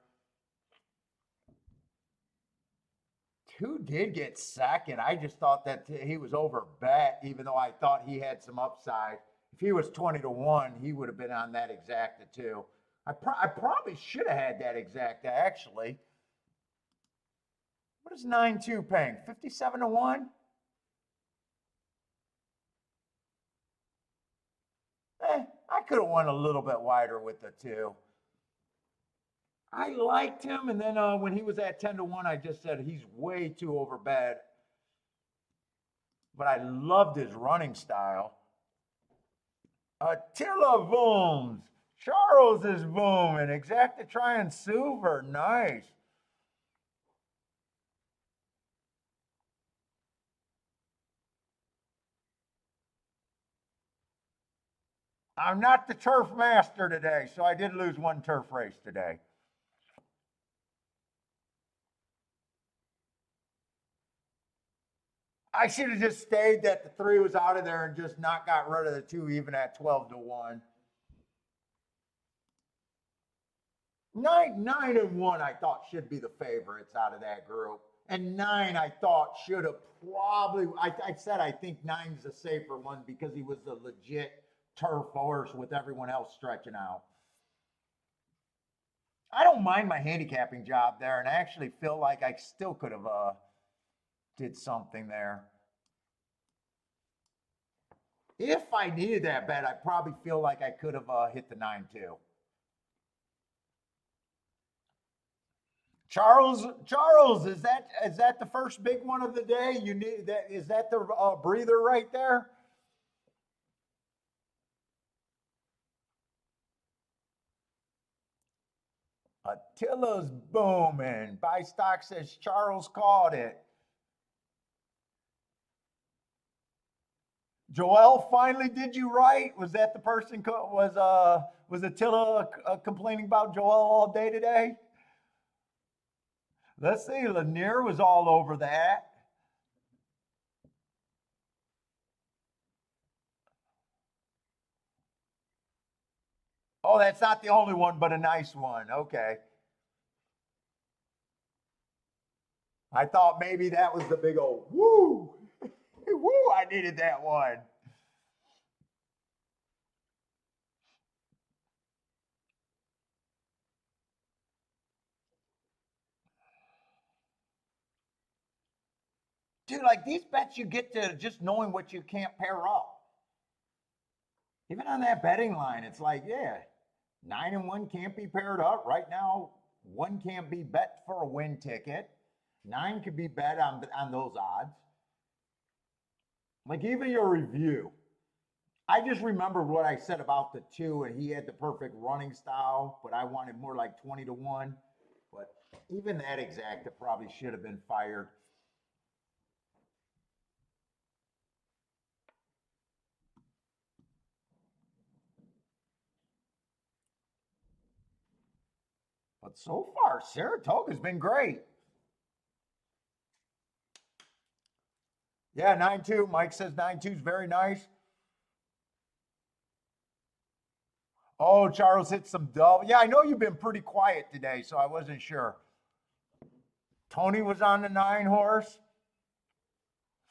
2 did get second. I just thought that he was over bet, even though I thought he had some upside. If he was 20 to 1, he would have been on that exacta too. I probably should have had that exacta actually. What is 9-2 paying? 57 to 1? I could have won a little bit wider with the 2. I liked him, and then when he was at 10 to 1, I just said he's way too over bet. But I loved his running style. Attila booms. Charles is booming. Exacta try and super. Nice. I'm not the turf master today, so I did lose one turf race today. I should have just stayed that the 3 was out of there and just not got rid of the 2 even at 12 to 1. 9 and 1 I thought should be the favorites out of that group. And 9 I thought should have probably, I said I think 9's the safer one because he was the legit turf horse with everyone else stretching out. I don't mind my handicapping job there, and I actually feel like I still could have did something there. If I needed that bet, I probably feel like I could have hit the 9 too. Charles, is that the first big one of the day? You need that? Is that the breather right there? Attila's booming. Buy stock says Charles called it. Joel finally did you right. Was that the person was Attila complaining about Joel all day today? Let's see. Lanier was all over that. Oh, that's not the only one, but a nice one. Okay. I thought maybe that was the big old woo. Woo, I needed that one. Dude, like these bets you get to just knowing what you can't pair up. Even on that betting line, it's like, yeah, 9 and 1 can't be paired up. Right now, one can't be bet for a win ticket. 9 could be bet on those odds. Like even your review. I just remember what I said about the 2, and he had the perfect running style, but I wanted more like 20 to 1. But even that exacta probably should have been fired. But so far, Saratoga's been great. Yeah, 9-2. Mike says 9-2 is very nice. Oh, Charles hit some double. Yeah, I know you've been pretty quiet today, so I wasn't sure. Tony was on the 9 horse.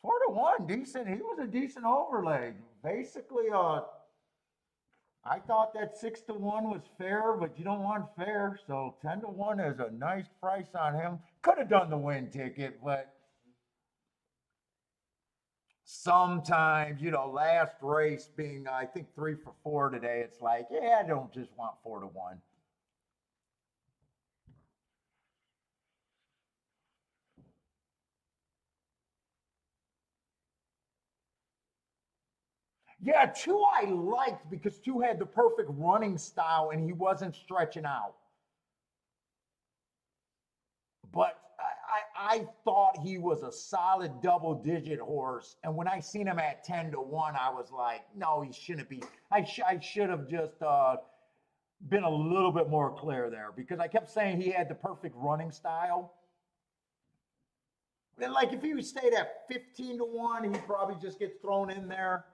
4 to 1, decent. He was a decent overlay. Basically, I thought that 6 to 1 was fair, but you don't want fair, so 10 to 1 is a nice price on him. Could have done the win ticket, but sometimes, last race being, I think 3 for 4 today, it's like, yeah, I don't just want 4 to 1. Yeah, 2 I liked because 2 had the perfect running style and he wasn't stretching out. But I thought he was a solid double-digit horse. And when I seen him at 10 to 1, I was like, no, he shouldn't be. I should have just been a little bit more clear there because I kept saying he had the perfect running style. And like if he stayed at 15 to 1, he probably just gets thrown in there.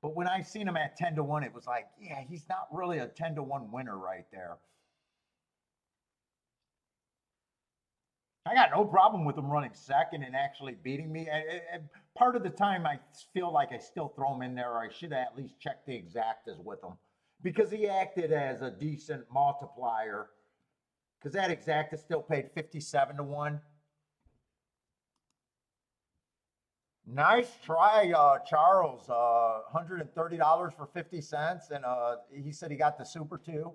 But when I seen him at 10 to 1, it was like, yeah, he's not really a 10 to 1 winner right there. I got no problem with him running second and actually beating me. And part of the time, I feel like I still throw him in there, or I should at least check the exactas with him because he acted as a decent multiplier. Because that exacta still paid 57 to 1. Nice try, Charles. $130 for 50 cents, and he said he got the super too.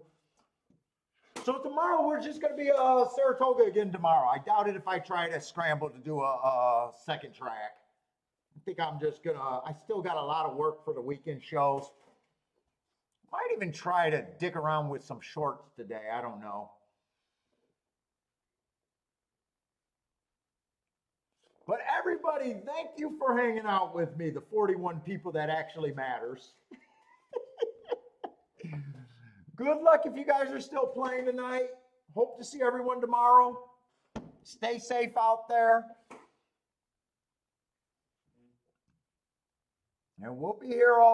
So tomorrow we're just going to be Saratoga again tomorrow. I doubt it if I try to scramble to do a second track. I think I'm just going to, I still got a lot of work for the weekend shows. Might even try to dick around with some shorts today. I don't know. But everybody, thank you for hanging out with me, the 41 people that actually matters. Good luck if you guys are still playing tonight. Hope to see everyone tomorrow. Stay safe out there. And we'll be here all